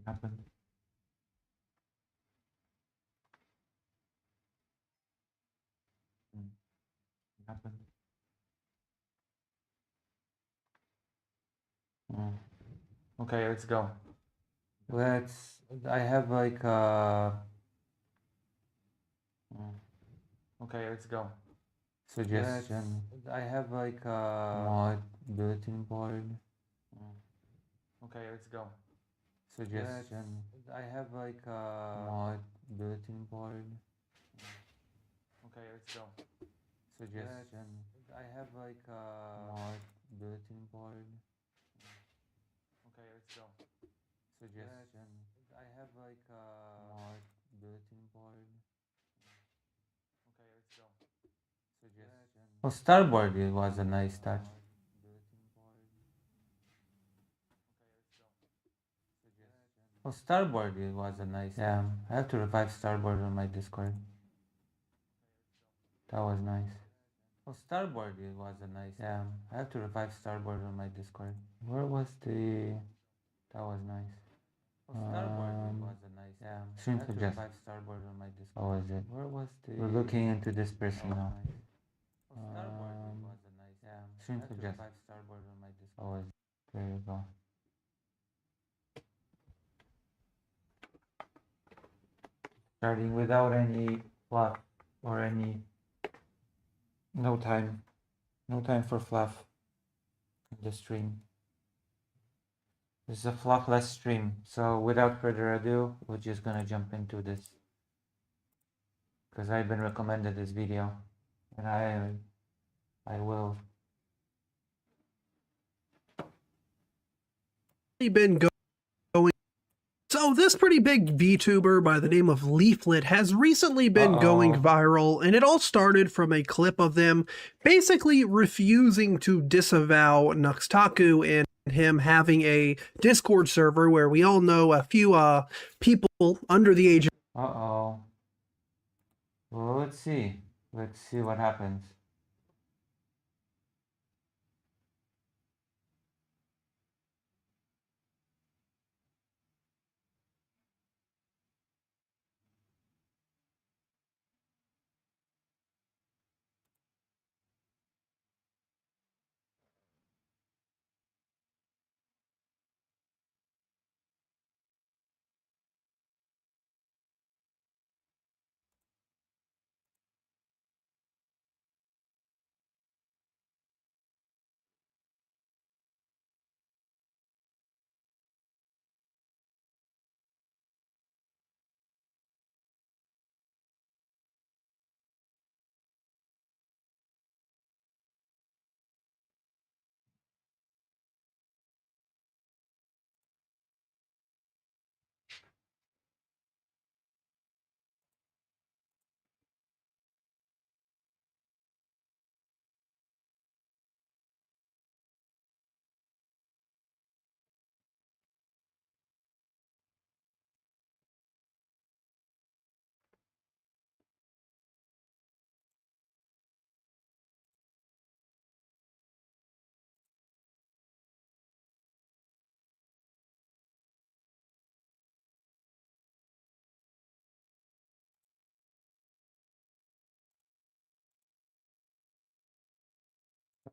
happened? Happened? Okay, let's go. I have like okay, let's go. Suggestion. I have like mod bulletin board. Okay, let's go. Suggestion. I have like mod bulletin board. Okay, let's go. Suggestion. I have like mod bulletin board. Okay, let's go. Suggestion. I have like mod bulletin board. Okay, let's go. Suggestion. Well, Starboard it was a nice touch. Well, Starboard it was a nice. Yeah, I have to revive Starboard on my Discord. That was nice. Well, Starboard it was a nice. Yeah, I have to revive Starboard on my Discord. Where was the? That was nice. Well, Starboard was a nice. Yeah, stream suggest. Revive Starboard on my Discord. How was it? Where was the? We're looking into this person now. Well, Starboard was a nice. Yeah, stream suggest. Revive Starboard on my Discord. How was it? There you go. Starting without any fluff or any. No time for fluff in the stream. This is a fluffless stream, so without further ado, we're just gonna jump into this because I've been recommended this video, and I will. Been going. So this pretty big VTuber by the name of Leaflet has recently been going viral, and it all started from a clip of them basically refusing to disavow Nuxtaku and him having a Discord server where we all know a few people under the age of... Well, let's see what happens.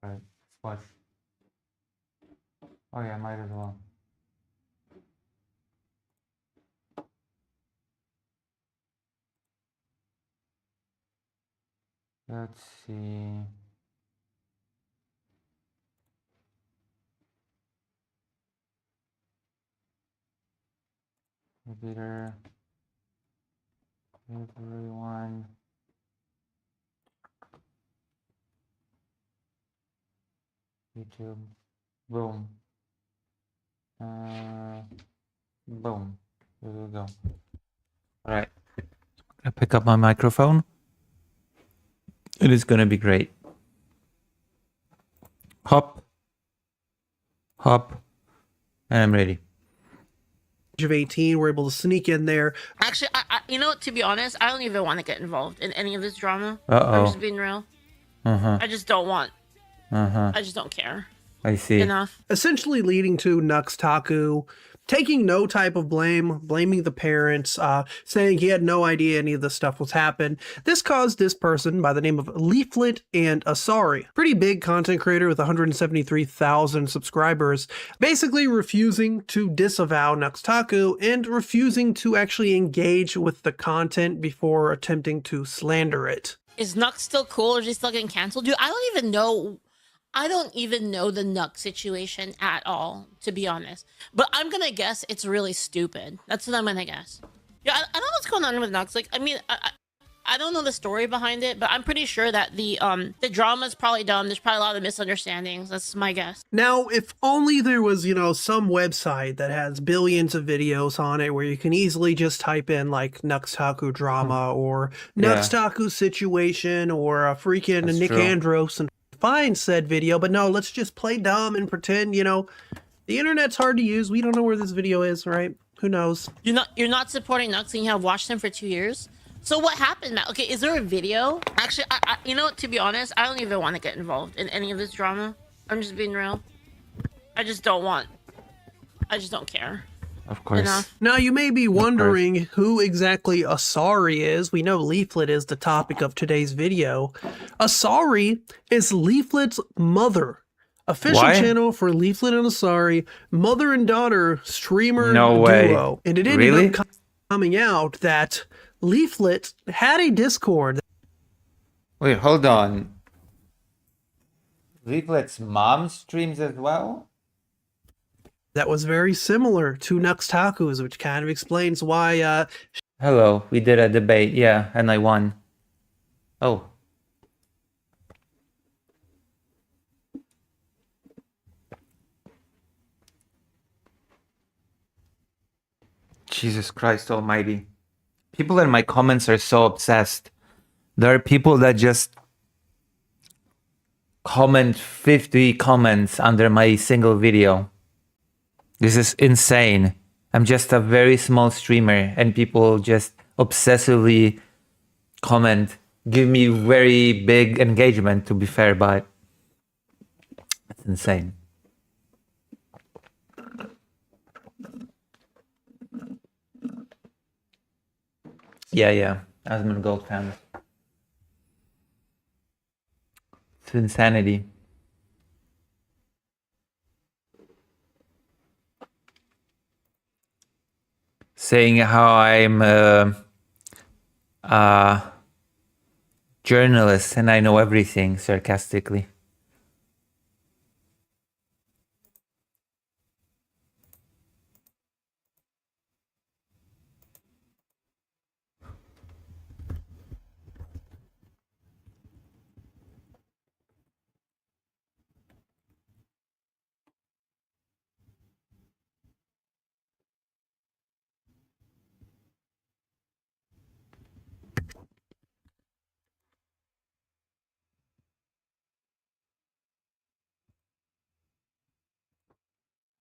Alright, let's watch. Oh yeah, might as well. Let's see. Computer. Everyone. YouTube. Boom. Boom. Here we go. All right. I pick up my microphone. It is gonna be great. Hop. Hop. And I'm ready. Of 18, we're able to sneak in there. Actually, you know what, to be honest, I don't even want to get involved in any of this drama. Uh-oh. I'm just being real. I just don't want. I just don't care. I see. Enough. Essentially leading to Nuxtaku taking no type of blame, blaming the parents, saying he had no idea any of this stuff was happening. This caused this person by the name of Leaflet and Asari, pretty big content creator with 173,000 subscribers, basically refusing to disavow Nuxtaku and refusing to actually engage with the content before attempting to slander it. Is Nux still cool or is he still getting canceled? Dude, I don't even know the Nux situation at all, to be honest. But I'm gonna guess it's really stupid. That's what I'm gonna guess. Yeah, I don't know what's going on with Nux. Like, I mean, I don't know the story behind it, but I'm pretty sure that the drama's probably dumb. There's probably a lot of misunderstandings. That's my guess. Now, if only there was, you know, some website that has billions of videos on it where you can easily just type in like Nuxtaku drama or Nuxtaku situation or a freaking Nick Andros and find said video. But no, let's just play dumb and pretend, you know, the internet's hard to use. We don't know where this video is, right? Who knows? You're not supporting Nux and you have watched him for 2 years? So what happened, Matt? Okay, is there a video? Actually, I you know what, to be honest, I don't even want to get involved in any of this drama. I'm just being real. I just don't care. Of course. Enough. Now, you may be wondering who exactly Asari is. We know Leaflet is the topic of today's video. Asari is Leaflet's mother. Official channel for Leaflet and Asari, mother and daughter streamer duo. And it ended up coming out that Leaflet had a Discord. Wait, hold on. Leaflet's mom streams as well? That was very similar to Nuxtaku's, which kind of explains why Hello, we did a debate, yeah, and I won. Oh. Jesus Christ almighty. People in my comments are so obsessed. There are people that just comment 50 comments under my single video. This is insane. I'm just a very small streamer and people just obsessively comment, give me very big engagement, to be fair, but it's insane. Yeah, Asmund Gold fan. It's insanity. Saying how I'm a journalist and I know everything, sarcastically.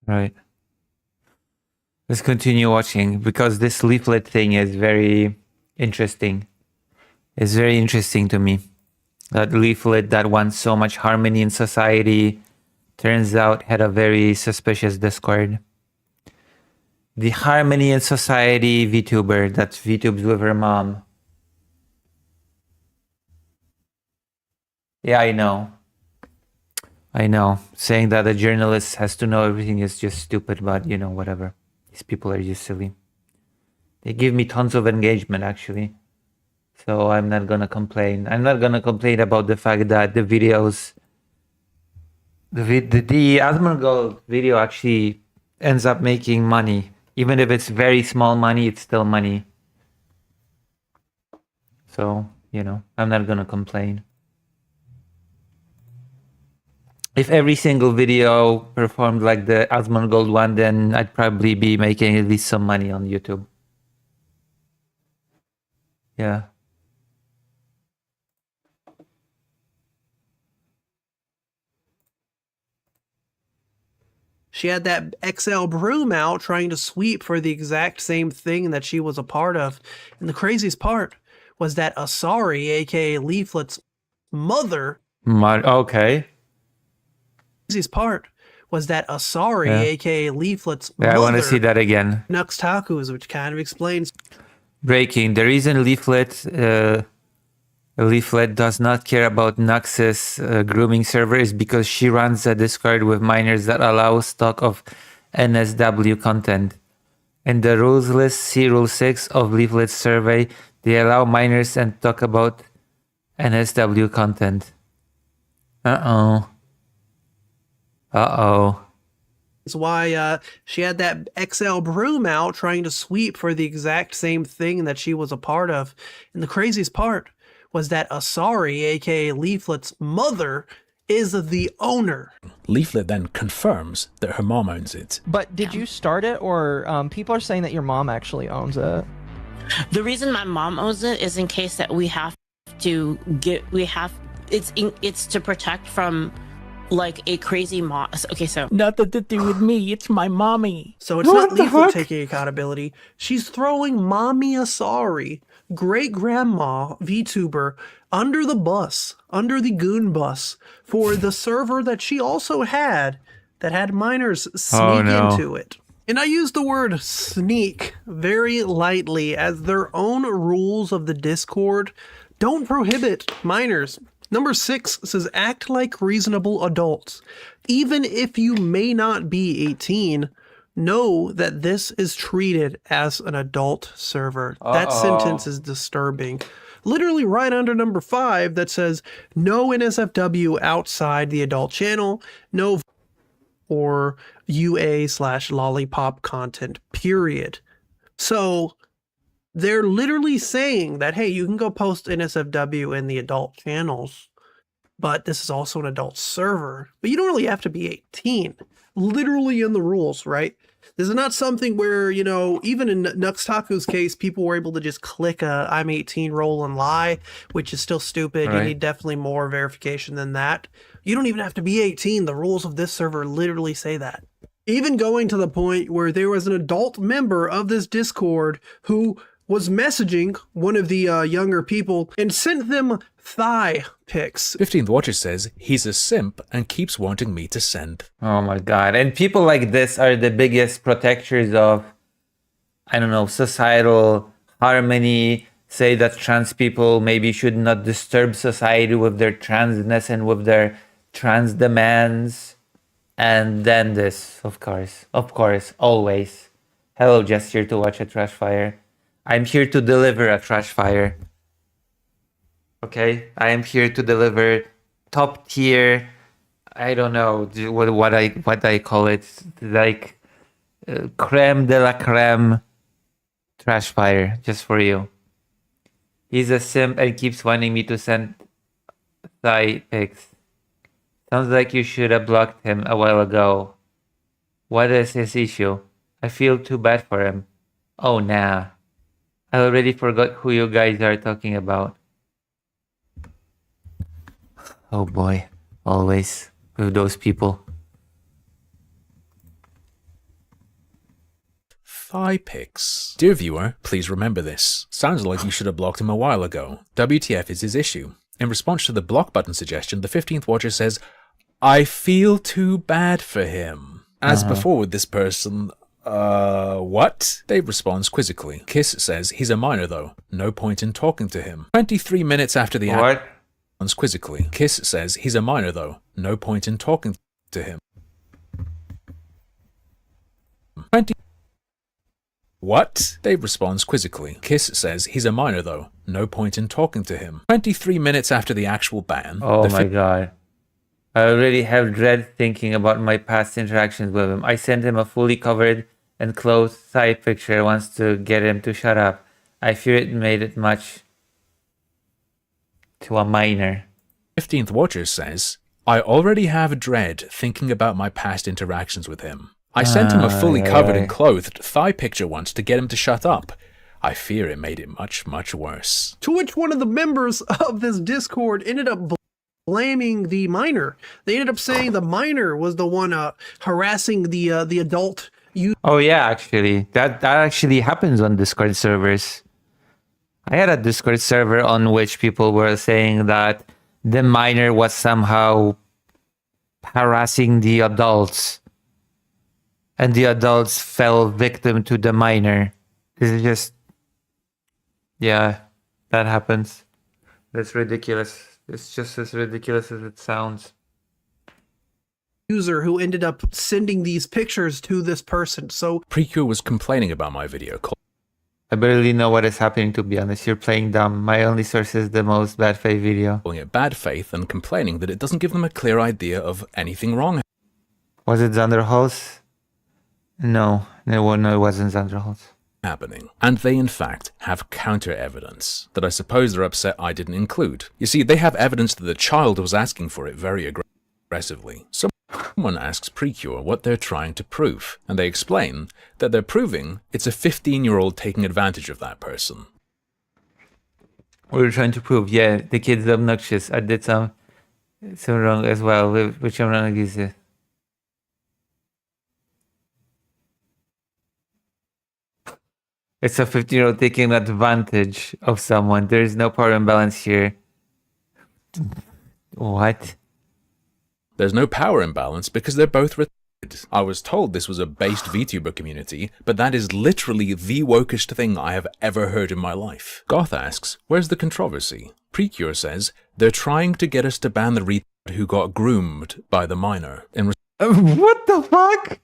Right. Let's continue watching because this leaflet thing is very interesting. It's very interesting to me. That leaflet that wants so much harmony in society turns out had a very suspicious Discord. The harmony in society VTuber that VTubes with her mom. Yeah, I know. Saying that a journalist has to know everything is just stupid, but you know, whatever. These people are just silly. They give me tons of engagement, actually. So I'm not gonna complain. I'm not gonna complain about the fact that the videos... The Asmongold video actually ends up making money. Even if it's very small money, it's still money. So, you know, I'm not gonna complain. If every single video performed like the Asmongold one, then I'd probably be making at least some money on YouTube. Yeah. she had that XL broom out trying to sweep for the exact same thing that she was a part of. And the craziest part was that Asari, aka Leaflet's mother, Okay. craziest part was that Asari, Yeah. aka Leaflet's Yeah, I want to mother, see that again. Nuxtaku's, which kind of explains. Breaking. The reason Leaflet does not care about Nux's grooming server is because she runs a Discord with minors that allow stock of NSW content. In the rules list, see Rule 6 of Leaflet's survey, they allow minors and talk about NSW content. Uh-oh. Uh-oh. That's why she had that XL broom out trying to sweep for the exact same thing that she was a part of. And the craziest part was that Asari, aka Leaflet's mother, is the owner. Leaflet then confirms that her mom owns it. But did you start it, or people are saying that your mom actually owns it? The reason my mom owns it is in case that we have to it's to protect from like a crazy mom. Okay, so Nothing to do with me, it's my mommy. So it's not Leaflet taking accountability. She's throwing Mommy Asari, great-grandma VTuber, under the bus, under the goon bus, for the server that she also had that had minors sneak into it. And I use the word sneak very lightly, as their own rules of the Discord don't prohibit minors. Number 6 says, act like reasonable adults. Even if you may not be 18, know that this is treated as an adult server. That sentence is disturbing. Literally right under number 5 that says, no NSFW outside the adult channel, no or UA/lollipop content, period. So they're literally saying that, hey, you can go post NSFW in the adult channels, but this is also an adult server. But you don't really have to be 18. Literally in the rules, right? This is not something where, you know, even in Nuxtaku's case, people were able to just click a I'm 18 roll and lie, which is still stupid. Right. You need definitely more verification than that. You don't even have to be 18. The rules of this server literally say that. Even going to the point where there was an adult member of this Discord who was messaging one of the younger people and sent them thigh pics. 15th Watcher says he's a simp and keeps wanting me to send. Oh my god. And people like this are the biggest protectors of, I don't know, societal harmony, say that trans people maybe should not disturb society with their transness and with their trans demands. And then this, of course, always. Hello, just here to watch a trash fire. I'm here to deliver a trash fire. Okay, I am here to deliver top tier. I don't know what I call it, like creme de la creme trash fire just for you. He's a simp and keeps wanting me to send thigh pics. Sounds like you should have blocked him a while ago. What is his issue? I feel too bad for him. Oh nah. I already forgot who you guys are talking about. Oh boy, always with those people. Thigh pics. Dear viewer, please remember this. Sounds like you should have blocked him a while ago. WTF is his issue. In response to the block button suggestion, the 15th Watcher says, I feel too bad for him. As before with this person, what? Dave responds quizzically. Kiss says he's a minor though. No point in talking to him. 23 minutes after the What? Quizzically. Kiss says he's a minor though. No point in talking to him. 20. What? Dave responds quizzically. Kiss says he's a minor though. No point in talking to him. 23 minutes after the actual ban. Oh my god. I already have dread thinking about my past interactions with him. I sent him a fully covered and clothed thigh picture once to get him to shut up. I fear it made it much to a minor. 15th Watcher says, I already have dread thinking about my past interactions with him. I sent him a fully covered and clothed thigh picture once to get him to shut up. I fear it made it much, much worse. To which one of the members of this Discord ended up blaming the minor. They ended up saying the minor was the one harassing the adult youth. Oh yeah, actually. That actually happens on Discord servers. I had a Discord server on which people were saying that the minor was somehow harassing the adults. and the adults fell victim to the minor. This is just, yeah, that happens. That's ridiculous. It's just as ridiculous as it sounds. User who ended up sending these pictures to this person. So Precure was complaining about my video, I barely know what is happening, to be honest. You're playing dumb. My only source is the most bad faith video. calling it bad faith and complaining that it doesn't give them a clear idea of anything wrong Was it Zanderholz? No, it wasn't Zanderholz. happening. And they, in fact, have counter-evidence that I suppose they're upset I didn't include. You see, they have evidence that the child was asking for it very aggressively. Someone asks Precure what they're trying to prove, and they explain that they're proving it's a 15-year-old taking advantage of that person. We were trying to prove, yeah, the kid's obnoxious. I did some wrong as well, which I'm not against it. It's a 15-year-old taking advantage of someone. There is no power imbalance here. What? There's no power imbalance because they're both retarded. I was told this was a based VTuber community, but that is literally the wokest thing I have ever heard in my life. Goth asks, where's the controversy? Precure says, they're trying to get us to ban the retard who got groomed by the minor. What the fuck?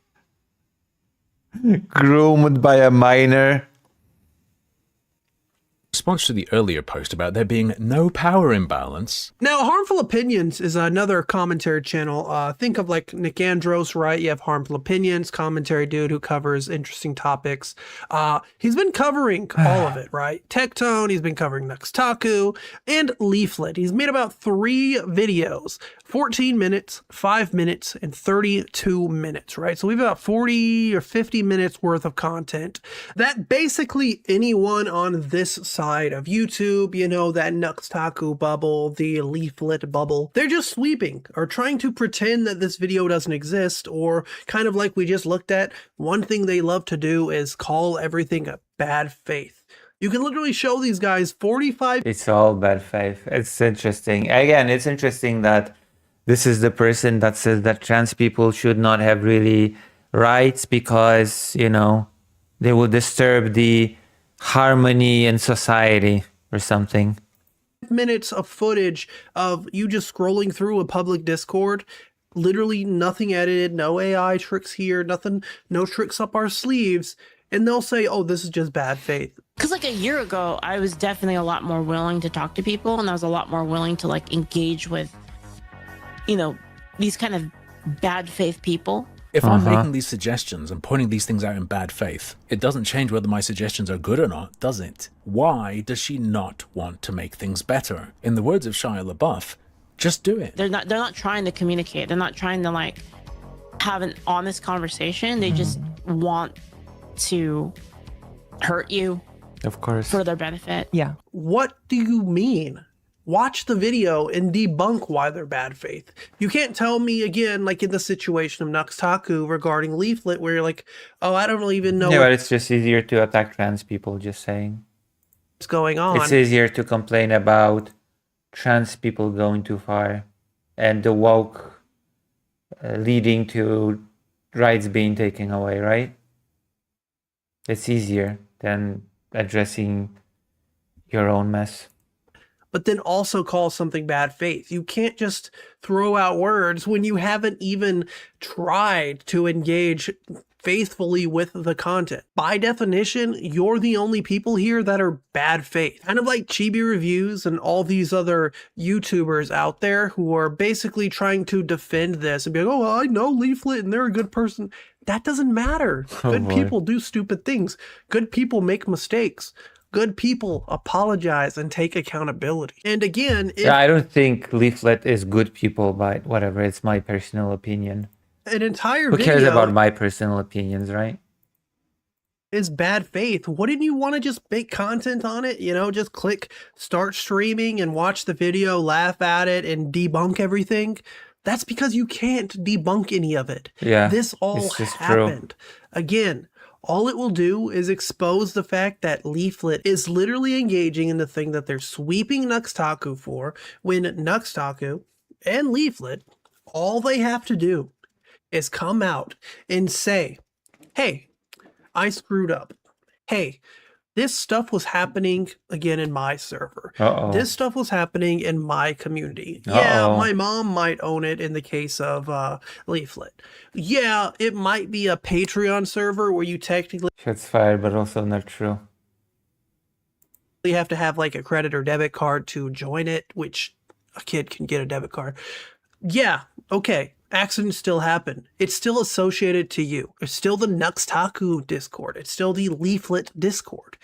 Groomed by a minor? Response to the earlier post about there being no power imbalance. now, Harmful Opinions is another commentary channel. Think of like Nick Andros, right? You have Harmful Opinions, commentary dude who covers interesting topics. He's been covering all of it, right? Tectone, he's been covering Nuxtaku, and Leaflet. He's made about 3 videos, 14 minutes, 5 minutes, and 32 minutes, right? So we've about 40 or 50 minutes worth of content that basically anyone on this side of YouTube, you know, that Nuxtaku bubble, the Leaflet bubble, they're just sweeping or trying to pretend that this video doesn't exist, or kind of like we just looked at, one thing they love to do is call everything a bad faith. You can literally show these guys 45. It's all bad faith. It's interesting. Again, it's interesting that this is the person that says that trans people should not have really rights because, you know, they will disturb the harmony in society or something. Minutes of footage of you just scrolling through a public Discord, literally nothing edited, no AI tricks here, nothing, no tricks up our sleeves, and they'll say, oh, this is just bad faith. Because like a year ago, I was definitely a lot more willing to talk to people, and I was a lot more willing to like engage with, you know, these kind of bad faith people. If I'm making these suggestions and pointing these things out in bad faith, it doesn't change whether my suggestions are good or not, does it? Why does she not want to make things better? In the words of Shia LaBeouf, just do it. They're not trying to communicate. They're not trying to like have an honest conversation. They just want to hurt you, Of course. for their benefit. Yeah. What do you mean? Watch the video and debunk why they're bad faith. You can't tell me again, like in the situation of Nuxtaku regarding Leaflet, where you're like, oh, I don't really even know Yeah, but what's it's just easier to attack trans people, just saying. going on. It's easier to complain about trans people going too far and the woke leading to rights being taken away, right? It's easier than addressing your own mess. But then also call something bad faith. You can't just throw out words when you haven't even tried to engage faithfully with the content. By definition, you're the only people here that are bad faith. Kind of like Chibi Reviews and all these other YouTubers out there who are basically trying to defend this and be like, oh, I know Leaflet and they're a good person. That doesn't matter. Good people do stupid things. Good people make mistakes. Good people apologize and take accountability. And again, Yeah, I don't think Leaflet is good people, but whatever, it's my personal opinion. an entire Who cares video about my personal opinions, right? is bad faith. Wouldn't you want to just make content on it? You know, just click start streaming and watch the video, laugh at it, and debunk everything? That's because you can't debunk any of it. Yeah, This all it's just true. happened. Again, all it will do is expose the fact that Leaflet is literally engaging in the thing that they're sweeping Nuxtaku for, when Nuxtaku and Leaflet, all they have to do is come out and say, hey, I screwed up. Hey, this stuff was happening again in my server. Uh-oh. This stuff was happening in my community. Yeah, Uh-oh. my mom might own it in the case of Leaflet. Yeah, it might be a Patreon server where you technically Shots fired, but also not true. have to have like a credit or debit card to join it, which a kid can get a debit card. Yeah, okay. Accidents still happen. It's still associated to you. It's still the Nuxtaku Discord. It's still the Leaflet Discord.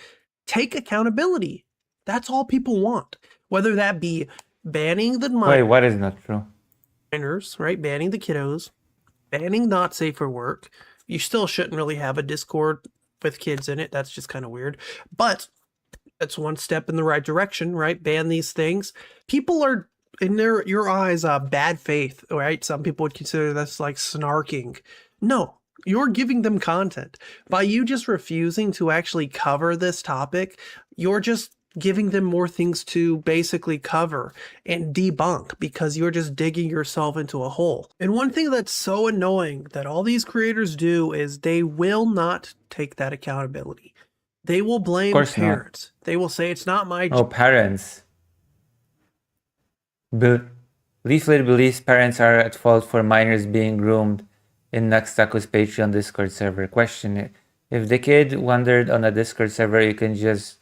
Take accountability. That's all people want. Whether that be banning the Wait, what is not true? minors, right? Banning the kiddos, banning not safe for work. You still shouldn't really have a Discord with kids in it. That's just kind of weird. But that's one step in the right direction, right? Ban these things. People are in your eyes, bad faith, right? Some people would consider this like snarking. No, you're giving them content. By you just refusing to actually cover this topic, you're just giving them more things to basically cover and debunk because you're just digging yourself into a hole. And one thing that's so annoying that all these creators do is they will not take that accountability. They will blame course not. parents. They will say it's not my Oh, parents. Leaflet believes parents are at fault for minors being groomed in Nuxtaku's Patreon Discord server. Question: if the kid wandered on a Discord server, you can just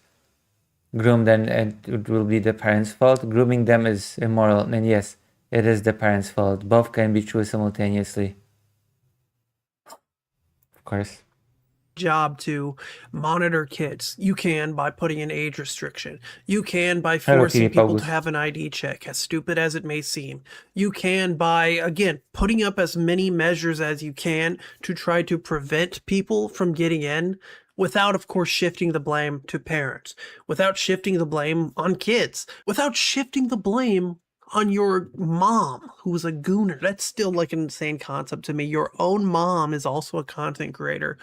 groom them and it will be the parents' fault. Grooming them is immoral, and yes, it is the parents' fault. Both can be true simultaneously. Of course. job to monitor kids. You can by putting an age restriction. You can by Hello, forcing Kitty people Pablos. to have an ID check, as stupid as it may seem. You can by, again, putting up as many measures as you can to try to prevent people from getting in without, of course, shifting the blame to parents, without shifting the blame on kids, without shifting the blame on your mom, who was a gooner. That's still like an insane concept to me. Your own mom is also a content creator.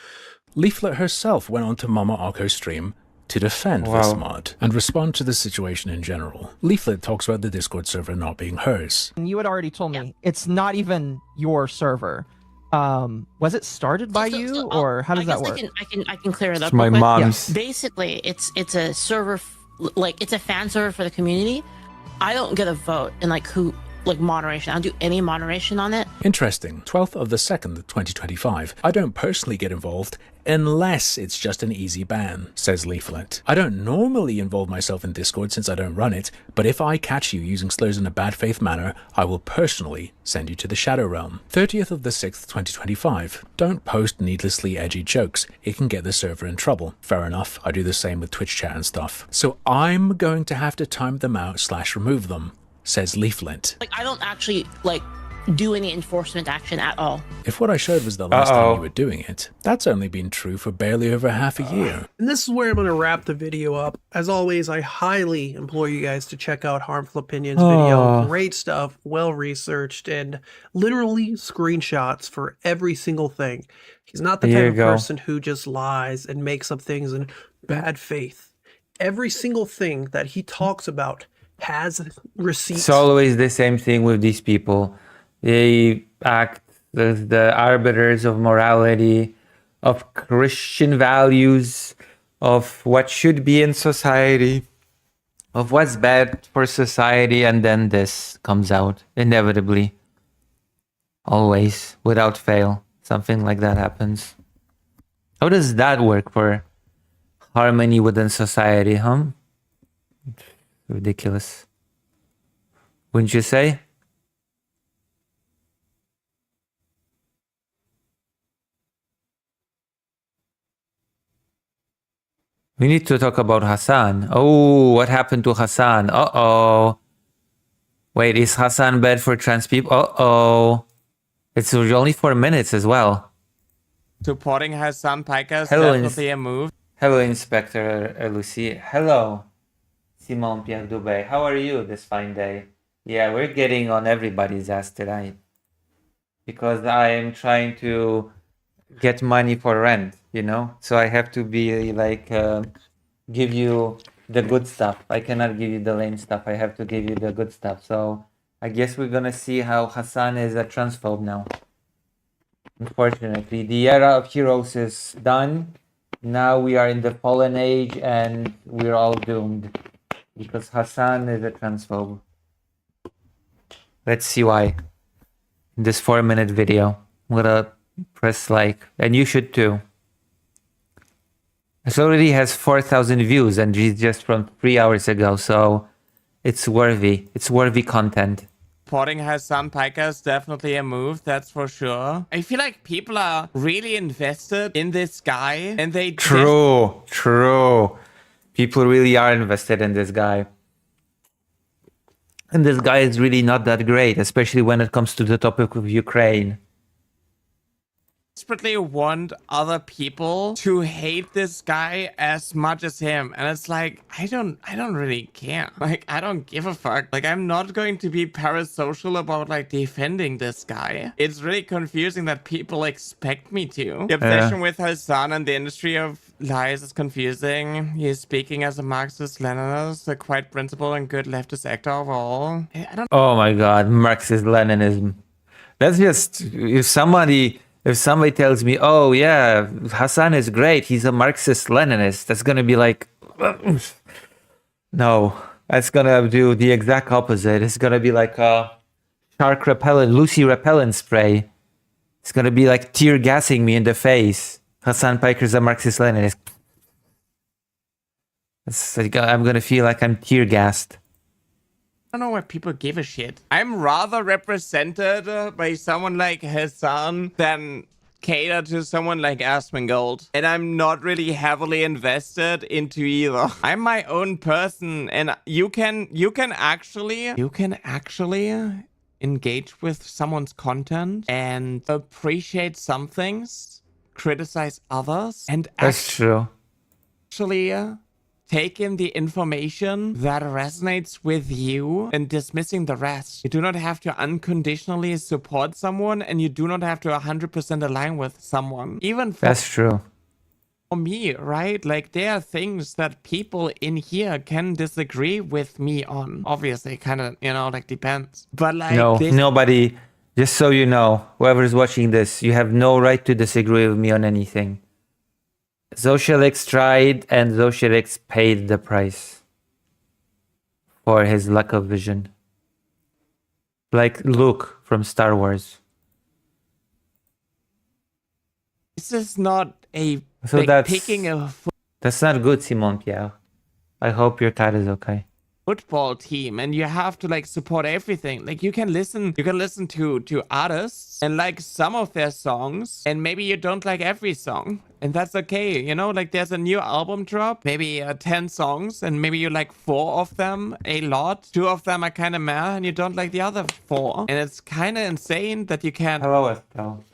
Leaflet herself went onto Mama Arco's stream to defend this mod and respond to the situation in general. Leaflet talks about the Discord server not being hers. And you had already told me it's not even your server. Was it started by you, or how does that work? I can clear it up. My real quick. mom's. Basically, it's a server, like it's a fan server for the community. I don't get a vote in like who moderation. I don't do any moderation on it. Interesting. 12th of the 2nd, 2025. I don't personally get involved unless it's just an easy ban, says Leaflet. I don't normally involve myself in Discord since I don't run it, but if I catch you using slurs in a bad faith manner, I will personally send you to the Shadow Realm. 30th of the 6th, 2025. Don't post needlessly edgy jokes. It can get the server in trouble. Fair enough. I do the same with Twitch chat and stuff. So I'm going to have to time them out / remove them, says Leaflet. Like I don't actually do any enforcement action at all. If what I showed was the last time you were doing it, that's only been true for barely over half a year. And this is where I'm going to wrap the video up. As always, I highly implore you guys to check out Harmful Opinions video. Great stuff, well researched, and literally screenshots for every single thing. He's not the type of person who just lies and makes up things in bad faith. Every single thing that he talks about has receipts. It's always the same thing with these people. They act as the arbiters of morality, of Christian values, of what should be in society, of what's bad for society, and then this comes out inevitably. Always, without fail, something like that happens. How does that work for harmony within society, huh? Ridiculous. Wouldn't you say? We need to talk about Hassan. Oh, what happened to Hassan? Uh-oh. Wait, is Hassan bad for trans people? Uh-oh. It's only 4 minutes as well. Supporting Hassan Pikas Hello, definitely a move. Hello, Inspector Lucy. Hello, Simon Pierre Dubé. How are you this fine day? Yeah, we're getting on everybody's ass tonight. Because I am trying to get money for rent, you know? So I have to be like, give you the good stuff. I cannot give you the lame stuff. I have to give you the good stuff. So I guess we're gonna see how Hassan is a transphobe now. Unfortunately, the era of heroes is done. Now we are in the fallen age and we're all doomed. Because Hassan is a transphobe. Let's see why. In this 4-minute video. I'm gonna press like. And you should too. This already has 4,000 views and it's just from 3 hours ago, so it's worthy. It's worthy content. Porting Hassan Piker is definitely a move, that's for sure. I feel like people are really invested in this guy and they True. People really are invested in this guy. And this guy is really not that great, especially when it comes to the topic of Ukraine. desperately want other people to hate this guy as much as him, and it's like I don't really care. Like, I don't give a fuck. Like, I'm not going to be parasocial about like defending this guy. It's really confusing that people expect me to. The obsession with Hassan and the industry of lies is confusing. He is speaking as a Marxist-Leninist, a quite principled and good leftist actor overall. I don't. Oh my god, Marxist-Leninism. That's just if somebody tells me, oh yeah, Hassan is great, he's a Marxist-Leninist, that's gonna be like, no, that's gonna do the exact opposite. It's gonna be like a shark repellent, Lucy repellent spray. It's gonna be like tear gassing me in the face. Hassan Piker's a Marxist-Leninist. It's like, I'm gonna feel like I'm tear gassed. I don't know why people give a shit. I'm rather represented by someone like Hassan than cater to someone like Asmongold. And I'm not really heavily invested into either. I'm my own person, and you can actually engage with someone's content and appreciate some things, criticize others, and That's true. actually take in the information that resonates with you and dismissing the rest. You do not have to unconditionally support someone, and you do not have to 100% align with someone. Even That's true. for me, right? Like, there are things that people in here can disagree with me on. Obviously, kind of, you know, like, depends. But like, No, nobody, just so you know, whoever's watching this, you have no right to disagree with me on anything. Socialix tried, and Socialix paid the price for his lack of vision. Like Luke from Star Wars. this is not a So like, picking a that's not good, Simon Pierre. I hope your cat is okay. football team, and you have to like support everything. Like, you can listen to artists and like some of their songs, and maybe you don't like every song, and that's okay, you know. Like, there's a new album drop, maybe 10 songs, and maybe you like 4 of them a lot, 2 of them are kind of meh, and you don't like the other 4, and it's kind of insane that you can't. Hello, Estelle.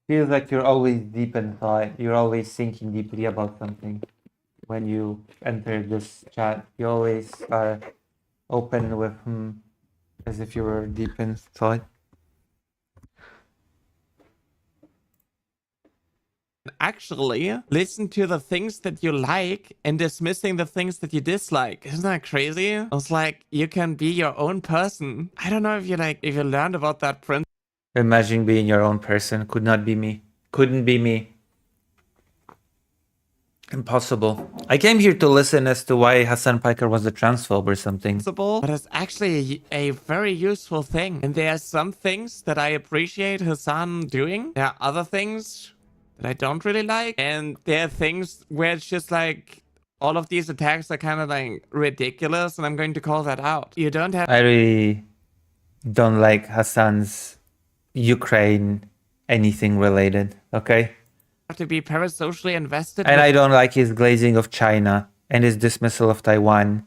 Feels like you're always deep in thought. You're always thinking deeply about something. When you enter this chat, you always are open with as if you were deep in thought. Actually listen to the things that you like and dismissing the things that you dislike. Isn't that crazy? It's like, you can be your own person. I don't know if you learned about that principle. Imagine being your own person. Could not be me. Couldn't be me. Impossible. I came here to listen as to why Hassan Piker was a transphobe or something. But it's actually a very useful thing. And there are some things that I appreciate Hassan doing. There are other things that I don't really like. And there are things where it's just like, all of these attacks are kind of like ridiculous, and I'm going to call that out. You don't have. I really don't like Hassan's Ukraine anything related, okay? To be parasocially invested. And I don't like his glazing of China and his dismissal of Taiwan.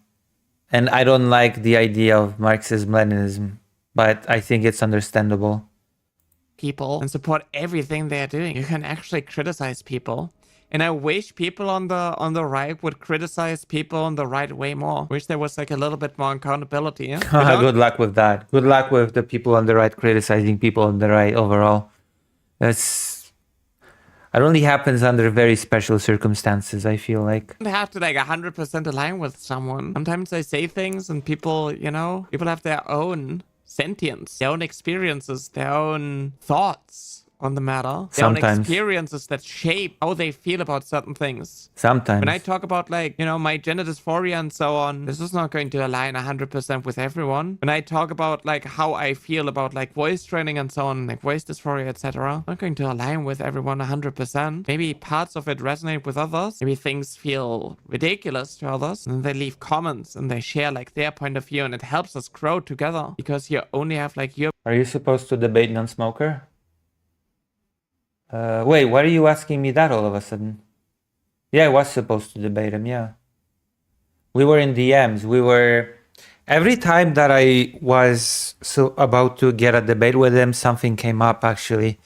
And I don't like the idea of Marxism-Leninism, but I think it's understandable. People and support everything they're doing. You can actually criticize people. And I wish people on the right would criticize people on the right way more. Wish there was like a little bit more accountability. Yeah? Good luck with that. Good luck with the people on the right criticizing people on the right overall. It only happens under very special circumstances, I feel like. You don't have to like 100% align with someone. Sometimes I say things and people, you know, people have their own sentience, their own experiences, their own thoughts on the matter, their own Sometimes. experiences that shape how they feel about certain things. Sometimes. When I talk about like, you know, my gender dysphoria and so on, this is not going to align 100% with everyone. When I talk about like how I feel about like voice training and so on, like voice dysphoria, etc., not going to align with everyone 100%. Maybe parts of it resonate with others. Maybe things feel ridiculous to others. And they leave comments and they share like their point of view, and it helps us grow together because you only have like your... Are you supposed to debate non-smoker? Wait, why are you asking me that all of a sudden? Yeah, I was supposed to debate him, yeah. We were in DMs. We were... Every time that I was about to get a debate with him, something came up, actually.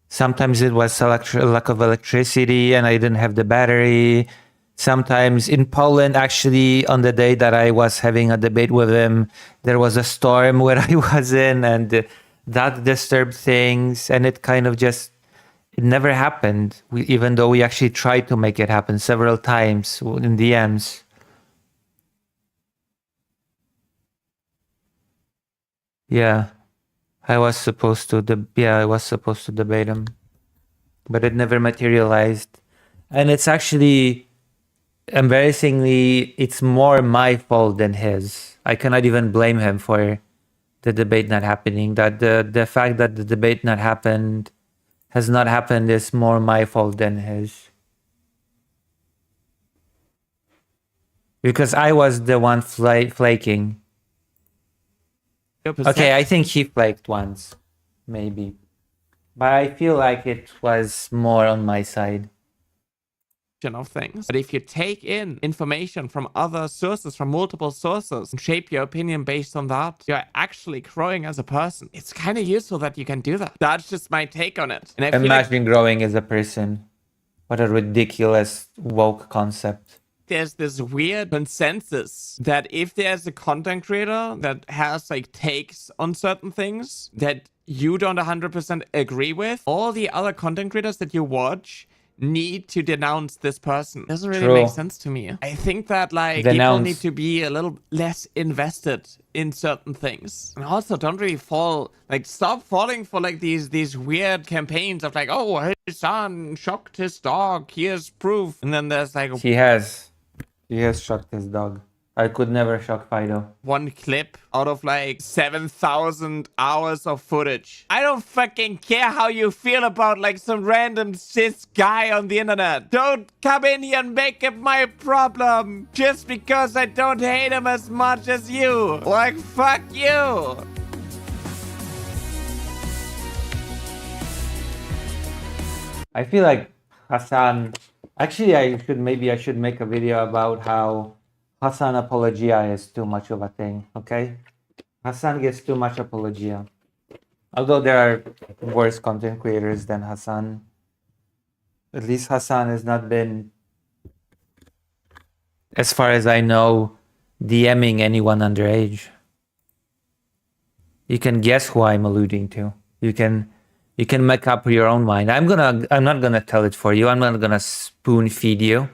Sometimes it was lack of electricity and I didn't have the battery. Sometimes in Poland, actually, on the day that I was having a debate with him, there was a storm where I was in, and that disturbed things, and it kind of just... It never happened, even though we actually tried to make it happen several times in DMs. Yeah, I was supposed to debate him, but it never materialized. And it's actually, embarrassingly, it's more my fault than his. I cannot even blame him for the debate not happening. That the fact that the debate has not happened is more my fault than his. Because I was the one flaking. Okay, I think he flaked once, maybe. But I feel like it was more on my side. Of things. But if you take in information from other sources, from multiple sources, and shape your opinion based on that, you're actually growing as a person. It's kind of useful that you can do that. That's just my take on it. And I feel Imagine growing as a person. What a ridiculous woke concept. There's this weird consensus that if there's a content creator that has like takes on certain things that you don't 100% agree with, all the other content creators that you watch need to denounce this person. Doesn't really make sense to me. I think that like people need to be a little less invested in certain things, and also don't really stop falling for like these weird campaigns of like, oh, his son shocked his dog, here's proof, and then there's like he has shocked his dog. I could never shock Fido. One clip out of like 7,000 hours of footage. I don't fucking care how you feel about like some random cis guy on the internet. Don't come in here and make it my problem just because I don't hate him as much as you. Like, fuck you. I feel like Hassan... Actually, I should make a video about how Hassan apologia is too much of a thing, okay? Hassan gets too much apologia. Although there are worse content creators than Hassan. At least Hassan has not been, as far as I know, DMing anyone underage. You can guess who I'm alluding to. You can make up your own mind. I'm not gonna tell it for you. I'm not gonna spoon feed you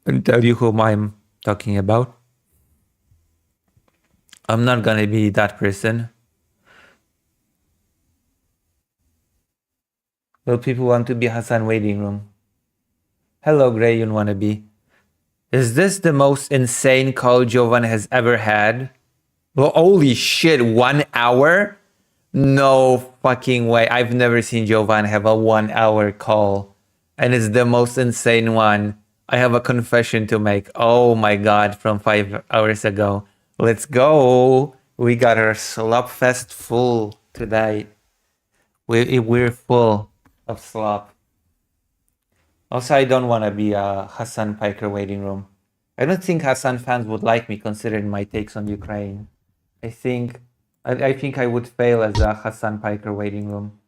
and tell you whom I'm talking about. I'm not gonna be that person. Will people want to be Hassan waiting room? Hello, Grey and wannabe. Is this the most insane call Jovan has ever had? Well, holy shit, 1 hour? No fucking way. I've never seen Jovan have a 1 hour call. And it's the most insane one. I have a confession to make. Oh my god, from 5 hours ago. Let's go. We got our SLop fest full tonight. We're full of SLop. Also, I don't want to be a Hassan Piker waiting room. I don't think Hassan fans would like me considering my takes on Ukraine. I think I would fail as a Hassan Piker waiting room.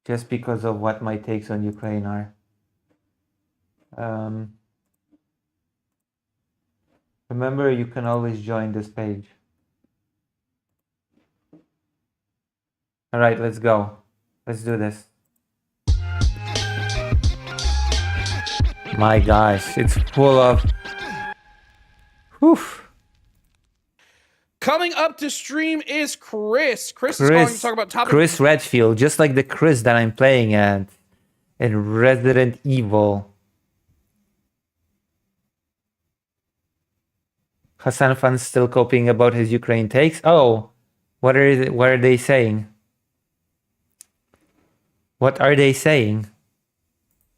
Just because of what my takes on Ukraine are. Remember, you can always join this page. Alright, let's go. Let's do this. My gosh, it's full of... Whew. Coming up to stream is Chris. Chris is going to talk about topic. Chris Redfield, just like the Chris that I'm playing at in Resident Evil. Hassan Fan's still coping about his Ukraine takes. Oh, what are they saying? What are they saying?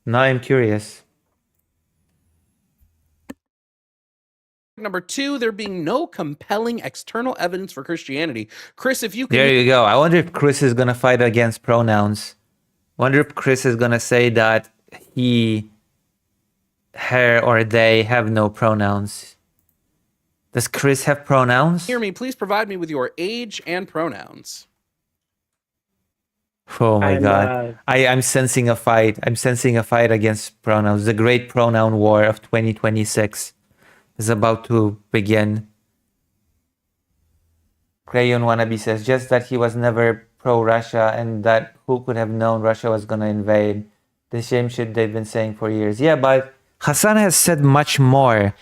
Now I'm curious. Number 2, there being no compelling external evidence for Christianity. Chris, if you can... There you go. I wonder if Chris is gonna fight against pronouns. Wonder if Chris is gonna say that he, her, or they have no pronouns. Does Chris have pronouns? Hear me, please provide me with your age and pronouns. Oh my god. I'm sensing a fight. I'm sensing a fight against pronouns. The great pronoun war of 2026 is about to begin. Crayon Wannabe says, just that he was never pro-Russia and that who could have known Russia was gonna invade. The same shit they've been saying for years. Yeah, but Hassan has said much more.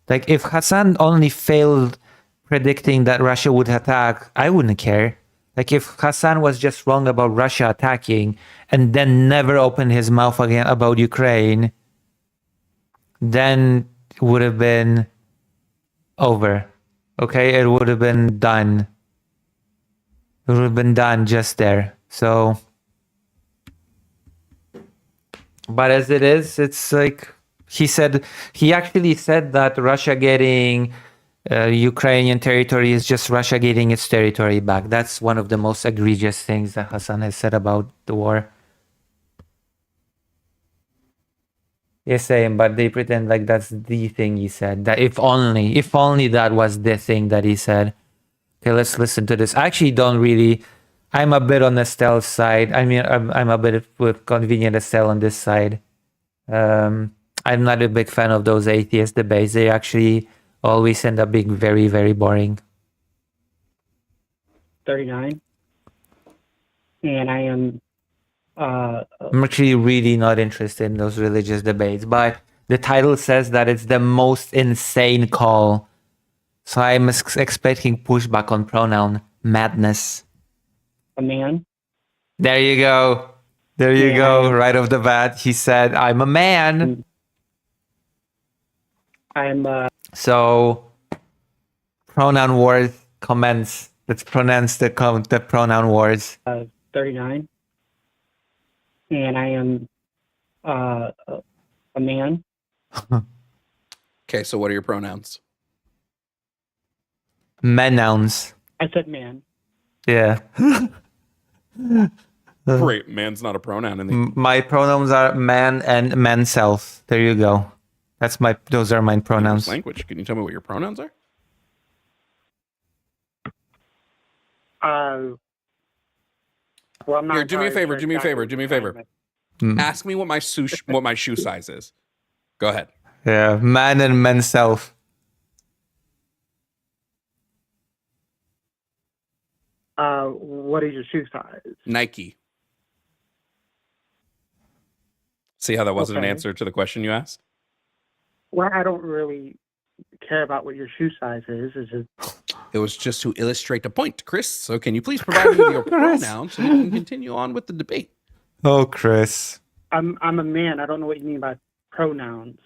Like, if Hassan only failed predicting that Russia would attack, I wouldn't care. Like, if Hassan was just wrong about Russia attacking and then never opened his mouth again about Ukraine, then it would have been over. Okay? It would have been done. It would have been done just there. So, but as it is, it's like, he actually said that Russia getting Ukrainian territory is just Russia getting its territory back. That's one of the most egregious things that Hassan has said about the war. Yes, same, but they pretend like that's the thing he said. That if only that was the thing that he said. Okay, let's listen to this. I actually don't really. I'm a bit on the stealth side. I mean, I'm a bit with Convenient Estelle on this side. I'm not a big fan of those atheist debates. They actually always end up being very, very boring. 39. And I am... I'm actually really not interested in those religious debates, but the title says that it's the most insane call. So I'm expecting pushback on pronoun madness. a man. There you go. There you go. Right off the bat, he said, I'm a man. I'm So, pronoun wars commence. Let's pronounce the pronoun wars. 39. And I am a man. Okay, so what are your pronouns? Menouns. I said man. Yeah. Great, man's not a pronoun in the My pronouns are man and man self. There you go. Those are my pronouns. language. Can you tell me what your pronouns are? Well, I'm not. Here, do me a favor. Do me a favor. Do me a favor. Mm. Ask me what my shoe size is. Go ahead. Yeah, man and man self. What is your shoe size? Nike. See how that wasn't an Okay. answer to the question you asked? Well, I don't really care about what your shoe size is. Is it? It was just to illustrate a point, Chris. So can you please provide me with your Chris. pronouns so we can continue on with the debate? Oh, Chris. I'm a man. I don't know what you mean by pronouns.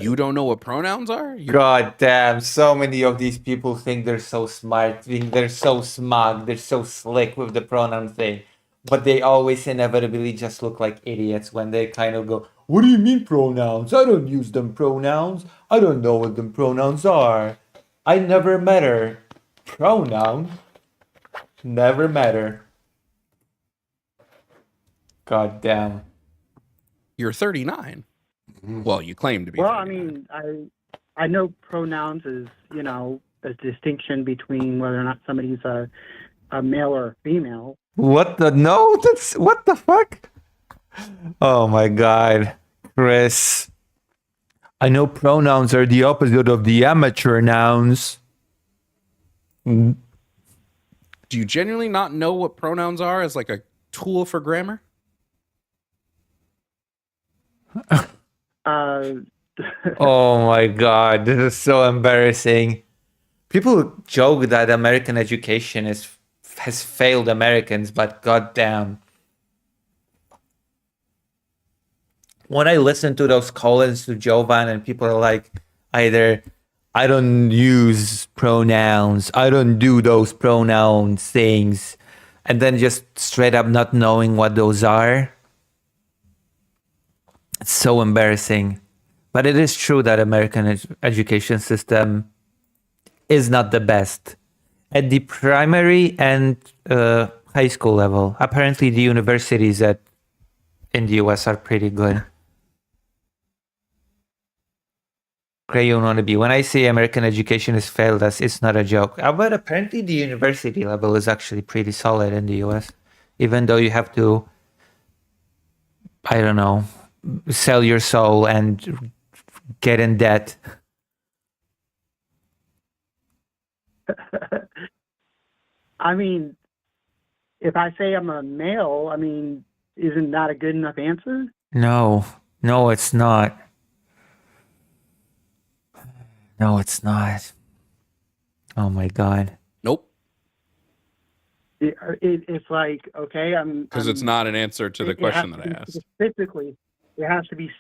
You don't know what pronouns are? God damn, so many of these people think they're so smart, think they're so smug, they're so slick with the pronoun thing. But they always inevitably just look like idiots when they kind of go, what do you mean pronouns? I don't use them pronouns. I don't know what them pronouns are. I never met her. Pronoun? Never met her. God damn. You're 39. Well, you claim to be. well, I 39. mean, I know pronouns is a distinction between whether or not somebody's a male or a female. What the? No, that's what the fuck? Oh my god, Chris. I know pronouns are the opposite of the amateur nouns. Do you genuinely not know what pronouns are as like a tool for grammar? Oh my god, this is so embarrassing. People joke that American education has failed Americans, but goddamn. When I listen to those call-ins to Jovan and people are like, either I don't use pronouns, I don't do those pronouns things, and then just straight up not knowing what those are. It's so embarrassing. But it is true that American education system is not the best. At the primary and high school level, apparently the universities in the US are pretty good. Crayon wannabe. When I say American education has failed us, it's not a joke. But apparently the university level is actually pretty solid in the US. Even though you have to, I don't know, sell your soul and get in debt. I mean, if I say I'm a male, I mean, isn't that a good enough answer? No, it's not. No, it's not. Oh my God. Nope. It's like, okay, Because it's not an answer to the question that I asked. Specifically, it has to be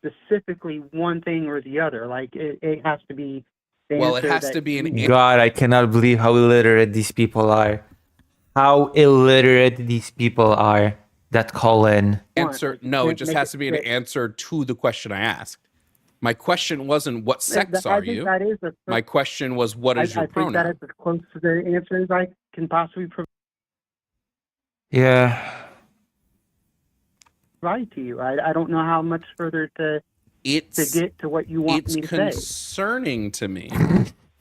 specifically one thing or the other. Like, it has to be the Well, it answer has that to be an you- God, I cannot believe how illiterate these people are. How illiterate these people are that call in. answer. No, it just has to be an answer to the question I asked. My question wasn't what sex I are think you? that is My question was what is your I think that pronoun? is as close to the answer as I can possibly Yeah. provide to you. I don't know how much further to It's get to what you want it's me to say. concerning to me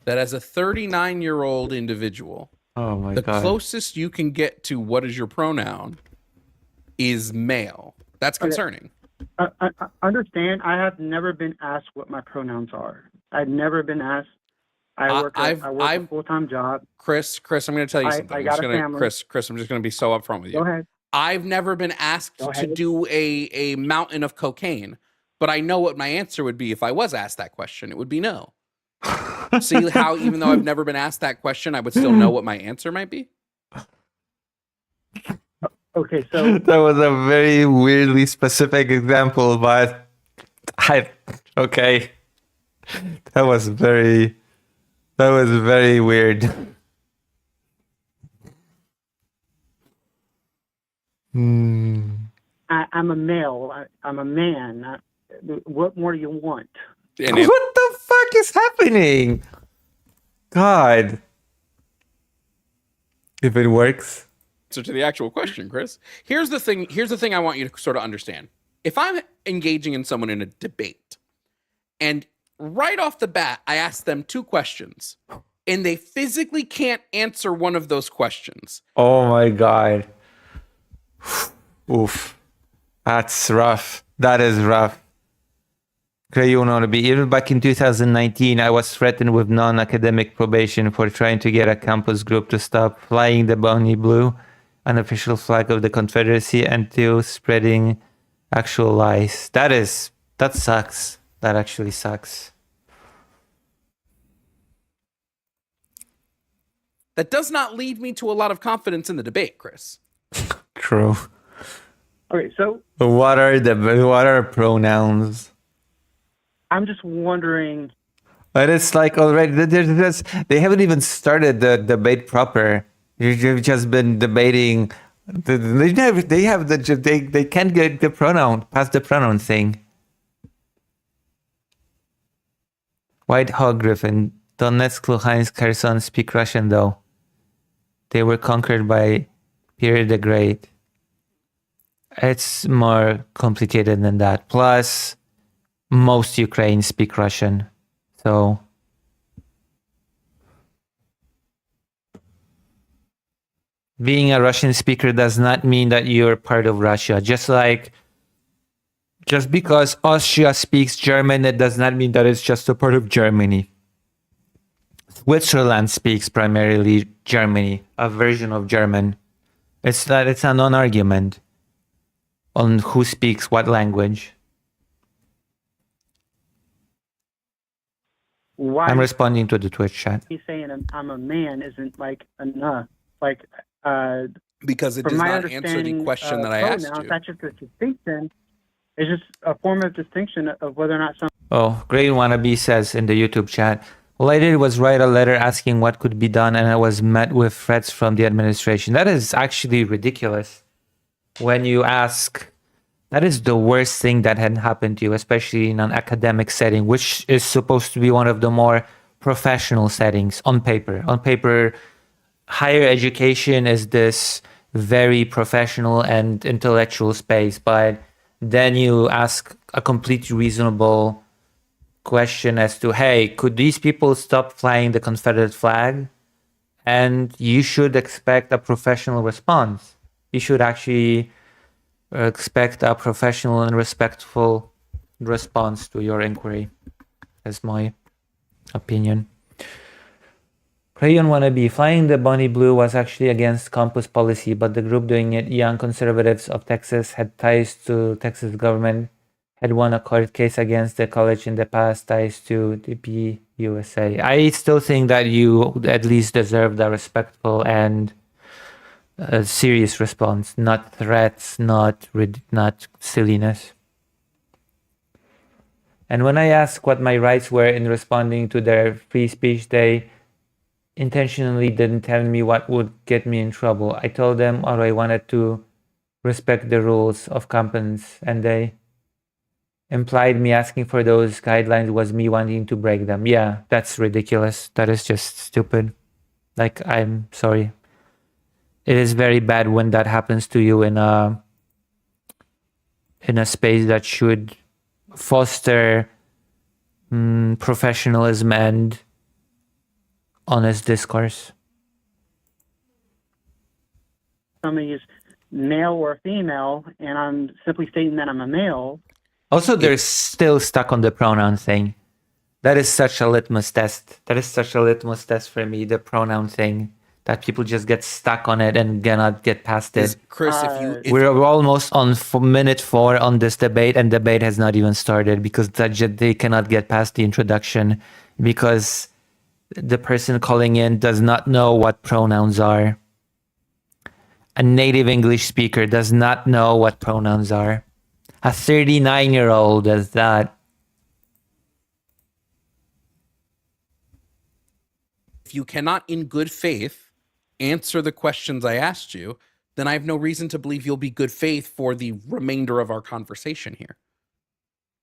that as a 39-year-old individual, Oh my the God. closest you can get to what is your pronoun is male. That's concerning. Understand, I have never been asked what my pronouns are. I've never been asked. I work a full-time job. Chris, I'm going to tell you something. I I'm got just a gonna, family. Chris, I'm just going to be so upfront with you. Go ahead. I've never been asked Go to ahead. do a mountain of cocaine, but I know what my answer would be if I was asked that question. It would be no. See how even though I've never been asked that question, I would still know what my answer might be? Okay, so That was a very weirdly specific example, but okay. That was very weird. I'm a male. I'm a man. What more do you want? And What the fuck is happening? God. If it works. answer to the actual question, Chris. Here's the thing I want you to sort of understand. If I'm engaging in someone in a debate, and right off the bat, I ask them two questions, and they physically can't answer one of those questions. Oh my God. Oof. That's rough. That is rough. Crayon wannabe. Even back in 2019, I was threatened with non-academic probation for trying to get a campus group to stop flying the Bonnie Blue, unofficial flag of the Confederacy, until spreading actual lies. That sucks. That actually sucks. That does not lead me to a lot of confidence in the debate, Chris. True. Okay, so What are pronouns? I'm just wondering. But it's like already they haven't even started the debate proper. You've just been debating. They can't get the pronoun past the pronoun thing. White Hog Griffin, Donetsk, Luhansk, Kherson speak Russian though. They were conquered by Peter the Great. It's more complicated than that. Plus, most Ukrainians speak Russian. So being a Russian speaker does not mean that you're part of Russia. Just because Austria speaks German, it does not mean that it's just a part of Germany. Switzerland speaks primarily Germany, a version of German. It's a non-argument on who speaks what language. why I'm responding to the Twitch chat. he's saying I'm a man isn't like enough. Like, Because it from does my not answer the understanding, question that I asked pronouns, you. that's just a distinction. It's just a form of distinction of whether or not some. Oh, Grey Wannabe says in the YouTube chat, all I did was write a letter asking what could be done, and I was met with threats from the administration. That is actually ridiculous. When you ask, that is the worst thing that had happened to you, especially in an academic setting, which is supposed to be one of the more professional settings on paper. On paper, higher education is this very professional and intellectual space, but then you ask a completely reasonable question as to, hey, could these people stop flying the Confederate flag? And you should expect a professional response. You should actually expect a professional and respectful response to your inquiry. That's my opinion. Crayon Wannabe, flying the Bonnie Blue was actually against campus policy, but the group doing it, Young Conservatives of Texas, had ties to Texas government, had won a court case against the college in the past, ties to the PUSA. I still think that you at least deserve a respectful and a serious response, not threats, not silliness. And when I asked what my rights were in responding to their free speech, they intentionally didn't tell me what would get me in trouble. I told them all I wanted to respect the rules of campus, and they implied me asking for those guidelines was me wanting to break them. Yeah, that's ridiculous. That is just stupid. Like, I'm sorry. It is very bad when that happens to you in a space that should foster professionalism and honest discourse. Somebody is male or female, and I'm simply stating that I'm a male. Also, they're still stuck on the pronoun thing. That is such a litmus test. That is such a litmus test for me, the pronoun thing. That people just get stuck on it and cannot get past it. Chris, we're almost on minute 4 on this debate, and debate has not even started because they cannot get past the introduction because the person calling in does not know what pronouns are. A native English speaker does not know what pronouns are. A 39-year-old does that. If you cannot, in good faith, answer the questions I asked you, then I have no reason to believe you'll be good faith for the remainder of our conversation here.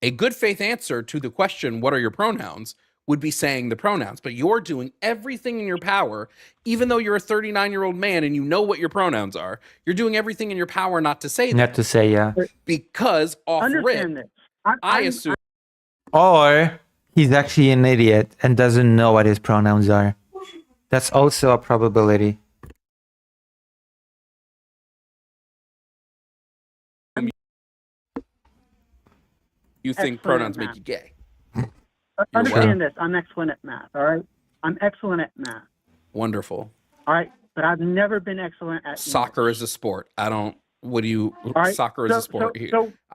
A good faith answer to the question, what are your pronouns, would be saying the pronouns, but you're doing everything in your power, even though you're a 39-year-old man and you know what your pronouns are, you're doing everything in your power not to say that. Not to say, yeah. Because off rip, I assume. Or he's actually an idiot and doesn't know what his pronouns are. That's also a probability. You think pronouns make you gay. Understand this. I'm excellent at math, all right? I'm excellent at math. Wonderful. All right, but I've never been excellent at soccer English. is a sport. I don't, what do you, right, soccer is a sport.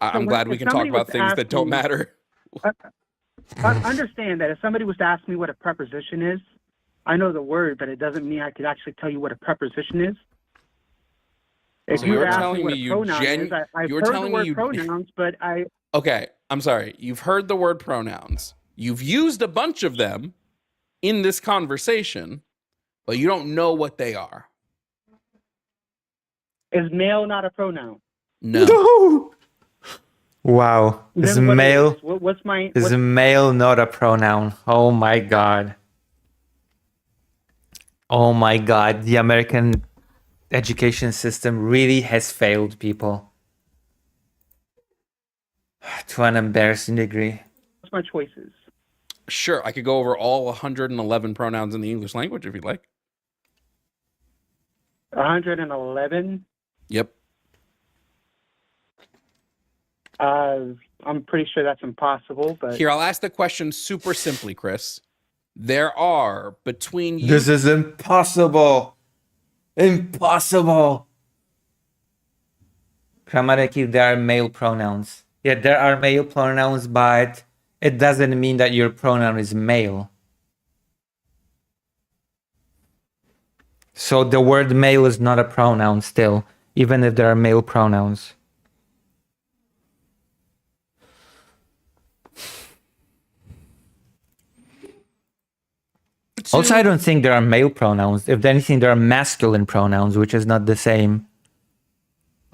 I'm glad we can talk about things that don't matter. I understand that if somebody was to ask me what a preposition is, I know the word, but it doesn't mean I could actually tell you what a preposition is. If So you you're ask telling me me what a pronoun is, I've you're heard telling the me word pronouns, but I... Okay, I'm sorry. You've heard the word pronouns. You've used a bunch of them in this conversation, but you don't know what they are. Is male not a pronoun? No. Wow. Is Then what male is? What's my... is male not a pronoun? Oh my god. Oh my god. The American education system really has failed people. To an embarrassing degree. What's my choices? Sure, I could go over all 111 pronouns in the English language if you'd like. 111? Yep. I'm pretty sure that's impossible, but... Here, I'll ask the question super simply, Chris. There are between you... This is impossible. Impossible. Grammatically, there are male pronouns. Yeah, there are male pronouns, but it doesn't mean that your pronoun is male. So the word male is not a pronoun still, even if there are male pronouns. Also, I don't think there are male pronouns. If anything, there are masculine pronouns, which is not the same.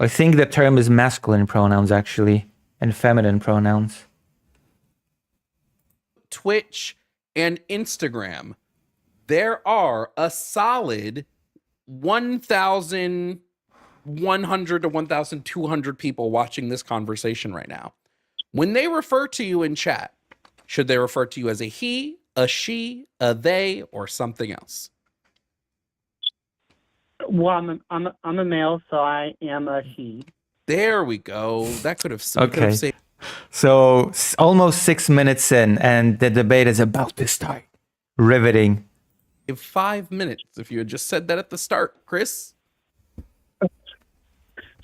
I think the term is masculine pronouns, actually, and feminine pronouns. Twitch and Instagram, there are a solid 1,100 to 1,200 people watching this conversation right now. When they refer to you in chat, should they refer to you as a he, a she, a they, or something else? Well, I'm a male, so I am a he. There we go. That could have Okay. saved. So almost 6 minutes in, and the debate is about to start. Riveting. 5 minutes if you had just said that at the start, Chris.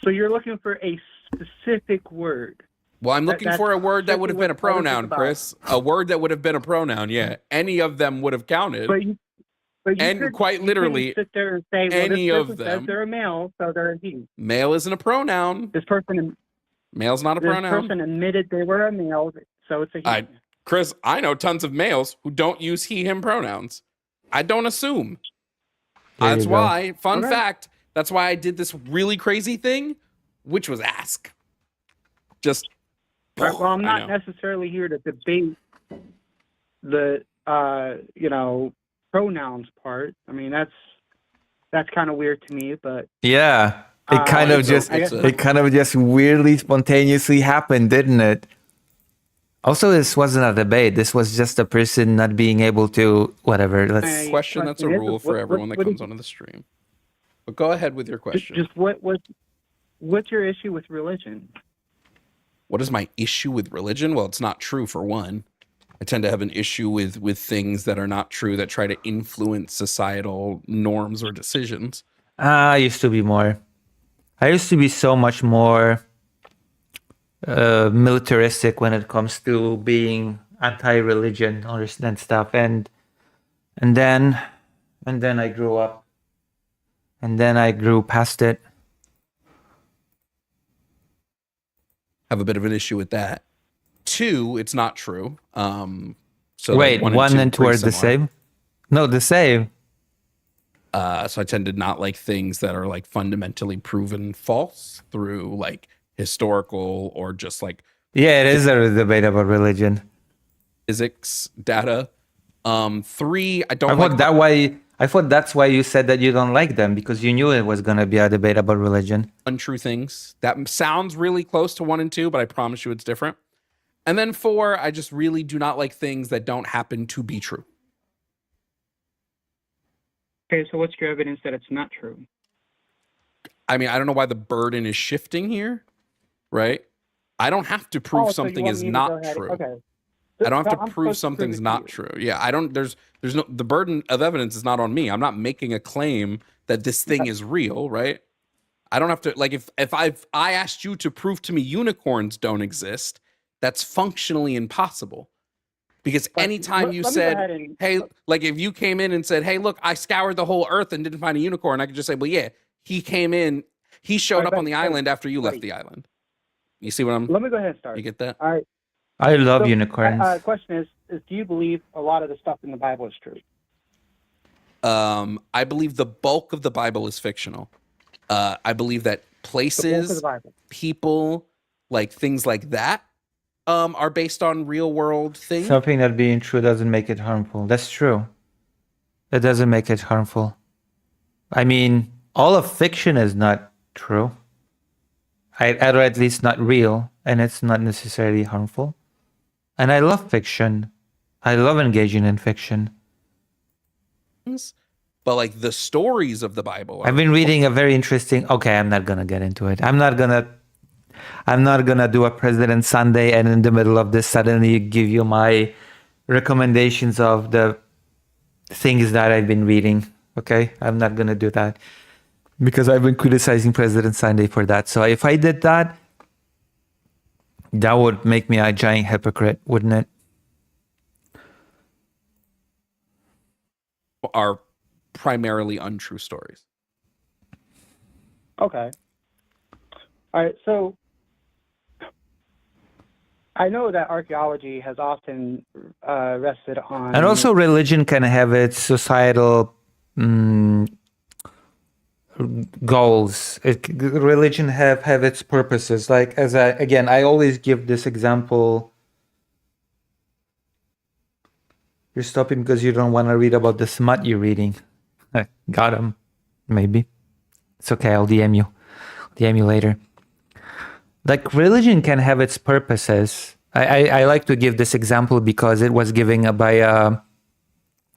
So you're looking for a specific word. Well, I'm looking for a word that would have been a pronoun, Chris. A word that would have been a pronoun, yeah. Any of them would have counted. But you And quite literally, sit there and say, well, any this of person them. says they're a male, so they're a he. Male isn't a pronoun. This person Male's not a This pronoun. person admitted they were a male, so it's a he. Chris, I know tons of males who don't use he, him pronouns. I don't assume. There That's you go. why, fun Okay. fact, that's why I did this really crazy thing, which was ask. Just, Right, well, I'm I not know. necessarily here to debate the, pronouns part. I mean, that's kind of weird to me, but Yeah. It kind of it's a- just it's a- it kind of just weirdly spontaneously happened, didn't it? Also, this wasn't a debate. This was just a person not being able to whatever. Let's Hey, question that's a question is, rule for what- everyone that what comes is- onto the stream. But go ahead with your question. just what's your issue with religion? What is my issue with religion? Well, it's not true for one. I tend to have an issue with things that are not true that try to influence societal norms or decisions. I used to be more. I used to be so much more militaristic when it comes to being anti-religion and stuff, and then I grew up, and then I grew past it. Have a bit of an issue with that. Two, it's not true. So Wait, like one and two pretty are the similar. same? No, the same. So I tend to not like things that are like fundamentally proven false through like historical or just like Yeah, it is a debate about religion. physics data. Three, I don't I like thought that's why you said that you don't like them, because you knew it was gonna be a debate about religion. untrue things. That sounds really close to one and two, but I promise you it's different. And then four, I just really do not like things that don't happen to be true. Okay, so what's your evidence that it's not true? I mean, I don't know why the burden is shifting here, right? I don't have to prove Oh, so you something want is me to not go ahead- true. Okay. I don't have So to I'm prove supposed to prove something's it to not you. true. Yeah, I don't there's no the burden of evidence is not on me. I'm not making a claim that this thing is real, right? I don't have to like if I asked you to prove to me unicorns don't exist, that's functionally impossible. Because But anytime let- you let me go said, ahead and- hey, like if you came in and said, hey, look, I scoured the whole earth and didn't find a unicorn, I could just say, well, yeah, he came in, he showed up on the island after you left wait. the island. You see what I'm, Let me go ahead and start. you get that? All right. I love So, unicorns. question is, do you believe a lot of the stuff in the Bible is true? I believe the bulk of the Bible is fictional. I believe that The bulk of places, the Bible. people, like things like that, are based on real world things. Something that being true doesn't make it harmful. That's true. It doesn't make it harmful. I mean, all of fiction is not true. Or at least not real, and it's not necessarily harmful. And I love fiction. I love engaging in fiction. But like the stories of the Bible, I've been reading a very interesting. Okay, I'm not gonna get into it. I'm not gonna do a President Sunday and in the middle of this suddenly give you my recommendations of the things that I've been reading. Okay, I'm not gonna do that because I've been criticizing President Sunday for that. So if I did that, that would make me a giant hypocrite, wouldn't it? are primarily untrue stories. Okay. All right. So I know that archaeology has often rested on. And also, religion can have its societal goals. Religion have its purposes. Like I always give this example. You're stopping because you don't want to read about the smut you're reading. Got him. Maybe. It's okay. I'll DM you. DM you later. Like, religion can have its purposes. I like to give this example because it was given by a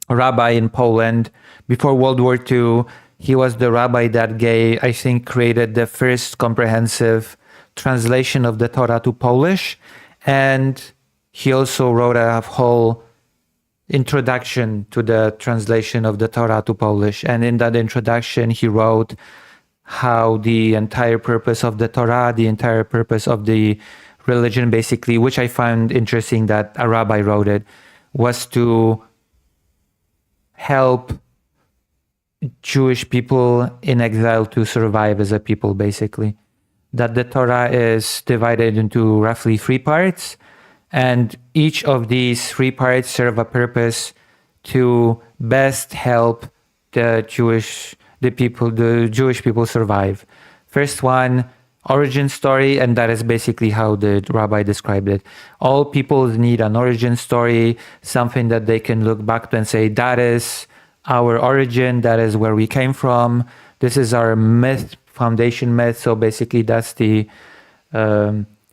rabbi in Poland before World War II. He was the rabbi that created the first comprehensive translation of the Torah to Polish. And he also wrote a whole introduction to the translation of the Torah to Polish. And in that introduction, he wrote how the entire purpose of the Torah, the entire purpose of the religion, basically, which I found interesting that a rabbi wrote it, was to help Jewish people in exile to survive as a people, basically. That the Torah is divided into roughly 3 parts, and each of these 3 parts serve a purpose to best help the Jewish people survive. First one, origin story, and that is basically how the rabbi described it. All people need an origin story, something that they can look back to and say, that is our origin, that is where we came from, this is our myth, foundation myth. So basically that's the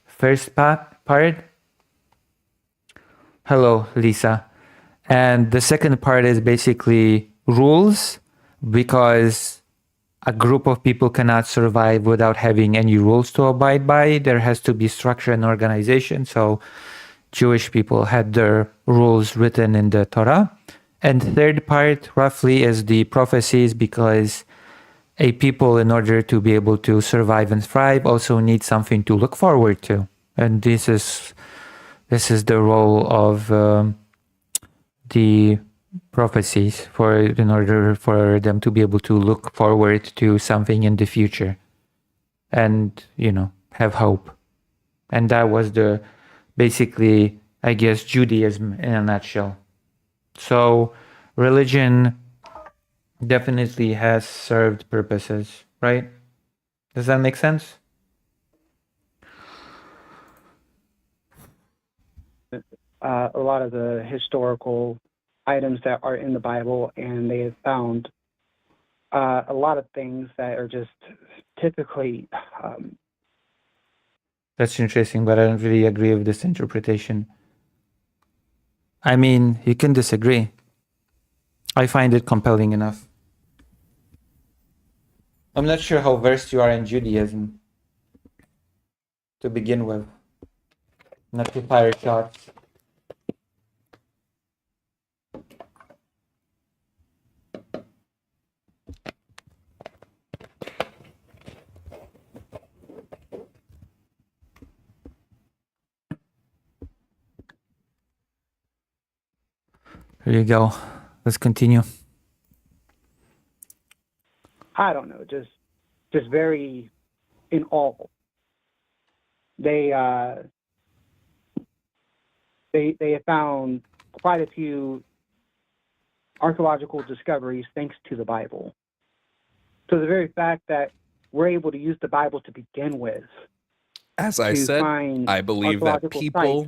first part. Hello, Lisa. And the second part is basically rules, because a group of people cannot survive without having any rules to abide by. There has to be structure and organization. So Jewish people had their rules written in the Torah. And third part, roughly, is the prophecies, because a people, in order to be able to survive and thrive, also need something to look forward to. And this is the role of the prophecies, in order for them to be able to look forward to something in the future and, have hope. And that was basically, I guess, Judaism in a nutshell. So religion definitely has served purposes, right? Does that make sense? A lot of the historical items that are in the Bible, and they have found a lot of things that are just typically. That's interesting, but I don't really agree with this interpretation. I mean, you can disagree. I find it compelling enough. I'm not sure how versed you are in Judaism to begin with. Not to fire shots. Here you go. Let's continue. I don't know, just very in awe. They have found quite a few archaeological discoveries thanks to the Bible. So the very fact that we're able to use the Bible to begin with. As I said, I believe that people,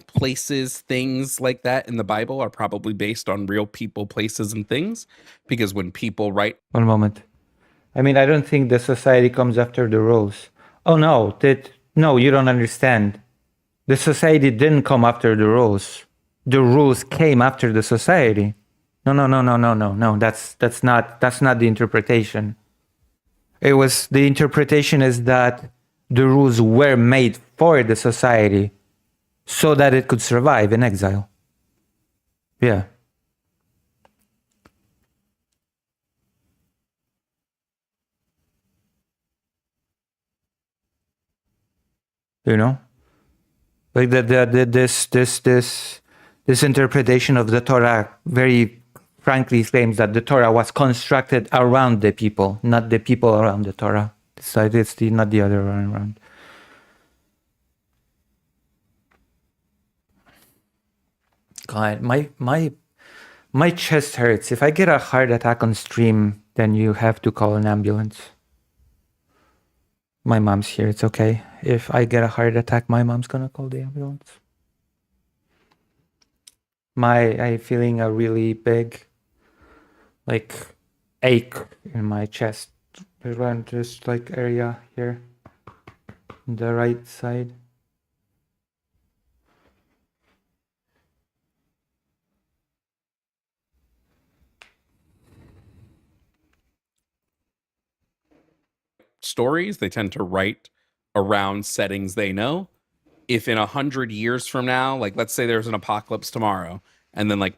places, things like that in the Bible are probably based on real people, places, and things. Because when people write... One moment. I mean, I don't think the society comes after the rules. Oh, no. No, you don't understand. The society didn't come after the rules. The rules came after the society. No. That's not the interpretation. The interpretation is that the rules were made for the society so that it could survive in exile. Yeah. Like this interpretation of the Torah, very frankly claims that the Torah was constructed around the people, not the people around the Torah. So it's not the other way around. God, my chest hurts. If I get a heart attack on stream, then you have to call an ambulance. My mom's here. It's okay. If I get a heart attack, my mom's gonna call the ambulance. I'm feeling a really big, like, ache in my chest around this like area here, on the right side. Stories, they tend to write around settings they know. If in 100 years from now, like let's say there's an apocalypse tomorrow, and then like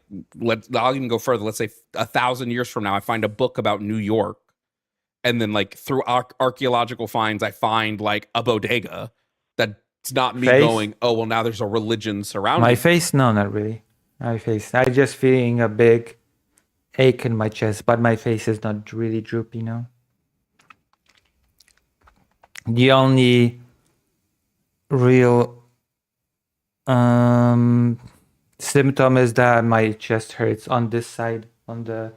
I'll even go further, let's say 1,000 years from now I find a book about New York, and then like through archaeological finds I find like a bodega, that's not me going, oh well, now there's a religion surrounding my face. No, not really. My face, I just feeling a big ache in my chest, but my face is not really droopy now. The only real symptom is that my chest hurts on this side, on the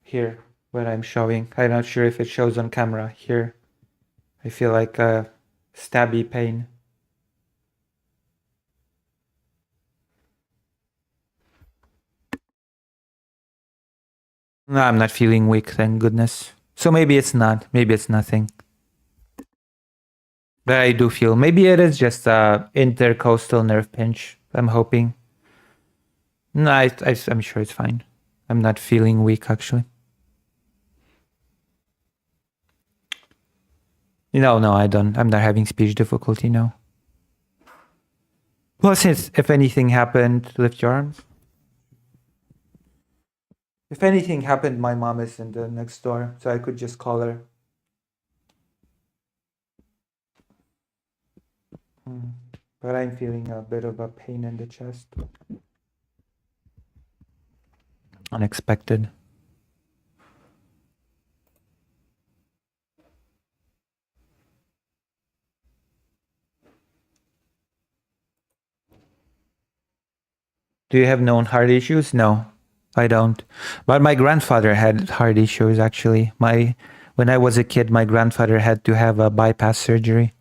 here where I'm showing. I'm not sure if it shows on camera. Here I feel like a stabby pain. No, I'm not feeling weak, thank goodness. So maybe it's not. Maybe it's nothing. But I do feel, maybe it is just a intercostal nerve pinch. I'm hoping. No, I'm sure it's fine. I'm not feeling weak, actually. No, I don't. I'm not having speech difficulty, no. Plus, if anything happened, lift your arms. If anything happened, my mom is in the next door, so I could just call her. But I'm feeling a bit of a pain in the chest. Unexpected. Do you have known heart issues? No, I don't. But my grandfather had heart issues, actually. When I was a kid, my grandfather had to have a bypass surgery.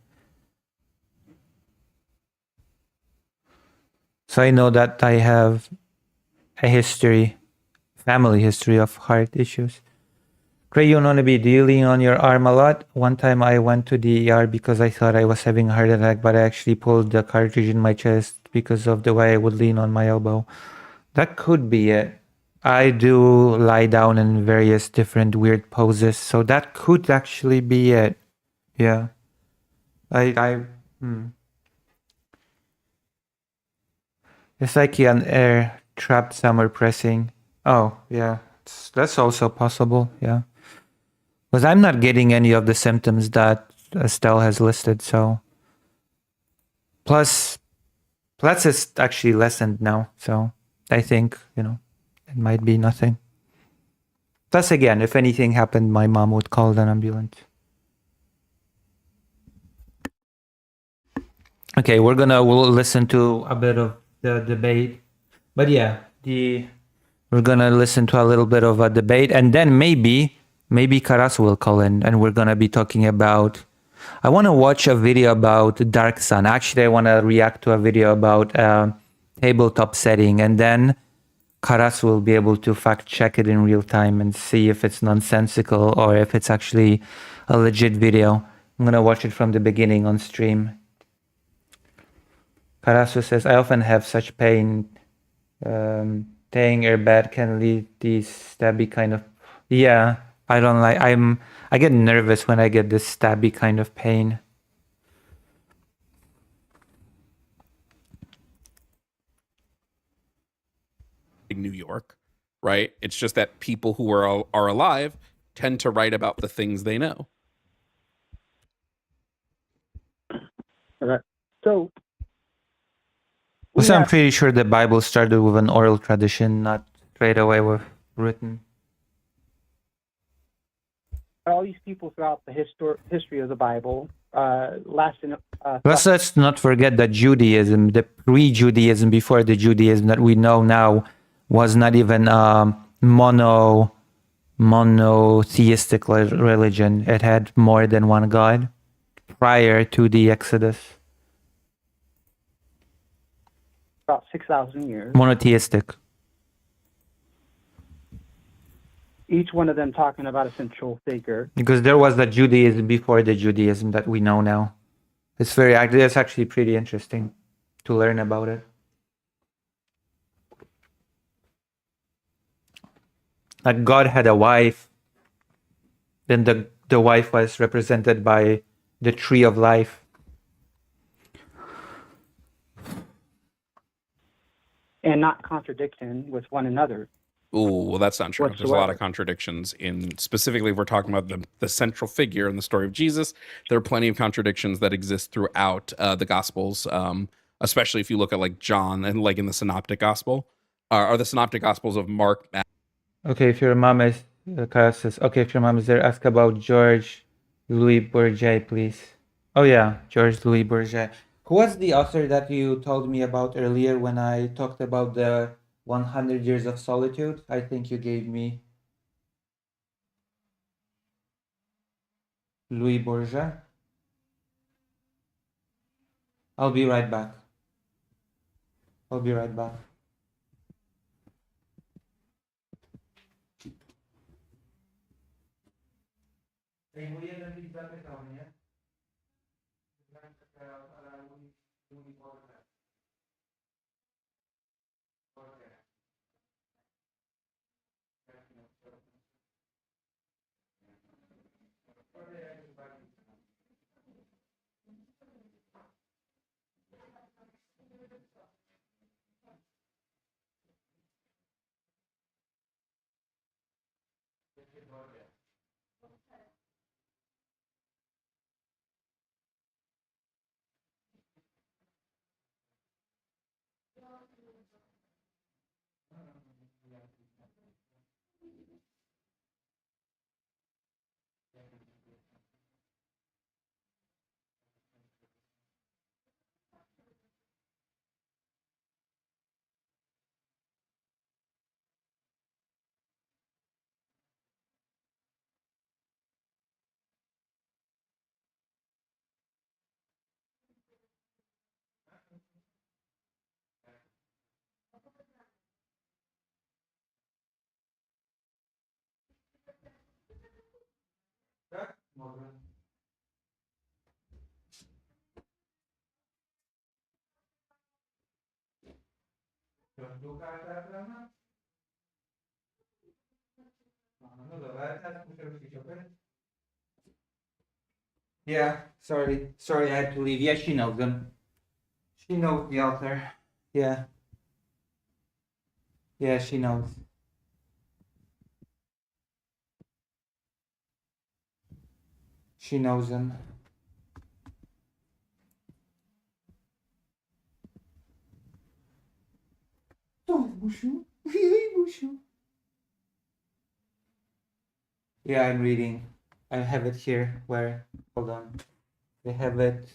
So I know that I have a family history of heart issues. Crayon Onabi, do you lean on your arm a lot? One time I went to the ER because I thought I was having a heart attack, but I actually pulled the cartridge in my chest because of the way I would lean on my elbow. That could be it. I do lie down in various different weird poses, so that could actually be it. Yeah. It's like an air trapped somewhere pressing. Oh, yeah. That's also possible, yeah. Because I'm not getting any of the symptoms that Estelle has listed, so. Plus it's actually lessened now, so I think, it might be nothing. Plus, again, if anything happened, my mom would call an ambulance. Okay, we'll listen to a bit of the debate. But yeah, we're gonna listen to a little bit of a debate, and then maybe Karas will call in, and we're gonna be talking about. I want to watch a video about Dark Sun. Actually, I want to react to a video about tabletop setting, and then Karas will be able to fact check it in real time and see if it's nonsensical or if it's actually a legit video. I'm gonna watch it from the beginning on stream. Karasu says, I often have such pain. Staying airbag can lead these stabby kind of. Yeah, I don't like. I get nervous when I get this stabby kind of pain. In New York, right? It's just that people who are alive tend to write about the things they know. Okay. So We Also, I'm have pretty sure the Bible started with an oral tradition, not straight away with written. all these people throughout the history of the Bible, lasting. Let's not forget that Judaism, the pre-Judaism before the Judaism that we know now, was not even monotheistic religion. It had more than one god prior to the Exodus. About 6,000 years. Monotheistic. Each one of them talking about a central figure. Because there was the Judaism before the Judaism that we know now. It's actually pretty interesting to learn about it. Like God had a wife, then the wife was represented by the tree of life. And not contradiction with one another. Ooh, well, that's not true. There's a lot Whatsoever. of contradictions in, specifically, if we're talking about the central figure in the story of Jesus. There are plenty of contradictions that exist throughout the Gospels, especially if you look at like John and like in the Synoptic Gospel, or the Synoptic Gospels of Mark. Okay, if your mom is okay, if your mom is there, ask about George Louis Bourget, please. Oh yeah, George Louis Bourget. Who was the author that you told me about earlier when I talked about the 100 Years of Solitude? I think you gave me Louis Bourget. I'll be right back. I'll be right back. Yeah, sorry, I had to leave. Yeah, she knows them. She knows the author. Yeah. Yeah, she knows. She knows them. Yeah, I'm reading. I have it here. Where? Hold on. I have it.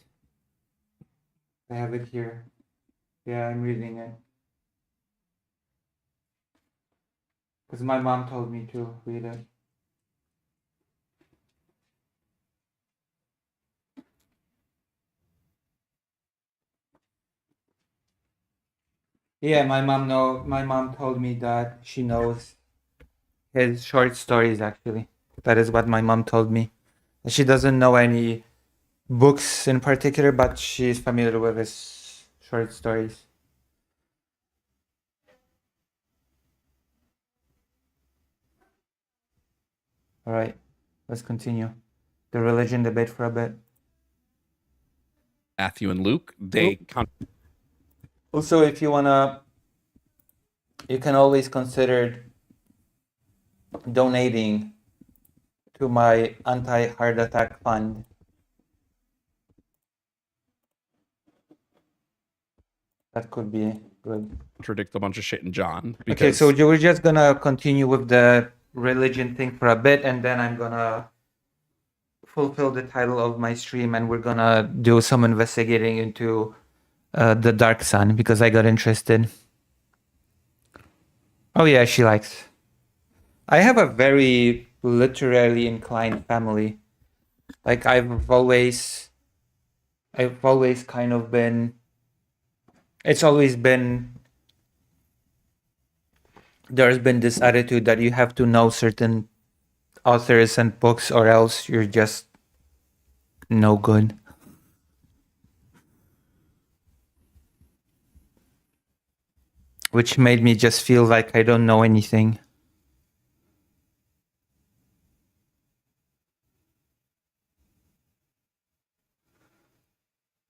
I have it here. Yeah, I'm reading it. Because my mom told me to read it. Yeah, my mom told me that she knows his short stories actually. That is what my mom told me. She doesn't know any books in particular, but she's familiar with his short stories. All right, let's continue the religion debate for a bit. Matthew and Luke, they Also, if you wanna, you can always consider donating to my anti-heart attack fund. That could be good. Contradict a bunch of shit in John. Okay, so we're just gonna continue with the religion thing for a bit, and then I'm gonna fulfill the title of my stream, and we're gonna do some investigating into the Dark Sun because I got interested. Oh yeah, she likes. I have a very literally inclined family. Like I've always kind of been. It's always been. There's been this attitude that you have to know certain authors and books, or else you're just no good. Which made me just feel like I don't know anything.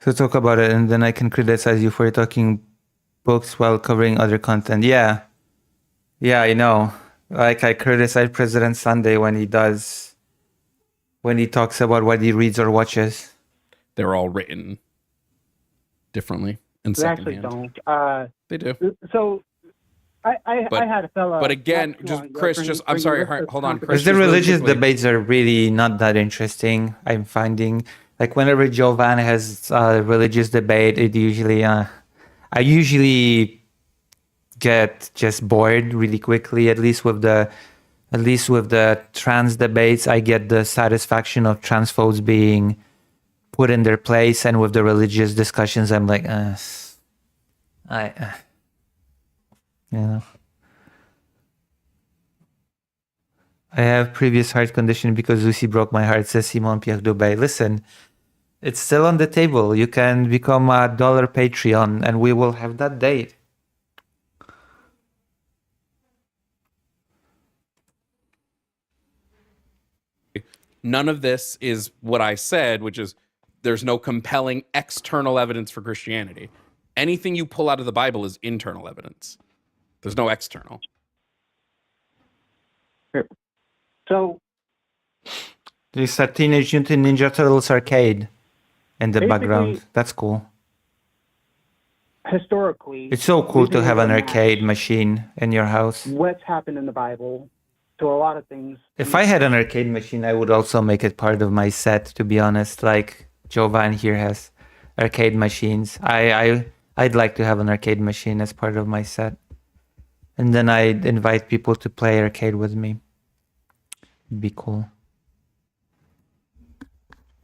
So talk about it, and then I can criticize you for talking books while covering other content. Yeah, I know. Like I criticize President Sunday when he talks about what he reads or watches. They're all written differently and They actually secondhand. don't. They do. So I had a fella. But again, not too just long ago Chris, bring- just I'm bring sorry, a list of hold on, topics. Chris. Because the just really religious quickly. debates are really not that interesting. I'm finding, like whenever Jovan has a religious debate, I usually get just bored really quickly. At least with the trans debates, I get the satisfaction of transphobes being put in their place, and with the religious discussions, I'm like, you know. I have previous heart condition because Lucy broke my heart, says Simon Pierre Dubé. Listen, it's still on the table. You can become a $1 Patreon and we will have that date. None of this is what I said, which is there's no compelling external evidence for Christianity. Anything you pull out of the Bible is internal evidence. There's no external. So There's a Teenage Mutant Ninja Turtles arcade in the Basically- background. That's cool. historically, It's so cool we've to been have able an to arcade match machine in your house. what's happened in the Bible to a lot of things. If I had an arcade machine, I would also make it part of my set, to be honest. Like Jovan here has arcade machines. I'd like to have an arcade machine as part of my set. And then I'd invite people to play arcade with me. It'd be cool.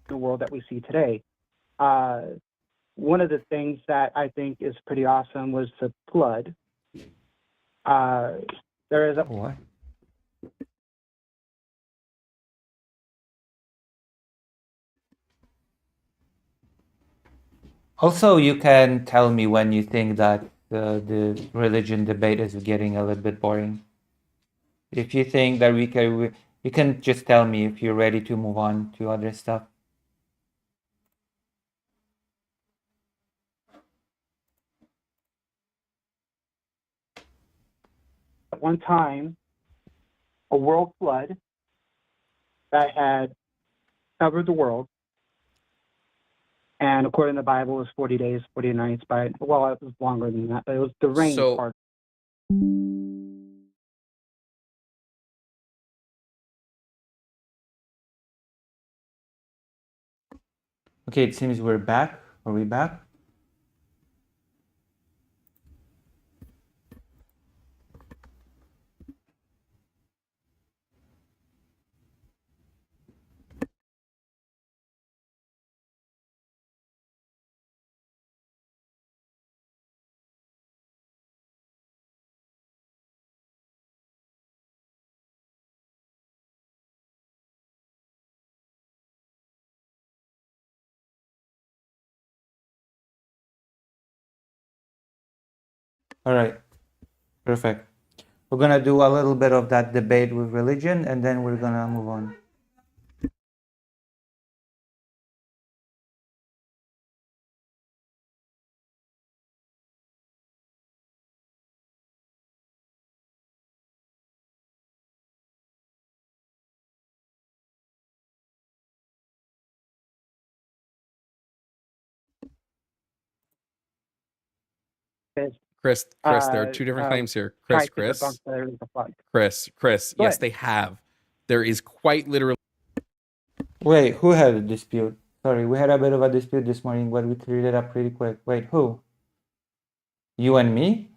the world that we see today. One of the things that I think is pretty awesome was the flood. There is a What? Also, you can tell me when you think that the religion debate is getting a little bit boring. If you think that you can just tell me if you're ready to move on to other stuff. at one time a world flood that had covered the world. And according to the Bible, it was 40 days, 40 nights. Well, it was longer than that, but it was the rain So- part. Okay, it seems we're back. Are we back? All right, perfect. We're gonna do a little bit of that debate with religion, and then we're gonna move on. Chris, there are two different claims here. tried to debunk that there was a flood. Chris, Go yes, ahead. they have. There is quite literally Wait, who had a dispute? Sorry, we had a bit of a dispute this morning, but we cleared it up pretty quick. Wait, who? You and me?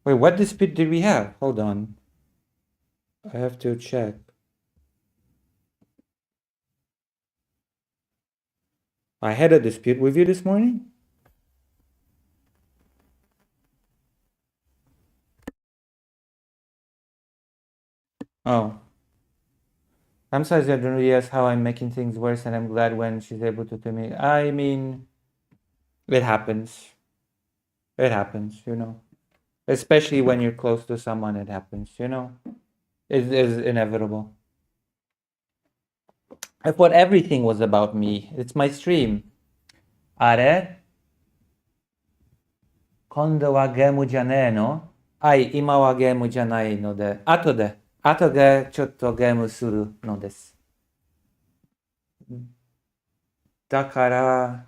Wait, what dispute did we have? Hold on. I have to check. I had a dispute with you this morning? Oh. I'm sorry, I don't realize how I'm making things worse, and I'm glad when she's able to tell me. I mean, it happens. It happens, you know. Especially when you're close to someone, it happens, you know. It is inevitable. I thought everything was about me. It's my stream. Are? Kondo wa gemuじゃねえの? はい、今はゲームじゃないので、後でちょっとゲームするのです。だから、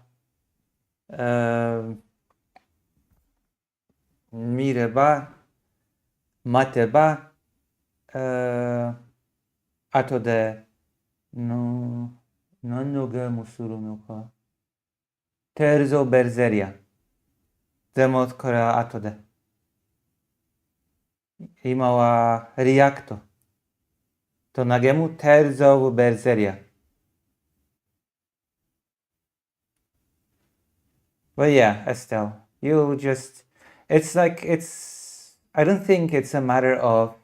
見れば、待てば、後で何のゲームするのか。テールズ・オブ・ベルゼリア。でもこれは後で。今はリアクト。と投げむテールズ・オブ・ベルゼリア。But yeah, Estelle, you just, it's like, I don't think it's a matter of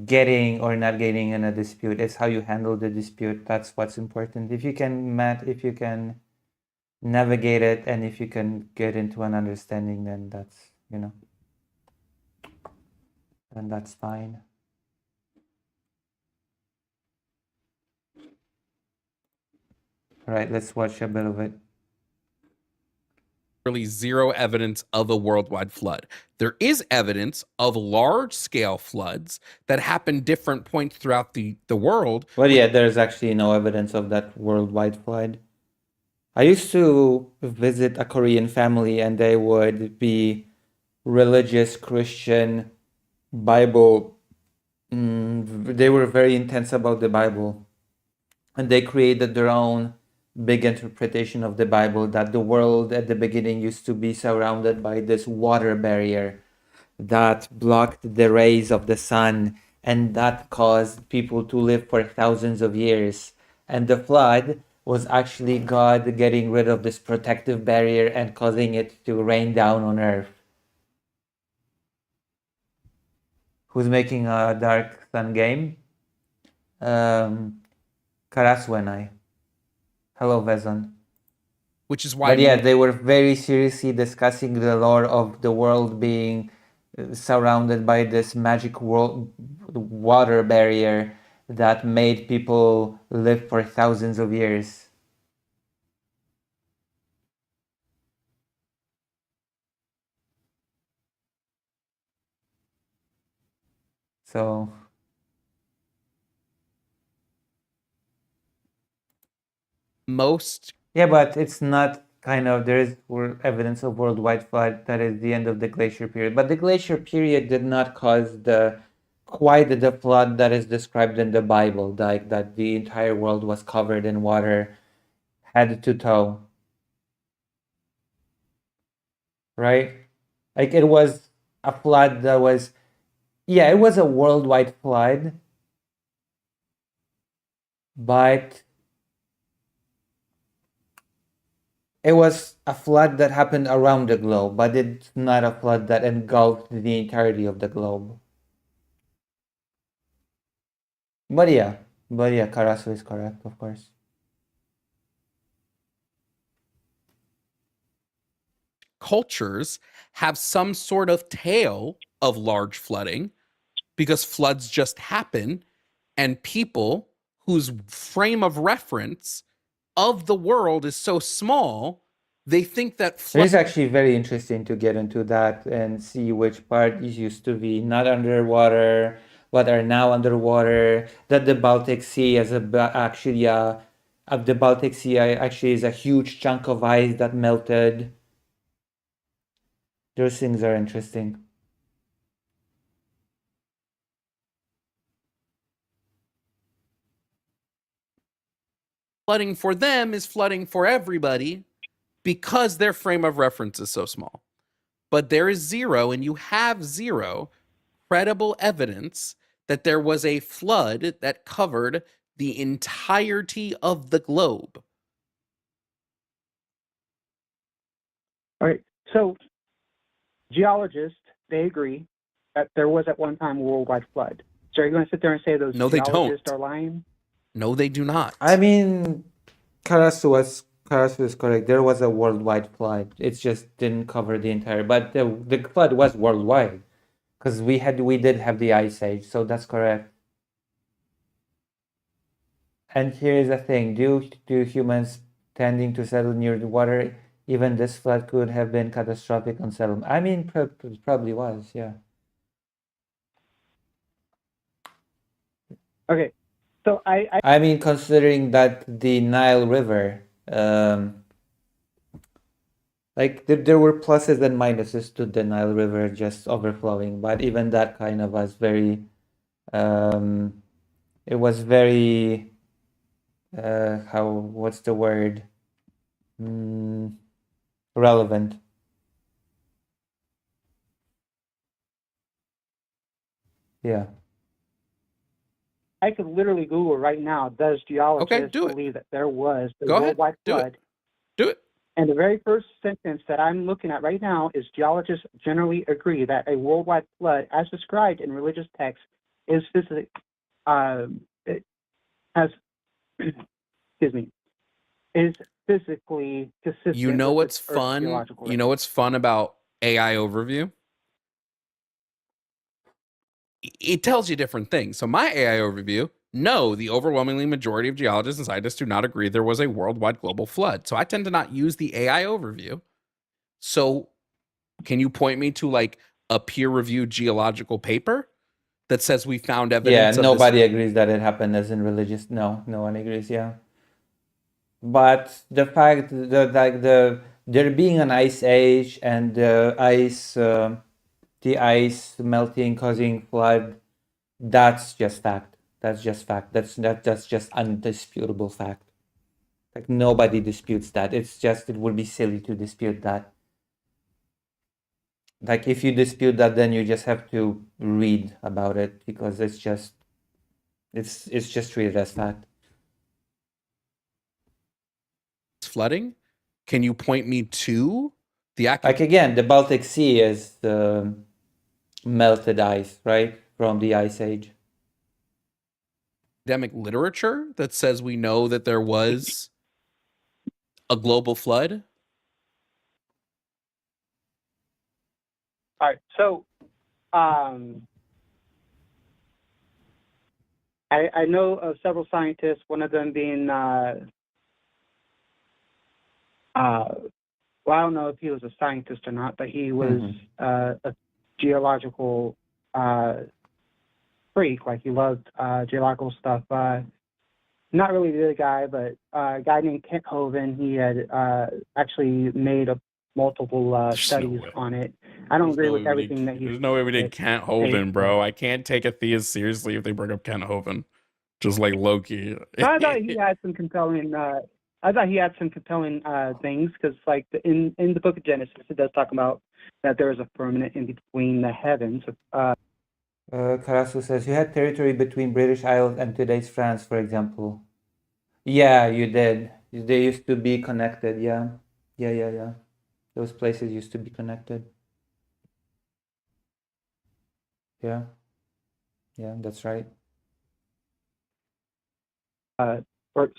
getting or not getting in a dispute. It's how you handle the dispute. That's what's important. If you can navigate it, and if you can get into an understanding, then that's, you know, then that's fine. All right, let's watch a bit of it. zero evidence of a worldwide flood. There is evidence of large-scale floods that happen different points throughout the world. Well, yeah, there's actually no evidence of that worldwide flood. I used to visit a Korean family, and they would be religious Christian Bible. They were very intense about the Bible, and they created their own big interpretation of the Bible, that the world at the beginning used to be surrounded by this water barrier that blocked the rays of the sun, and that caused people to live for thousands of years. And the flood was actually God getting rid of this protective barrier and causing it to rain down on earth. Who's making a Dark Sun game? Karaswenai. Hello, Vezon. Which is why... But yeah, they were very seriously discussing the lore of the world being surrounded by this magic water barrier that made people live for thousands of years. So... Yeah, but it's not there is evidence of worldwide flood. That is the end of the glacier period. But the glacier period did not cause quite the flood that is described in the Bible, like that the entire world was covered in water, head to toe. Right? Like it was a flood that was, yeah, it was a worldwide flood, but it was a flood that happened around the globe, but it's not a flood that engulfed the entirety of the globe. But yeah, Karasu is correct, of course. Cultures have some sort of tale of large flooding because floods just happen, and people whose frame of reference of the world is so small, they think that it is actually very interesting to get into that and see which part used to be not underwater, what are now underwater, that the Baltic Sea is the Baltic Sea actually is a huge chunk of ice that melted. Those things are interesting. Flooding for them is flooding for everybody because their frame of reference is so small. But there is zero, and you have zero credible evidence that there was a flood that covered the entirety of the globe. All right. So geologists, they agree that there was at one time a worldwide flood. So are you going to sit there and say those No, they geologists don't. are lying? No, they do not. I mean, Karasu is correct. There was a worldwide flood. It just didn't cover the entire, but the flood was worldwide because we did have the ice age, so that's correct. And here's the thing: due to humans tending to settle near the water, even this flood could have been catastrophic on settlement. I mean, probably was, yeah. Okay. So I mean, considering that the Nile River, like there were pluses and minuses to the Nile River just overflowing, but even that kind of was very, it was very, what's the word? Relevant. Yeah. I could literally Google right now, does geologists do it. believe that there was a Go ahead. worldwide Do it. flood? Do it. And the very first sentence that I'm looking at right now is geologists generally agree that a worldwide flood, as described in religious texts, is it has, excuse me, is physically consistent. You know with what's the Earth's fun? geological You know what's fun about AI overview? It tells you different things. So my AI overview, no, the overwhelmingly majority of geologists and scientists do not agree there was a worldwide global flood. So I tend to not use the AI overview. So can you point me to like a peer-reviewed geological paper that says we found evidence Yeah, of nobody this? agrees that it happened as in religious. No one agrees, yeah. But the fact that like there being an ice age and the ice melting causing flood, that's just fact. That's just fact. That's just undisputable fact. Like nobody disputes that. It would be silly to dispute that. Like if you dispute that, then you just have to read about it because it's just treated as fact. Flooding? Can you point me to the Like again, the Baltic Sea is the melted ice, right, from the ice age. academic literature that says we know that there was a global flood? All right. So, I know of several scientists, one of them being, well, I don't know if he was a scientist or not, but he was a geological freak. Like he loved geological stuff. Not really the guy, but a guy named Kent Hovind. He had actually made multiple studies on it. I don't agree with everything that he. There's no way we did Kent Hovind, bro. I can't take a theist seriously if they bring up Kent Hovind. Just like Loki. I thought he had some compelling. Things because, like, in the Book of Genesis, it does talk about that there is a firmament in between the heavens. Karasu says you had territory between British Isles and today's France, for example. Yeah, you did. They used to be connected. Yeah. Those places used to be connected. Yeah, that's right.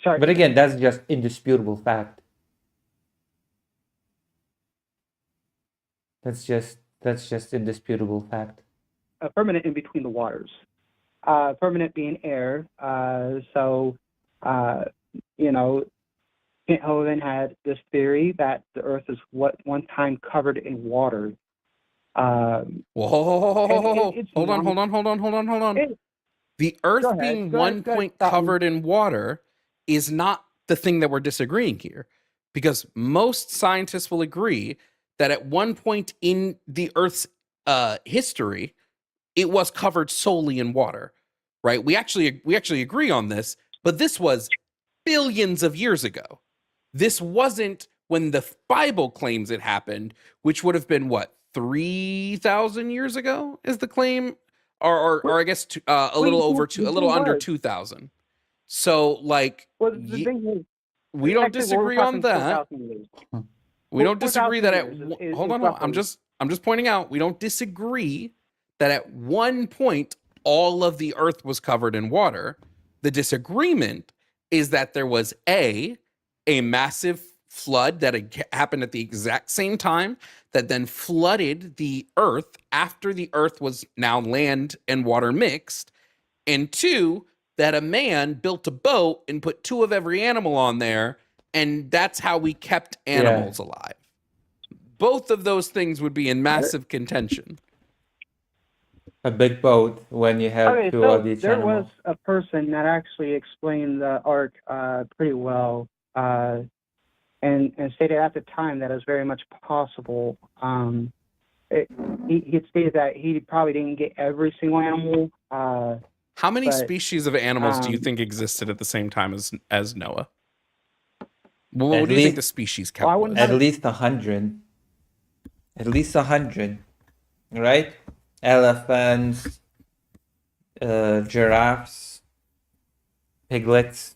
Sorry. But again, that's just indisputable fact. That's just indisputable fact. A firmament in between the waters. Firmament being air. Kent Hovind had this theory that the Earth is what one time covered in water. Whoa. Hold on. The Earth being one point covered in water is not the thing that we're disagreeing here. Because most scientists will agree that at one point in the Earth's history, it was covered solely in water, right? We actually agree on this, but this was billions of years ago. This wasn't when the Bible claims it happened, which would have been what, 3,000 years ago is the claim, or I guess a little over a little under 2,000. So like, Well, the thing is, we don't actually, disagree we're on talking that. 4,000 years. We don't 4,000 disagree that years hold is on, roughly. I'm just pointing out, we don't disagree that at one point all of the Earth was covered in water. The disagreement is that there was a massive flood that happened at the exact same time that then flooded the Earth after the Earth was now land and water mixed, and two, that a man built a boat and put 2 of every animal on there, and that's how we kept animals alive. Both of those things would be in massive contention. A big boat when you have Okay, two so of each there animal. was a person that actually explained the ark pretty well, and stated at the time that it was very much possible. He had stated that he probably didn't get every single animal. How many But, species of animals do you um, think existed at the same time as Noah? Well, At what do you think least- the species Well, I count wouldn't was? At least 100. At least 100, right? Elephants, giraffes, piglets,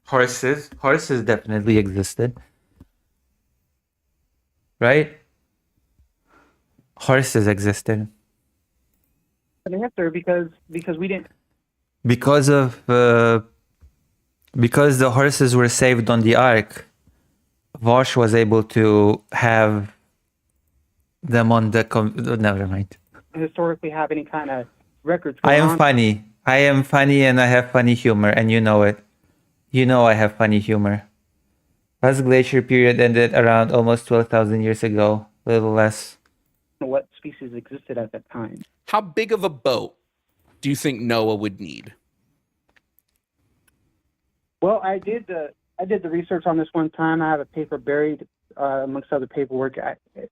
horses. Horses definitely existed, right? Horses existed an answer because we didn't. because the horses were saved on the ark. Vosh was able to have them on the never mind. Historically have any kind of records I going am on. funny. I am funny and I have funny humor, and you know it. You know I have funny humor. Last glacier period ended around almost 12,000 years ago, a little less. What species existed at that time. How big of a boat do you think Noah would need? Well, I did the research on this one time. I have a paper buried amongst other paperwork.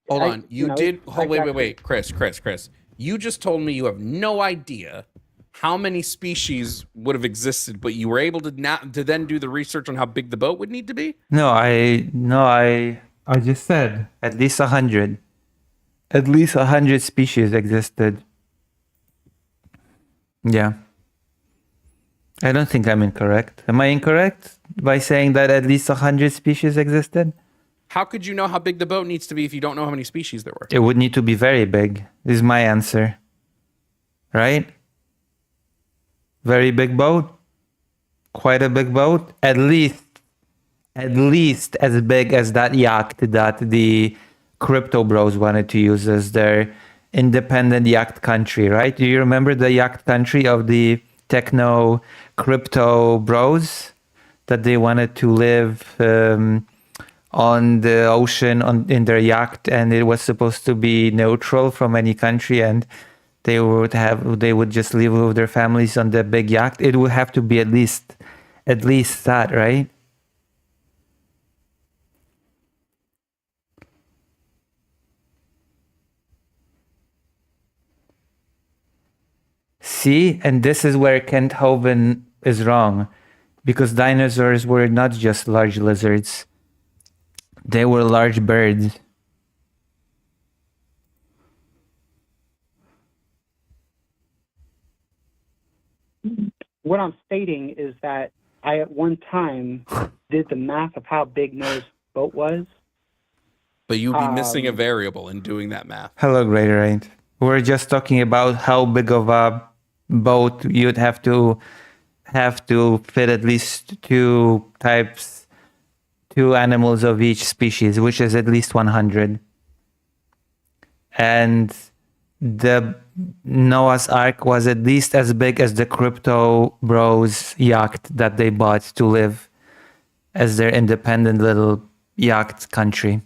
Hold on. Wait, Chris. You just told me you have no idea how many species would have existed, but you were able to then do the research on how big the boat would need to be? No, I just said at least 100. At least 100 species existed. Yeah. I don't think I'm incorrect. Am I incorrect by saying that at least 100 species existed? How could you know how big the boat needs to be if you don't know how many species there were? It would need to be very big, is my answer. Right? Very big boat? Quite a big boat? At least as big as that yacht that the crypto bros wanted to use as their independent yacht country, right? Do you remember the yacht country of the techno crypto bros that they wanted to live on the ocean in their yacht, and it was supposed to be neutral from any country, and they would just live with their families on the big yacht? It would have to be at least that, right? See, and this is where Kent Hovind is wrong, because dinosaurs were not just large lizards. They were large birds. What I'm stating is that I at one time did the math of how big Noah's boat was. But you'd be missing a variable in doing that math. Hello, Greaterite. We're just talking about how big of a boat you'd have to fit at least two animals of each species, which is at least 100. And the Noah's Ark was at least as big as the Crypto Bros yacht that they bought to live as their independent little yacht country.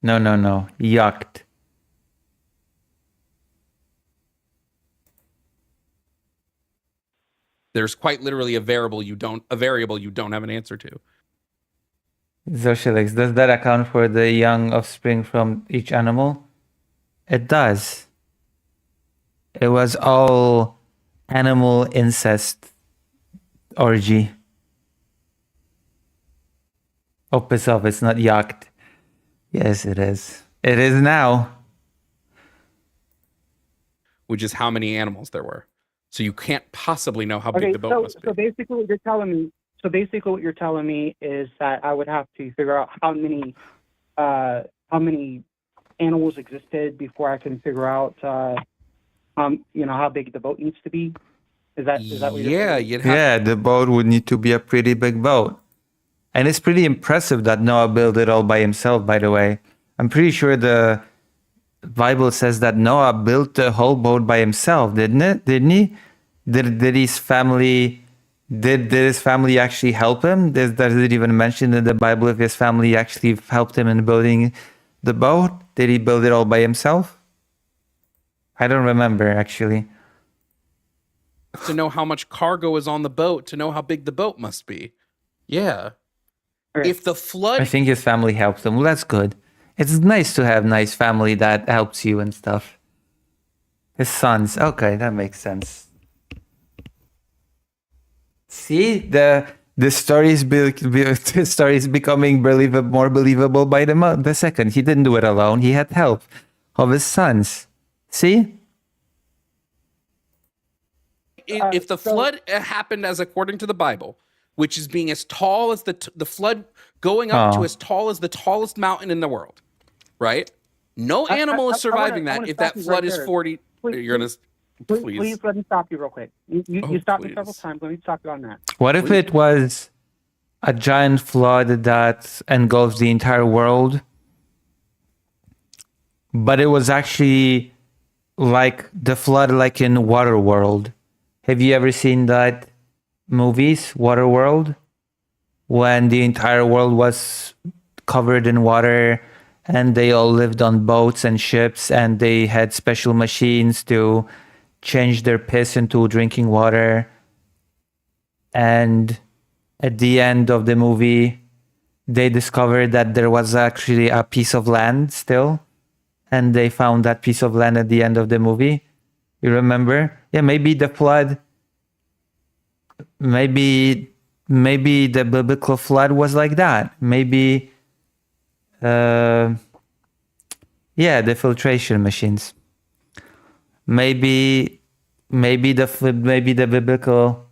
No. Yacht. There's quite literally a variable you don't have an answer to. Zoshelix, does that account for the young offspring from each animal? It does. It was all animal incest orgy. Oh, piss off, it's not yacht. Yes, it is. It is now. Which is how many animals there were. So you can't possibly know how big the boat must be. So basically what you're telling me is that I would have to figure out how many animals existed before I can figure out how big the boat needs to be. Is that what you're saying? You'd have Yeah, the boat would need to be a pretty big boat. And it's pretty impressive that Noah built it all by himself, by the way. I'm pretty sure the Bible says that Noah built the whole boat by himself, didn't he? Did his family actually help him? Does it even mention in the Bible if his family actually helped him in building the boat? Did he build it all by himself? I don't remember, actually. to know how much cargo is on the boat, to know how big the boat must be. Yeah. Okay. If the flood... I think his family helped him. Well, that's good. It's nice to have nice family that helps you and stuff. His sons. Okay, that makes sense. See, the story is the story is becoming more believable by the second. He didn't do it alone. He had help of his sons. See? If the flood happened as according to the Bible, which is being as tall as the flood going up to as tall as the tallest mountain in the world, right? No animal is surviving that. If that flood is 40, you're gonna please let me stop you real quick. You stopped me several times. Let me stop you on that. What if it was a giant flood that engulfs the entire world, but it was actually like the flood like in Waterworld? Have you ever seen that movies, Waterworld? When the entire world was covered in water and they all lived on boats and ships and they had special machines to change their piss into drinking water. And at the end of the movie, they discovered that there was actually a piece of land still. And they found that piece of land at the end of the movie. You remember? Yeah, maybe the flood, maybe the biblical flood was like that. Maybe, the filtration machines. Maybe the biblical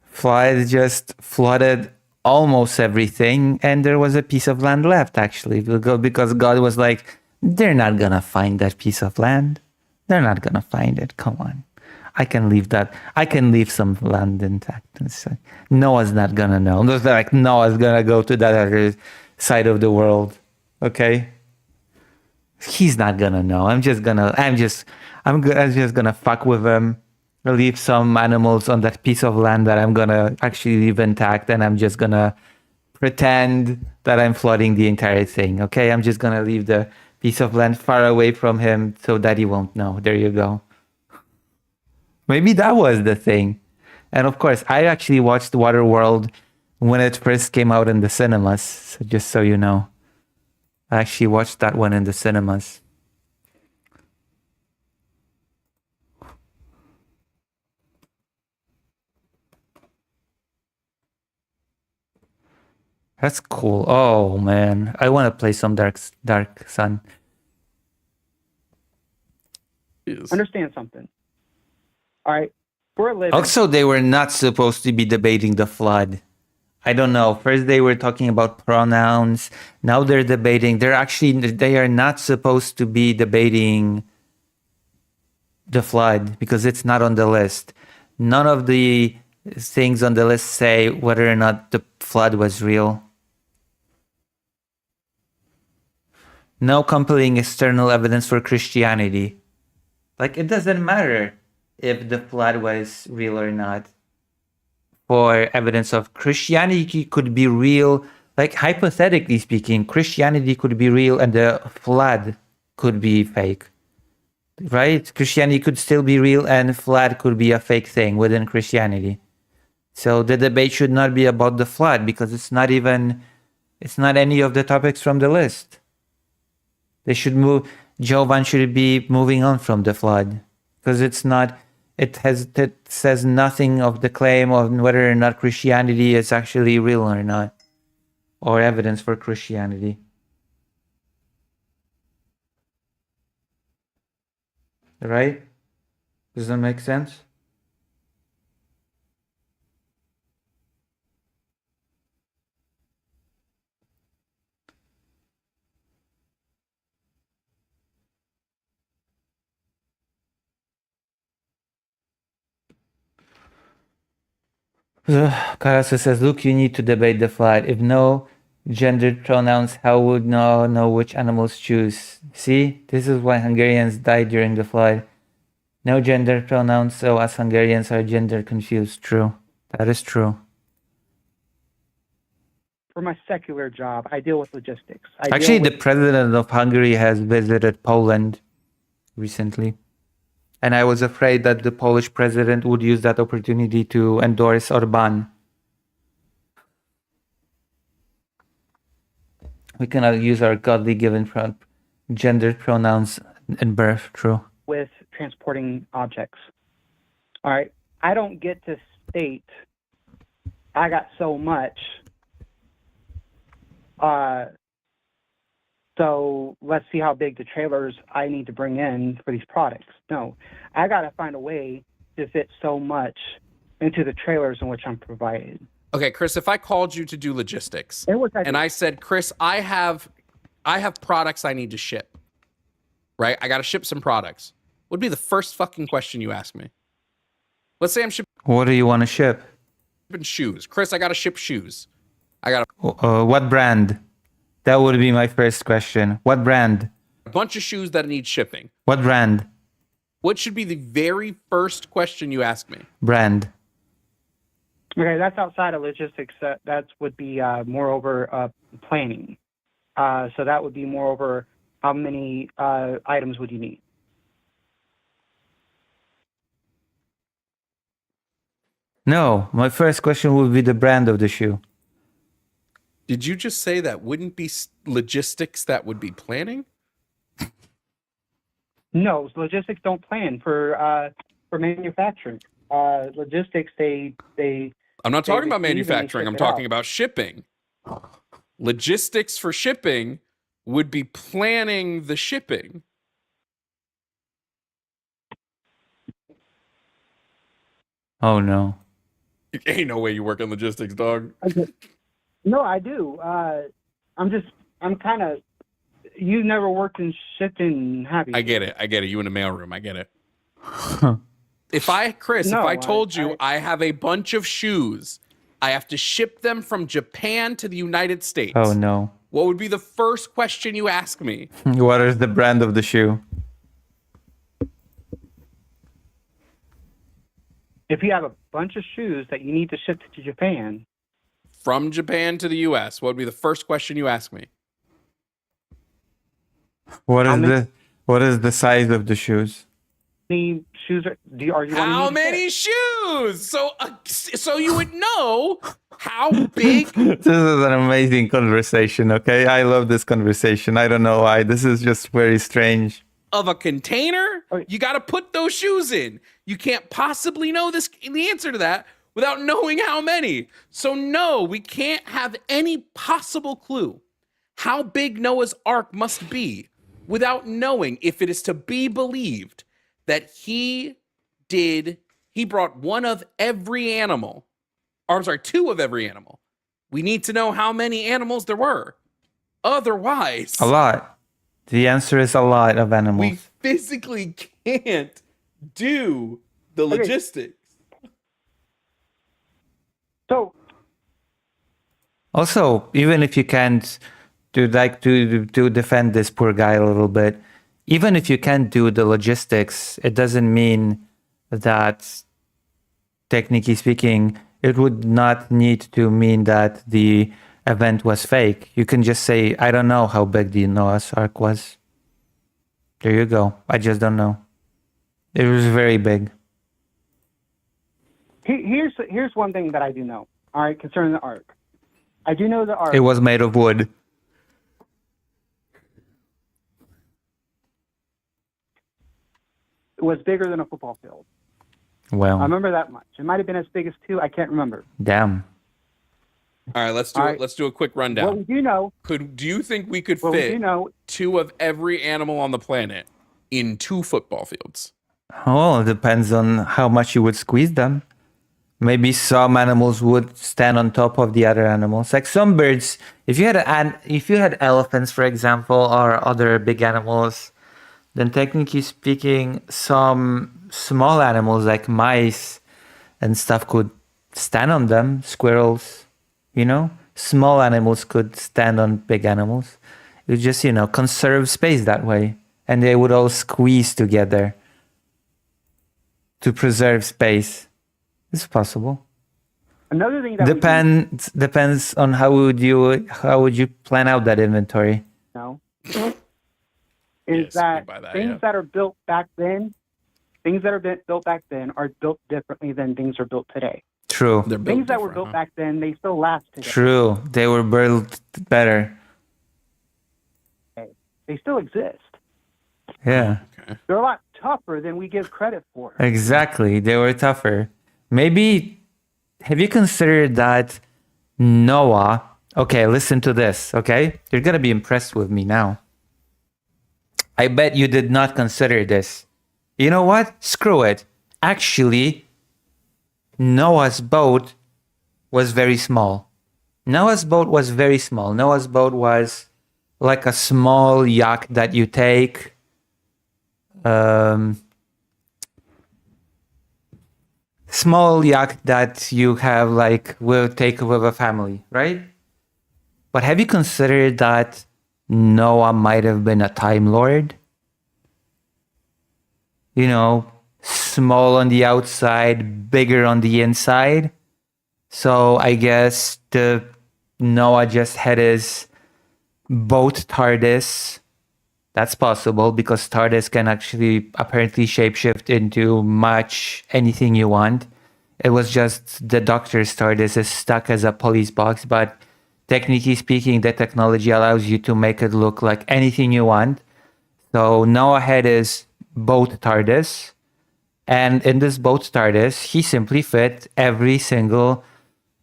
flood just flooded almost everything, and there was a piece of land left actually, because God was like, they're not gonna find that piece of land. They're not gonna find it. Come on. I can leave that. I can leave some land intact. It's like, Noah's not gonna know. It's like Noah's gonna go to that other side of the world. Okay? He's not gonna know. I'm just gonna fuck with him. Leave some animals on that piece of land that I'm gonna actually leave intact, and I'm just gonna pretend that I'm flooding the entire thing. Okay? I'm just gonna leave the piece of land far away from him so that he won't know. There you go. Maybe that was the thing. And of course, I actually watched Waterworld when it first came out in the cinemas. So just so you know, I actually watched that one in the cinemas. That's cool. Oh man, I want to play some Dark Sun. Understand something. All right, for a living. Also, they were not supposed to be debating the flood. I don't know. First, they were talking about pronouns. Now they're debating. They are not supposed to be debating the flood because it's not on the list. None of the things on the list say whether or not the flood was real. No compelling external evidence for Christianity. Like, it doesn't matter if the flood was real or not. For evidence of Christianity could be real, like hypothetically speaking, Christianity could be real and the flood could be fake. right? Christianity could still be real and flood could be a fake thing within Christianity. So the debate should not be about the flood because it's not any of the topics from the list. They should move, Jovan should be moving on from the flood because it says nothing of the claim of whether or not Christianity is actually real or not, or evidence for Christianity. Right? Does that make sense? Karasa says, look, you need to debate the flood. If no gendered pronouns, how would know which animals choose? See, this is why Hungarians died during the flood. No gender pronouns, so us Hungarians are gender confused. True. That is true. For my secular job, I deal with logistics. Actually, the president of Hungary has visited Poland recently. And I was afraid that the Polish president would use that opportunity to endorse Orbán. We cannot use our godly given gendered pronouns in birth. True. With transporting objects. All right. I don't get to state I got so much. So let's see how big the trailers I need to bring in for these products. No, I got to find a way to fit so much into the trailers in which I'm provided. Okay, Chris, if I called you to do logistics And I said, Chris, I have products I need to ship, right? I got to ship some products. What would be the first fucking question you ask me? Let's say I'm shipping What do you want to ship? shoes. Chris, I got to ship shoes. What brand? That would be my first question. What brand? A bunch of shoes that need shipping. What brand? What should be the very first question you ask me? Brand. Okay, that's outside of logistics. That would be moreover planning. So that would be moreover how many items would you need? No, my first question would be the brand of the shoe. Did you just say that wouldn't be logistics, that would be planning? No, logistics don't plan for manufacturing. Logistics, they I'm not talking about receive and they manufacturing. ship I'm it talking out. about shipping. Logistics for shipping would be planning the shipping. Oh no. Ain't no way you work in logistics, dog. No, I do. I'm kind of. You never worked in shipping, have you? I get it. You in the mailroom. I get it. If I told you I have a bunch of shoes, I have to ship them from Japan to the United States. Oh no. What would be the first question you ask me? What is the brand of the shoe? If you have a bunch of shoes that you need to ship to Japan, From Japan to the US, what would be the first question you ask me? What is the size of the shoes? any shoes are you? How many shoes? So you would know how big. This is an amazing conversation, okay? I love this conversation. I don't know why. This is just very strange. Of a container, you got to put those shoes in. You can't possibly know the answer to that without knowing how many. So no, we can't have any possible clue how big Noah's Ark must be without knowing if it is to be believed that he brought one of every animal, or I'm sorry, two of every animal. We need to know how many animals there were. Otherwise, A lot. The answer is a lot of animals. we physically can't do the logistics. So Also, even if you can't to defend this poor guy a little bit, even if you can't do the logistics, it doesn't mean that, technically speaking, it would not need to mean that the event was fake. You can just say, I don't know how big the Noah's Ark was. There you go. I just don't know. It was very big. Here's one thing that I do know. All right, concerning the Ark. I do know the Ark. It was made of wood. It was bigger than a football field. Well, I remember that much. It might have been as big as 2. I can't remember. damn. All right, let's do All it. right. Let's do a quick What rundown. we do know, Do you think we could what we do fit know, 2 of every animal on the planet in 2 football fields? Oh, it depends on how much you would squeeze them. Maybe some animals would stand on top of the other animals. Like some birds, if you had elephants, for example, or other big animals, then technically speaking, some small animals like mice and stuff could stand on them. Squirrels, small animals could stand on big animals. It just, conserve space that way, and they would all squeeze together to preserve space. It's possible. another thing that Depends on how would you plan out that inventory. we know Yes, is that by that, things yeah. that are built back then, built back then are built differently than things are built today. True. They're built Things that were different, built huh? back then, they still last today. True. They were built better. They still exist. Yeah. Okay. They're a lot tougher than we give credit for. Exactly. They were tougher. Maybe have you considered that Noah? Okay, listen to this, okay? You're going to be impressed with me now. I bet you did not consider this. You know what? Screw it. Actually, Noah's boat was very small. Noah's boat was very small. Noah's boat was like a small yacht that you take. Small yacht that you have will take with a family, right? But have you considered that Noah might have been a Time Lord? Small on the outside, bigger on the inside. So I guess Noah just had his boat TARDIS. That's possible because TARDIS can actually apparently shapeshift into much anything you want. It was just the Doctor's TARDIS is stuck as a police box, but technically speaking, the technology allows you to make it look like anything you want. So Noah had his boat TARDIS, and in this boat TARDIS, he simply fit every single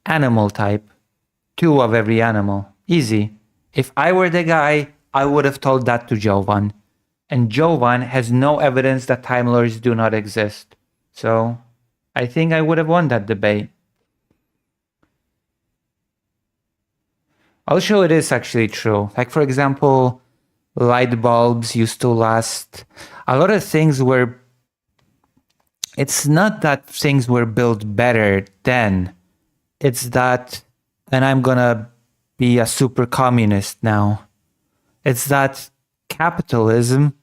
animal type. 2 of every animal. Easy. If I were the guy, I would have told that to Jovan. And Jovan has no evidence that Time Lords do not exist. So I think I would have won that debate. Also, it is actually true. Like, for example, light bulbs used to last. A lot of things were... It's not that things were built better then. It's that... And I'm gonna be a super communist now. It's that capitalism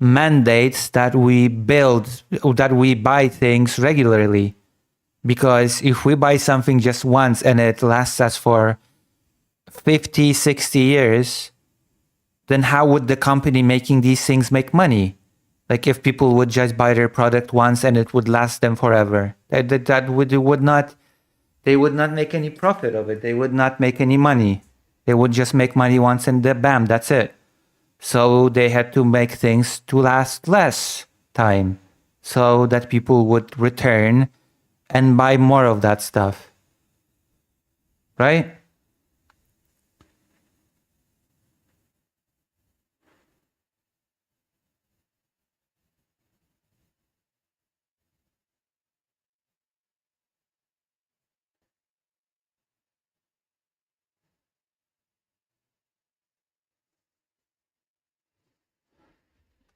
mandates that we buy things regularly. Because if we buy something just once and it lasts us for 50, 60 years, then how would the company making these things make money? Like if people would just buy their product once and it would last them forever. They would not make any profit of it. They would not make any money. They would just make money once and bam, that's it. So they had to make things to last less time so that people would return and buy more of that stuff. Right?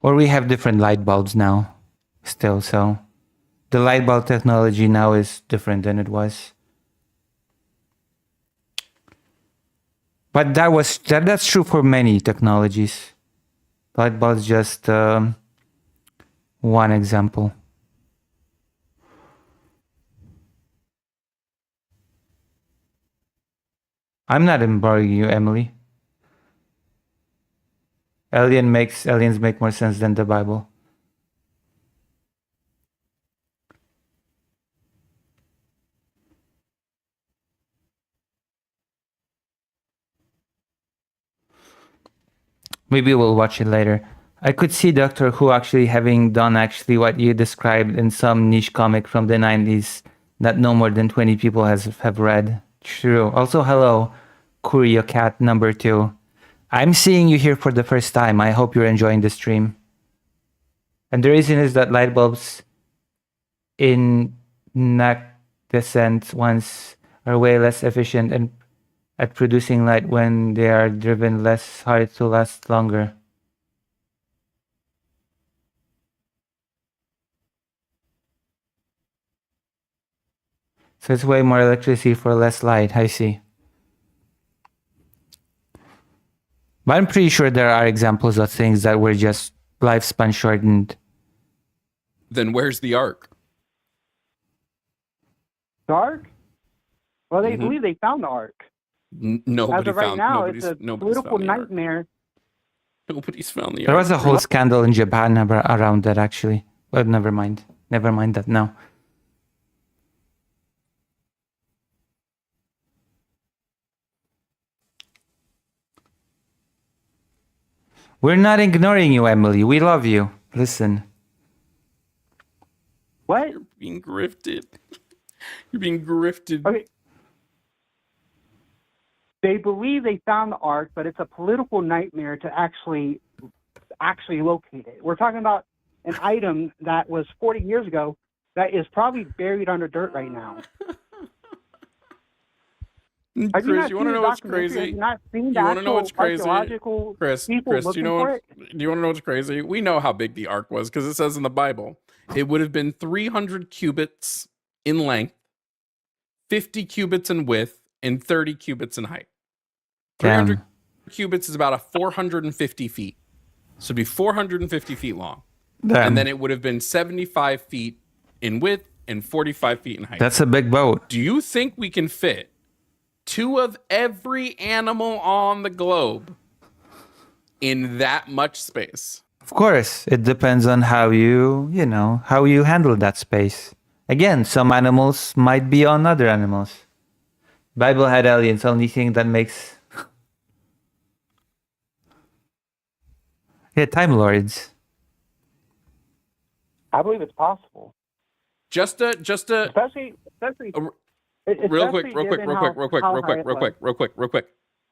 Or we have different light bulbs now still, so the light bulb technology now is different than it was. But that's true for many technologies. Light bulbs just one example. I'm not embargoing you, Emily. Aliens make more sense than the Bible. Maybe we'll watch it later. I could see Doctor Who actually having done actually what you described in some niche comic from the 90s that no more than 20 people have read. True. Also, hello, Curio Cat number 2. I'm seeing you here for the first time. I hope you're enjoying the stream. And the reason is that light bulbs in incandescent ones are way less efficient and at producing light when they are driven less hard to last longer. So it's way more electricity for less light, I see. But I'm pretty sure there are examples of things that were just lifespan shortened. Then where's the Ark? The Ark? Well, they believe they found the Ark. Nobody As of right found. now, Nobody's, it's a nobody's political found the Ark. nightmare. Nobody's found the There Ark. was a whole scandal in Japan around that, actually. But never mind. Never mind that now. We're not ignoring you, Emily. We love you. Listen. What? You're being grifted. You're being grifted. Okay. They believe they found the Ark, but it's a political nightmare to actually locate it. We're talking about an item that was 40 years ago that is probably buried under dirt right now. Have you Chris, not you want to seen know the what's documentary? crazy? Have you not seen the You want to know what's actual crazy? archaeological Chris, people do you looking know for what, it? do you want to know what's crazy? We know how big the Ark was because it says in the Bible it would have been 300 cubits in length, 50 cubits in width, and 30 cubits in height. 300 Damn. cubits is about a 450 feet. So it'd be 450 feet long. Damn. And then it would have been 75 feet in width and 45 feet in height. That's a big boat. Do you think we can fit 2 of every animal on the globe in that much space? Of course, it depends on how you handle that space. Again, some animals might be on other animals. Bible had aliens, only thing that makes... Yeah, Time Lords. I believe it's possible. Just a Especially real quick.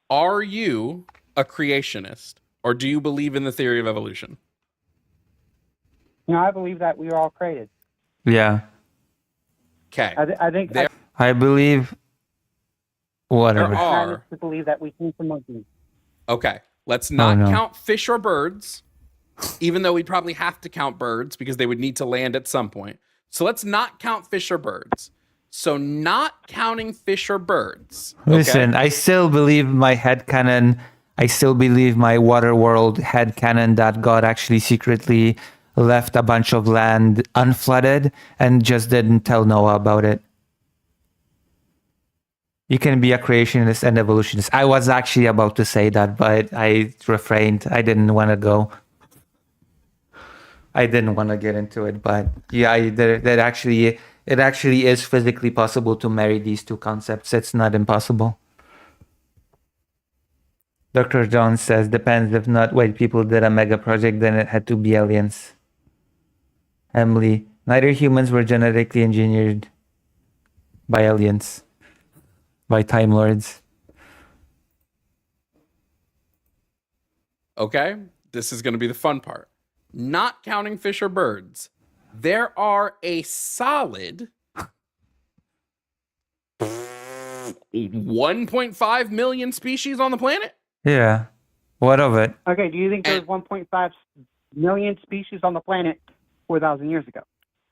Are you a creationist or do you believe in the theory of evolution? No, I believe that we were all created. Yeah. Okay. I think There I believe... Whatever. are. to believe that we came from monkeys. Okay. Let's not no. count fish or birds, even though we'd probably have to count birds because they would need to land at some point. So let's not count fish or birds. So not counting fish or birds. Okay? Listen, I still believe my headcanon. I still believe my Waterworld headcanon that God actually secretly left a bunch of land unflooded and just didn't tell Noah about it. You can be a creationist and evolutionist. I was actually about to say that, but I refrained. I didn't want to go. I didn't want to get into it, but yeah, it actually is physically possible to marry these two concepts. It's not impossible. Dr. Jones says, depends. If not white people did a mega project, then it had to be aliens. Emily, neither humans were genetically engineered by aliens. By Time Lords. Okay, this is going to be the fun part. Not counting fish or birds, there are a solid 1.5 million species on the planet. Yeah. What of it? Okay, do you think there's 1.5 million species on the planet 4,000 years ago?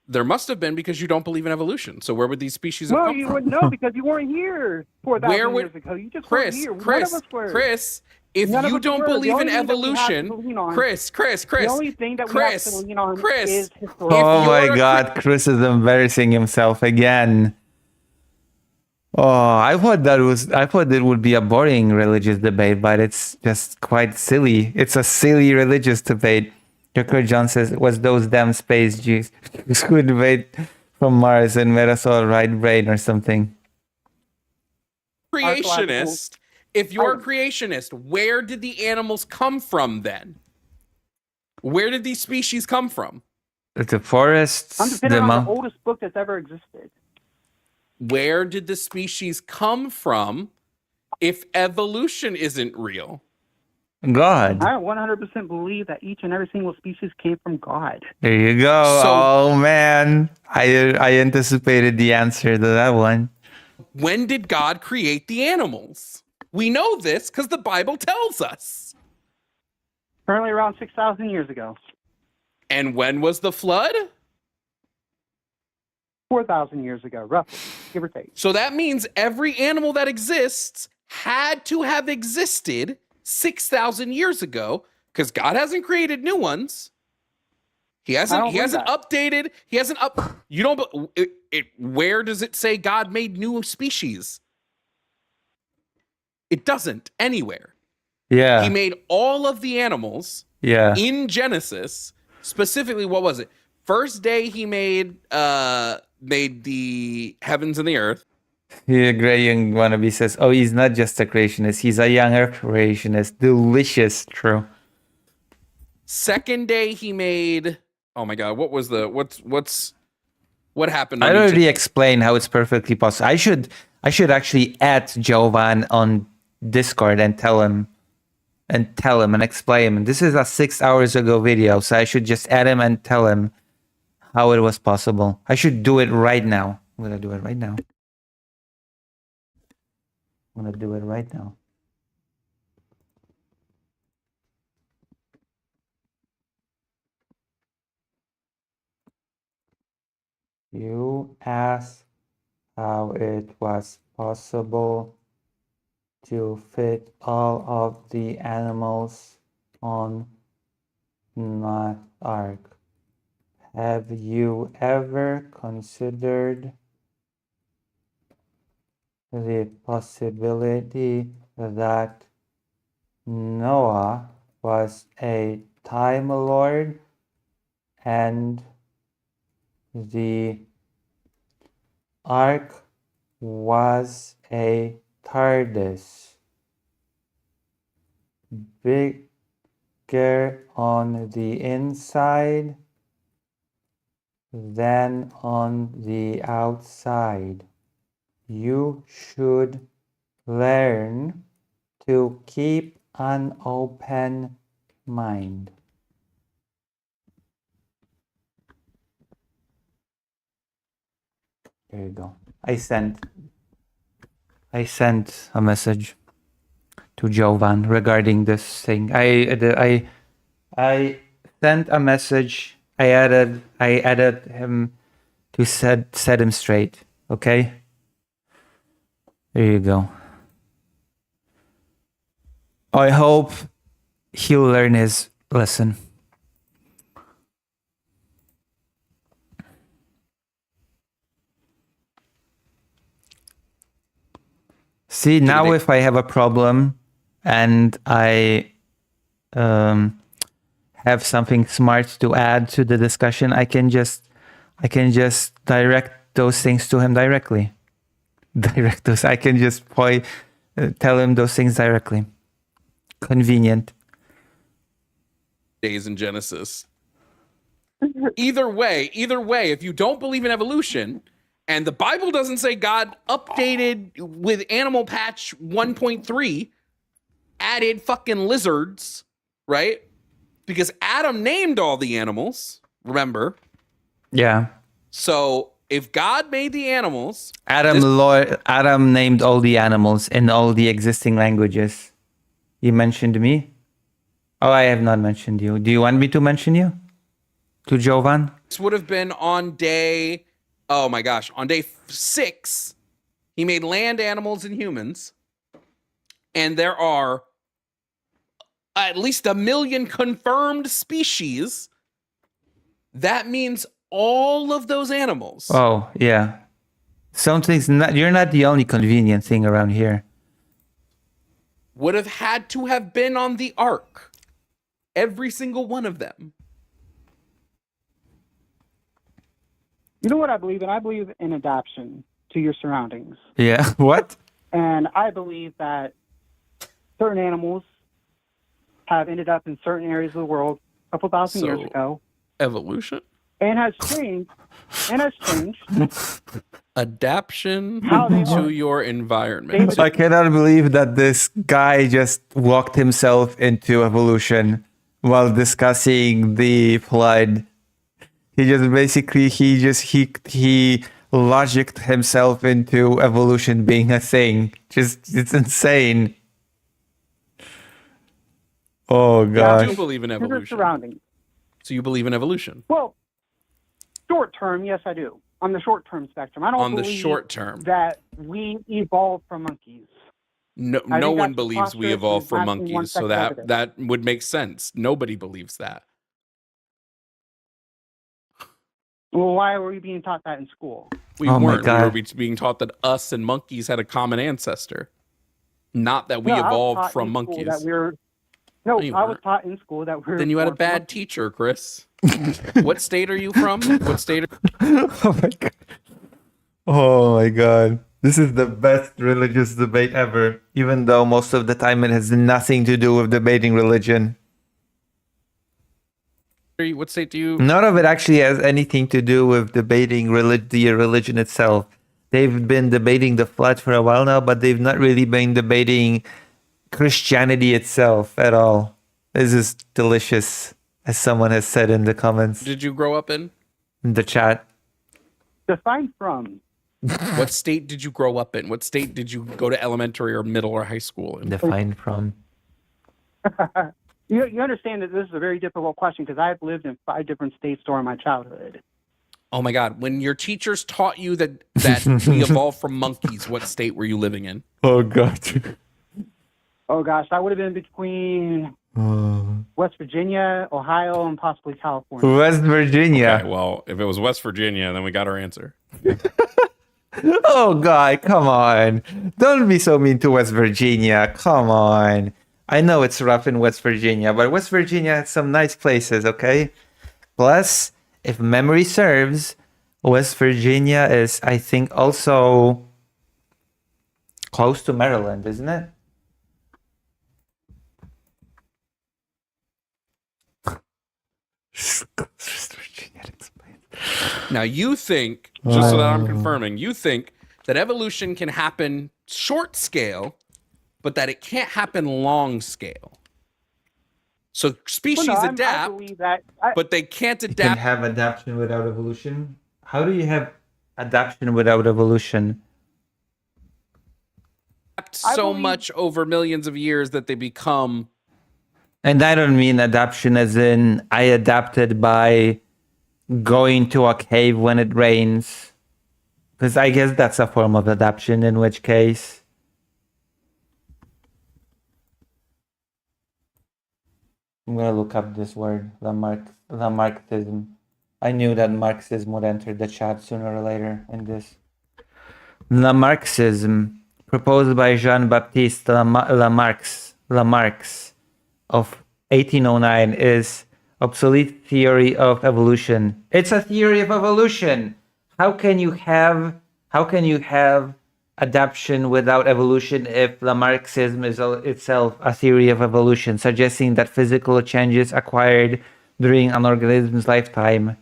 There must have been because you don't believe in evolution. So where would these species have Well, come you from? wouldn't know because you weren't here 4,000 years ago. You just weren't here. None of us were. Chris, if None of you us don't were. The believe in only thing that we have evolution, to lean on- Chris, The only thing that we have to lean on is historical. Oh If my you're a God, Chris is embarrassing himself again. Oh, I thought it would be a boring religious debate, but it's just quite silly. It's a silly religious debate. Dr. John says, was those damn space Jews who invade from Mars and made us all right brain or something? creationist if you're a creationist, where did the animals come from then? Where did these species come from? The forests, I'm the depending on the mount. oldest book that's ever existed. Where did the species come from if evolution isn't real? God. I 100% believe that each and every single species came from God. There you go. So- Oh man, I anticipated the answer to that one. When did God create the animals? We know this because the Bible tells us. Currently around 6,000 years ago. And when was the flood? 4,000 years ago, roughly, give or take. So that means every animal that exists had to have existed 6,000 years ago because God hasn't created new ones. He hasn't updated. He hasn't you don't where does it say God made new species? It doesn't anywhere. Yeah. He made all of the animals in Genesis. Specifically, what was it? First day he made the heavens and the earth. Yeah, Gray Young Wannabe says, oh, he's not just a creationist, he's a younger creationist. Delicious, true. Second day he made, oh my god, what happened? I already explained how it's perfectly possible. I should actually add Jovan on Discord and tell him and explain him. This is a 6 hours ago video, so I should just add him and tell him how it was possible. I should do it right now. I'm gonna do it right now. You asked how it was possible to fit all of the animals on Noah's Ark. Have you ever considered the possibility that Noah was a Time Lord and the Ark was a TARDIS, bigger on the inside than on the outside? You should learn to keep an open mind. There you go. I sent a message to Jovan regarding this thing. I sent a message. I added him to set him straight. Okay. There you go. I hope he'll learn his lesson. See, now if I have a problem and I have something smart to add to the discussion, I can just direct those things to him directly. I can just tell him those things directly. Convenient. Days in Genesis. Either way, if you don't believe in evolution, and the Bible doesn't say God updated with Animal Patch 1.3, added fucking lizards, right? Because Adam named all the animals, remember? Yeah. So if God made the animals... Adam named all the animals in all the existing languages. You mentioned me? Oh, I have not mentioned you. Do you want me to mention you? To Jovan? This would have been on day... Oh my gosh. On day 6, he made land animals and humans. And there are at least 1 million confirmed species. That means all of those animals. Oh, yeah. You're not the only convenient thing around here. Would have had to have been on the ark. Every single one of them. You know what I believe in? I believe in adaptation to your surroundings. Yeah. What? And I believe that certain animals have ended up in certain areas of the world a couple thousand years So- ago, Evolution? and has changed. Adaption How they to are. your environment. David- I cannot believe that this guy just walked himself into evolution while discussing the flood. He just basically he logicked himself into evolution being a thing. Just it's insane. Oh I gosh. do believe in to the evolution. surroundings. So you believe in evolution? Well, short term, yes, I do. On the short term spectrum, I don't On the believe short term. that we evolved from monkeys. No, I no think one that's believes we preposterous evolved and from not in one monkeys, so second that evidence. that would make sense. Nobody believes that. Well, why were we being taught that in school? We Oh my weren't. We were God. being taught that us and monkeys had a common ancestor, not that we No, I was evolved taught from in school monkeys. that no, you I was weren't. taught in school that we're. Then you had a born from bad monkeys. teacher, Chris. What state are you from? What state? Oh my god. Oh my god. This is the best religious debate ever, even though most of the time it has nothing to do with debating religion. What state do you? None of it actually has anything to do with debating the religion itself. They've been debating the flood for a while now, but they've not really been debating Christianity itself at all. This is delicious, as someone has said in the comments, Did you grow up in? in the chat. Defined from. What state did you grow up in? What state did you go to elementary or middle or high school in? Defined from. You understand that this is a very difficult question because I've lived in 5 different states during my childhood. Oh my God! When your teachers taught you that we evolved from monkeys, what state were you living in? Oh god. Oh gosh, that would have been between West Virginia, Ohio, and possibly California. West Virginia. Okay, well, if it was West Virginia, then we got our answer. Oh god, come on. Don't be so mean to West Virginia. Come on. I know it's rough in West Virginia, but West Virginia has some nice places, okay? Plus, if memory serves, West Virginia is, I think, also close to Maryland, isn't it? West Virginia explains. Now, you think, just so that I'm confirming, you think that evolution can happen short scale, but that it can't happen long scale. So species Well, no, I adapt, believe that. but they can't You can adapt have adaptation without evolution. How do you have adaptation without evolution? so believe- much over millions of years that they become. And I don't mean adaptation as in I adapted by going to a cave when it rains. Because I guess that's a form of adaptation, in which case. I'm gonna look up this word, Lamarckism. I knew that Marxism would enter the chat sooner or later in this. Lamarckism, proposed by Jean-Baptiste Lamarck of 1809, is obsolete theory of evolution. It's a theory of evolution. How can you have adaptation without evolution if Lamarckism is itself a theory of evolution, suggesting that physical changes acquired during an organism's lifetime,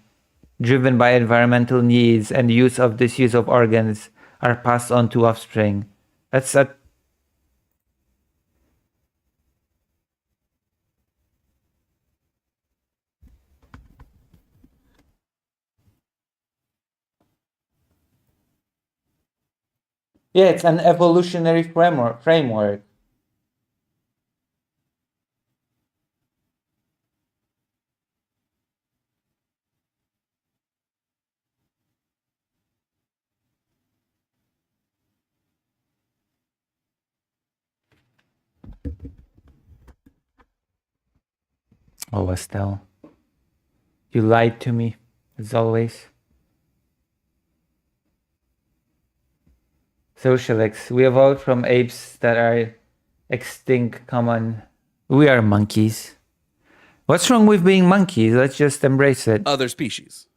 driven by environmental needs and use of disuse of organs, are passed on to offspring? That's a Yeah, it's an evolutionary framework. Oh, Estelle. You lied to me, as always. Socialists. We evolved from apes that are extinct common. We are monkeys. What's wrong with being monkeys? Let's just embrace it. Other species.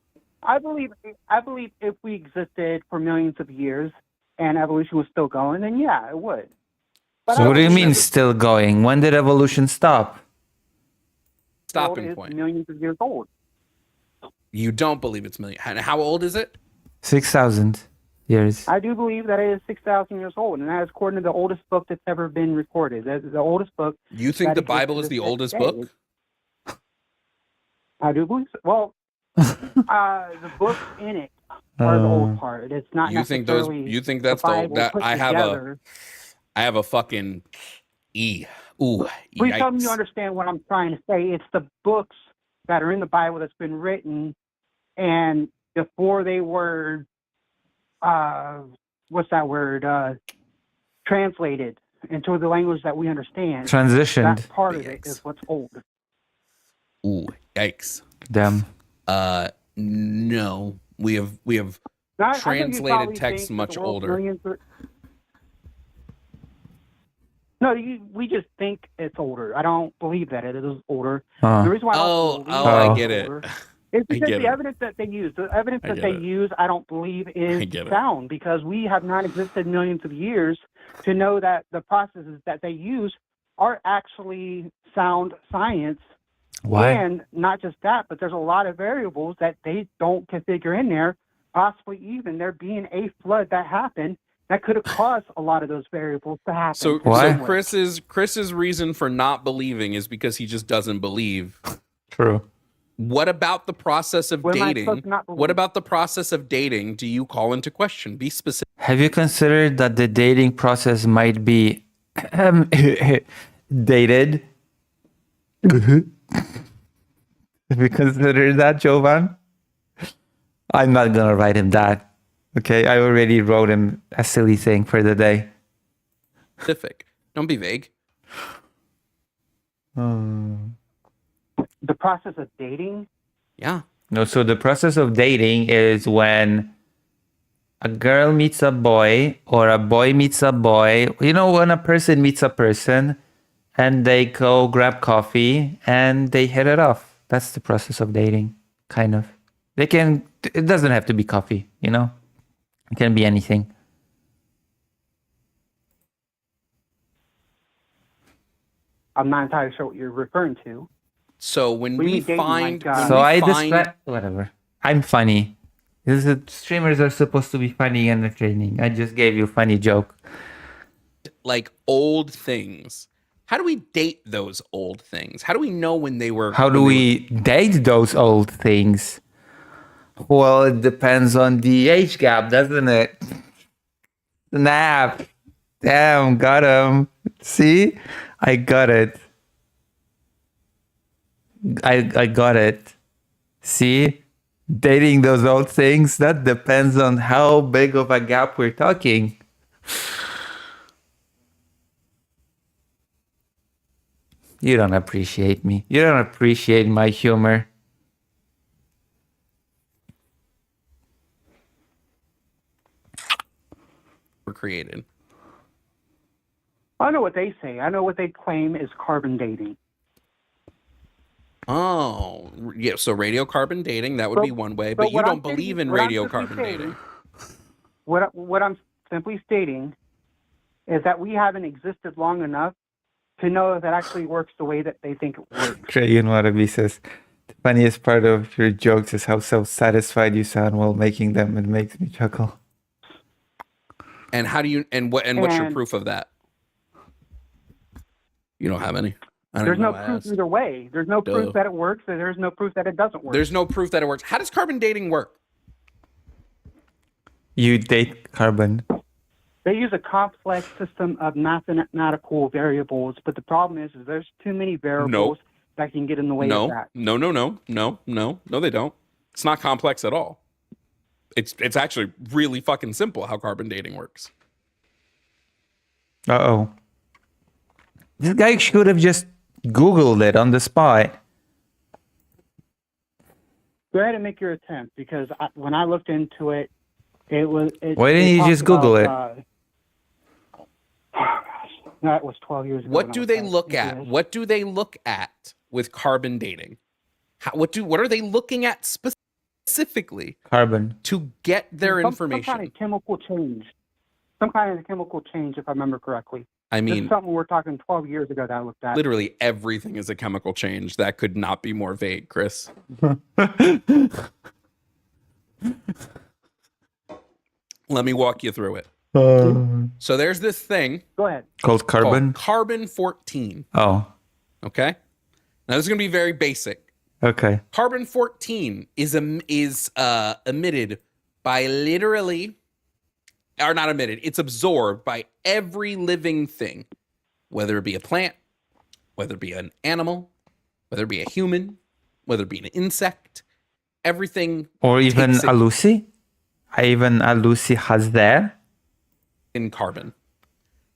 I believe if we existed for millions of years and evolution was still going, then yeah, it would. But So I what do you believe mean it's still going? When did evolution stop? Stopping is point. millions of years old. You don't believe it's million. And how old is it? 6,000 years. I do believe that it is 6,000 years old, and that is according to the oldest book that's ever been recorded. The oldest book. You think that the exists Bible to is the this oldest day. book? I do believe so. Well, the books in it are the old part. It's not You think those? necessarily You think that's the the Bible that put I have together. I have a fucking E. Ooh, Please tell me you yikes. understand what I'm trying to say. It's the books that are in the Bible that's been written, and before they were, what's that word? Translated into the language that we understand. Transitioned. That part of it Yikes. is what's old. Ooh, yikes. Damn. No, we have Now, I think you translated probably text think that much the world's older. millions of- No, we just think it's older. I don't believe that it is older. The reason why I don't believe I it's get it. older is I because get the it. evidence that they use, the evidence I that get they it. use, I don't believe is I get it. sound, because we have not existed millions of years to know that the processes that they use are actually sound science. Why? And not just that, but there's a lot of variables that they don't configure in there, possibly even there being a flood that happened that could have caused a lot of those variables to happen. So, Why? so Chris's reason for not believing is because he just doesn't believe. True. What about the process of What am I dating? supposed to not believe? What about the process of dating do you call into question? Be specific. Have you considered that the dating process might be dated? Have you considered that, Jovan? I'm not gonna write him that. Okay, I already wrote him a silly thing for the day. Don't be vague. The process of dating, Yeah. No, so the process of dating is when a girl meets a boy or a boy meets a boy. You know, when a person meets a person and they go grab coffee and they hit it off. That's the process of dating, kind of. It doesn't have to be coffee, you know? It can be anything. I'm not entirely sure what you're referring to. So when What do you we mean dating, find, like, when So we I find, describe whatever. I'm funny. Streamers are supposed to be funny and entertaining. I just gave you a funny joke. like old things, how do we date those old things? How do we know when they were? How do we date those old things? Well, it depends on the age gap, doesn't it? Snap. Damn, got him. See? I got it. I got it. See? Dating those old things, that depends on how big of a gap we're talking. You don't appreciate me. You don't appreciate my humor. were created? I know what they say. I know what they claim is carbon dating. Oh, yeah. So radiocarbon dating, that would be one way, but you what don't I'm stating- believe in what I'm simply radiocarbon stating- dating. What I'm simply stating is that we haven't existed long enough to know if it actually works the way that they think it works. Dragon Wannabe says, the funniest part of your jokes is how self-satisfied you sound while making them. It makes me chuckle. And how do you what's your And- proof of that? You don't have any. I don't There's even no know why I proof asked. either way. There's no Duh. proof that it works, and there's no proof that it doesn't work. There's no proof that it works. How does carbon dating work? You date carbon. They use a complex system of mathematical variables, but the problem is there's too many variables that can get in the way of No, that. no, they don't. It's not complex at all. It's actually really fucking simple how carbon dating works. Uh-oh. This guy should have just Googled it on the spot. Go ahead and make your attempt, because when I looked into it, it was. Why didn't you just Google it? That was 12 years ago. What when I do was they trying to look do at? this. What do they look at with carbon dating? What are they looking at specifically Carbon. to get their Some information? kind of chemical change. Some kind of chemical change, if I remember correctly. I This is mean, something we're talking 12 years ago that I looked at. literally everything is a chemical change. That could not be more vague, Chris. Let me walk you through it. So there's this thing Go ahead. Called carbon? called carbon-14. Oh, Okay. Now this is going to be very basic. okay. Carbon-14 is emitted by literally, or not emitted, it's absorbed by every living thing, whether it be a plant, whether it be an animal, whether it be a human, whether it be an insect, everything. Or even takes a Lucy? Even a Lucy has that? in carbon.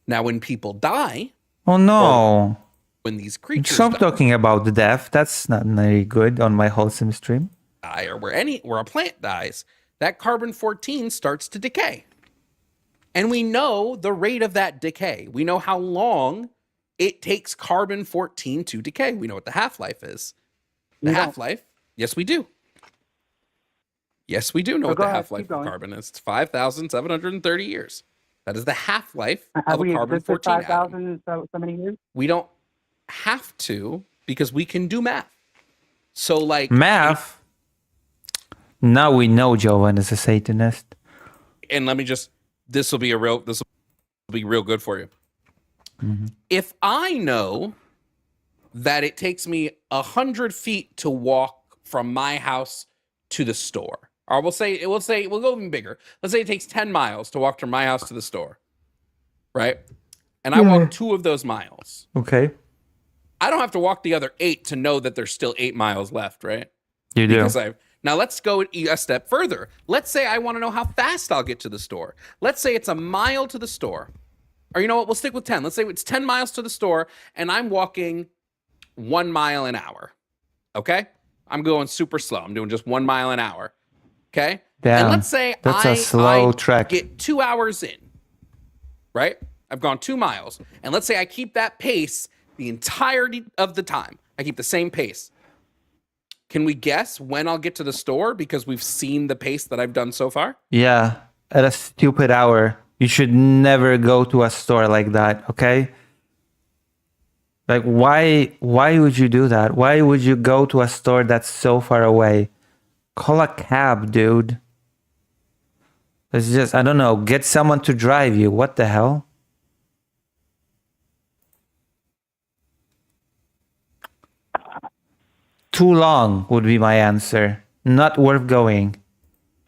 Now, when people die, Oh no. when these creatures Stop talking about death. That's not very good on my wholesome stream. die, or where a plant dies, that carbon-14 starts to decay. And we know the rate of that decay. We know how long it takes carbon-14 to decay. We know what the half-life is. The You don't. half-life, yes, we do. Yes, we do know So what go the ahead, half-life keep of going. carbon is. It's 5,730 years. That is the half-life Have of a we existed carbon-14 atom. 5,000 so many years? We don't have to because we can do math. So, like, Math? Now we know Jovan is a Satanist. and let me just, this will be real good for you. If I know that it takes me 100 feet to walk from my house to the store, or we'll go even bigger. Let's say it takes 10 miles to walk from my house to the store, right? And I walk 2 of those miles. Okay. I don't have to walk the other 8 to know that there's still 8 miles left, right? You do. Because now let's go a step further. Let's say I want to know how fast I'll get to the store. Let's say it's a mile to the store. Or you know what? We'll stick with 10. Let's say it's 10 miles to the store and I'm walking 1 mile an hour. Okay? I'm going super slow. I'm doing just 1 mile an hour. Okay? Damn, And let's say that's a slow trek. get 2 hours in. Right? I've gone 2 miles. And let's say I keep that pace the entirety of the time. I keep the same pace. Can we guess when I'll get to the store because we've seen the pace that I've done so far? Yeah, at a stupid hour. You should never go to a store like that, okay? Like why would you do that? Why would you go to a store that's so far away? Call a cab, dude. It's just, I don't know, get someone to drive you. What the hell? Too long would be my answer. Not worth going.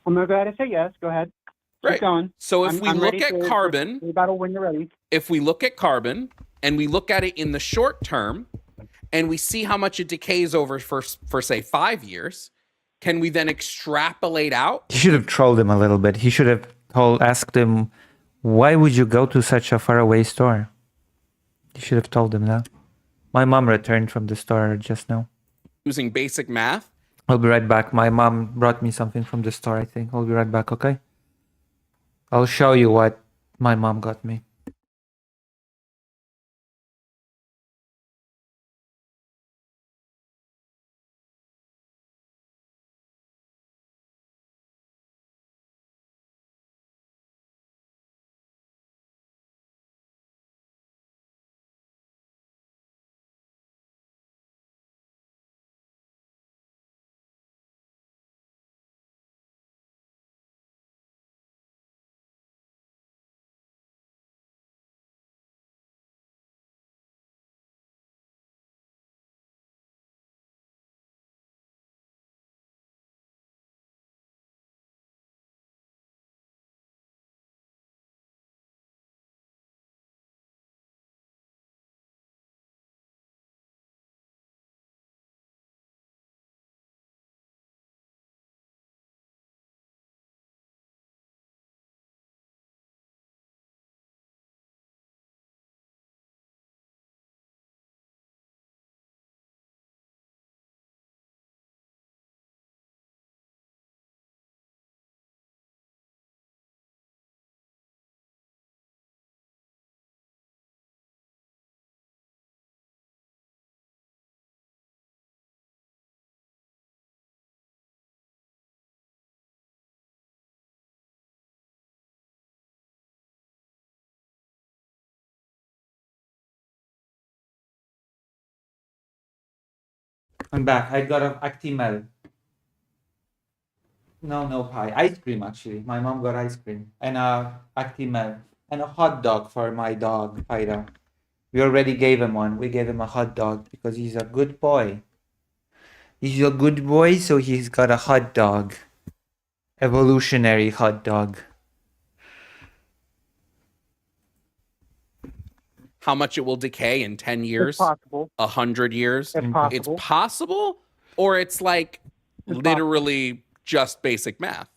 I'm going to go ahead and say yes. Go ahead. Right. Keep going. So if I'm we look ready at to carbon, rebuttal when you're ready. if we look at carbon and we look at it in the short term and we see how much it decays over for say 5 years, can we then extrapolate out? He should have trolled him a little bit. He should have asked him, why would you go to such a faraway store? You should have told him that. My mom returned from the store just now. Using basic math. I'll be right back. My mom brought me something from the store, I think. I'll be right back, okay? I'll show you what my mom got me. I'm back. I got a Actimel. No pie. Ice cream, actually. My mom got ice cream. And a Actimel. And a hot dog for my dog, Pyro. We already gave him one. We gave him a hot dog because he's a good boy. He's a good boy, so he's got a hot dog. Evolutionary hot dog. How much it will decay in 10 years? It's possible. 100 years? It's possible. It's possible? Or it's like It's literally just basic math?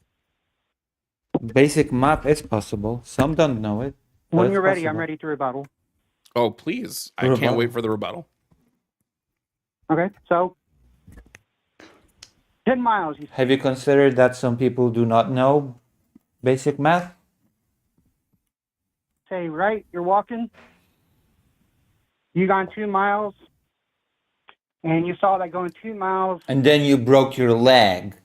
Basic math is possible. Some don't know it. but When it's you're ready, I'm possible. ready to rebuttal. Oh, please. I Rebuttal. can't wait for the rebuttal. Okay, so 10 miles. You Have you considered that some people do not know basic math? say, right? You're walking. You gone 2 miles, and you saw that going 2 miles. And then you broke your leg.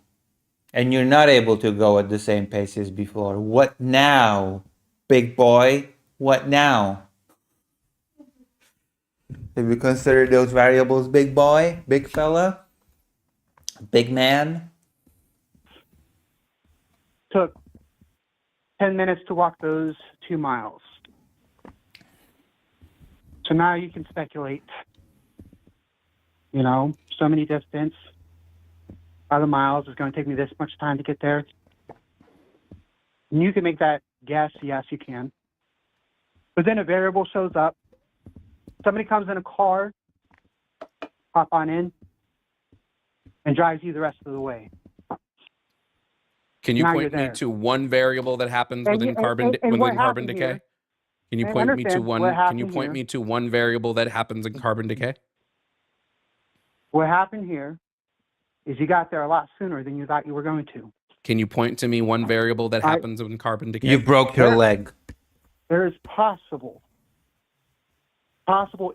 And you're not able to go at the same pace as before. What now, big boy? What now? Have you considered those variables, big boy, big fella, big man? Took 10 minutes to walk those 2 miles. So now you can speculate. You know, so many distance. By the miles, it's going to take me this much time to get there. And you can make that guess. Yes, you can. But then a variable shows up. Somebody comes in a car, hop on in, and drives you the rest of the way. Can you Now point you're me there. to one variable that happens And within you- carbon and what within carbon happened decay? here- Can you I point me to understand one? what Can you happened point here. me to one variable that happens in carbon decay? What happened here is you got there a lot sooner than you thought you were going to. Can you point to me one variable that happens in carbon decay? You broke your There- leg. There is possible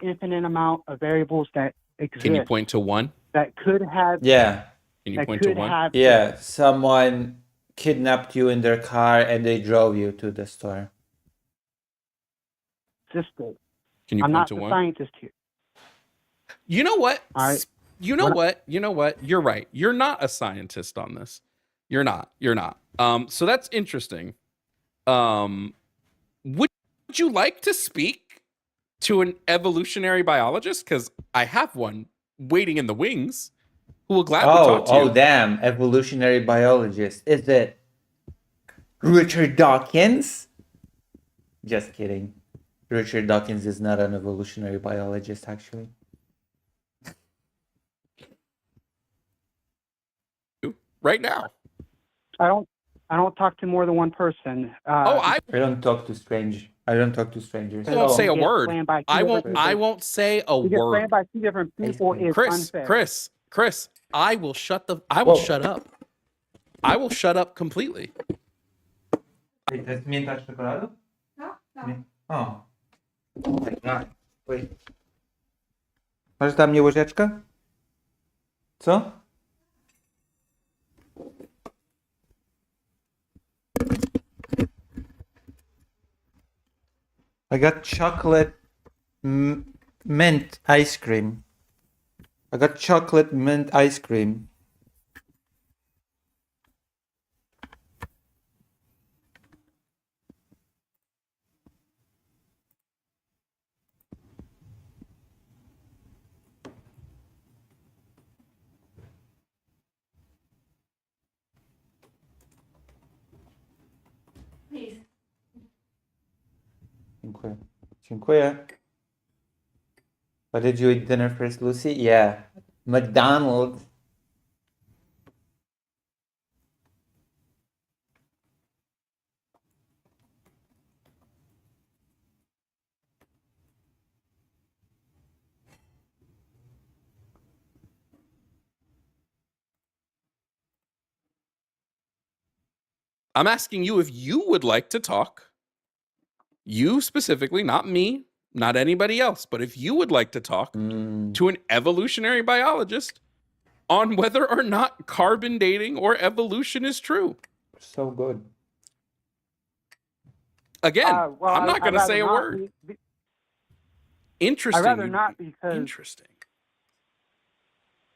infinite amount of variables that exist Can you point to one? that could have Yeah. Can you that point to could one? have Yeah. Someone kidnapped you in their car and they drove you to the store. existed. Can you I'm point not to the one? scientist here. You know what? All right. You know what? You know what? You're right. You're not a scientist on this. You're not. You're not. So that's interesting. Would you like to speak to an evolutionary biologist? Because I have one waiting in the wings who will gladly talk to you. Oh, damn. Evolutionary biologist. Is it Richard Dawkins? Just kidding. Richard Dawkins is not an evolutionary biologist, actually. Right now. I don't talk to more than one person. I I don't talk to strangers. I don't talk to strangers. won't say a you get word. slammed by two I different won't. people. I won't say a You get word. slammed by two different people is unfair. Chris. I will shut up. I will shut up completely. Wait, to jest mięta z czekoladą? No, no. O. Oh my god. Wait. Masz dla mnie łyżeczkę? Co? I got chocolate mint ice cream. I got chocolate mint ice cream. Please. Dziękuję. Dziękuję. But did you eat dinner first, Lucy? Yeah. McDonald's. I'm asking you if you would like to talk. You specifically, not me, not anybody else, but if you would like to talk to an evolutionary biologist on whether or not carbon dating or evolution is true. So good. Again, Well, I'm not I'd going to rather say a not word. be- be- Interesting. I'd rather not because Interesting.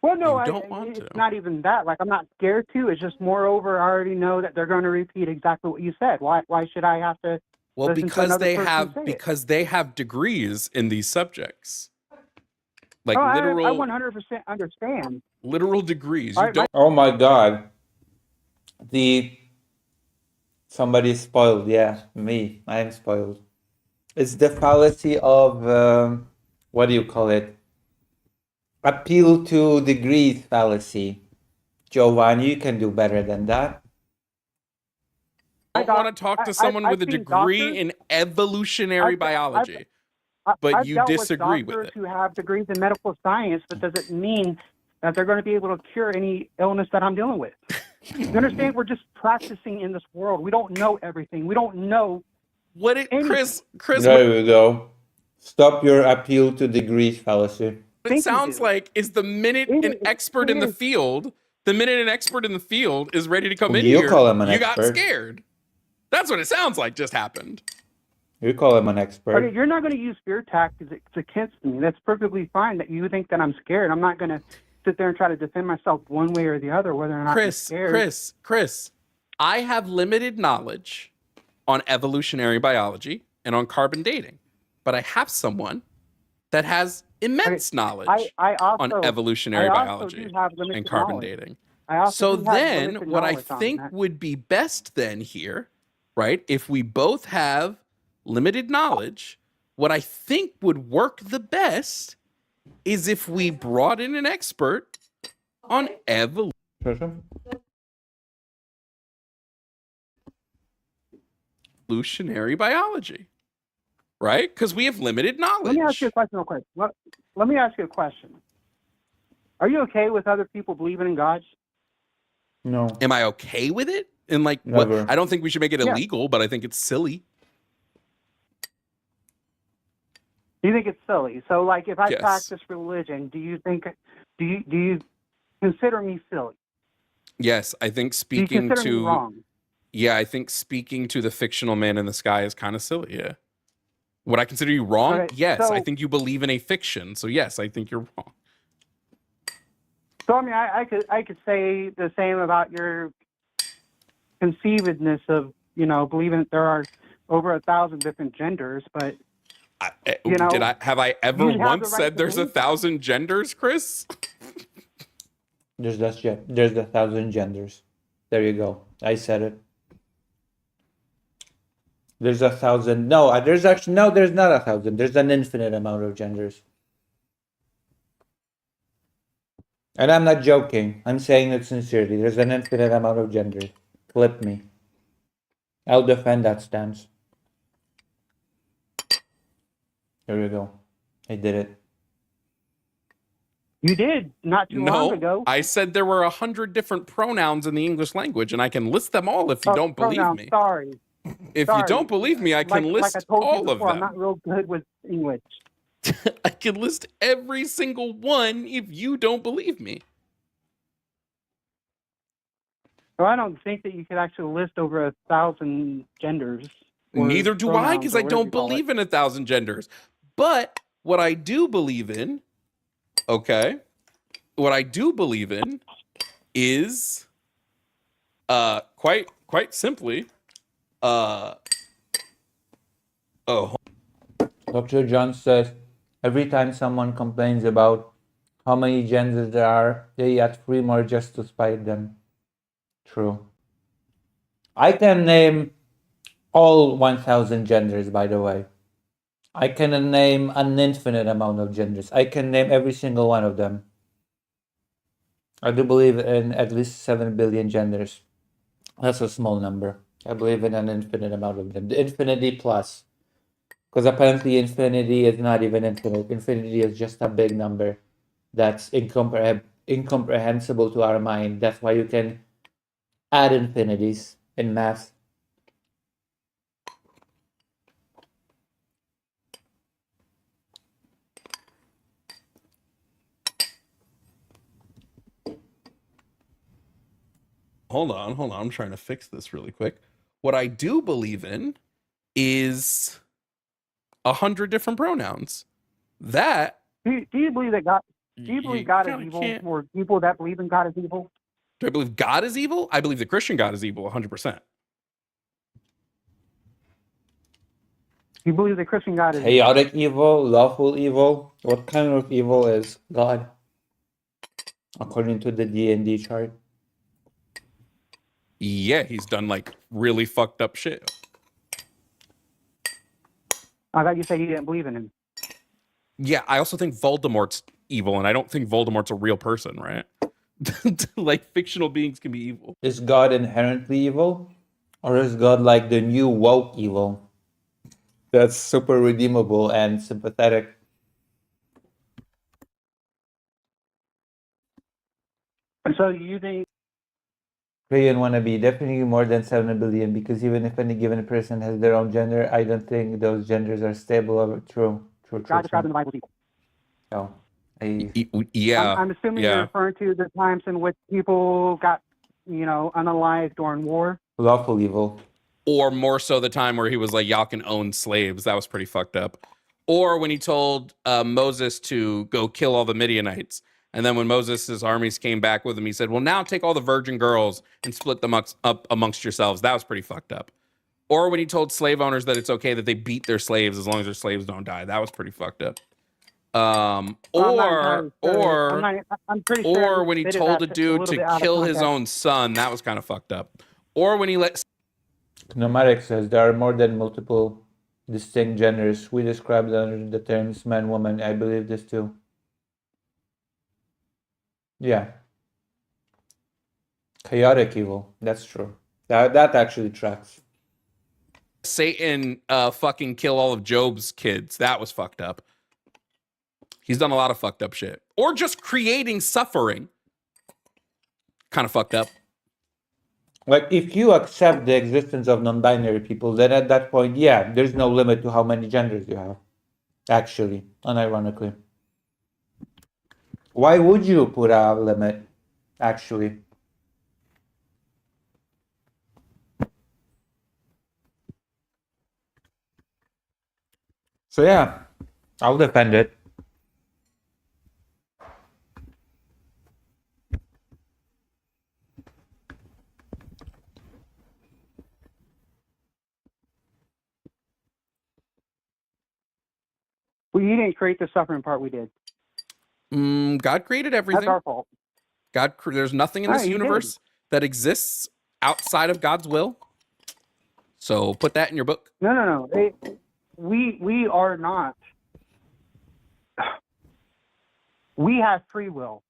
Well, no, You don't want it's to. not even that. Like, I'm not scared to. It's just, moreover, I already know that they're going to repeat exactly what you said. Why should I have to Well, listen to because another they person have say it? because they have degrees in these subjects, like No, I literal 100% understand. literal degrees. All You right, don't. Oh my god. Somebody spoiled. Yeah, me. I am spoiled. It's the fallacy of what do you call it? Appeal to degrees fallacy. Giovanni, you can do better than that. I don't want to talk to someone with a seen degree doctors- in evolutionary biology, but I've you dealt disagree with with doctors it. who have degrees in medical science, but does it mean that they're going to be able to cure any illness that I'm dealing with? You understand? We're just practicing in this world. We don't know everything. We don't know. What it, Chris? There you go. Stop your appeal to degrees fallacy. What it sounds like is the minute an expert in the field, is ready to come in You here, call him an you got expert. scared. That's what it sounds like just happened. You call him an expert. Okay, you're not going to use fear tactics against me. That's perfectly fine that you think that I'm scared. I'm not going to sit there and try to defend myself one way or the other, whether or not I'm scared. Chris, I have limited knowledge on evolutionary biology and on carbon dating, but I have someone that has immense knowledge on evolutionary biology and carbon dating. So then what I think would be best then here, right, if we both have limited knowledge, what I think would work the best is if we brought in an expert on evolutionary biology, right? Because we have limited knowledge. Let me ask you a question real quick. Let me ask you a question. Are you okay with other people believing in God? No. Am I okay with it? And like, what? Never. I don't think we should make it illegal, but I think it's silly. You think it's silly? So, like, if I Yes. practice religion, do you consider me silly? Yes, I think Do you speaking consider me to wrong? yeah, I think speaking to the fictional man in the sky is kind of silly. Yeah. Would I consider you wrong? Okay, Yes, I so- think you believe in a fiction. So yes, I think you're wrong. So, I mean, I could say the same about your conceivedness of, believing that there are over 1,000 different genders, but Have I ever you have once the right said to there's believe that. 1,000 genders, Chris? There's 1,000 genders. There you go. I said it. There's 1,000. No, there's not 1,000. There's an infinite amount of genders. And I'm not joking. I'm saying it sincerely. There's an infinite amount of genders. Flip me. I'll defend that stance. There you go. I did it. You did not too long ago. I said there were 100 different pronouns in the English language, and I can list them all if you don't believe Pronouns, me. Sorry. If you don't believe me, I can list like I told all you before, of I'm them. not real good with English. I can list every single one if you don't believe me. So I don't think that you could actually list over 1,000 genders. or Neither do I, pronouns, because or I whatever you don't call it. believe in 1,000 genders. But what I do believe in, is quite simply Dr. John says every time someone complains about how many genders there are, they add 3 more just to spite them. True. I can name all 1,000 genders, by the way. I can name an infinite amount of genders. I can name every single one of them. I do believe in at least 7 billion genders. That's a small number. I believe in an infinite amount of them. The infinity plus. Because apparently infinity is not even infinite. Infinity is just a big number that's incomprehensible to our mind. That's why you can add infinities in math. Hold on. I'm trying to fix this really quick. What I do believe in is 100 different pronouns. That Do you believe that God? Do you believe God is kinda evil, can't- or people that believe in God is evil? Do I believe God is evil? I believe the Christian God is evil 100%. You believe the Christian God is evil? Chaotic evil, lawful evil. What kind of evil is God? According to the D&D chart. Yeah, he's done like really fucked up shit. I thought you said you didn't believe in him. Yeah, I also think Voldemort's evil, and I don't think Voldemort's a real person, right? Like fictional beings can be evil. Is God inherently evil? Or is God like the new woke evil? That's super redeemable and sympathetic. And so you think Korean wannabe, definitely more than 7 billion, because even if any given person has their own gender, I don't think those genders are stable or true. God described in the Bible is evil? No. I, Yeah. I'm assuming yeah. you're referring to the times in which people got, unalived during war. lawful evil. Or more so the time where he was like, y'all can own slaves. That was pretty fucked up. Or when he told Moses to go kill all the Midianites. And then when Moses' armies came back with him, he said, well, now take all the virgin girls and split them up amongst yourselves. That was pretty fucked up. Or when he told slave owners that it's okay that they beat their slaves as long as their slaves don't die. That was pretty fucked up. I'm pretty sure Or when he told a dude to kill his own son, that was kind of fucked up. Or when he let Nomadic says there are more than multiple distinct genders. We describe them under the terms man, woman. I believe this too. Yeah. Chaotic evil. That's true. That actually tracks. Satan fucking kill all of Job's kids, that was fucked up. He's done a lot of fucked up shit. Or just creating suffering. Kind of fucked up. Like, if you accept the existence of non-binary people, then at that point, yeah, there's no limit to how many genders you have. Actually, unironically. Why would you put a limit, actually? So yeah, I'll defend it. Well, you didn't create the suffering part. We did. God created That's everything. our fault. There's nothing in No, this you did. universe that exists outside of God's will. So put that in your book. No. We are not. We have free will.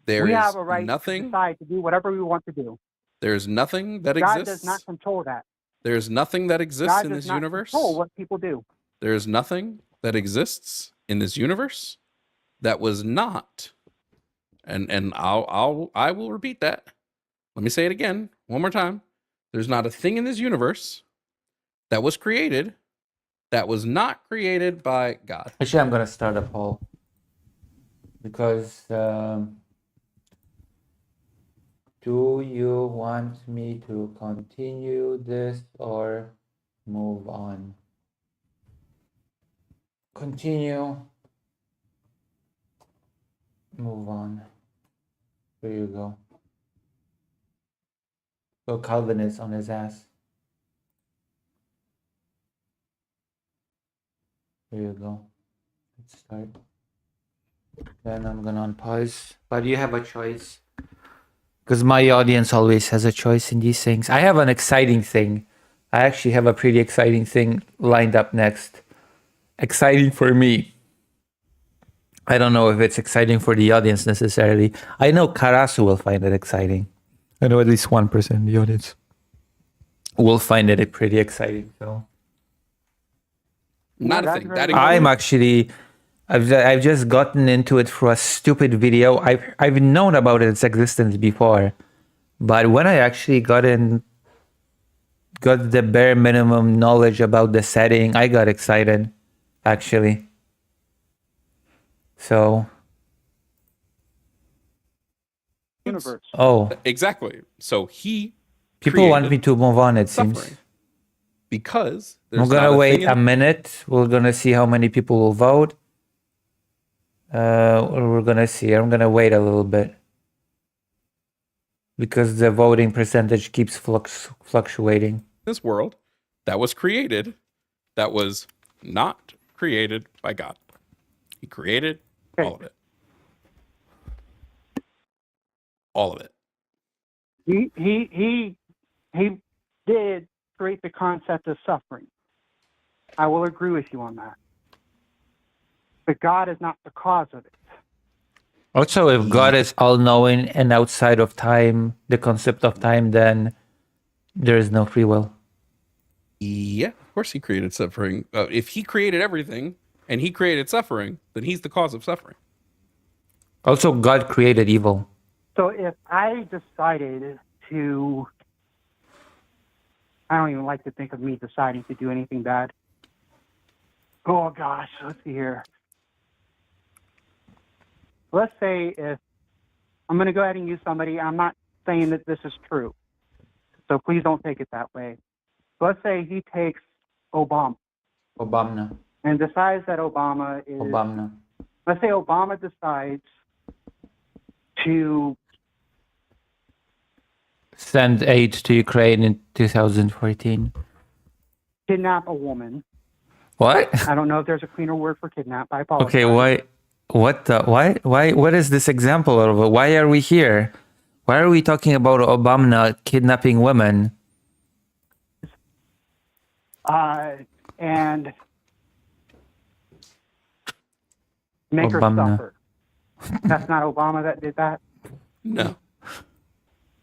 There We is have a right to nothing. decide to do whatever we want to do. There's nothing that God exists. does not control that. There's nothing that exists God in does this not universe. control what people do. There's nothing that exists in this universe that was not. And I will repeat that. Let me say it again one more time. There's not a thing in this universe that was created that was not created by God. Actually, I'm gonna start a poll because do you want me to continue this or move on? Continue. Move on. There you go. So Calvin is on his ass. There you go. Let's start. Then I'm gonna unpause. But you have a choice. Because my audience always has a choice in these things. I have an exciting thing. I actually have a pretty exciting thing lined up next. Exciting for me. I don't know if it's exciting for the audience necessarily. I know Karasu will find it exciting. I know at least 1% in the audience will find it pretty exciting. So Not a thing. That I'm actually, I've just gotten into it for a stupid video. I've known about its existence before, but when I actually got the bare minimum knowledge about the setting, I got excited, actually. So. Universe. Oh. Exactly. So he. People want me to move on, it seems. Suffering. Because we're gonna wait a minute. We're gonna see how many people will vote. We're gonna see. I'm gonna wait a little bit because the voting percentage keeps fluctuating. This world that was created, that was not created by God. He created all of it. All of it. He did create the concept of suffering. I will agree with you on that. But God is not the cause of it. Also, if God is all-knowing and outside of time, the concept of time, then there is no free will. Yeah, of course he created suffering. If he created everything and he created suffering, then he's the cause of suffering. Also, God created evil. So if I decided to, I don't even like to think of me deciding to do anything bad. Oh gosh, let's see here. Let's say if I'm going to go ahead and use somebody, I'm not saying that this is true, so please don't take it that way. Let's say he takes Obama and decides that Obama is. Let's say Obama decides to Send aid to Ukraine in 2014. kidnap a woman. What? I don't know if there's a cleaner word for kidnap. I apologize. Okay, why? What the? Why? What is this example of? Why are we here? Why are we talking about Obama kidnapping women? And make Obama. her suffer. That's not Obama that did that.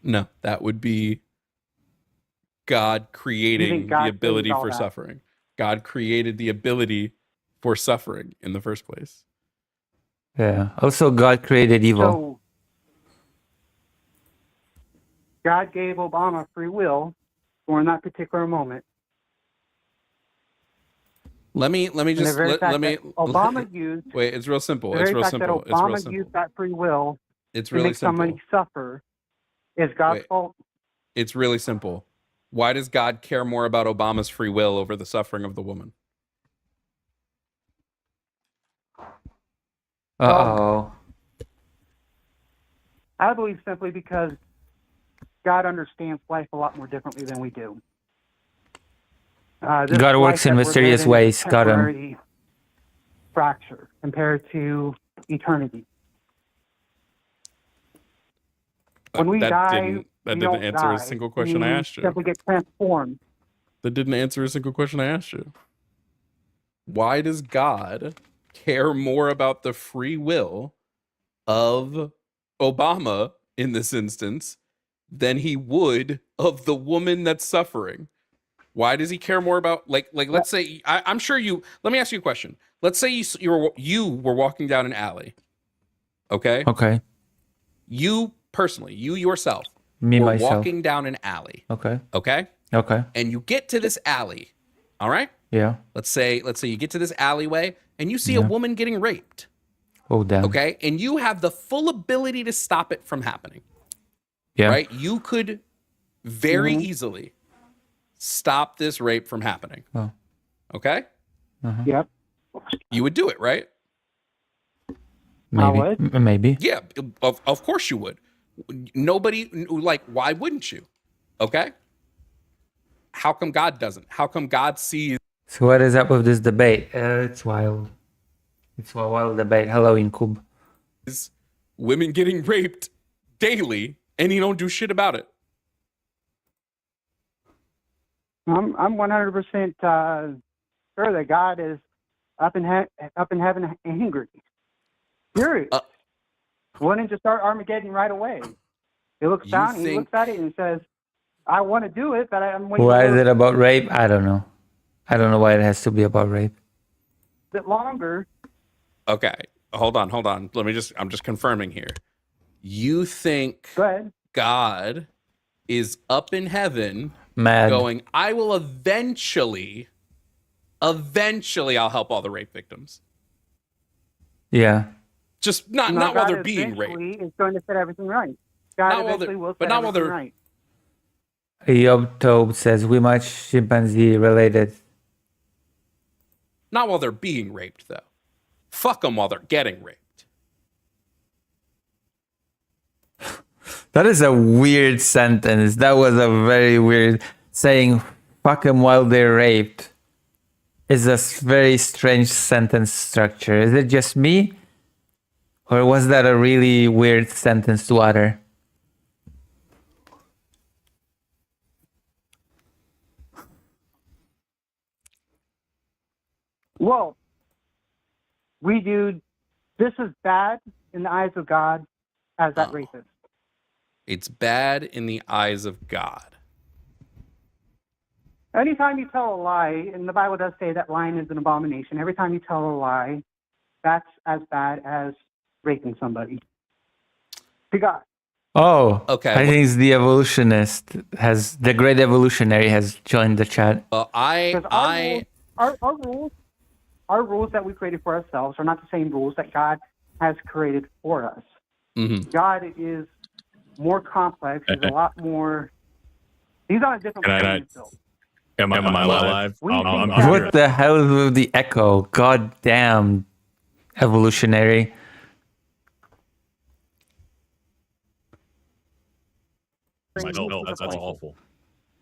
No, that would be God creating God the ability created all for that? suffering. God created the ability for suffering in the first place. Yeah. Also, God created evil. So God gave Obama free will during that particular moment. Let me And the just very fact let me that Obama used wait. It's real simple. the It's very real fact that simple. It's real Obama simple. used that free will It's to really make simple. somebody suffer is God's Wait. fault. It's really simple. Why does God care more about Obama's free will over the suffering of the woman? Uh-oh. I believe simply because God understands life a lot more differently than we do. This God life works in that we're mysterious living is a ways. Got him. temporary fracture compared to eternity. When we die, That we didn't don't answer a die. single question I We asked you. simply get transformed. That didn't answer a single question I asked you. Why does God care more about the free will of Obama in this instance than he would of the woman that's suffering? Why does he care more about like let's say I'm sure you let me ask you a question. Let's say you were walking down an alley. Okay? Okay. You personally, you yourself Me, were myself. walking down an alley. Okay. Okay? Okay. And you get to this alley. All right? Yeah. Let's say you get to this alleyway and you see a Yeah. woman getting raped. Oh, damn. Okay? And you have the full ability to stop it from happening. Yeah. Right? You could very easily stop this rape from happening. Oh. Okay? Yep. You would do it, right? Maybe. would. Maybe. Yeah, of course you would. Nobody, like, why wouldn't you? Okay? How come God doesn't? How come God sees So what is up with this debate? It's wild. It's a wild debate. Hello, Incub. women getting raped daily and you don't do shit about it? I'm 100% sure that God is up in heaven angry. Furious. Wouldn't just start Armageddon right away. He looks You down, he think- looks at it and says, I want to do it, but I'm waiting Why for is it about rape? I don't know. I don't know why it has to be about rape. a bit longer. Okay, hold on. I'm just confirming here. You think Go ahead. God is up in heaven Mad. going, I will eventually I'll help all the rape victims. Yeah. Just not No, while God they're being raped. eventually is going to set everything right. God Not while eventually they're- will but set not while everything they're- right. Yob Tobe says we much chimpanzee related. Not while they're being raped, though. Fuck them while they're getting raped. That is a weird sentence. That was a very weird saying. Fuck them while they're raped. Is a very strange sentence structure. Is it just me, or was that a really weird sentence to utter? Well, we do. This is bad in the eyes of God as that rapist. It's bad in the eyes of God. Anytime you tell a lie, and the Bible does say that lying is an abomination, every time you tell a lie, that's as bad as raping somebody. To God. Oh, Okay. I think the evolutionist the great evolutionary has joined the chat. Well, Our rules that we created for ourselves are not the same rules that God has created for us. Mm-hmm. God is more complex. He's a lot more. He's on a different playing field. Am I live? What the hell is with the echo? God damn, evolutionary. No, that's awful.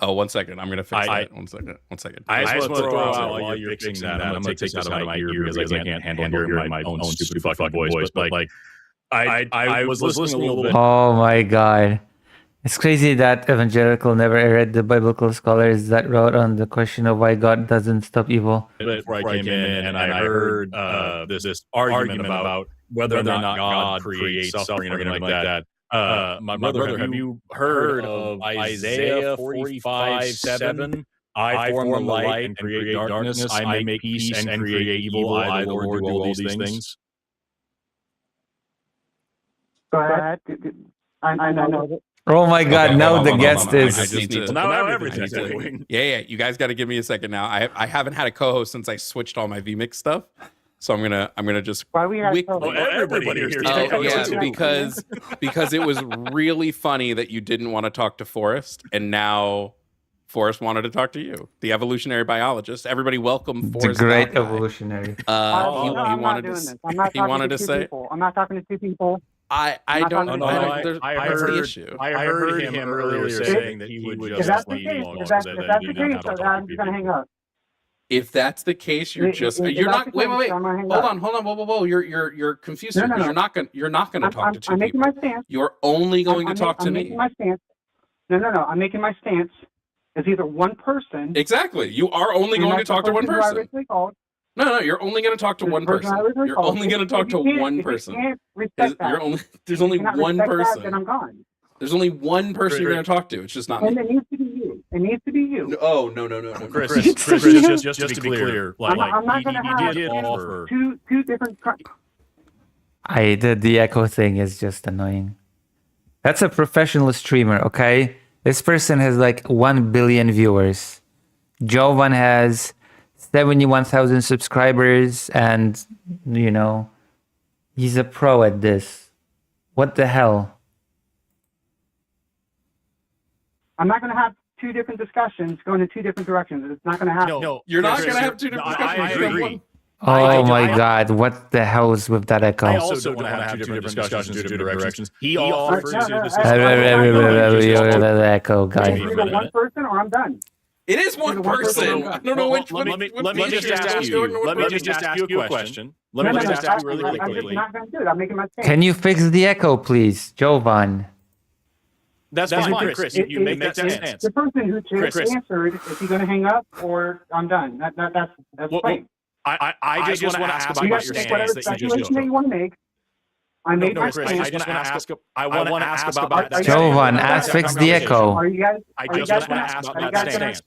Oh, 1 second. I'm going to fix that. 1 second. 1 second. I just want to throw out while you're fixing that. I'm going to take this out of my ear because I can't handle hearing my own stupid fucking voice. But like, I was listening a little bit. Oh my god. It's crazy that evangelical never read the biblical scholars that wrote on the question of why God doesn't stop evil. Before I came in and I heard this argument about whether or not God creates suffering or anything like that. My brother, have you heard of Isaiah 45:7? I form the light and create darkness. I make peace and create evil. I, the Lord, do all these things. Go ahead. I know. Oh my god, now the guest is... I just need to, now everything's going. Yeah. You guys got to give me a second now. I haven't had a co-host since I switched all my vMix stuff. So I'm gonna just. Why we have everybody here? Oh yeah, because it was really funny that you didn't want to talk to Forrest, and now Forrest wanted to talk to you, the evolutionary biologist. Everybody, welcome Forrest. The great evolutionary. He wanted to say. People. I'm not talking to two people. I heard him earlier saying that he would just leave me alone. If that's the case, I'm just gonna hang up. If that's the case, you're not. Wait. Hold on. Whoa. You're confused because you're not gonna talk to two people. I'm making my stance. You're only going to talk to me. I'm making my stance. No. I'm making my stance. It's either one person. Exactly. You are only going to talk to one person. No, you're only going to talk to one person. You're only going to talk to one person. There's only one person. Then I'm gone. There's only one person you're going to talk to. It's just not me. And it needs to be you. It needs to be you. No. Chris, just to be clear, I'm not going to have two different. The echo thing is just annoying. That's a professional streamer, okay? This person has like 1 billion viewers. Jovan has 71,000 subscribers, and he's a pro at this. What the hell? I'm not going to have two different discussions going in two different directions. It's not going to happen. No, you're not going to have two different discussions. I agree. Oh my god, what the hell is with that echo? I also don't want to have two different discussions in two different directions. He offered to this. The echo guy. It's either one person or I'm done. It is one person. I don't know which one. Let me just ask you a question. Let me just ask you really quickly. I'm not going to do it. I'm making my stance. Can you fix the echo, please, Jovan? That's fine, Chris. You make that stance. The person who just answered, is he going to hang up or I'm done? That's fine. I just want to ask about your stance that you just took. You want to make. I made my Chris, stance. I want to ask about that. Jovan, fix the echo. Are you guys? I just want to ask about that stance.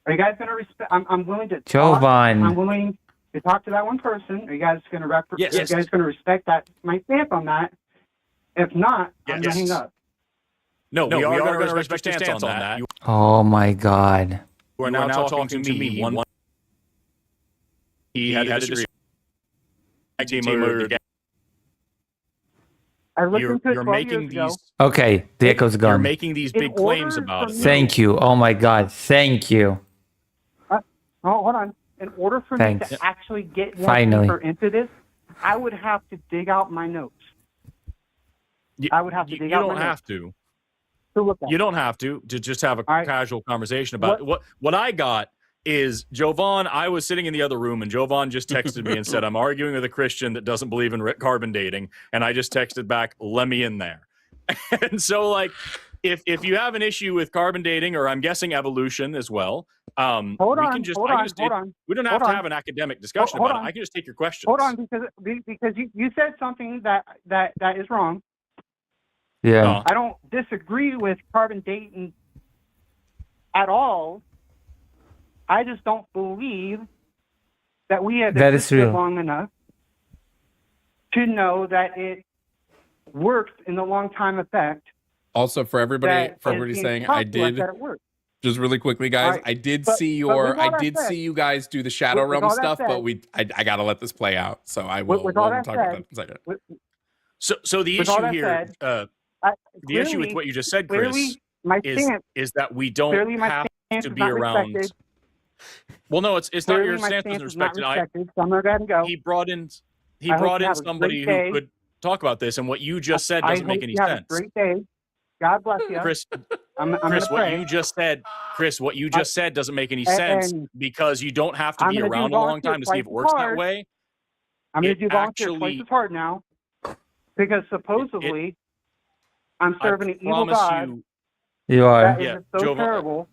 Are you guys going to respect? I'm willing to. Jovan. I'm willing to talk to that one person. Are you guys going to Yes. Are you guys going to respect that? My stance on that. If not, I'm going to hang up. No, we are going to respect your stance on that. Oh my god. You are now talking to me. He had to disagree. You're making these. Okay, the echo's gone. You're making these big claims about it. Thank you. Oh my god. Thank you. Hold on. In order for me to actually get more deeper into this, I would have to dig out my notes. I would have to You dig out don't my have notes to. to look at. You don't have to just have a All right. casual conversation about it. What I got is Jovan. I was sitting in the other room and Jovan just texted me and said, I'm arguing with a Christian that doesn't believe in carbon dating. And I just texted back, let me in there. And so like, if you have an issue with carbon dating, or I'm guessing evolution as well, we don't have to have an academic discussion about it. I can just take your questions. Hold on, because you said something that is wrong. Yeah. I don't disagree with carbon dating at all. I just don't believe that we have That is existed real. long enough to know that it works in the long time effect. Also, for everybody being saying, taught I to us did that it works. just really quickly, guys. Right. I did But see with all that said- see you guys do the Shadow with Realm all that stuff, said- but I gotta let this play out. So I will With all we'll that talk about that said- in a second. So the With all issue that here, said, the issue with what you just said, Chris, clearly, my stance, is that we don't clearly my have stance to is be not around. respected. Well, no, it's not Clearly, your my stance isn't is not respected. respected, so I'm gonna go ahead and go. He brought in I hope you have a somebody great who day. could talk about this, and what you just said doesn't make any I hope you have sense. a great day. God bless you. Chris, I'm Chris, gonna pray. what you just said doesn't make any sense, and because you don't have to I'm be gonna do around a long volunteer time to see if it twice as works that hard. way. I'm going to It do volunteer actually- twice as hard now, because supposedly I'm serving an evil promise God you, You are. that is Yeah, so Jovan- terrible.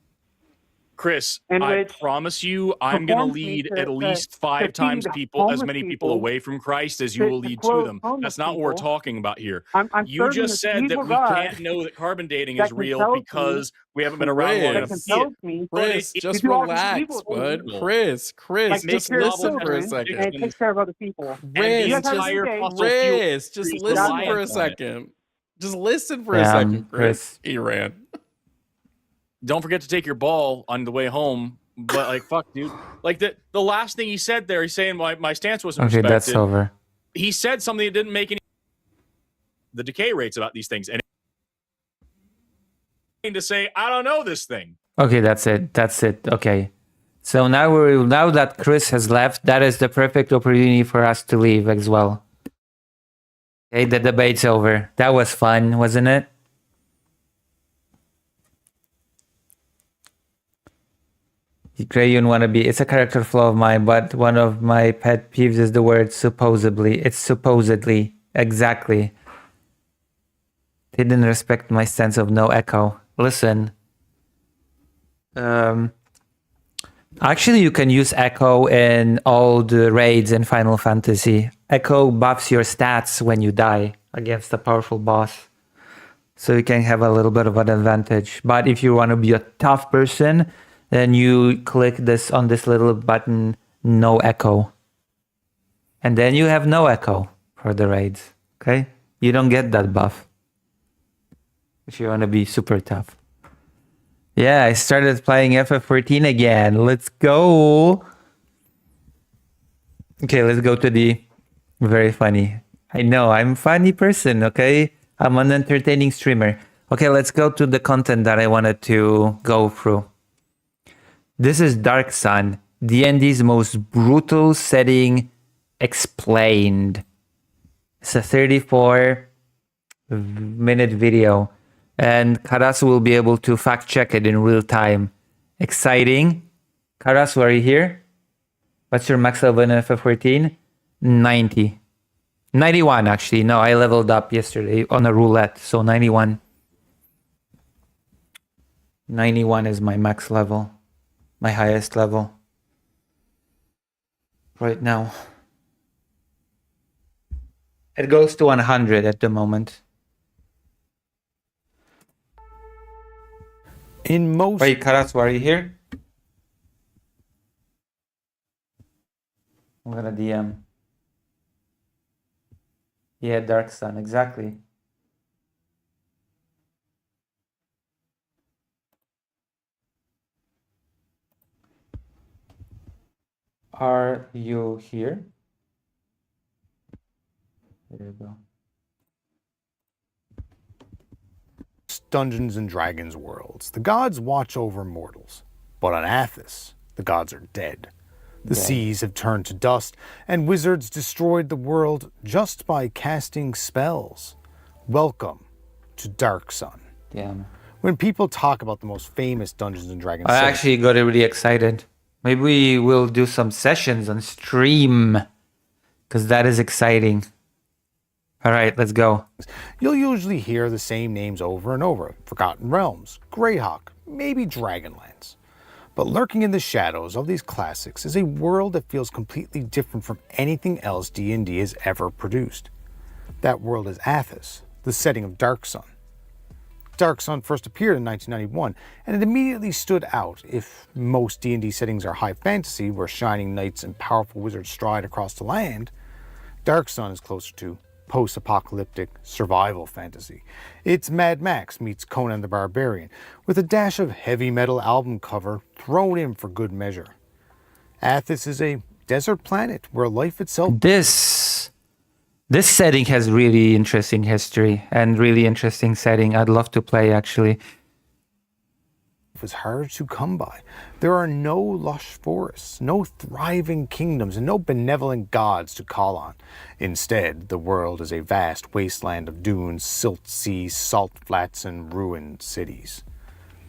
Chris, in I which promise you, I'm going to performs me lead to- at least to 5 times feed people, as homeless many people people, away from Christ as you to- will to lead to clothe them. homeless That's not what we're people. talking about here. I'm You serving just this said that evil we God can't know that carbon dating that is real compels me- because we haven't been around long that enough to see it. compels me Chris, to just do all these relax, evil bud. things, Chris, like just take care of listen for a children second. and take care of other people. Chris, You guys have a entire good day. fossil fuel Chris, just industry is listen reliant for a on it. second. Just listen for a Damn, second, Chris. Chris. He ran. Don't forget to take your ball on the way home. But like, fuck, dude. Like the last thing he said there, he's saying my stance wasn't Okay, respected. that's over. He said something that didn't make any the decay rates about these things, and to say I don't know this thing. Okay, that's it. That's it. Okay. So now that Chris has left, that is the perfect opportunity for us to leave as well. Okay, the debate's over. That was fun, wasn't it? Grayun wannabe. It's a character flaw of mine, but one of my pet peeves is the word supposedly. It's supposedly. Exactly. They didn't respect my sense of no echo. Listen. Actually, you can use echo in all the raids in Final Fantasy. Echo buffs your stats when you die against a powerful boss. So you can have a little bit of an advantage. But if you want to be a tough person, then you click this on this little button, no echo. And then you have no echo for the raids. Okay? You don't get that buff if you want to be super tough. Yeah, I started playing FF14 again. Let's go. Okay, let's go to the very funny. I know, I'm a funny person, okay? I'm an entertaining streamer. Okay, let's go to the content that I wanted to go through. This is Dark Sun, D&D's most brutal setting explained. It's a 34-minute video, and Karasu will be able to fact check it in real time. Exciting. Karasu, are you here? What's your max level in FF14? 90. 91 actually. No, I leveled up yesterday on a roulette, so 91. 91 is my max level. My highest level right now. It goes to 100 at the moment. In most Wait, Karasu, are you here? I'm gonna DM. Yeah, Dark Sun, exactly. Are you here? There you go. Dungeons and Dragons worlds, the gods watch over mortals. But on Athos, the gods are dead. The Dead. seas have turned to dust, and wizards destroyed the world just by casting spells. Welcome to Dark Sun. Damn. When people talk about the most famous Dungeons and Dragons, I actually got really excited. Maybe we will do some sessions on stream, because that is exciting. All right, let's go. you'll usually hear the same names over and over. Forgotten Realms, Greyhawk, maybe Dragonlance. But lurking in the shadows of these classics is a world that feels completely different from anything else D&D has ever produced. That world is Athos, the setting of Dark Sun. Dark Sun first appeared in 1991, and it immediately stood out. If most D&D settings are high fantasy, where shining knights and powerful wizards stride across the land, Dark Sun is closer to post-apocalyptic survival fantasy. It's Mad Max meets Conan the Barbarian, with a dash of heavy metal album cover thrown in for good measure. Athos is a desert planet where life itself This setting has really interesting history and really interesting setting. I'd love to play, actually. is hard to come by. There are no lush forests, no thriving kingdoms, and no benevolent gods to call on. Instead, the world is a vast wasteland of dunes, silt seas, salt flats, and ruined cities.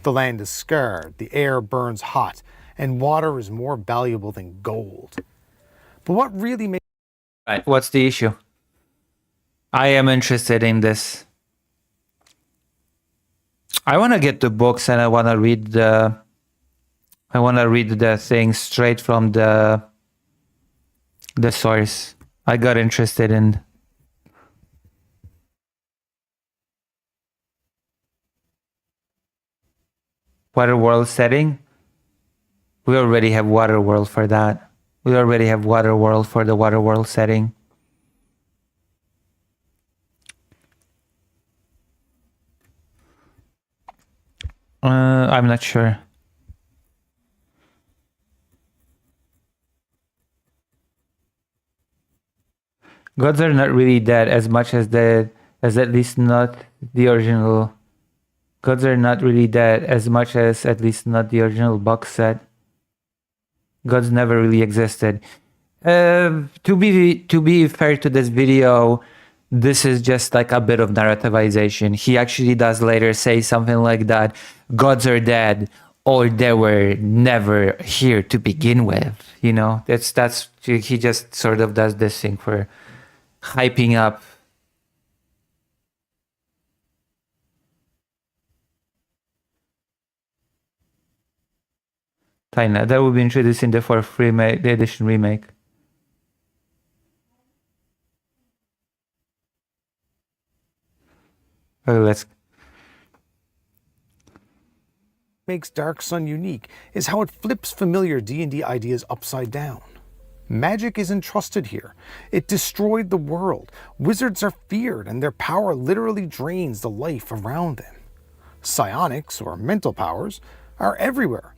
The land is scarred, the air burns hot, and water is more valuable than gold. But what really makes... Right, what's the issue? I am interested in this. I want to get the books and I want to read the thing straight from the source. I got interested in Waterworld setting. We already have Waterworld for that. We already have Waterworld for the Waterworld setting. I'm not sure. Gods are not really dead as much as at least not the original. Gods are not really dead as much as at least not the original box set. Gods never really existed. To be fair to this video, this is just like a bit of narrativization. He actually does later say something like that. Gods are dead, or they were never here to begin with. You know, that's he just sort of does this thing for hyping up. Taina, that will be introduced in the 4th remake, the edition remake. Okay, let's. Makes Dark Sun unique is how it flips familiar D&D ideas upside down. Magic isn't trusted here. It destroyed the world. Wizards are feared, and their power literally drains the life around them. Psionics, or mental powers, are everywhere.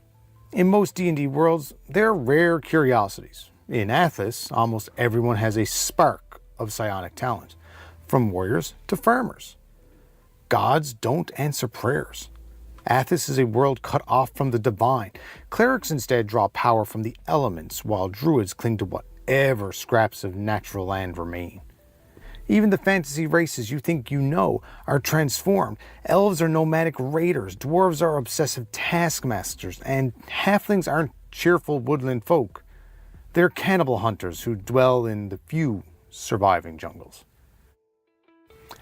In most D&D worlds, they're rare curiosities. In Athos, almost everyone has a spark of psionic talent, from warriors to farmers. Gods don't answer prayers. Athos is a world cut off from the divine. Clerics instead draw power from the elements, while druids cling to whatever scraps of natural land remain. Even the fantasy races you think you know are transformed. Elves are nomadic raiders, dwarves are obsessive taskmasters, and halflings aren't cheerful woodland folk. They're cannibal hunters who dwell in the few surviving jungles.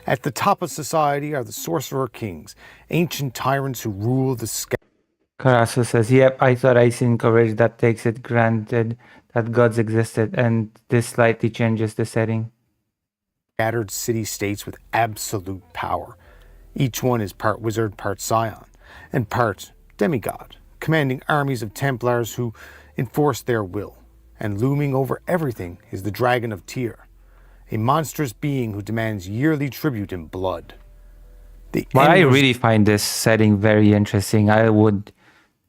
At the top of society are the sorcerer kings, ancient tyrants who rule the sky. Carasso says, yep, I thought I seen coverage that takes it granted that gods existed, and this slightly changes the setting. Scattered city-states with absolute power. Each one is part wizard, part scion, and part demigod, commanding armies of Templars who enforce their will. And looming over everything is the Dragon of Tyr, a monstrous being who demands yearly tribute in blood. I really find this setting very interesting. I would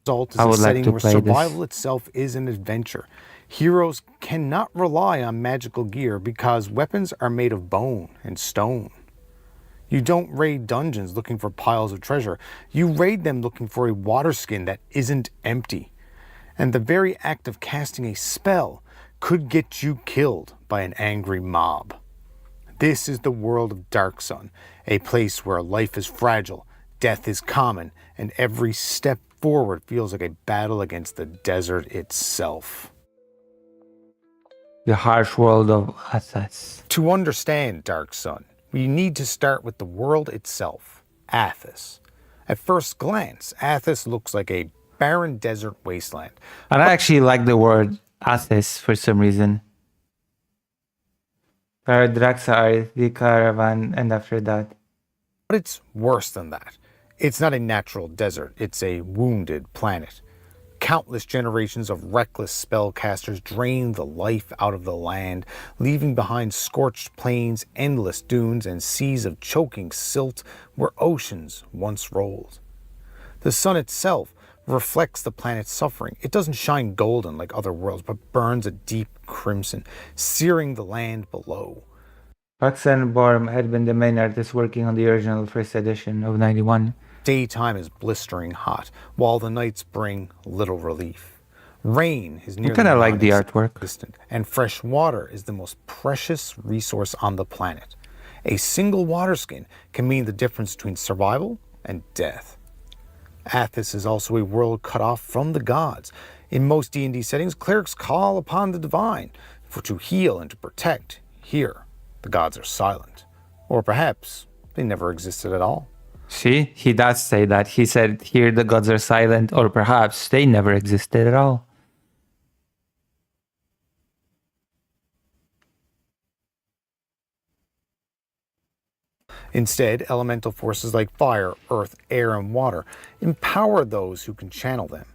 like to where play survival this. itself is an adventure. Heroes cannot rely on magical gear because weapons are made of bone and stone. You don't raid dungeons looking for piles of treasure. You raid them looking for a water skin that isn't empty. And the very act of casting a spell could get you killed by an angry mob. This is the world of Dark Sun, a place where life is fragile, death is common, and every step forward feels like a battle against the desert itself. The harsh world of Athas. To understand Dark Sun, we need to start with the world itself, Athas. At first glance, Athas looks like a barren desert wasteland. And I actually like the word Athas for some reason. Paradraxa, the caravan, and after that. But it's worse than that. It's not a natural desert, it's a wounded planet. Countless generations of reckless spellcasters drained the life out of the land, leaving behind scorched plains, endless dunes, and seas of choking silt where oceans once rolled. The sun itself reflects the planet's suffering. It doesn't shine golden like other worlds, but burns a deep crimson, searing the land below. Roxanne Borm had been the main artist working on the original first edition of 91. Daytime is blistering hot, while the nights bring little relief. Rain is nearly I kind of like the artwork. non-existent, and fresh water is the most precious resource on the planet. A single water skin can mean the difference between survival and death. Athas is also a world cut off from the gods. In most D&D settings, clerics call upon the divine to heal and to protect. Here, the gods are silent. Or perhaps they never existed at all. See, he does say that. He said, here the gods are silent, or perhaps they never existed at all. Instead, elemental forces like fire, earth, air, and water empower those who can channel them.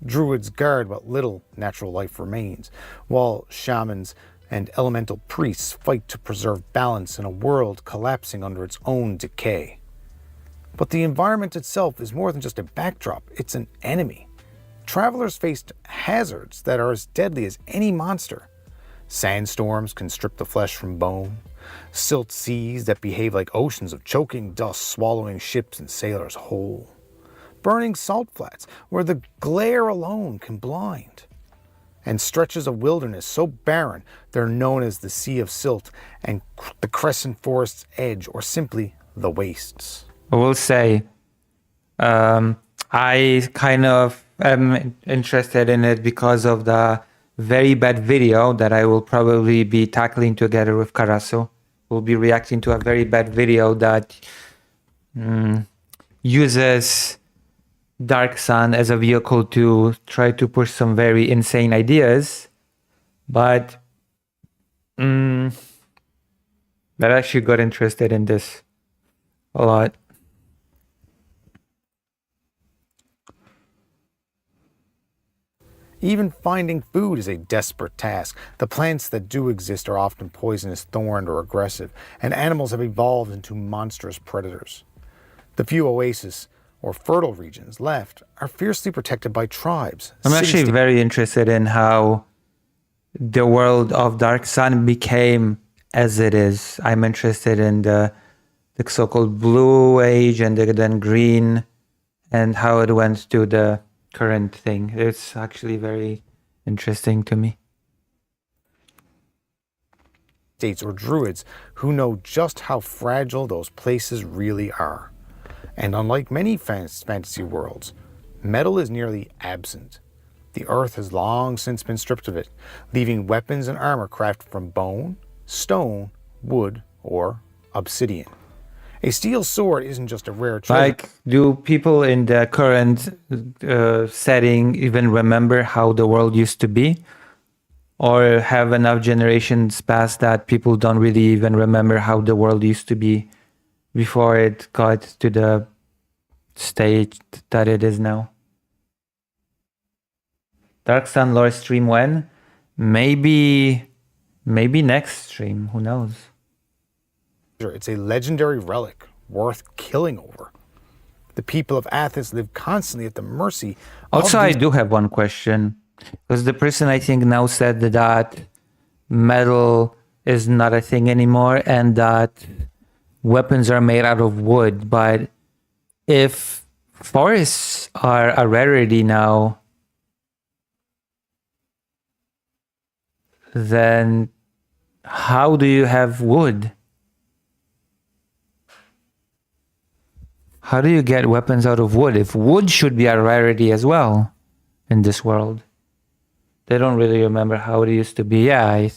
Druids guard what little natural life remains, while shamans and elemental priests fight to preserve balance in a world collapsing under its own decay. But the environment itself is more than just a backdrop, it's an enemy. Travelers faced hazards that are as deadly as any monster. Sandstorms can strip the flesh from bone, silt seas that behave like oceans of choking dust swallowing ships and sailors whole, burning salt flats where the glare alone can blind, and stretches of wilderness so barren they're known as the Sea of Silt and the Crescent Forest's Edge, or simply the Wastes. I will say, I kind of am interested in it because of the very bad video that I will probably be tackling together with Carasso. We'll be reacting to a very bad video that uses Dark Sun as a vehicle to try to push some very insane ideas, but that actually got interested in this a lot. Even finding food is a desperate task. The plants that do exist are often poisonous, thorned, or aggressive, and animals have evolved into monstrous predators. The few oases, or fertile regions, left are fiercely protected by tribes. I'm actually very interested in how the world of Dark Sun became as it is. I'm interested in the so-called Blue Age and then Green, and how it went to the current thing. It's actually very interesting to me. States or druids who know just how fragile those places really are. And unlike many fantasy worlds, metal is nearly absent. The earth has long since been stripped of it, leaving weapons and armor crafted from bone, stone, wood, or obsidian. A steel sword isn't just a rare treasure. Like, do people in the current setting even remember how the world used to be? Or have enough generations passed that people don't really even remember how the world used to be before it got to the stage that it is now? Dark Sun lore stream when? Maybe next stream, who knows? It's a legendary relic worth killing over. The people of Athens live constantly at the mercy of Also, I do have one question. Because the person, I think, now said that metal is not a thing anymore and that weapons are made out of wood. But if forests are a rarity now, then how do you have wood? How do you get weapons out of wood if wood should be a rarity as well in this world? They don't really remember how it used to be. Yeah,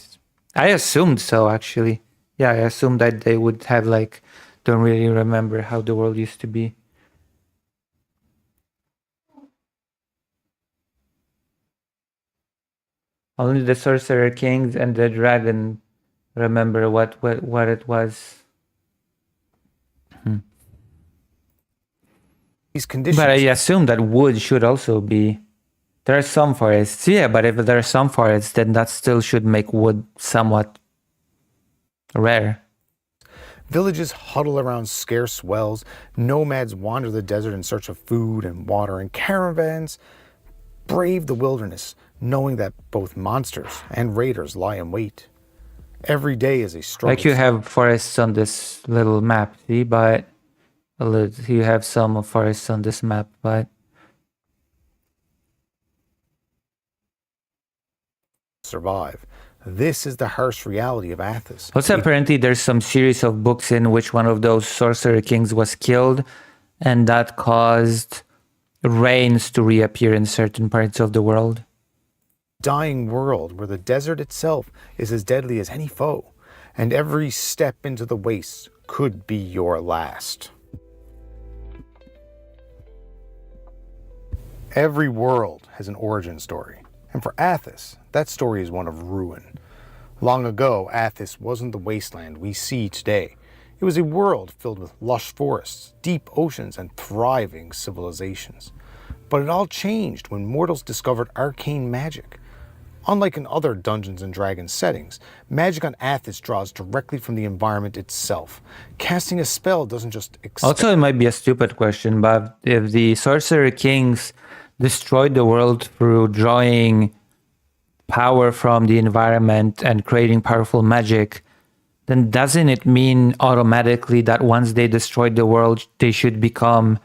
I assumed so, actually. Yeah, I assumed that they would have, like, don't really remember how the world used to be. Only the Sorcerer Kings and the Dragon remember what it was. These conditions. But I assume that wood should also be. There are some forests, yeah, but if there are some forests, then that still should make wood somewhat rare. Villages huddle around scarce wells, nomads wander the desert in search of food and water, and caravans brave the wilderness, knowing that both monsters and raiders lie in wait. Every day is a struggle. Like you have forests on this little map, see, but you have some forests on this map, but survive. This is the harsh reality of Athos. also apparently there's some series of books in which one of those sorcerer kings was killed, and that caused rains to reappear in certain parts of the world. Dying world where the desert itself is as deadly as any foe, and every step into the wastes could be your last. Every world has an origin story, and for Athos, that story is one of ruin. Long ago, Athos wasn't the wasteland we see today. It was a world filled with lush forests, deep oceans, and thriving civilizations. But it all changed when mortals discovered arcane magic. Unlike in other Dungeons & Dragons settings, magic on Athos draws directly from the environment itself. Casting a spell doesn't just... Also, it might be a stupid question, but if the Sorcerer Kings destroyed the world through drawing power from the environment and creating powerful magic, then doesn't it mean automatically that once they destroyed the world, they should become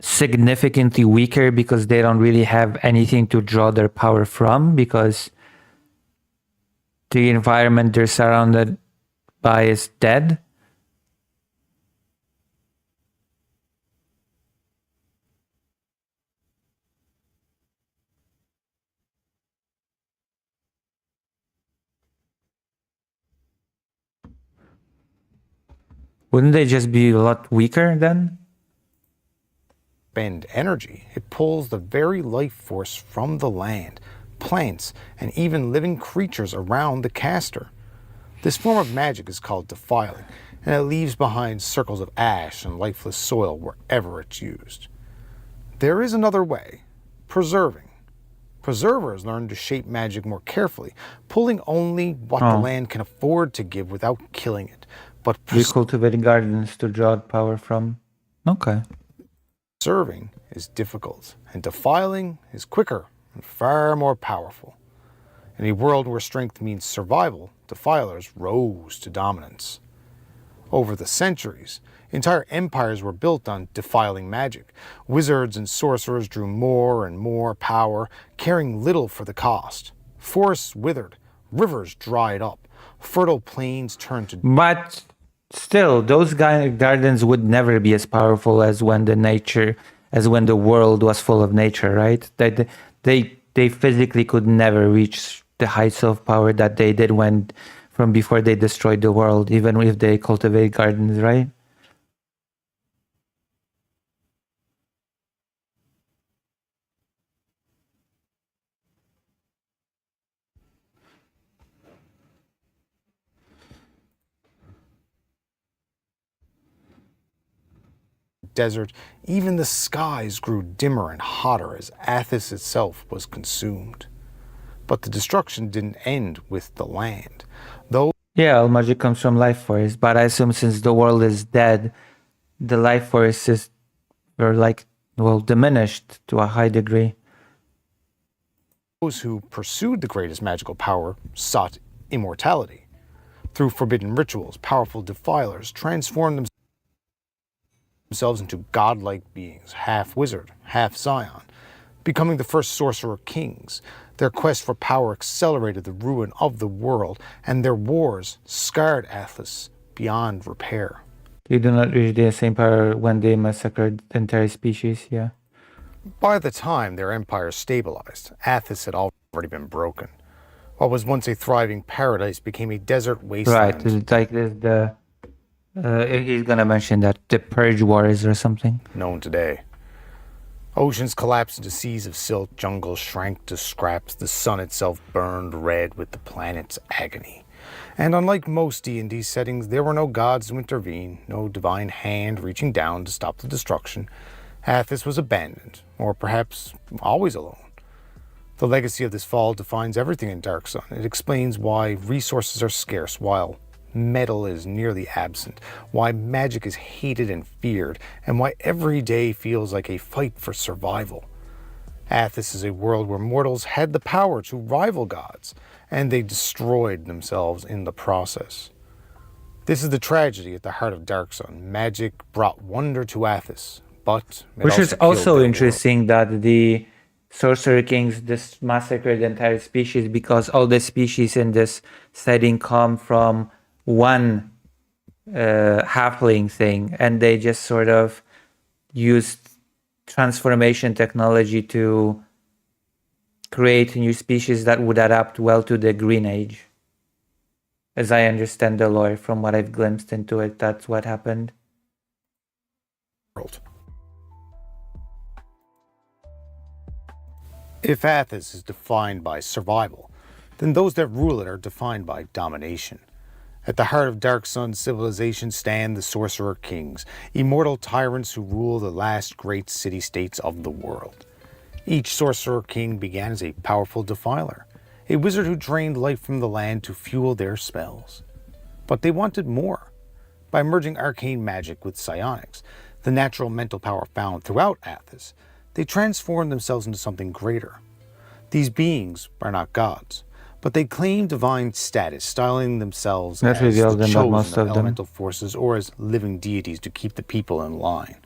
significantly weaker because they don't really have anything to draw their power from, because the environment they're surrounded by is dead? Wouldn't they just be a lot weaker then? Bend energy. It pulls the very life force from the land, plants, and even living creatures around the caster. This form of magic is called defiling, and it leaves behind circles of ash and lifeless soil wherever it's used. There is another way, preserving. Preservers learn to shape magic more carefully, pulling only what the land can afford to give without killing it. But Recultivating gardens to draw power from. Okay. Preserving is difficult, and defiling is quicker and far more powerful. In a world where strength means survival, defilers rose to dominance. Over the centuries, entire empires were built on defiling magic. Wizards and sorcerers drew more and more power, caring little for the cost. Forests withered, rivers dried up, fertile plains turned to... But still, those gardens would never be as powerful as when the world was full of nature, right? They physically could never reach the heights of power that they did from before they destroyed the world, even if they cultivate gardens, right? Desert, even the skies grew dimmer and hotter as Athos itself was consumed. But the destruction didn't end with the land. Yeah, all magic comes from life force, but I assume since the world is dead, the life forces were diminished to a high degree. Those who pursued the greatest magical power sought immortality. Through forbidden rituals, powerful defilers transformed themselves into godlike beings, half wizard, half scion, becoming the first sorcerer kings. Their quest for power accelerated the ruin of the world, and their wars scarred Athos beyond repair. They do not reach the same power when they massacred the entire species, yeah. By the time their empire stabilized, Athos had already been broken. What was once a thriving paradise became a desert wasteland. Right, it's like he's gonna mention that the Purge Wars or something. Known today. Oceans collapsed into seas of silt, jungles shrank to scraps, the sun itself burned red with the planet's agony. And unlike most D&D settings, there were no gods to intervene, no divine hand reaching down to stop the destruction. Athos was abandoned, or perhaps always alone. The legacy of this fall defines everything in Dark Sun. It explains why resources are scarce, while metal is nearly absent, why magic is hated and feared, and why every day feels like a fight for survival. Athos is a world where mortals had the power to rival gods, and they destroyed themselves in the process. This is the tragedy at the heart of Dark Sun. Magic brought wonder to Athos, but which is also interesting that the Sorcerer Kings just massacred the entire species because all the species in this setting come from one halfling thing, and they just sort of used transformation technology to create new species that would adapt well to the Green Age. As I understand the lore from what I've glimpsed into it, that's what happened. If Athos is defined by survival, then those that rule it are defined by domination. At the heart of Dark Sun's civilization stand the Sorcerer Kings, immortal tyrants who rule the last great city-states of the world. Each Sorcerer King began as a powerful defiler, a wizard who drained life from the land to fuel their spells. But they wanted more. By merging arcane magic with psionics, the natural mental power found throughout Athos, they transformed themselves into something greater. These beings are not gods, but they claim divine status, styling themselves as the chosen of elemental forces or as living deities to keep the people in line.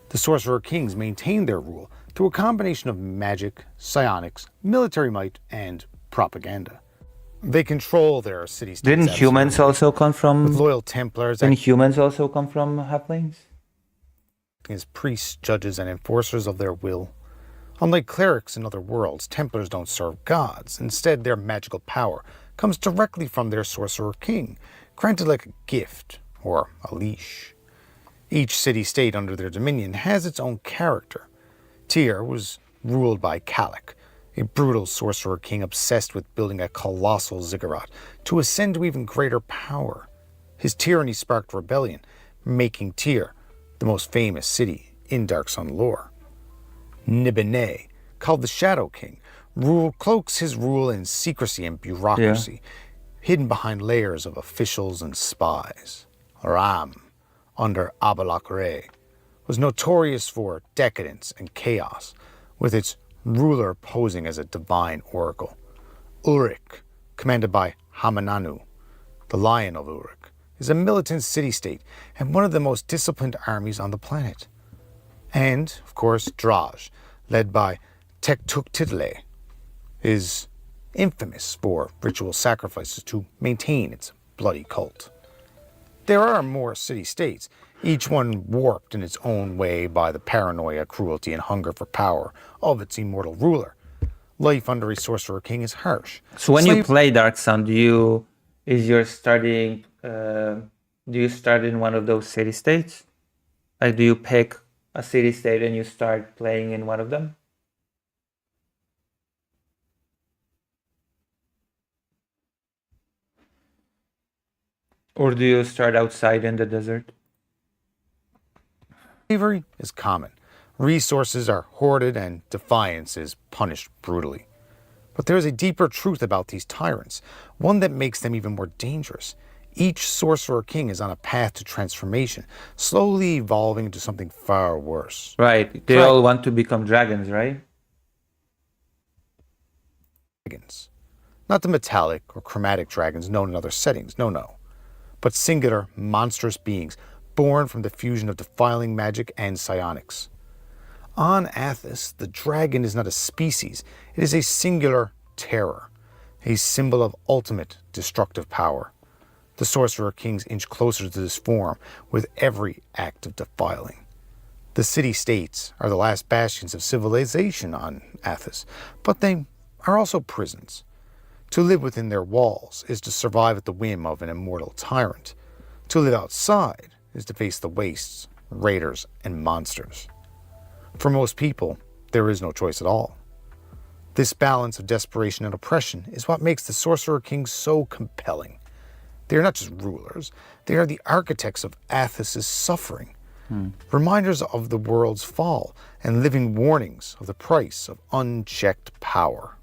The Sorcerer Kings maintain their rule through a combination of magic, psionics, military might, and propaganda. They control their city-states. Didn't humans also come from... With loyal Templars... Didn't humans also come from halflings? As priests, judges, and enforcers of their will. Unlike clerics in other worlds, Templars don't serve gods. Instead, their magical power comes directly from their Sorcerer King, granted like a gift or a leash. Each city-state under their dominion has its own character. Tyr was ruled by Calic, a brutal Sorcerer King obsessed with building a colossal ziggurat to ascend to even greater power. His tyranny sparked rebellion, making Tyr the most famous city in Dark Sun lore. Nibene, called the Shadow King, cloaks his rule in secrecy and bureaucracy, hidden behind layers of officials and spies. Ram, under Abalakre, was notorious for decadence and chaos, with its ruler posing as a divine oracle. Ulrich, commanded by Hamananu, the Lion of Ulrich, is a militant city-state and one of the most disciplined armies on the planet. And, of course, Draj, led by Tektuktitle, is infamous for ritual sacrifices to maintain its bloody cult. There are more city-states, each one warped in its own way by the paranoia, cruelty, and hunger for power of its immortal ruler. Life under a Sorcerer King is harsh. So when you play Dark Sun, do you start in one of those city-states? Like, do you pick a city-state and you start playing in one of them? Or do you start outside in the desert? Slavery is common. Resources are hoarded and defiance is punished brutally. But there is a deeper truth about these tyrants, one that makes them even more dangerous. Each Sorcerer King is on a path to transformation, slowly evolving into something far worse. Right. They all want to become dragons, right? Dragons. Not the metallic or chromatic dragons known in other settings, no. But singular, monstrous beings born from the fusion of defiling magic and psionics. On Athos, the dragon is not a species, it is a singular terror, a symbol of ultimate destructive power. The Sorcerer Kings inch closer to this form with every act of defiling. The city-states are the last bastions of civilization on Athos, but they are also prisons. To live within their walls is to survive at the whim of an immortal tyrant. To live outside is to face the wastes, raiders, and monsters. For most people, there is no choice at all. This balance of desperation and oppression is what makes the Sorcerer Kings so compelling. They are not just rulers, they are the architects of Athos' suffering, reminders of the world's fall, and living warnings of the price of unchecked power.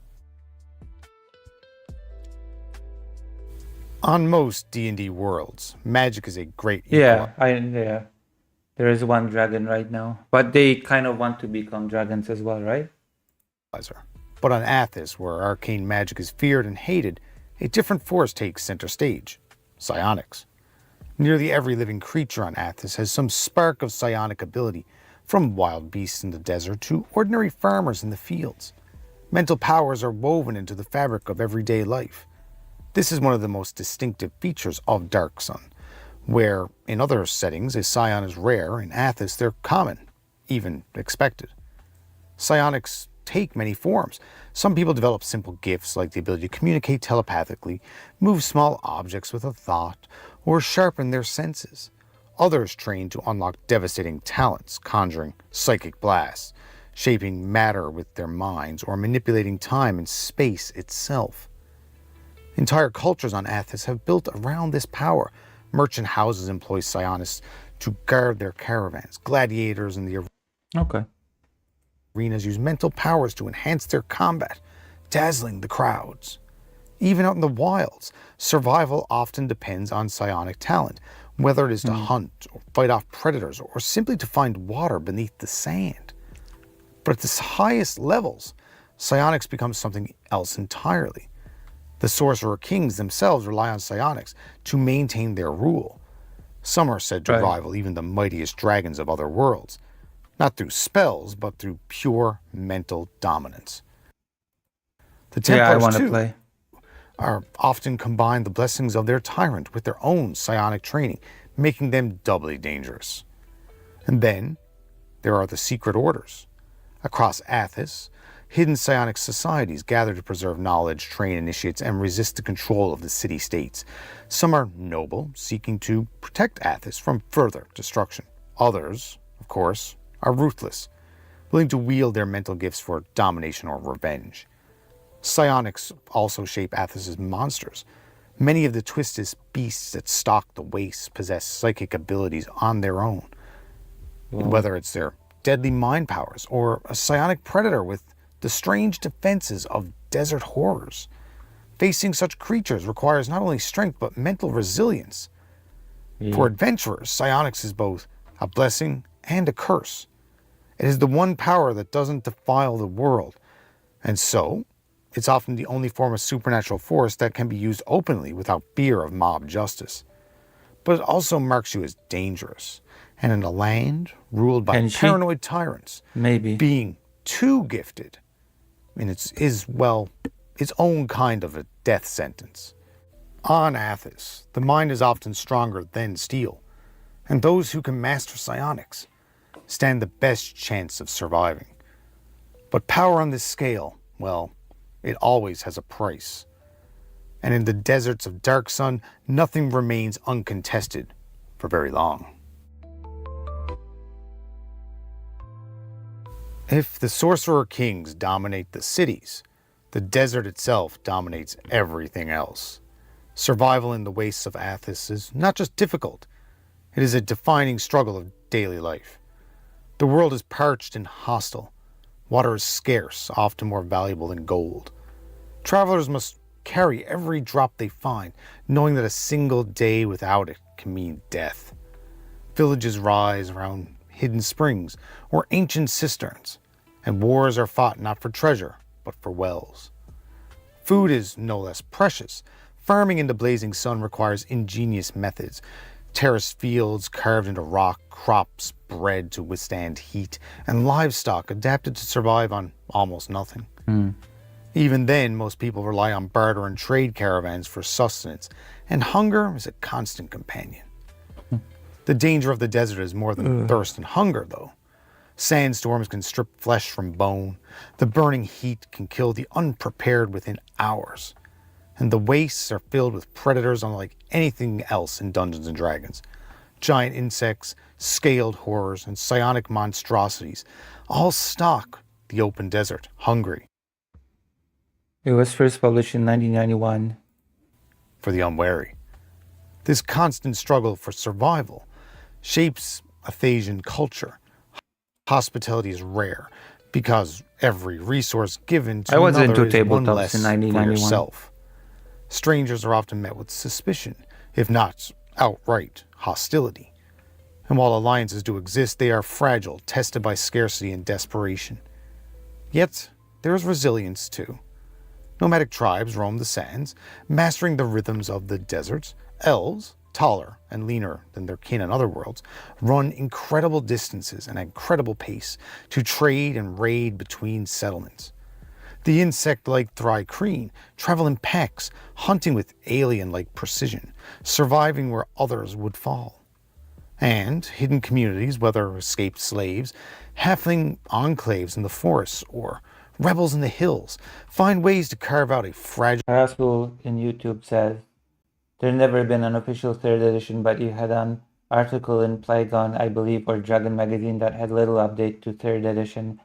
On most D&D worlds, magic is a great Yeah, there is one dragon right now, but they kind of want to become dragons as well, right? equalizer. But on Athos, where arcane magic is feared and hated, a different force takes center stage: psionics. Nearly every living creature on Athos has some spark of psionic ability, from wild beasts in the desert to ordinary farmers in the fields. Mental powers are woven into the fabric of everyday life. This is one of the most distinctive features of Dark Sun. Where, in other settings, a scion is rare, in Athos they're common, even expected. Psionics take many forms. Some people develop simple gifts like the ability to communicate telepathically, move small objects with a thought, or sharpen their senses. Others train to unlock devastating talents, conjuring psychic blasts, shaping matter with their minds, or manipulating time and space itself. Entire cultures on Athos have built around this power. Merchant houses employ psionists to guard their caravans. Gladiators in the arenas use mental powers to enhance their combat, dazzling the crowds. Even out in the wilds, survival often depends on psionic talent, whether it is to hunt or fight off predators or simply to find water beneath the sand. But at the highest levels, psionics become something else entirely. The Sorcerer Kings themselves rely on psionics to maintain their rule. Some are said to rival even the mightiest dragons of other worlds, not through spells, but through pure mental dominance. The Templars, too, are often combine the blessings of their tyrant with their own psionic training, making them doubly dangerous. And then there are the secret orders. Across Athos, hidden psionic societies gather to preserve knowledge, train initiates, and resist the control of the city-states. Some are noble, seeking to protect Athos from further destruction. Others, of course, are ruthless, willing to wield their mental gifts for domination or revenge. Psionics also shape Athos' monsters. Many of the twisted beasts that stalk the wastes possess psychic abilities on their own. Whether it's their deadly mind powers or a psionic predator with the strange defenses of desert horrors. Facing such creatures requires not only strength but mental resilience. For adventurers, psionics is both a blessing and a curse. It is the one power that doesn't defile the world, and so it's often the only form of supernatural force that can be used openly without fear of mob justice. But it also marks you as dangerous, and in a land ruled by paranoid tyrants, being too gifted is its own kind of a death sentence. On Athos, the mind is often stronger than steel, and those who can master psionics stand the best chance of surviving. But power on this scale, well, it always has a price. And in the deserts of Dark Sun, nothing remains uncontested for very long. If the Sorcerer Kings dominate the cities, the desert itself dominates everything else. Survival in the wastes of Athos is not just difficult, it is a defining struggle of daily life. The world is parched and hostile. Water is scarce, often more valuable than gold. Travelers must carry every drop they find, knowing that a single day without it can mean death. Villages rise around hidden springs or ancient cisterns, and wars are fought not for treasure, but for wells. Food is no less precious. Farming in the blazing sun requires ingenious methods. Terraced fields carved into rock, crops bred to withstand heat, and livestock adapted to survive on almost nothing. Even then, most people rely on barter and trade caravans for sustenance, and hunger is a constant companion. The danger of the desert is more than thirst and hunger, though. Sandstorms can strip flesh from bone. The burning heat can kill the unprepared within hours. And the wastes are filled with predators unlike anything else in Dungeons & Dragons. Giant insects, scaled horrors, and psionic monstrosities all stalk the open desert, hungry. It was first published in 1991. For the unwary. This constant struggle for survival shapes Athasian culture. Hospitality is rare because every resource given to I was another into is one tabletops less in for 1991. yourself. Strangers are often met with suspicion, if not outright hostility. And while alliances do exist, they are fragile, tested by scarcity and desperation. Yet, there is resilience too. Nomadic tribes roam the sands, mastering the rhythms of the deserts. Elves, taller and leaner than their kin in other worlds, run incredible distances and incredible pace to trade and raid between settlements. The insect-like Thri-Kreen travel in packs, hunting with alien-like precision, surviving where others would fall. And hidden communities, whether escaped slaves, halfling enclaves in the forests, or rebels in the hills, find ways to carve out a fragile... Rasul in YouTube says, there's never been an official 3rd edition, but you had an article in Plagon, I believe, or Dragon Magazine that had little update to 3rd edition.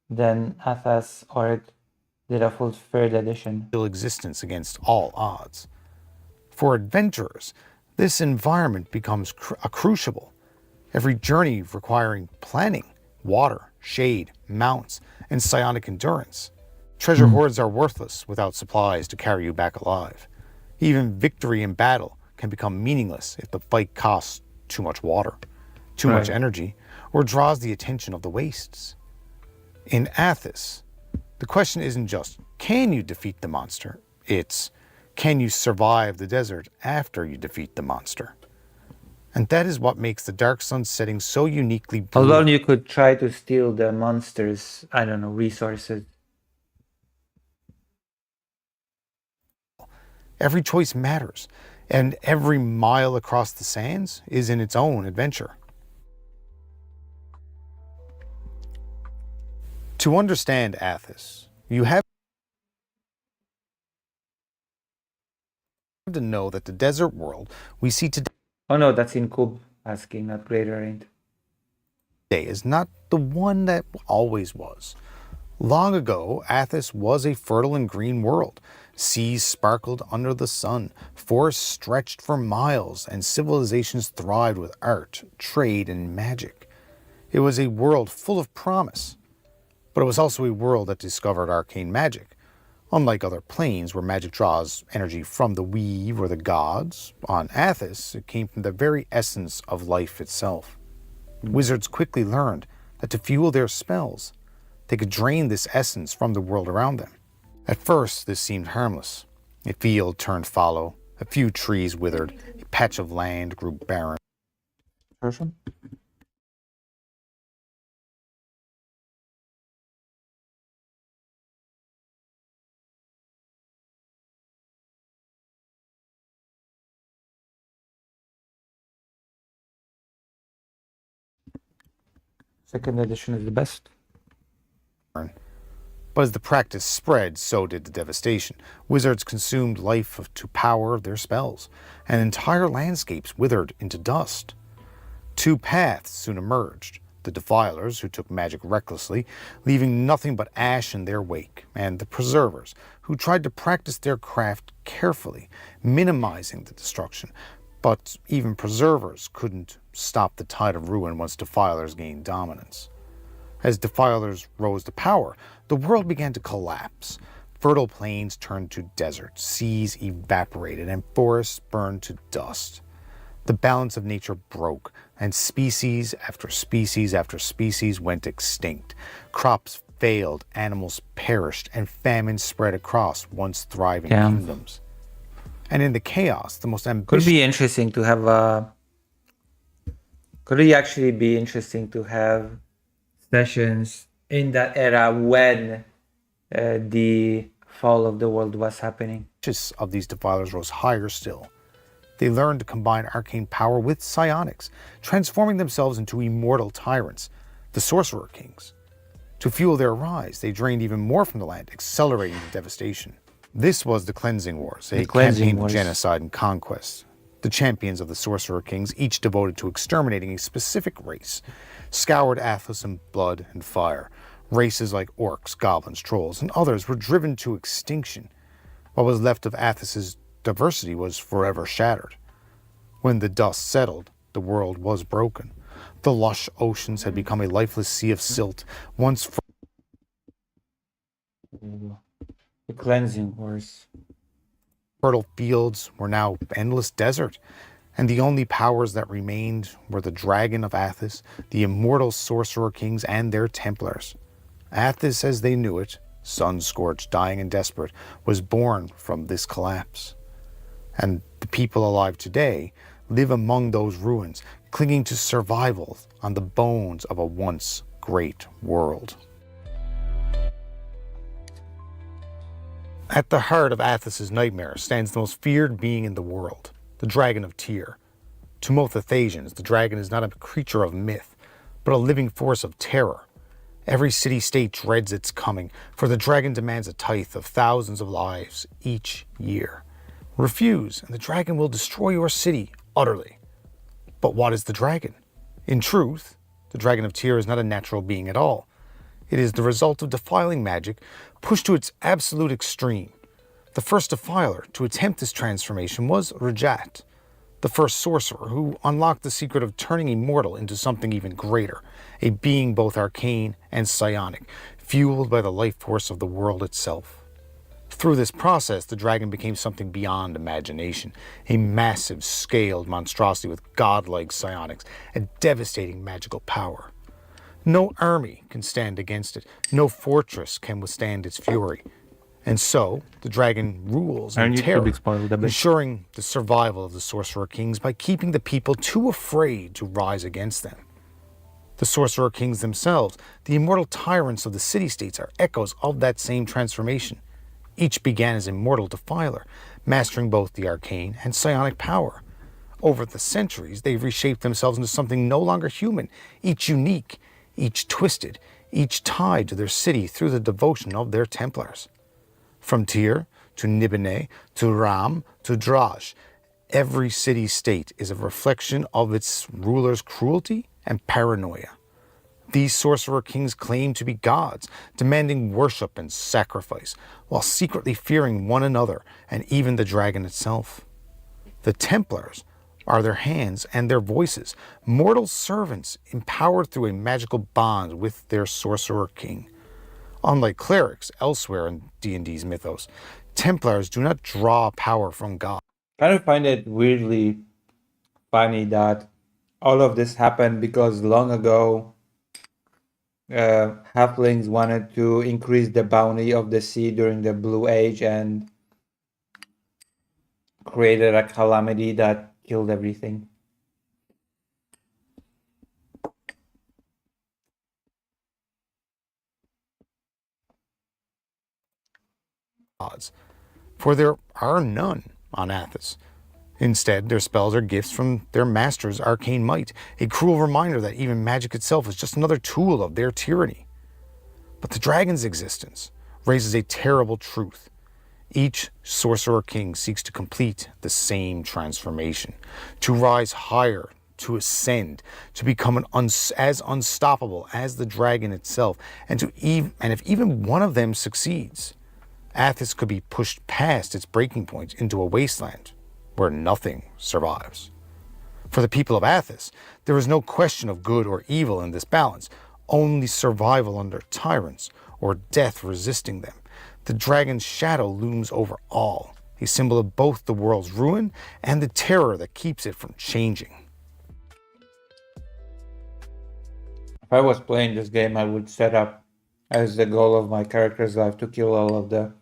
Then Athas.org did a full 3rd edition. ...existence against all odds. For adventurers, this environment becomes a crucible. Every journey requiring planning, water, shade, mounts, and psionic endurance. Treasure hoards are worthless without supplies to carry you back alive. Even victory in battle can become meaningless if the fight costs too much water, too much energy, or draws the attention of the wastes. In Athas, the question isn't just, can you defeat the monster? It's, can you survive the desert after you defeat the monster? And that is what makes the Dark Sun setting so uniquely brutal. Although you could try to steal the monster's, I don't know, resources. Every choice matters, and every mile across the sands is in its own adventure. To understand Athas, you have to know that the desert world we see today Oh no, that's in Kub asking, not Greater Ain't. is not the one that always was. Long ago, Athas was a fertile and green world. Seas sparkled under the sun, forests stretched for miles, and civilizations thrived with art, trade, and magic. It was a world full of promise, but it was also a world that discovered arcane magic. Unlike other planes where magic draws energy from the weave or the gods, on Athas it came from the very essence of life itself. Wizards quickly learned that to fuel their spells, they could drain this essence from the world around them. At first, this seemed harmless. A field turned fallow, a few trees withered, a patch of land grew barren. Person? Second edition is the best. But as the practice spread, so did the devastation. Wizards consumed life to power their spells, and entire landscapes withered into dust. Two paths soon emerged. The Defilers, who took magic recklessly, leaving nothing but ash in their wake, and the Preservers, who tried to practice their craft carefully, minimizing the destruction. But even Preservers couldn't stop the tide of ruin once Defilers gained dominance. As Defilers rose to power, the world began to collapse. Fertile plains turned to desert, seas evaporated, and forests burned to dust. The balance of nature broke, and species after species after species went extinct. Crops failed, animals perished, and famine spread across once thriving kingdoms. And in the chaos, the most ambitious... Could be interesting to have a... Could it actually be interesting to have sessions in that era when the fall of the world was happening. Of these defilers rose higher still. They learned to combine arcane power with psionics, transforming themselves into immortal tyrants, the Sorcerer Kings. To fuel their rise, they drained even more from the land, accelerating the devastation. This was the Cleansing Wars, a campaign of genocide and conquest. The champions of the Sorcerer Kings, each devoted to exterminating a specific race, scoured Athos in blood and fire. Races like orcs, goblins, trolls, and others were driven to extinction. What was left of Athos's diversity was forever shattered. When the dust settled, the world was broken. The lush oceans had become a lifeless sea of silt, once The Cleansing Wars. fertile fields were now endless desert, and the only powers that remained were the Dragon of Athos, the immortal Sorcerer Kings, and their Templars. Athos, as they knew it, sun-scorched, dying, and desperate, was born from this collapse. And the people alive today live among those ruins, clinging to survival on the bones of a once great world. At the heart of Athos's nightmare stands the most feared being in the world, the Dragon of Tyr. To most Athasians, the dragon is not a creature of myth, but a living force of terror. Every city-state dreads its coming, for the dragon demands a tithe of thousands of lives each year. Refuse, and the dragon will destroy your city utterly. But what is the dragon? In truth, the Dragon of Tyr is not a natural being at all. It is the result of defiling magic pushed to its absolute extreme. The first defiler to attempt this transformation was Rajat, the first sorcerer who unlocked the secret of turning a mortal into something even greater, a being both arcane and psionic, fueled by the life force of the world itself. Through this process, the dragon became something beyond imagination, a massive, scaled monstrosity with godlike psionics and devastating magical power. No army can stand against it, no fortress can withstand its fury. And so, the dragon rules in terror, ensuring the survival of the Sorcerer Kings by keeping the people too afraid to rise against them. The Sorcerer Kings themselves, the immortal tyrants of the city-states, are echoes of that same transformation. Each began as a mortal defiler, mastering both the arcane and psionic power. Over the centuries, they've reshaped themselves into something no longer human, each unique, each twisted, each tied to their city through the devotion of their Templars. From Tyr to Nibene to Ram to Draj, every city-state is a reflection of its ruler's cruelty and paranoia. These Sorcerer Kings claim to be gods, demanding worship and sacrifice, while secretly fearing one another and even the dragon itself. The Templars are their hands and their voices, mortal servants empowered through a magical bond with their Sorcerer King. Unlike clerics elsewhere in D&D's mythos, Templars do not draw power from God. I kind of find it weirdly funny that all of this happened because long ago, halflings wanted to increase the bounty of the sea during the Blue Age and created a calamity that killed everything. Gods, for there are none on Athos. Instead, their spells are gifts from their master's arcane might, a cruel reminder that even magic itself is just another tool of their tyranny. But the dragon's existence raises a terrible truth. Each Sorcerer King seeks to complete the same transformation, to rise higher, to ascend, to become as unstoppable as the dragon itself, and if even one of them succeeds, Athos could be pushed past its breaking point into a wasteland where nothing survives. For the people of Athos, there is no question of good or evil in this balance, only survival under tyrants or death resisting them. The dragon's shadow looms over all, a symbol of both the world's ruin and the terror that keeps it from changing. If I was playing this game, I would set up as the goal of my character's life to kill all of the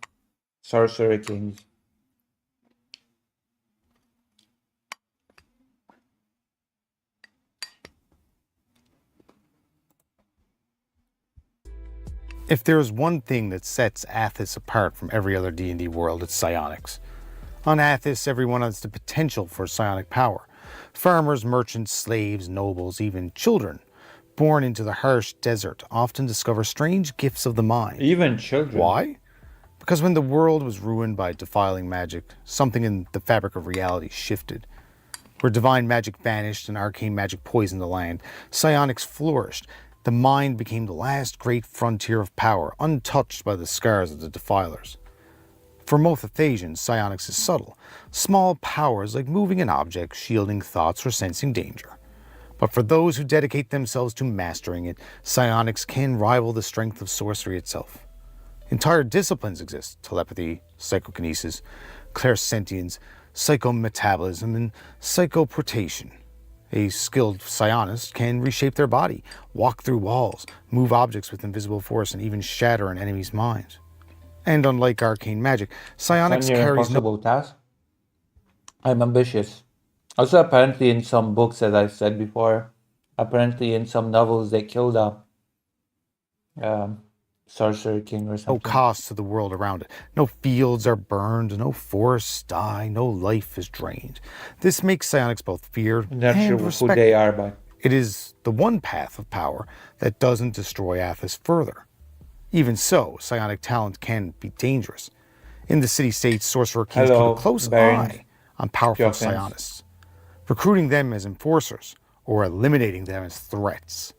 Sorcerer Kings. If there is one thing that sets Athos apart from every other D&D world, it's psionics. On Athos, everyone has the potential for psionic power. Farmers, merchants, slaves, nobles, even children born into the harsh desert often discover strange gifts of the mind. Even children. Why? Because when the world was ruined by defiling magic, something in the fabric of reality shifted. Where divine magic vanished and arcane magic poisoned the land, psionics flourished. The mind became the last great frontier of power, untouched by the scars of the defilers. For most Athasians, psionics is subtle. Small powers like moving an object, shielding thoughts, or sensing danger. But for those who dedicate themselves to mastering it, psionics can rival the strength of sorcery itself. Entire disciplines exist: telepathy, psychokinesis, clairsentience, psychometabolism, and psychoportation. A skilled psionist can reshape their body, walk through walls, move objects with invisible force, and even shatter an enemy's minds. And unlike arcane magic, psionics carries no task. I'm ambitious. Also, apparently in some books, as I said before, apparently in some novels they killed a sorcerer king or something. cost to the world around it. No fields are burned, no forests die, no life is drained. This makes psionics both feared Not and sure who respected. they are, but It is the one path of power that doesn't destroy Athos further. Even so, psionic talent can be dangerous. In the city-states, sorcerer kings keep a close eye on powerful Your offense. psionists, recruiting them as enforcers or eliminating them as threats.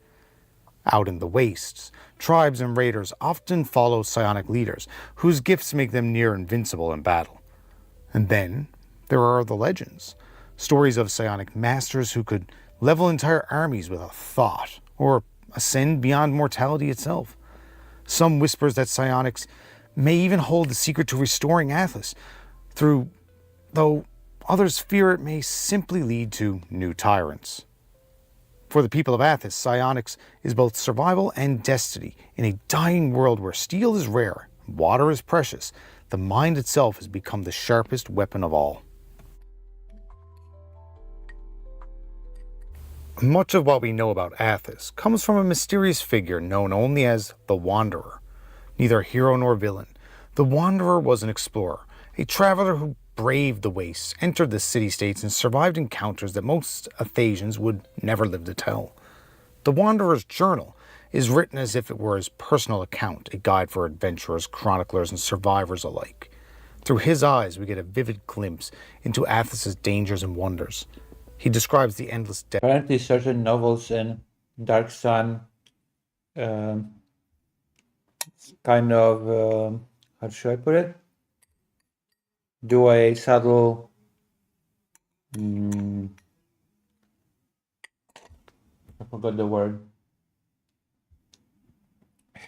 Out in the wastes, tribes and raiders often follow psionic leaders, whose gifts make them near invincible in battle. And then there are the legends, stories of psionic masters who could level entire armies with a thought, or ascend beyond mortality itself. Some whispers that psionics may even hold the secret to restoring Athos, though others fear it may simply lead to new tyrants. For the people of Athos, psionics is both survival and destiny. In a dying world where steel is rare, water is precious, the mind itself has become the sharpest weapon of all. Much of what we know about Athos comes from a mysterious figure known only as the Wanderer. Neither hero nor villain, the Wanderer was an explorer, a traveler who braved the wastes, entered the city-states, and survived encounters that most Athasians would never live to tell. The Wanderer's journal is written as if it were his personal account, a guide for adventurers, chroniclers, and survivors alike. Through his eyes, we get a vivid glimpse into Athos's dangers and wonders. He describes the endless depth. apparently certain novels in Dark Sun kind of, how should I put it? Do a subtle I forgot the word.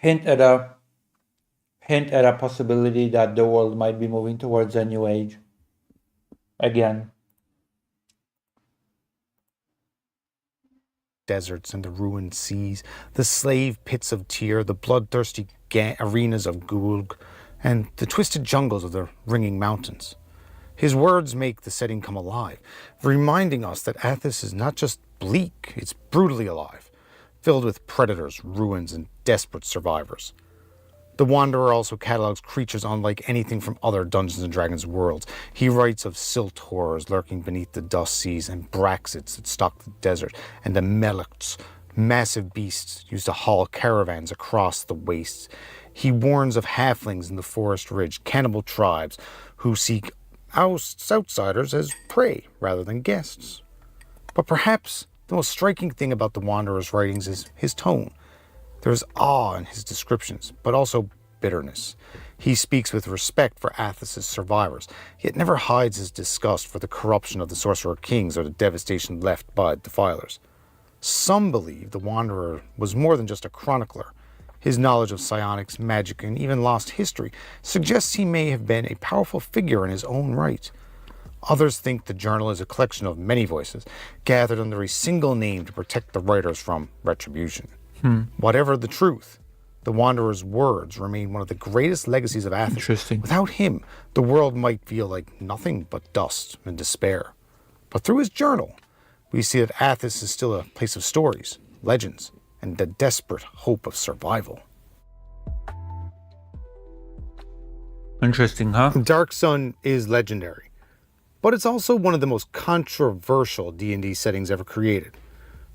Hint at a possibility that the world might be moving towards a new age. Again. Deserts and the ruined seas, the slave pits of Tyr, the bloodthirsty arenas of Gulg, and the twisted jungles of the ringing mountains. His words make the setting come alive, reminding us that Athos is not just bleak, it's brutally alive, filled with predators, ruins, and desperate survivors. The Wanderer also catalogs creatures unlike anything from other Dungeons & Dragons worlds. He writes of silt horrors lurking beneath the dust seas, and Braxits that stalk the desert, and the Melekts, massive beasts used to haul caravans across the wastes. He warns of halflings in the forest ridge, cannibal tribes who seek outsiders as prey rather than guests. But perhaps the most striking thing about the Wanderer's writings is his tone. There's awe in his descriptions, but also bitterness. He speaks with respect for Athos's survivors, yet never hides his disgust for the corruption of the Sorcerer Kings or the devastation left by defilers. Some believe the Wanderer was more than just a chronicler. His knowledge of psionics, magic, and even lost history suggests he may have been a powerful figure in his own right. Others think the journal is a collection of many voices, gathered under a single name to protect the writers from retribution. Whatever the truth, the Wanderer's words remain one of the greatest legacies of Athos. Interesting. Without him, the world might feel like nothing but dust and despair. But through his journal, we see that Athos is still a place of stories, legends, and the desperate hope of survival. Interesting, huh? Dark Sun is legendary, but it's also one of the most controversial D&D settings ever created.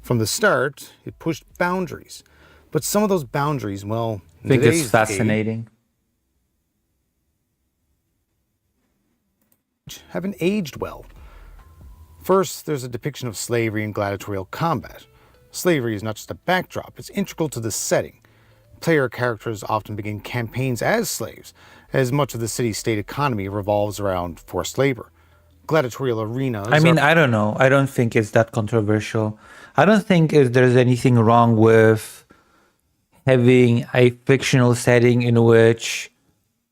From the start, it pushed boundaries, but some of those boundaries, well, I think it's today's fascinating. age haven't aged well. First, there's a depiction of slavery and gladiatorial combat. Slavery is not just a backdrop, it's integral to the setting. Player characters often begin campaigns as slaves, as much of the city-state economy revolves around forced labor. Gladiatorial arenas I mean, I don't know. I don't think it's that controversial. I don't think there's anything wrong with having a fictional setting in which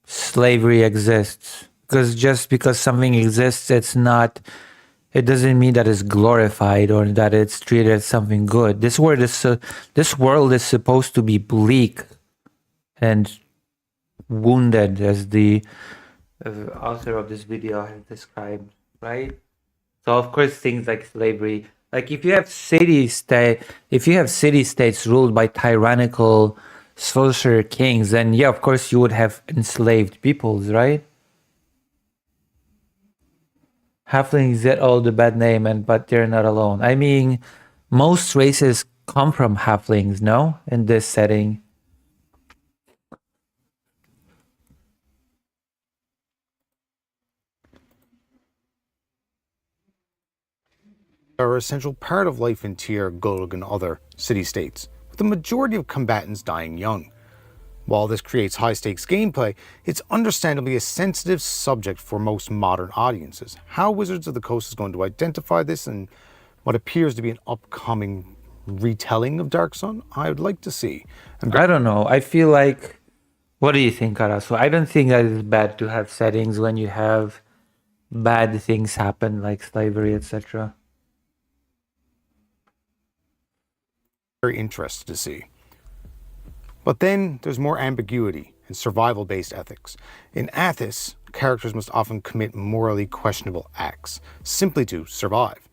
slavery exists. Because just because something exists, it doesn't mean that it's glorified or that it's treated as something good. This world is supposed to be bleak and wounded, as the author of this video has described, right? So of course things like slavery, like if you have city-states ruled by tyrannical sorcerer kings, then yeah, of course you would have enslaved peoples, right? Halflings get all the bad name, but they're not alone. I mean, most races come from halflings, no? In this setting. are an essential part of life in Tyr, Gulg, and other city-states, with the majority of combatants dying young. While this creates high-stakes gameplay, it's understandably a sensitive subject for most modern audiences. How Wizards of the Coast is going to identify this in what appears to be an upcoming retelling of Dark Sun, I would like to see. I don't know. I feel like... What do you think, Arasu? I don't think that it's bad to have settings when you have bad things happen, like slavery, etc. Very interested to see. But then there's more ambiguity and survival-based ethics. In Athos, characters must often commit morally questionable acts, simply to survive.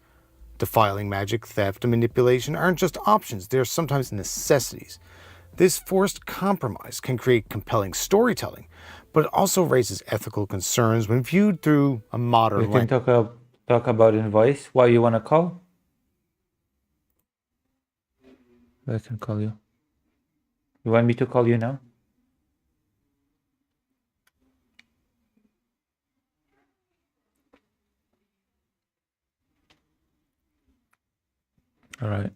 Defiling magic, theft, and manipulation aren't just options, they're sometimes necessities. This forced compromise can create compelling storytelling, but it also raises ethical concerns when viewed through a modern lens. We can talk about in voice. What you want to call? I can call you. You want me to call you now? All right.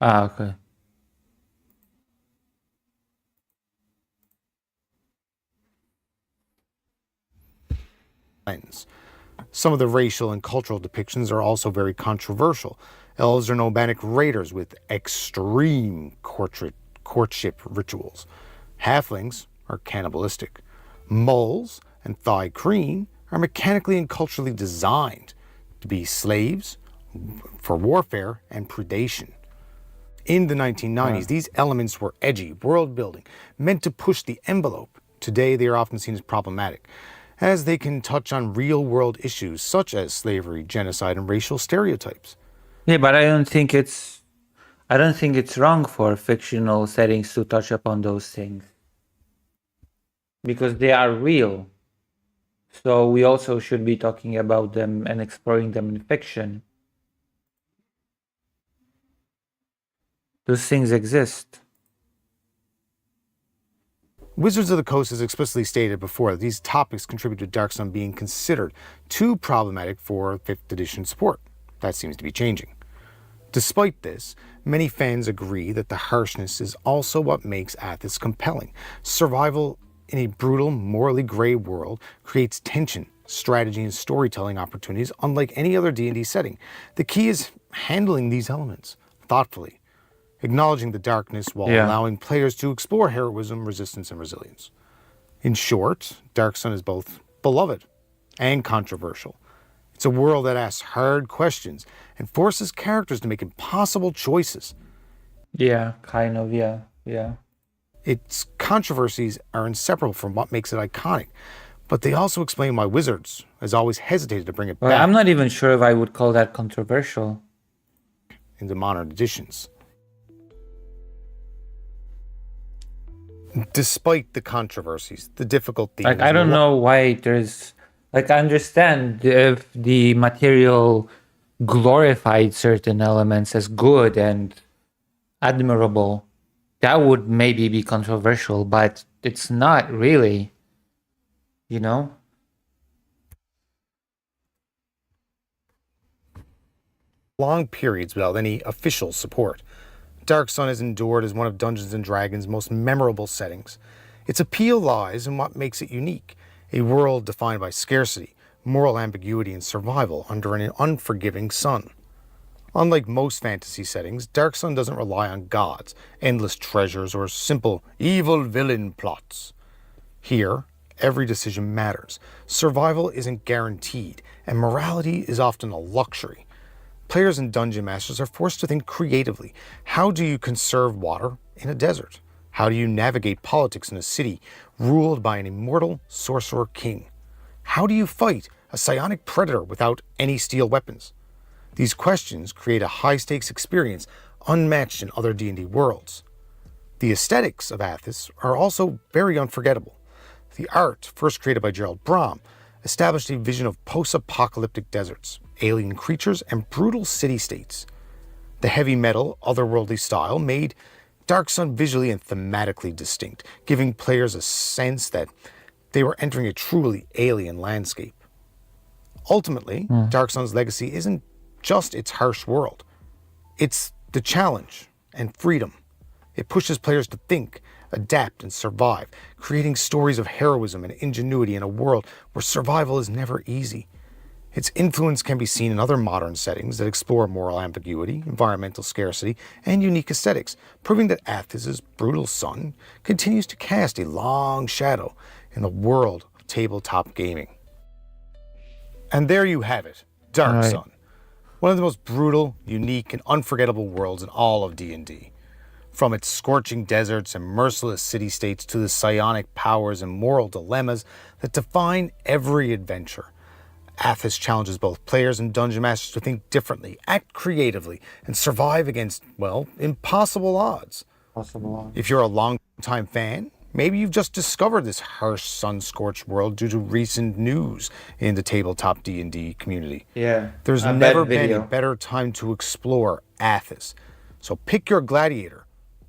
Ah, okay. Some of the racial and cultural depictions are also very controversial. Elves are nomadic raiders with extreme courtship rituals. Halflings are cannibalistic. Moles and Thai Kreen are mechanically and culturally designed to be slaves for warfare and predation. In the 1990s, these elements were edgy, world-building, meant to push the envelope. Today, they are often seen as problematic, as they can touch on real-world issues such as slavery, genocide, and racial stereotypes. Yeah, but I don't think it's wrong for fictional settings to touch upon those things, because they are real. So we also should be talking about them and exploring them in fiction. Those things exist. Wizards of the Coast has explicitly stated before that these topics contribute to Dark Sun being considered too problematic for 5th edition support. That seems to be changing. Despite this, many fans agree that the harshness is also what makes Athos compelling. Survival in a brutal, morally gray world creates tension, strategy, and storytelling opportunities unlike any other D&D setting. The key is handling these elements thoughtfully, acknowledging the darkness while allowing players to explore heroism, resistance, and resilience. In short, Dark Sun is both beloved and controversial. It's a world that asks hard questions and forces characters to make impossible choices. Yeah, kind of, yeah. It's controversies are inseparable from what makes it iconic, but they also explain why Wizards has always hesitated to bring it Well, back I'm not even sure if I would call that controversial. into modern editions. Despite the controversies, the difficult themes, Like, I don't know why there's, like, I understand if the material glorified certain elements as good and admirable, that would maybe be controversial, but it's not really, you know? long periods without any official support. Dark Sun has endured as one of Dungeons & Dragons' most memorable settings. Its appeal lies in what makes it unique, a world defined by scarcity, moral ambiguity, and survival under an unforgiving sun. Unlike most fantasy settings, Dark Sun doesn't rely on gods, endless treasures, or simple evil villain plots. Here, every decision matters. Survival isn't guaranteed, and morality is often a luxury. Players and dungeon masters are forced to think creatively. How do you conserve water in a desert? How do you navigate politics in a city ruled by an immortal sorcerer king? How do you fight a psionic predator without any steel weapons? These questions create a high-stakes experience unmatched in other D&D worlds. The aesthetics of Athos are also very unforgettable. The art, first created by Gerald Brom, established a vision of post-apocalyptic deserts, alien creatures, and brutal city-states. The heavy metal, otherworldly style made Dark Sun visually and thematically distinct, giving players a sense that they were entering a truly alien landscape. Ultimately, Dark Sun's legacy isn't just its harsh world. It's the challenge and freedom. It pushes players to think, adapt, and survive, creating stories of heroism and ingenuity in a world where survival is never easy. Its influence can be seen in other modern settings that explore moral ambiguity, environmental scarcity, and unique aesthetics, proving that Athos' brutal sun continues to cast a long shadow in the world of tabletop gaming. And there you have it, Dark Sun, one of the most brutal, unique, and unforgettable worlds in all of D&D. From its scorching deserts and merciless city-states to the psionic powers and moral dilemmas that define every adventure, Athos challenges both players and dungeon masters to think differently, act creatively, and survive against, well, impossible odds. If you're a long-time fan, maybe you've just discovered this harsh, sun-scorched world due to recent news in the tabletop D&D community. Yeah. There's a never bad been video. a better time to explore Athos. So pick your gladiator,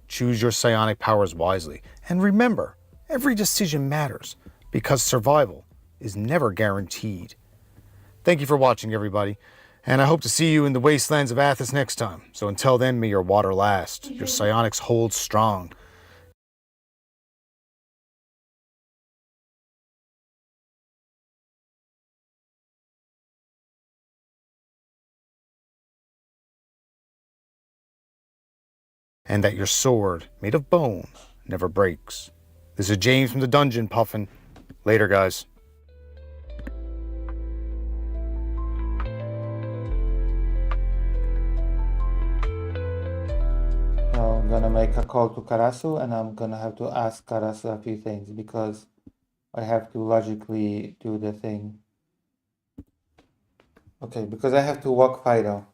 choose your psionic powers wisely, and remember, every decision matters, because survival is never guaranteed. Thank you for watching, everybody, and I hope to see you in the wastelands of Athos next time. So until then, may your water last, your psionics hold strong, and that your sword, made of bone, never breaks. This is James from the Dungeon Puffin. Later, guys. I'm gonna make a call to Karasu, and I'm gonna have to ask Karasu a few things because I have to logically do the thing. Okay, because I have to walk Fido.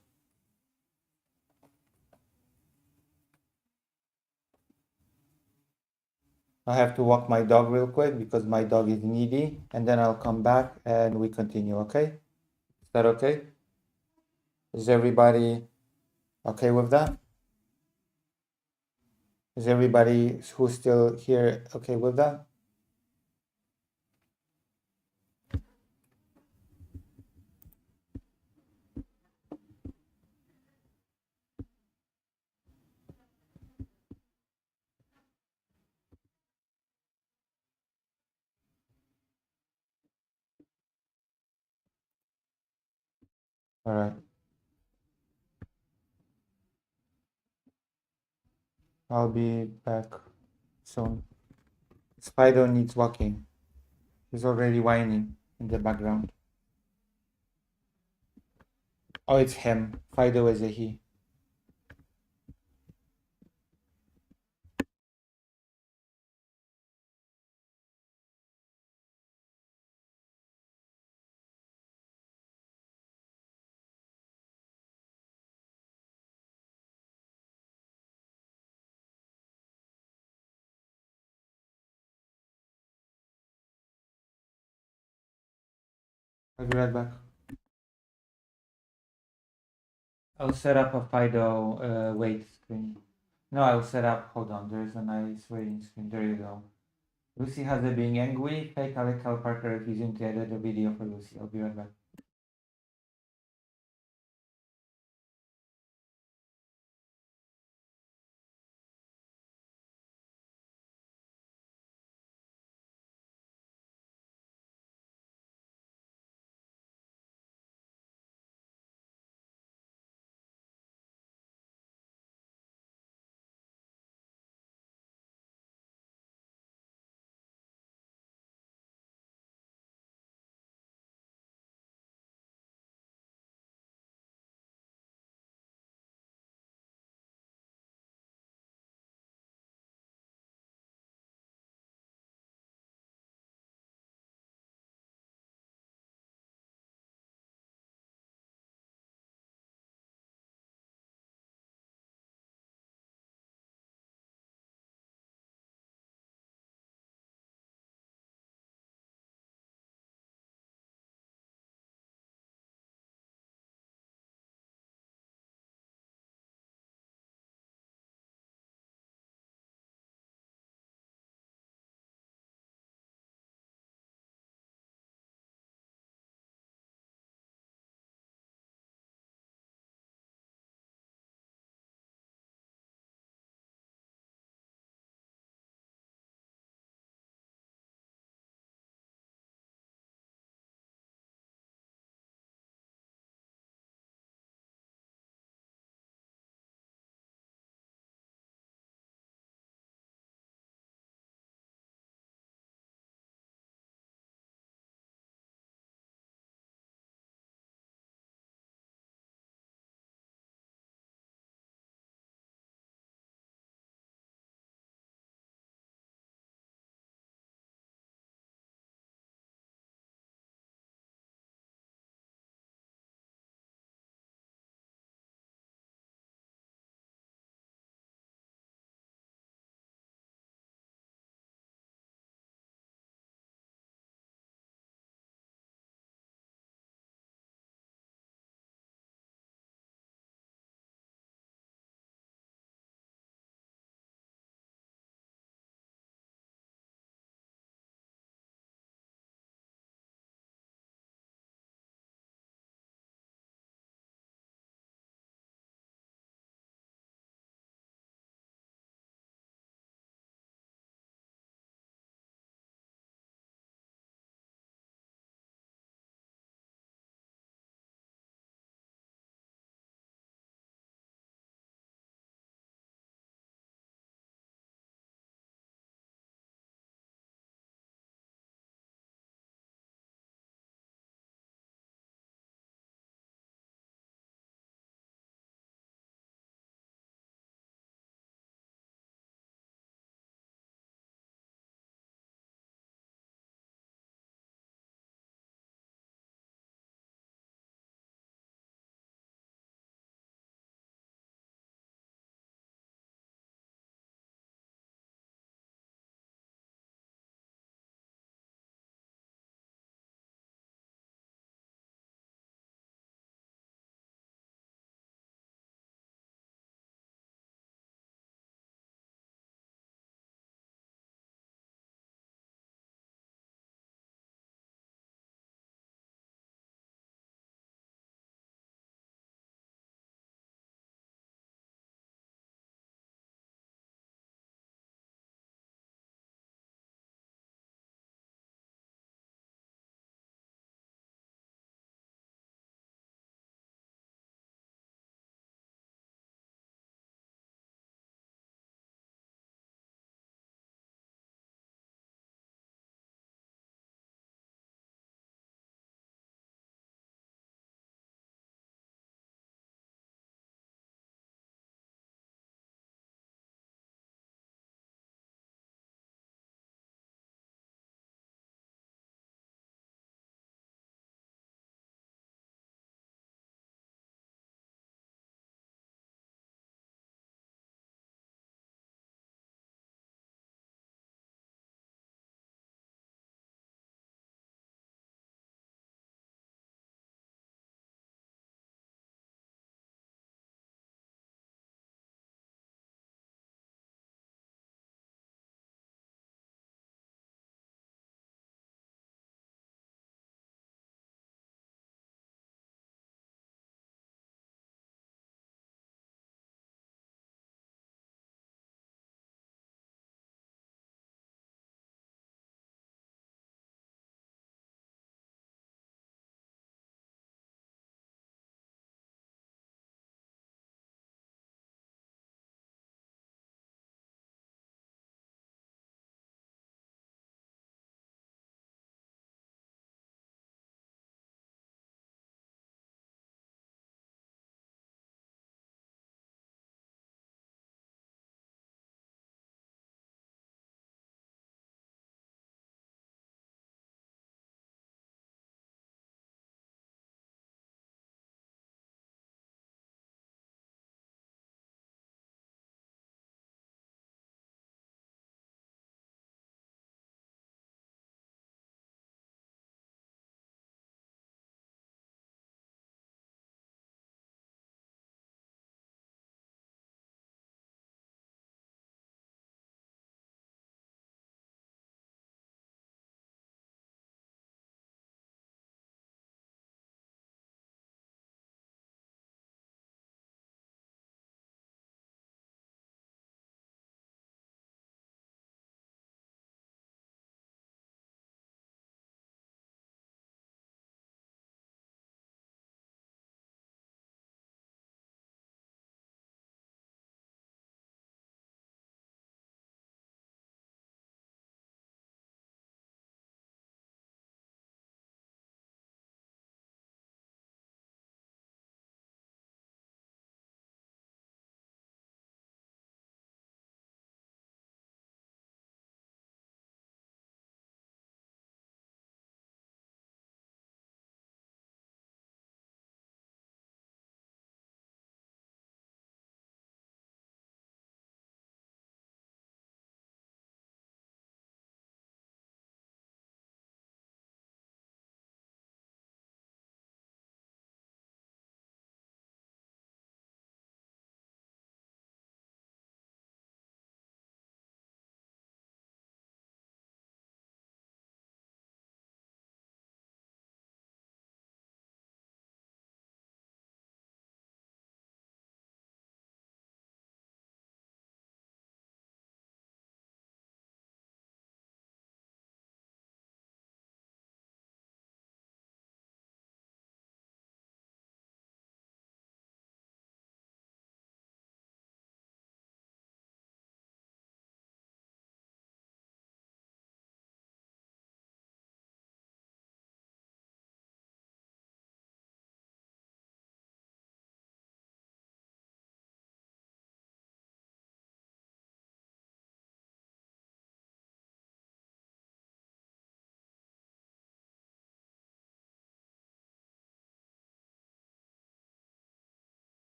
I have to walk my dog real quick because my dog is needy, and then I'll come back and we continue, okay? Is that okay? Is everybody okay with that? Is everybody who's still here okay with that? All right. I'll be back soon. Spider needs walking. He's already whining in the background. Oh, it's him. Fido is a he. I'll be right back. I'll set up a FIDO wait screen. No, I'll set up, hold on, there's a nice waiting screen. There you go. Lucy has it being angry. Fake Alec Parker refusing to edit a video for Lucy. I'll be right back.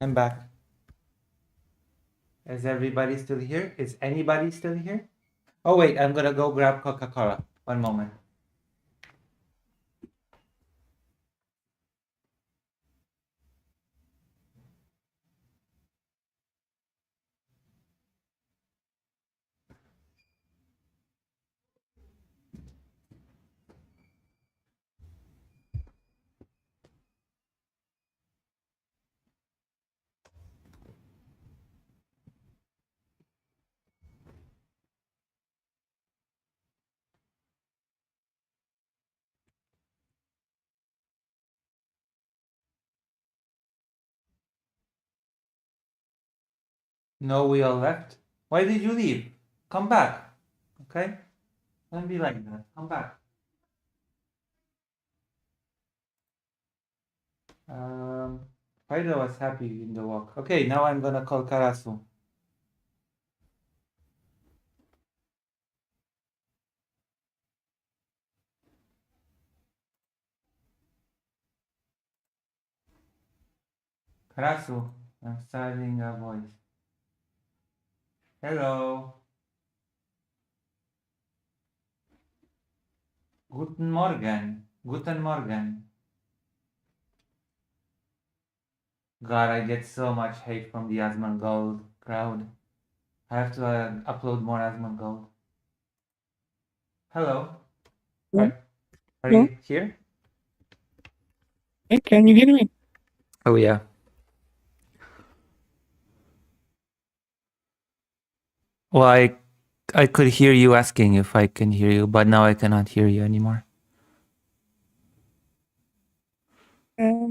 I'm back. Is everybody still here? Is anybody still here? Oh wait, I'm gonna go grab Coca-Cola. One moment. No, we all left. Why did you leave? Come back. Okay? Don't be like that. Come back. Fido was happy in the walk. Okay, now I'm gonna call Karasu. Karasu, I'm starting a voice. Hello. Guten Morgen. Guten Morgen. God, I get so much hate from the Asmongold crowd. I have to upload more Asmongold. Hello. Are you here? Hey, can you hear me? Oh yeah. Well, I could hear you asking if I can hear you, but now I cannot hear you anymore. Let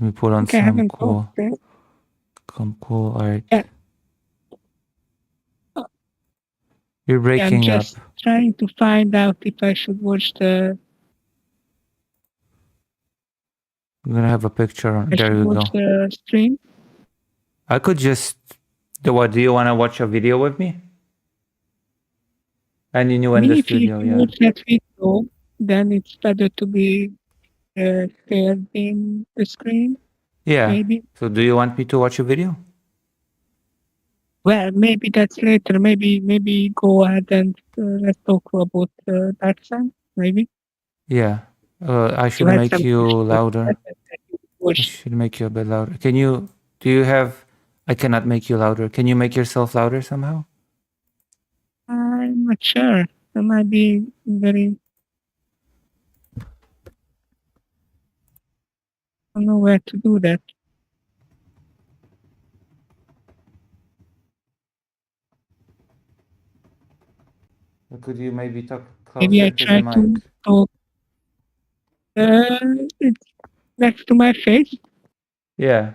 me put on some cool. Some cool art. Yeah. You're breaking I'm just trying to find out if I should watch the. I'm gonna have a picture on. There you go. Watch the stream. I could just. What do you want to watch a video with me? And you in the studio, If you yeah. watch that video, then it's better to be shared in the screen. Yeah. Maybe. So do you want me to watch a video? Well, maybe that's later. Maybe go ahead and let's talk about Dark Sun. Maybe. Yeah. I should make you louder. I should make you a bit louder. Can you? Do you have? I cannot make you louder. Can you make yourself louder somehow? I'm not sure. That might be very. I don't know where to do that. Could you maybe talk closer Maybe I to try the mic? to talk. It's next to my face. Yeah.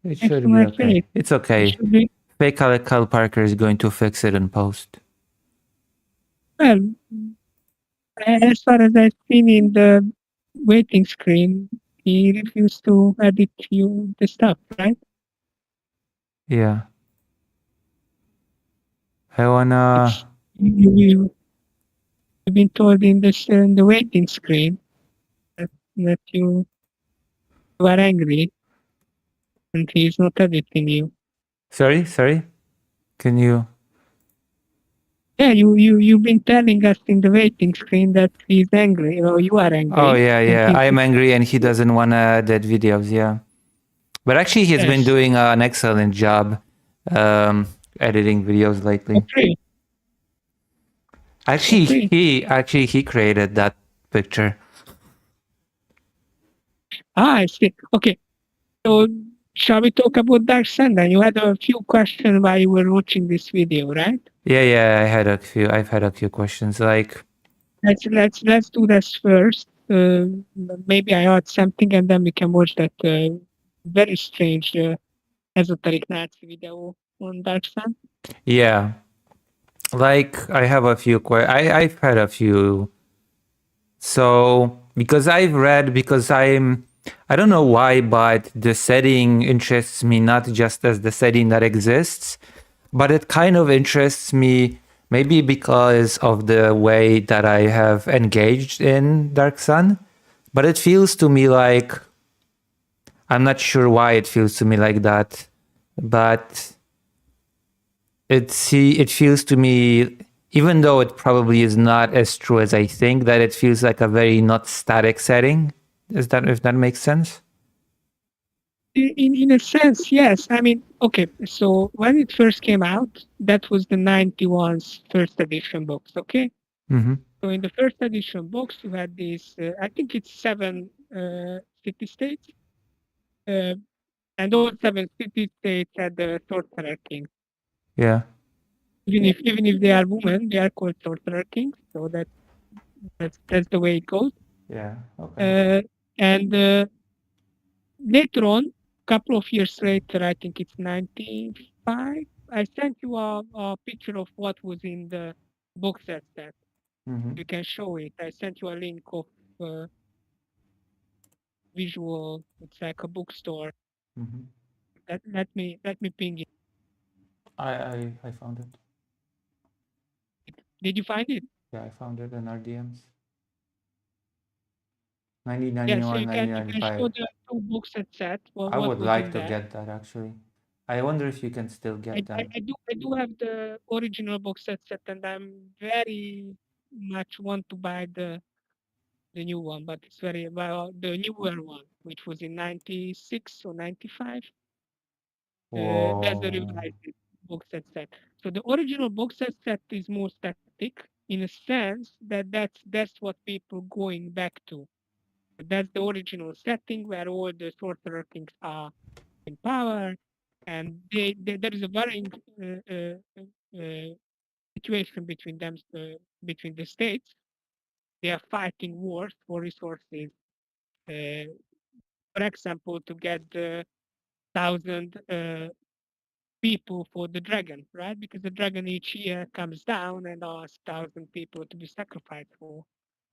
It Next should to be my okay. face. It's okay. It should be. Fake Kyle Parker is going to fix it in post. Well, as far as I've seen in the waiting screen, he refused to edit you the stuff, right? Yeah. I wanna. You've been told in the waiting screen that you are angry and he's not editing you. Sorry. Can you? Yeah, you've been telling us in the waiting screen that he's angry or you are angry. Oh yeah. I'm angry and he doesn't wanna edit videos. Yeah. But actually, he's been doing an excellent job editing videos lately. Okay. Actually, he created that picture. I see. Okay. So shall we talk about Dark Sun then? You had a few questions while you were watching this video, right? Yeah. I've had a few questions. Like, let's do this first. Maybe I heard something, and then we can watch that very strange esoteric Nazi video on Dark Sun. Yeah. Like, I have a few I've had a few. So because I don't know why, but the setting interests me not just as the setting that exists, but it kind of interests me maybe because of the way that I have engaged in Dark Sun. But it feels to me like, I'm not sure why it feels to me like that, but it feels to me, even though it probably is not as true as I think, that it feels like a very not static setting. If that makes sense? In a sense, yes. I mean, okay, so when it first came out, that was the 91's first edition box, okay? Mm-hmm. So in the first edition box, you had these, I think it's 7 city-states, and those 7 city-states had the sorcerer king. Yeah. Even if they are women, they are called sorcerer kings. So that's the way it goes. Yeah. Okay. And later on, couple of years later, I think it's 95. I sent you a picture of what was in the box set. Mm-hmm. You can show it. I sent you a link of visual. It's like a bookstore. Mm-hmm. Let me ping it. I found it. Did you find it? Yeah, I found it in our DMs. Yeah, so 9091, you can show 9095. the two books set. Well, I what would was like in to there. get that actually. I wonder if you can still get that. I do have the original box set, and I'm very much want to buy the new one, but it's very well the newer one, which was in 96 or 95. That's the Whoa. revised box set. So the original box set is more static in a sense that that's what people going back to. That's the original setting where all the sorcerer kings are in power, and there is a varying situation between them, between the states. They are fighting wars for resources. For example, to get the 1,000 people for the dragon, right? Because the dragon each year comes down and asks 1,000 people to be sacrificed for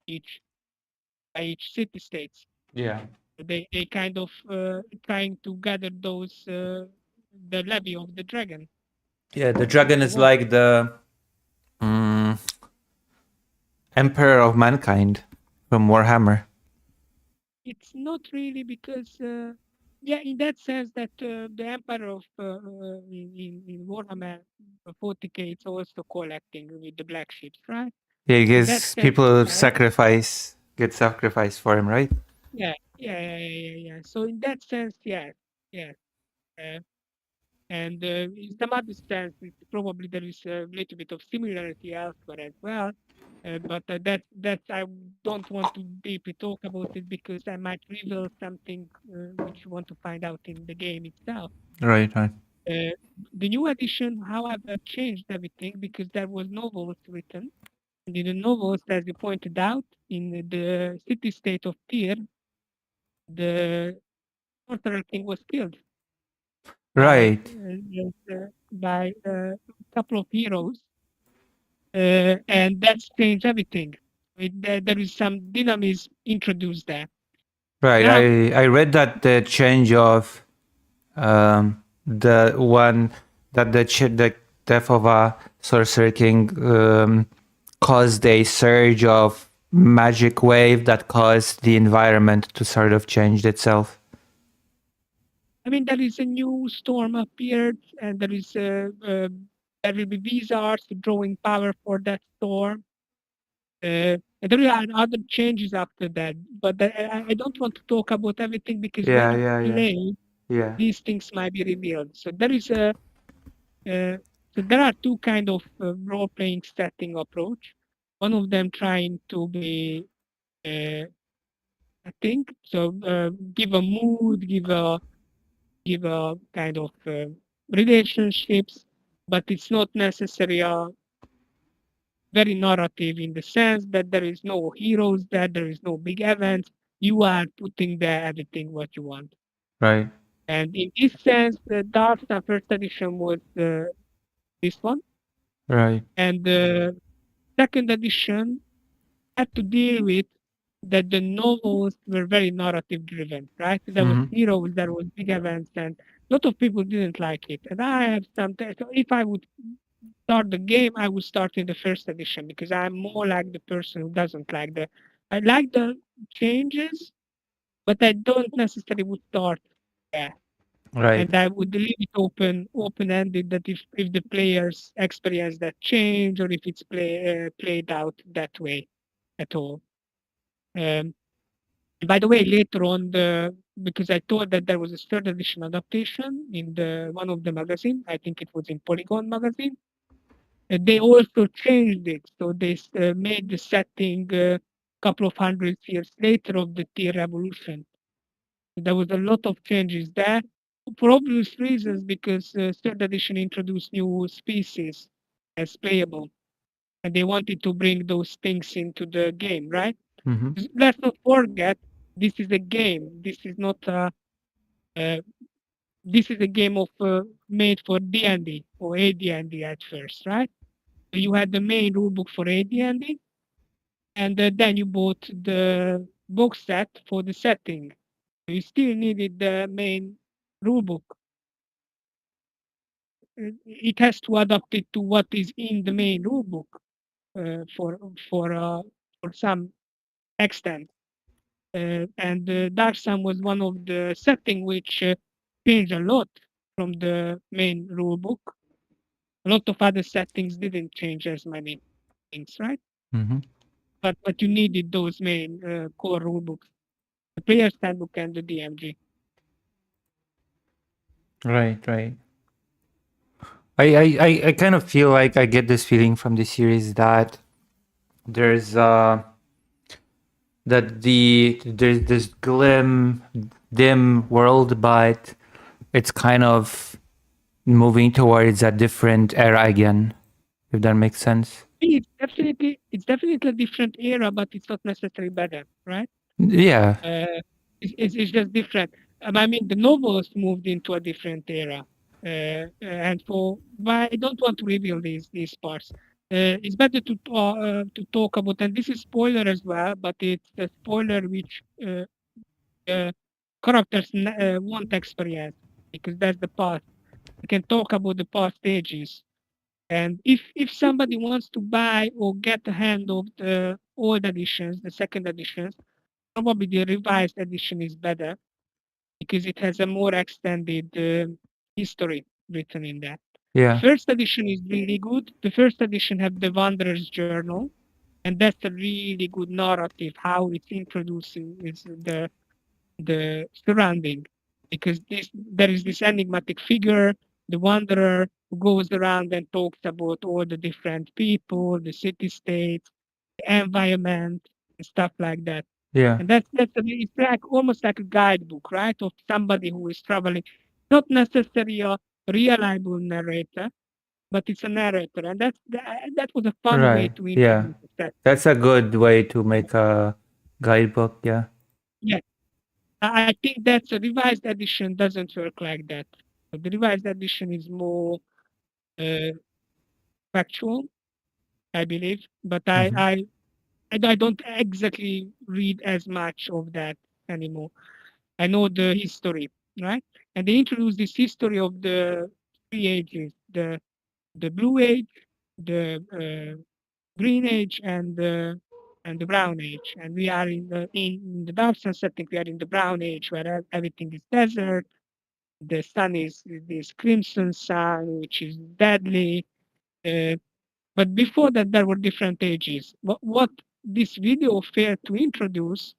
each city states. Yeah. They kind of trying to gather those the levy of the dragon. Yeah, the dragon is like the emperor of mankind from Warhammer. It's not really because yeah, in that sense that the emperor of in Warhammer 40K it's also collecting with the black ships, right? Yeah, In that because sense, people yes. get sacrificed for him, right? Yeah. So in that sense, yeah. Uh, and in some other sense, probably there is a little bit of similarity elsewhere as well. But that I don't want to deeply talk about it because I might reveal something which you want to find out in the game itself. Right. The new edition, however, changed everything because there was novels written. And in the novels, as you pointed out, in the city-state of Tyr, the sorcerer king was killed Right. by a couple of heroes, and that's changed everything. There is some dynamism introduced there. Right. Now, I read that the change of the one that the death of a sorcerer king caused a surge of magic wave that caused the environment to sort of change itself. I mean, there is a new storm appeared, and there will be wizards drawing power for that storm. And there are other changes after that, but I don't want to talk about everything because when you play, Yeah. these things might be revealed. So there is so there are two kind of role-playing setting approach. One of them trying to be, I think, so give a mood, give a kind of relationships, but it's not necessarily a very narrative in the sense that there is no heroes there is no big events. You are putting there everything what you want. Right. And in this sense, the Dark Star first edition was this one. Right. And the second edition had to deal with that the novels were very narrative driven, right? There was heroes, there was big events, and a lot of people didn't like it. And I have something. So if I would start the game, I would start in the first edition because I'm more like the person who doesn't like the. I like changes, but I don't necessarily would start there. Right. And I would leave it open-ended that if the players experience that change or if it's played out that way at all. By the way, later on, because I thought that there was a third edition adaptation in one of the magazine, I think it was in Polygon magazine. They also changed it, so they made the setting a couple of hundred years later of the tea revolution. There was a lot of changes there for obvious reasons, because third edition introduced new species as playable, and they wanted to bring those things into the game, right? Mm-hmm. Let's not forget, this is a game. This is not this is a game of made for D&D or AD&D at first, right? So you had the main rulebook for AD&D, and then you bought the box set for the setting. You still needed the main rulebook. It has to adapt it to what is in the main rulebook for some extent. And Dark Sun was one of the setting which changed a lot from the main rulebook. A lot of other settings didn't change as many things, right? Mm-hmm. But you needed those main core rulebooks, the player's handbook and the DMG. Right, right. I kind of feel like I get this feeling from the series that there's there's this dim world, but it's kind of moving towards a different era again, if that makes sense. It's definitely a different era, but it's not necessarily better, right? Yeah. It's just different. I mean, the novels moved into a different era, and but I don't want to reveal these parts. It's better to talk about, and this is spoiler as well, but it's a spoiler which characters won't experience, because that's the past. We can talk about the past stages, and if somebody wants to buy or get a hand of the old editions, the second editions, probably the revised edition is better, because it has a more extended history written in that. The Yeah. first edition is really good. The first edition have the Wanderer's Journal, and that's a really good narrative, how it's introducing is the surrounding, because there is this enigmatic figure, the Wanderer, who goes around and talks about all the different people, the city states, the environment, and stuff like that. Yeah. And it's like almost like a guidebook, right? Of somebody who is traveling, not necessarily a reliable narrator, but it's a narrator, and that was a fun way Right. to Yeah. introduce that. That's a good way to make a guidebook. Yeah. Yeah, I think that a revised edition doesn't work like that. The revised edition is more uh, factual, I believe, but Mhm. I don't exactly read as much of that anymore. I know the history, right? And they introduced this history of the three ages: the blue age, the green age, and the brown age. And we are in the dark sun setting. We are in the brown age, where everything is desert. The sun is this crimson sun, which is deadly. Uh, but before that, there were different ages. What this video failed to introduce,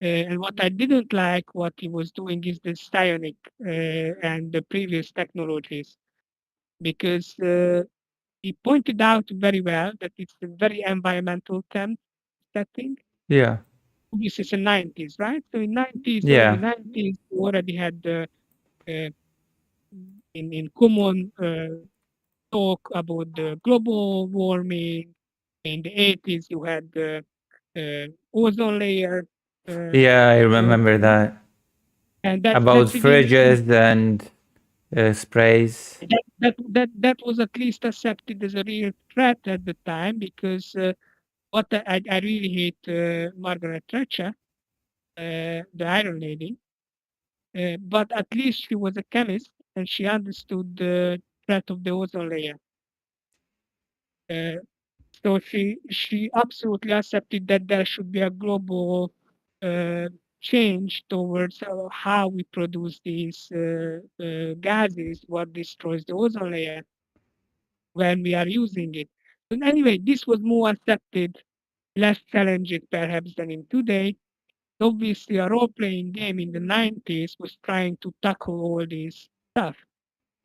and what I didn't like, what he was doing, is the psionic and the previous technologies, because he pointed out very well that it's a very environmental setting. Yeah. This is the 90s, right? So in 90s, early Yeah. 90s, we already had uh, in common talk about the global warming. In the 80s, you had the ozone layer. Yeah, I uh, remember that. and About that's again fridges and sprays. that was at least accepted as a real threat at the time, because what I really hate Margaret Thatcher, the Iron Lady, but at least she was a chemist and she understood the threat of the ozone layer. So she absolutely accepted that there should be a global change towards how we produce these gases, what destroys the ozone layer when we are using it. But anyway, this was more accepted, less challenging perhaps than in today. Obviously, a role-playing game in the 90s was trying to tackle all this stuff.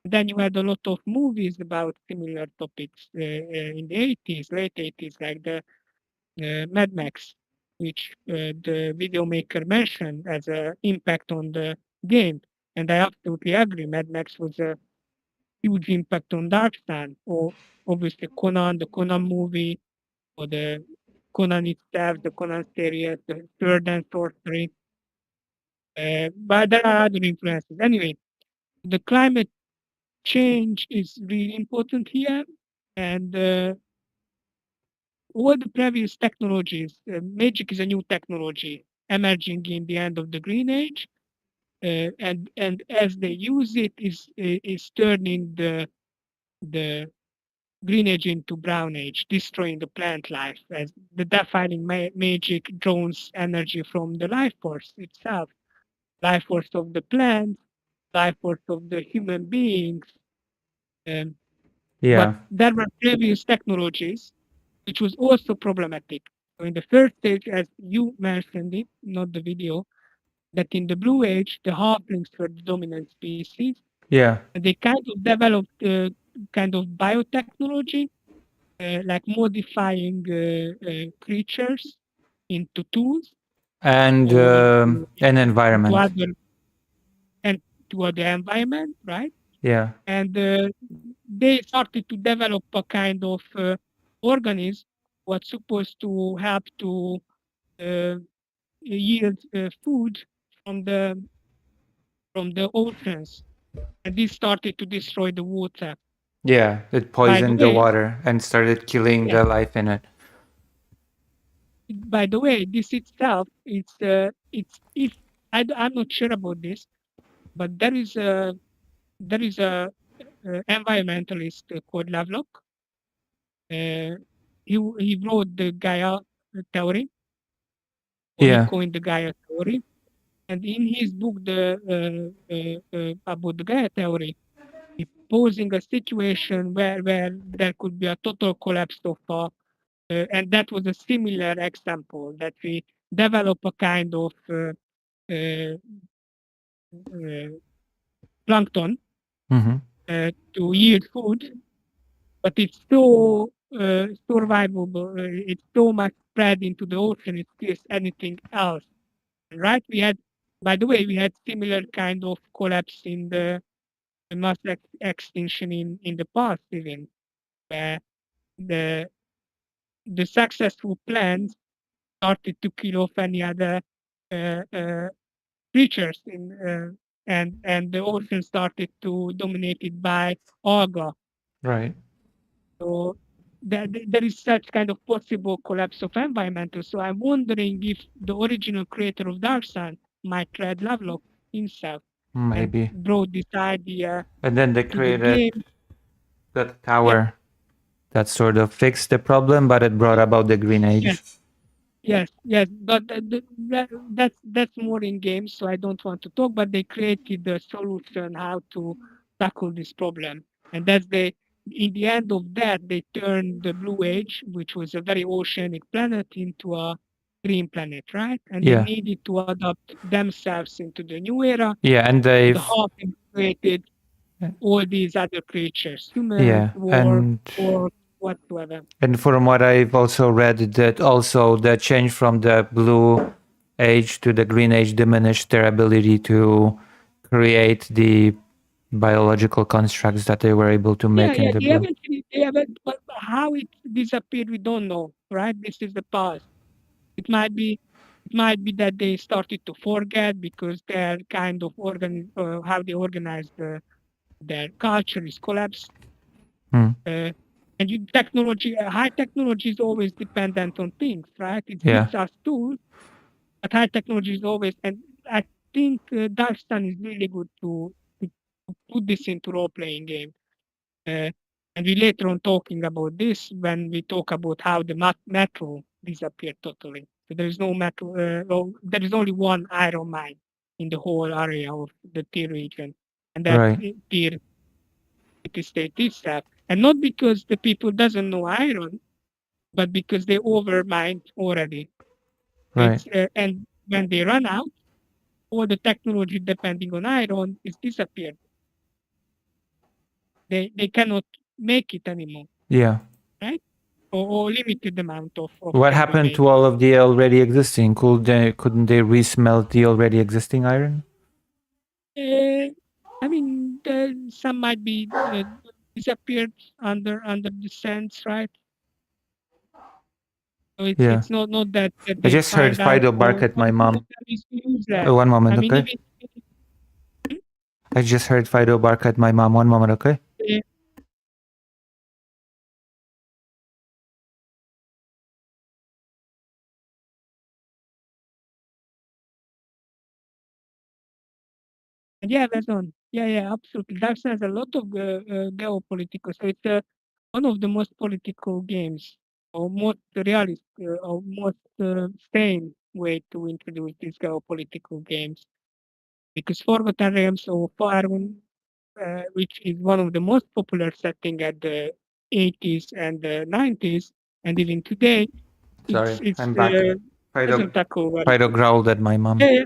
Then you had a lot of movies about similar topics in the 80s, late 80s, like the Mad Max, which the video maker mentioned as an impact on the game. And I absolutely agree. Mad Max was a huge impact on Dark Sun, or obviously Conan, the Conan movie, or the Conan itself, the Conan series, the Sword and Sorcery. But there are other influences. Anyway, the climate change is really important here. And all the previous technologies, magic is a new technology emerging in the end of the Green Age. And as they use it, is turning the Green Age into Brown Age, destroying the plant life as the defining magic draws energy from the life force itself, life force of the plant, life force of the human beings. Um, but Yeah. there were previous technologies which was also problematic. So in the first stage, as you mentioned it, not the video, that in the Blue Age, the halflings were the dominant species, Yeah. and they kind of developed kind of biotechnology, like modifying creatures into tools And or an into environment. other and to other environment, right? Yeah. And they started to develop a kind of organism what's supposed to help to uh, yield food from the oceans, and this started to destroy the water. Yeah. It By the poisoned the way, water and started killing yeah, the life in it. by the way, this itself, it's if I'm not sure about this, but there is a environmentalist called Lovelock. He wrote the Gaia theory, or he Yeah. coined the Gaia theory. And in his book, about the Gaia theory, he posing a situation where there could be a total collapse of, and that was a similar example that we develop a kind of uh, uh, plankton Mm-hmm. to yield food, but it's so survivable. It's so much spread into the ocean. It kills anything else, right? By the way, we had similar kind of collapse in the mass extinction in the past, even where the the successful plants started to kill off any other uh, uh, creatures and the ocean started to dominated by algae. Right. So there is such kind of possible collapse of environmental. So I'm wondering if the original creator of Dark Sun might read Lovelock himself and Maybe. brought this idea And then they to the created game. that Yeah, tower that sort of fixed the problem, but it brought about the Green yeah. Age. Yes, but that's more in games, so I don't want to talk. But they created the solution how to tackle this problem, and in the end of that they turned the Blue Age, which was a very oceanic planet, into a green planet, right? And they Yeah. needed to adapt themselves into the new era. Yeah, and The they've Hawking created all these other creatures, humans, yeah, or whatsoever. and from what I've also read, that also the change from the Blue Age to the Green Age diminished their ability to create the biological constructs that they were able to Yeah, make in yeah, the Blue. they haven't, but how it disappeared, we don't know, right? This is the past. It might be, it might be that they started to forget because their kind of how they organize their culture is collapsed. Hmm. And technology, high technology is always dependent on things, right? It Yeah. gives us tools, but high technology is always, and I think Darkstan is really good to put this into role-playing game. Uh, And we later on talking about this when we talk about how the metro disappeared totally. So there is no metro, there is only one iron mine in the whole area of the T region. And that Right. T state itself. And not because the people doesn't know iron, but because they overmined already. Right. And when they run out, all the technology depending on iron is disappeared. They cannot make it anymore, Yeah. right? Or limited amount of What can be happened made. to all of the already existing? Couldn't they resmelt the already existing iron? I mean, some might be disappeared under the sands, right? So Yeah. it's not that I they just heard find out. Fido bark at my mom. Use that. One moment, I mean, okay? I just heard Fido bark at my mom. One moment, okay? If, yeah, that's on. Yeah, absolutely. That has a lot of geopolitical. So it's one of the most political games, or most realist, or most sane way to introduce these geopolitical games. Because Forgotten Realms or Faerun, which is one of the most popular setting at the 80s and the 90s, and even today, Sorry, it's I'm back. doesn't tackle well. Fido growled at my mom. Yeah,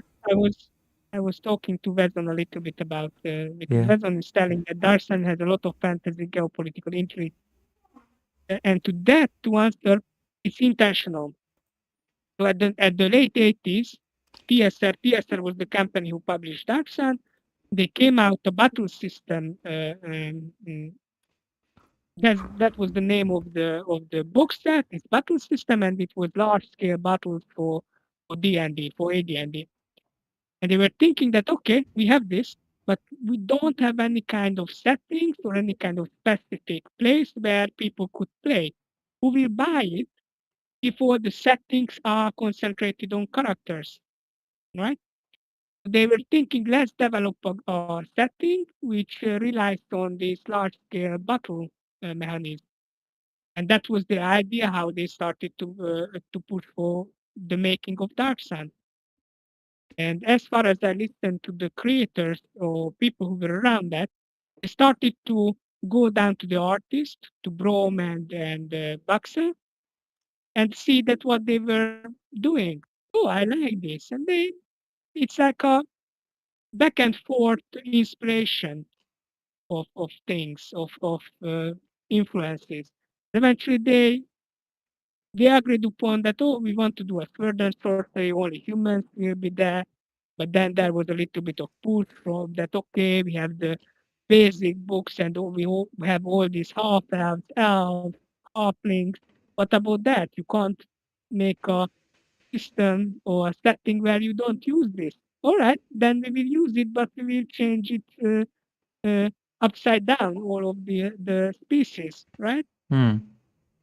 I was talking to Vezon a little bit about because Yeah. Vezon is telling that Darsan has a lot of fantasy geopolitical intrigue, and to that to answer, it's intentional. So at the late 80s, PSR was the company who published Darsan. They came out a battle system. That was the name of the book set. It's battle system, and it was large scale battles for D&D, for AD&D. And they were thinking that, okay, we have this, but we don't have any kind of settings or any kind of specific place where people could play. Who will buy it if all the settings are concentrated on characters, right? They were thinking, let's develop a setting which relies on this large-scale battle mechanism. And that was the idea how they started to push for the making of Dark Sun. And as far as I listened to the creators or people who were around that, they started to go down to the artist, to Brom and Buxer, and see that what they were doing. Oh, I like this. And it's like a back and forth inspiration of things, of influences. Eventually, they agreed upon that, oh, we want to do a further story, only humans will be there. But then there was a little bit of push from that, okay, we have the basic books and we have all these half-elves, halflings. What about that? You can't make a system or a setting where you don't use this. All right, then we will use it, but we will change it upside down, all of the species, right?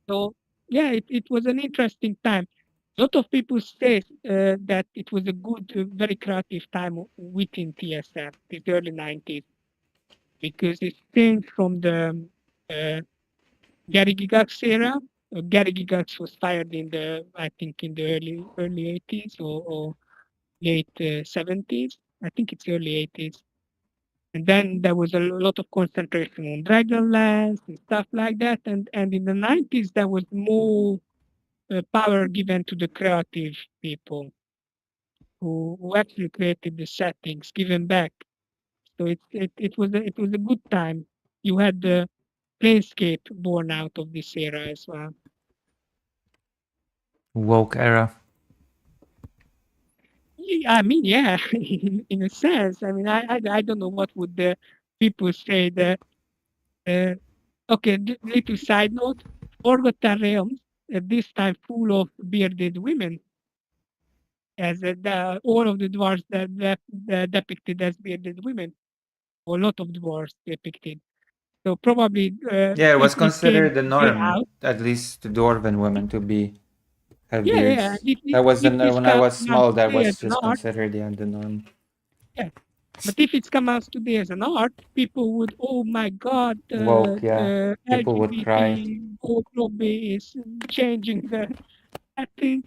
So yeah, it was an interesting time. A lot of people say that it was a good, very creative time within TSF, the early 90s, because it changed from the uh, Gary Gygax era. Gary Gygax was fired I think, in the early 80s or late 70s. I think it's early 80s. And then there was a lot of concentration on Dragonlance and stuff like that. And in the 90s, there was more power given to the creative people who actually created the settings, given back. So it was a good time. You had the Planescape born out of this era as well. Woke era. I mean, yeah, in a sense. I mean, I don't know what would the people say. Okay, little side note. Forgotten Realms at this time full of bearded women, as all of the dwarves that depicted as bearded women, or a lot of dwarves depicted. So probably Yeah, it was it came considered the way norm, out. at least to dwarven women to have Yeah, beards. yeah. That was It is when I was come small. That today was as an just art. considered the norm. Yeah. But if it's come out today as an art, people would, oh my God, Woke, yeah. the People would cry. LGBT woke lobby is changing the that thing.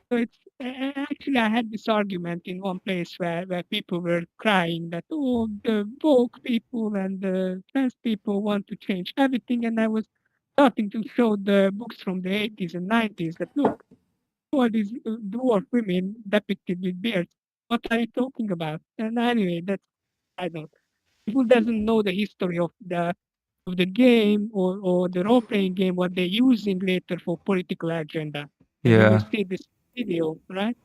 So it's actually I had this argument in one place where people were crying that oh the woke people and the trans people want to change everything, and I was starting to show the books from the 80s and 90s that look all these dwarf women depicted with beards. What are you talking about? And anyway, that's I don't. People doesn't know the history of the game or the role playing game, what they're using later for political agenda. And you will Yeah. see this video, right?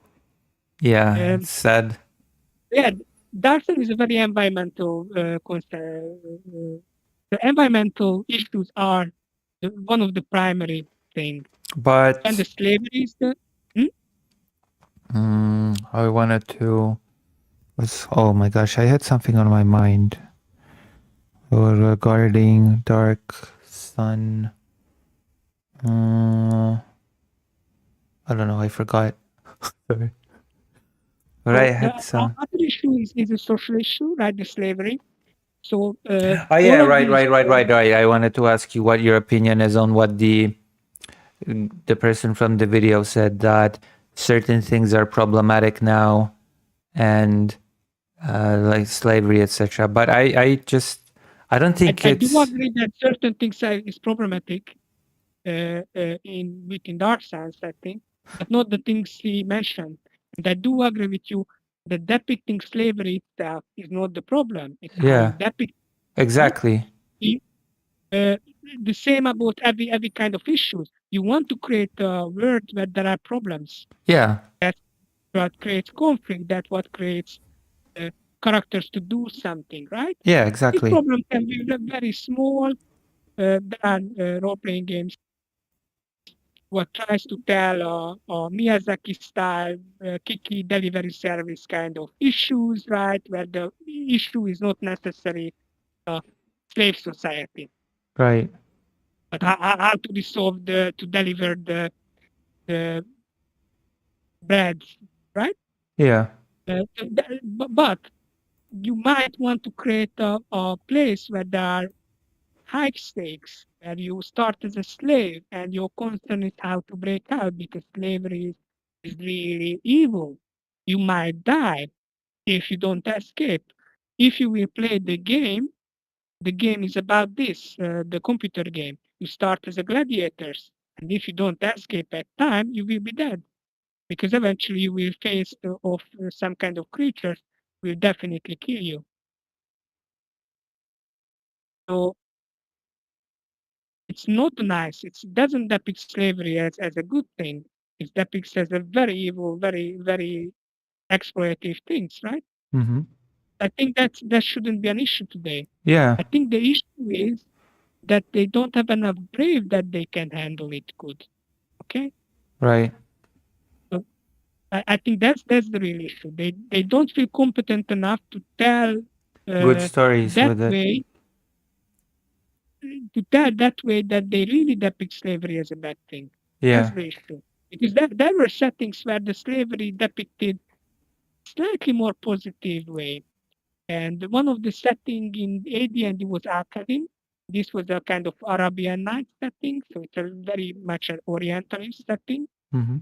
Yeah, it's sad. Yeah, Darsen is a very environmental the environmental issues are one of the primary things. But And the slavery is the I wanted to. Oh my gosh, I had something on my mind regarding Dark Sun. I don't know. I forgot. Sorry. But I had some. other issue is a social issue, right? The slavery. So Oh yeah, right. I wanted to ask you what your opinion is on what the person from the video said, that certain things are problematic now, and like slavery, etc. But I don't think I do it's. agree that certain things is problematic within Dark Science, I think, but not the things he mentioned. And I do agree with you that depicting slavery itself is not the problem. It's how you Yeah, depict. exactly. The same about every kind of issues. You want to create a world where there are problems. Yeah. That's what creates conflict. That's what creates characters to do something, right? Yeah, This exactly. problem can be very small. Than role-playing games. What tries to tell Miyazaki style Kiki delivery service kind of issues, right? Where the issue is not necessarily slave society, Right. but how to resolve to deliver the bread, right? Yeah. But you might want to create a place where there are high stakes, where you start as a slave and your concern is how to break out because slavery is really evil. You might die if you don't escape. If you will play the game is about this, the computer game. You start as a gladiators, and if you don't escape at time, you will be dead because eventually you will face some kind of creatures will definitely kill you. So it's not nice. It doesn't depict slavery as a good thing. It depicts as a very evil, very, very exploitative things, right? Mm-hmm. I think that shouldn't be an issue today. Yeah. I think the issue is that they don't have enough brave that they can handle it good. Okay? Right. So I think that's the real issue. They don't feel competent enough to tell Good stories that with it. way to tell that way that they really depict slavery as a bad thing. Yeah. That's the issue. Because there were settings where the slavery depicted slightly more positive way. And one of the setting in AD&D was Akadim. This was a kind of Arabian night setting, so it's a very much an Orientalist setting. Mm-hmm.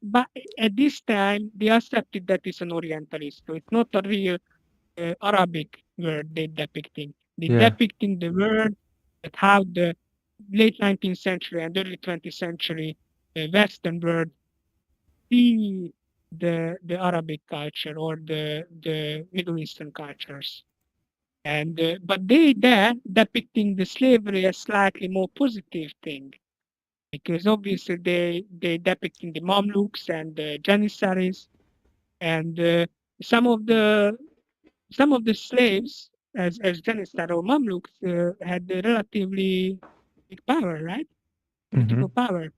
But at this time they accepted that it's an Orientalist, so it's not a real Arabic word they're depicting. They're Yeah. depicting the word that how the late 19th century and early 20th century Western world see the Arabic culture or the Middle Eastern cultures. And but they're depicting the slavery as slightly more positive thing because obviously they depicting the Mamluks and the Janissaries and some of the slaves as Janissar or Mamluks had a relatively big power, right? Political power at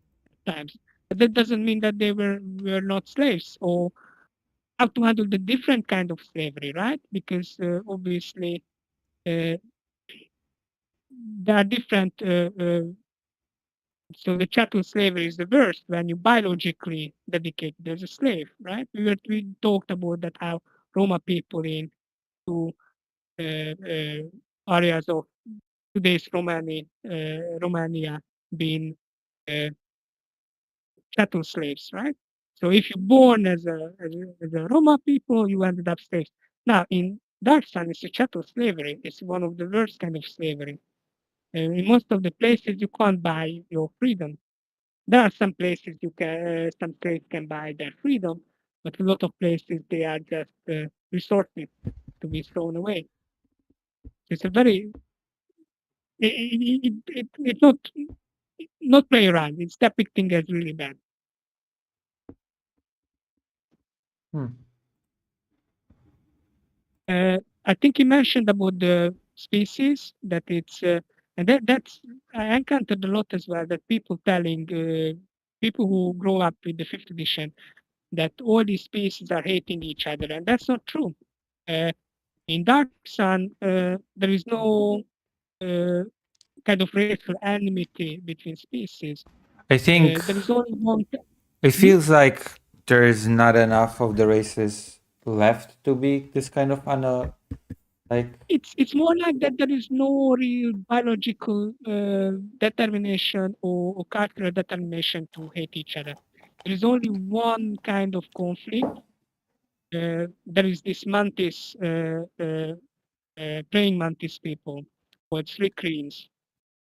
times. But that doesn't mean that they were not slaves or how to handle the different kind of slavery, right? Because obviously there are different So the chattel slavery is the worst when you biologically dedicate as a slave, right? We talked about that how Roma people in two areas of today's Romania being chattel slaves, right? So if you're born as a Roma people, you ended up slaves. Now in Darkstan, it's a chattel slavery. It's one of the worst kind of slavery. In most of the places, you can't buy your freedom. There are some places some states can buy their freedom, but a lot of places they are just resources to be thrown away. It's a very it's not play around. It's depicting as really bad. I think you mentioned about the species that it's and that's I encountered a lot as well that people telling people who grow up with the fifth edition that all these species are hating each other, and that's not true. In Dark Sun, there is no kind of racial enmity between species. I think There is only one. it feels like there's not enough of the races left to be this kind of like. It's more like that there is no real biological determination or cultural determination to hate each other. There is only one kind of conflict. There is this mantis, praying mantis people called Slickrines.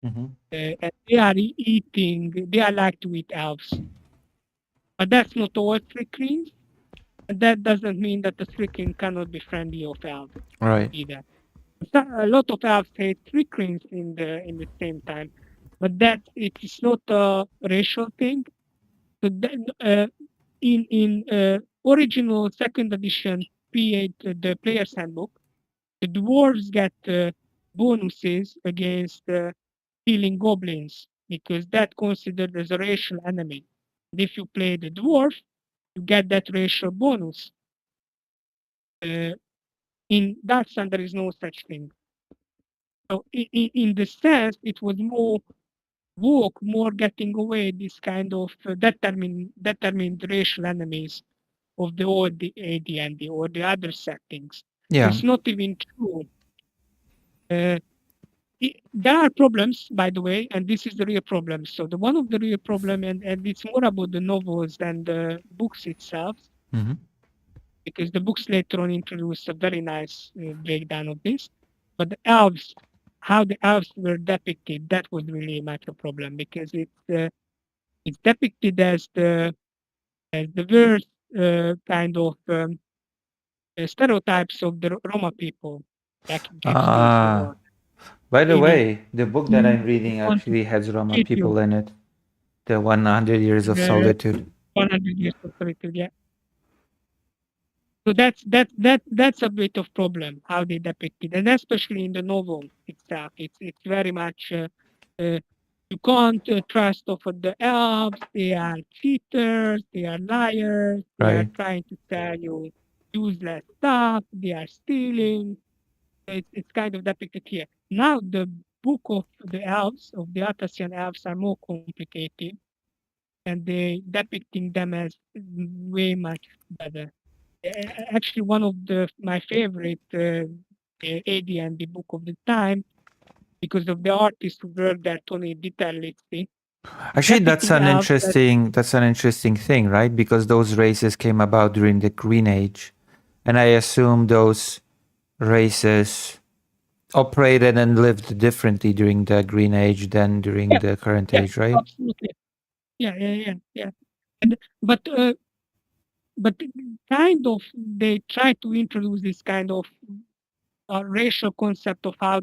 Mhm. And they are eating, they are like to eat elves. But that's not all Slickrines. And that doesn't mean that the Slickrine cannot be friendly of elves Right. either. A lot of elves hate Slickrines in the same time, but that it is not a racial thing. So then, in original second edition P8, the player's handbook, the dwarves get bonuses against killing goblins because that considered as a racial enemy. And if you play the dwarf, you get that racial bonus. In Dark Sun, there is no such thing. So in the sense, it was more woke, more getting away this kind of determined racial enemies of the old AD&D or the other settings. Yeah. It's not even true. There are problems, by the way, and this is the real problem. So the one of the real problem, and it's more about the novels than the books itself, Mm-hmm. because the books later on introduce a very nice breakdown of this. But the elves, how the elves were depicted, that was really much a problem because it's depicted as the worst kind of stereotypes of the Roma people back in captivity or By the meaning way, the book that I'm reading want to actually has Roma cheat you people in it. The 100 Years of the Solitude. 100 years of solitude. Yeah. So that's a bit of problem how they depict it, and especially in the novel itself. It's very much you can't trust of the elves. They are cheaters. They are liars. They are Right. trying to sell you useless stuff. They are stealing. It's kind of depicted here. Now the book of the elves of the Atasian elves are more complicated, and they depicting them as way much better. Actually, one of my favorite AD&D book of the time because of the artist who worked there, Tony Diterlizzi. Actually, that's Depicting an elves that interesting thing, right? Because those races came about during the Green Age, and I assume those races operated and lived differently during the Green Age than during yeah, the current yeah, age, right? absolutely. Yeah. And, but kind of they try to introduce this kind of racial concept of how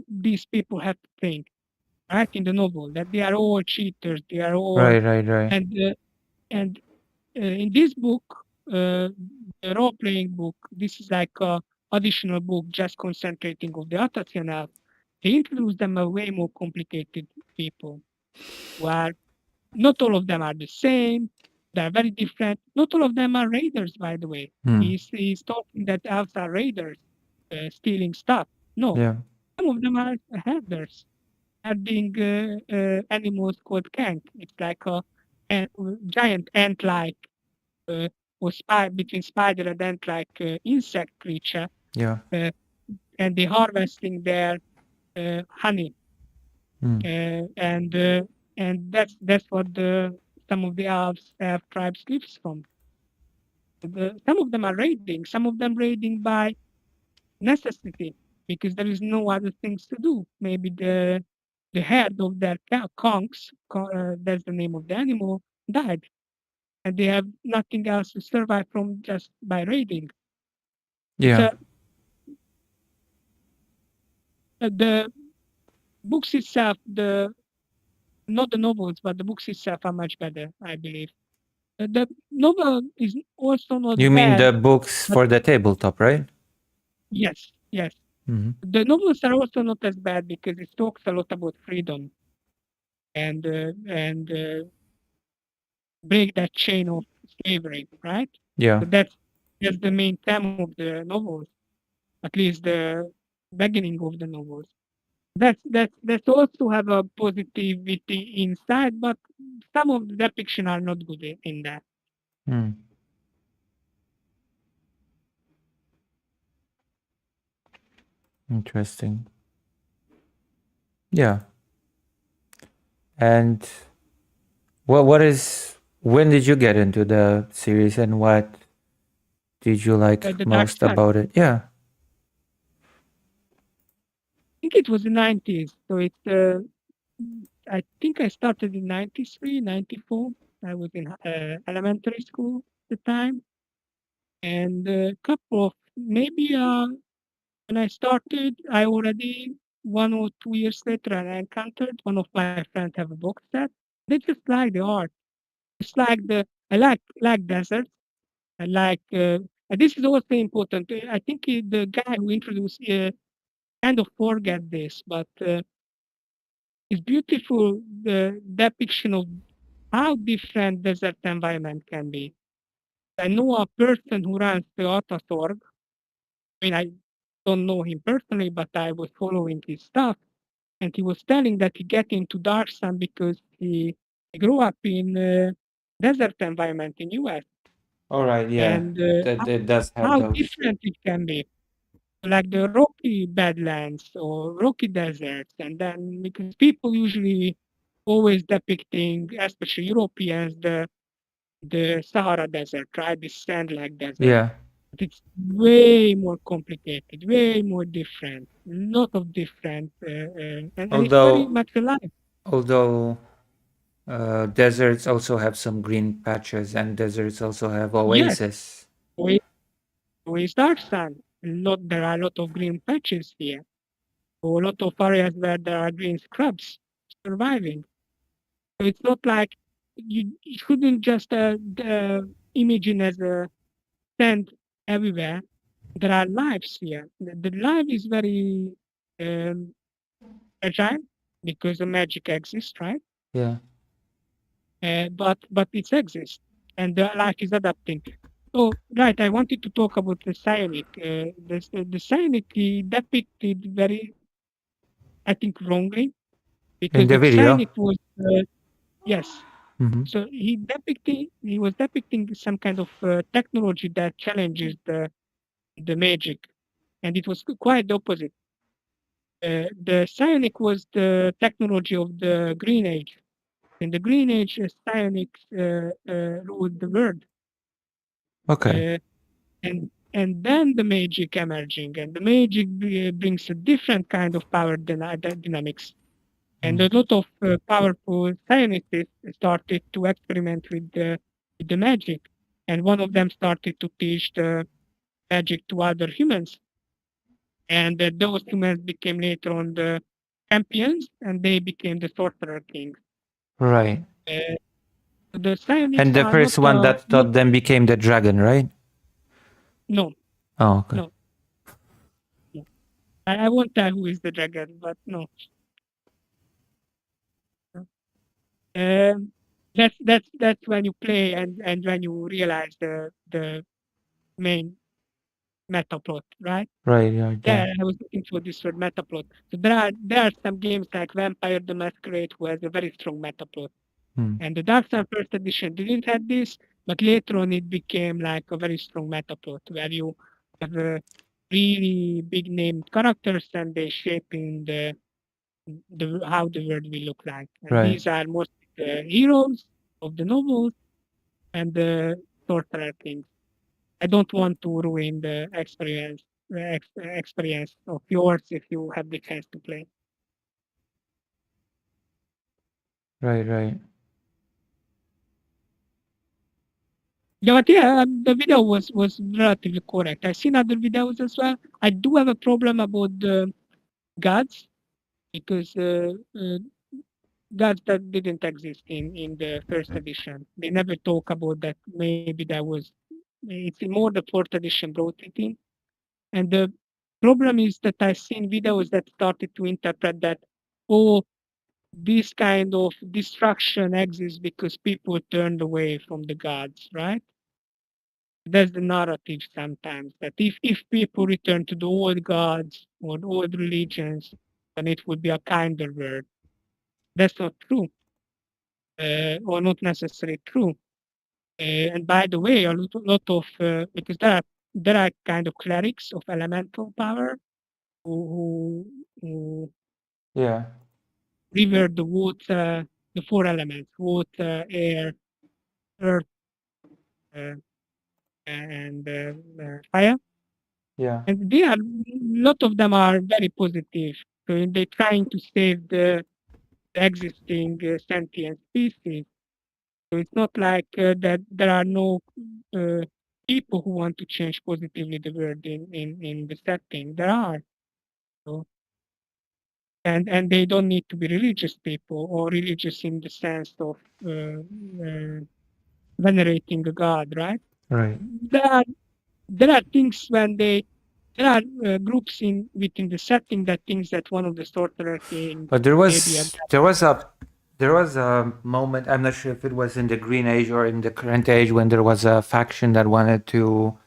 these people have to think, right? In the novel, that they are all cheaters, they are all Right. and in this book, the role playing book, this is like a additional book just concentrating on the Atatiana. They introduce them a way more complicated people, where not all of them are the same. They're very different. Not all of them are raiders, by the way. He's talking that elves are raiders, stealing stuff. No, Yeah. some of them are herders. adding animals called kank. It's like a giant ant-like or between spider and ant-like insect creature. Yeah. And they're harvesting their honey. And that's what some of the elf tribes lives from. Some of them are raiding, some of them raiding by necessity because there is no other things to do. Maybe the head of their conks, that's the name of the animal, died, and they have nothing else to survive from just by raiding. Yeah. The books itself, not the novels, but the books itself are much better, I believe. The novel is also not You mean bad. the books but for the tabletop, right? yes, yes. Mm-hmm. The novels are also not as bad because it talks a lot about freedom and break that chain of slavery, right? Yeah. So that's the main theme of the novels, at least the beginning of the novels. That's also have a positivity inside, but some of the depiction are not good in that. Hmm. Interesting. Yeah. And what is when did you get into the series and what did you like The Dark most Sun. about it? Yeah. I think it was the 90s. So I think I started in 93, 94. I was in elementary school at the time. And a couple of, maybe when I started, I already 1 or 2 years later, I encountered one of my friends have a box set. They just like the art. It's like I like deserts. I like, and this is also important. I think the guy who introduced kind of forget this, but it's beautiful the depiction of how different desert environment can be. I know a person who runs the Org. I mean, I don't know him personally, but I was following his stuff, and he was telling that he get into dark sun because he grew up in desert environment in US, All right. Yeah. and That does have how those. different it can be, like the rocky badlands or rocky deserts, and then because people usually always depicting, especially Europeans, the Sahara Desert, right? The sand-like desert. Yeah. But it's way more complicated, way more different, lot of different, and it's very Although much alive. although deserts also have some green patches and deserts also have Yes, oases. we we start sun. There are a lot of green patches here, or a lot of areas where there are green scrubs surviving. So it's not like you shouldn't just imagine as a sand everywhere. There are lives here. The life is very um, fragile because the magic exists, right? Yeah. But it exists, and the life is adapting. So, right, I wanted to talk about the psionic. The psionic he depicted very, I think, wrongly In because the the video. psionic was yes. Mm-hmm. So he was depicting some kind of technology that challenges the magic, and it was quite the opposite. The psionic was the technology of the Green Age. In the Green Age, psionics ruled the world. Okay. Uh, and then the magic emerging, and the magic brings a different kind of power than dynamics. And a lot of powerful scientists started to experiment with the magic. And one of them started to teach the magic to other humans. And those humans became later on the champions, and they became the sorcerer kings. Right. Uh, the psionics And the are not, first one that not taught them became the dragon, right? no, Oh, okay. no, no. I won't tell who is the dragon, but no. Um, that's when you play and when you realize the main. metaplot, right? Right, right. Yeah, I was looking for this word metaplot. So there are some games like Vampire the Masquerade who has a very strong metaplot. And the Dark Sun First Edition didn't have this, but later on it became like a very strong metaplot where you have a really big named characters and they shaping the how the world will look like. And Right. these are mostly the heroes of the novels and the sorcerer things. I don't want to ruin the experience of yours if you have the chance to play. Right, right. Yeah, but yeah, the video was relatively correct. I've seen other videos as well. I do have a problem about the gods because gods that didn't exist in the first edition. They never talk about that. Maybe that was it's more the fourth edition brought it in. And the problem is that I've seen videos that started to interpret that, oh, this kind of destruction exists because people turned away from the gods, right? That's the narrative sometimes, that if people return to the old gods or the old religions, then it would be a kinder world. That's not true, or not necessarily true. And by the way, a lot of because there are kind of clerics of elemental power who Yeah. revere the water, the four elements: water, air, earth, uh, and fire. Yeah. And they are lot of them are very positive. So they're trying to save the existing sentient species. So it's not like that there are no uh, people who want to change positively the world in the setting. There are. So, and they don't need to be religious people or religious in the sense of venerating a god, right? Right. There are things when there are groups in within the setting that thinks that one of the sorcerer things But there maybe was a moment, I'm not sure if it was in the Green Age or in the current age, when there was a faction that wanted to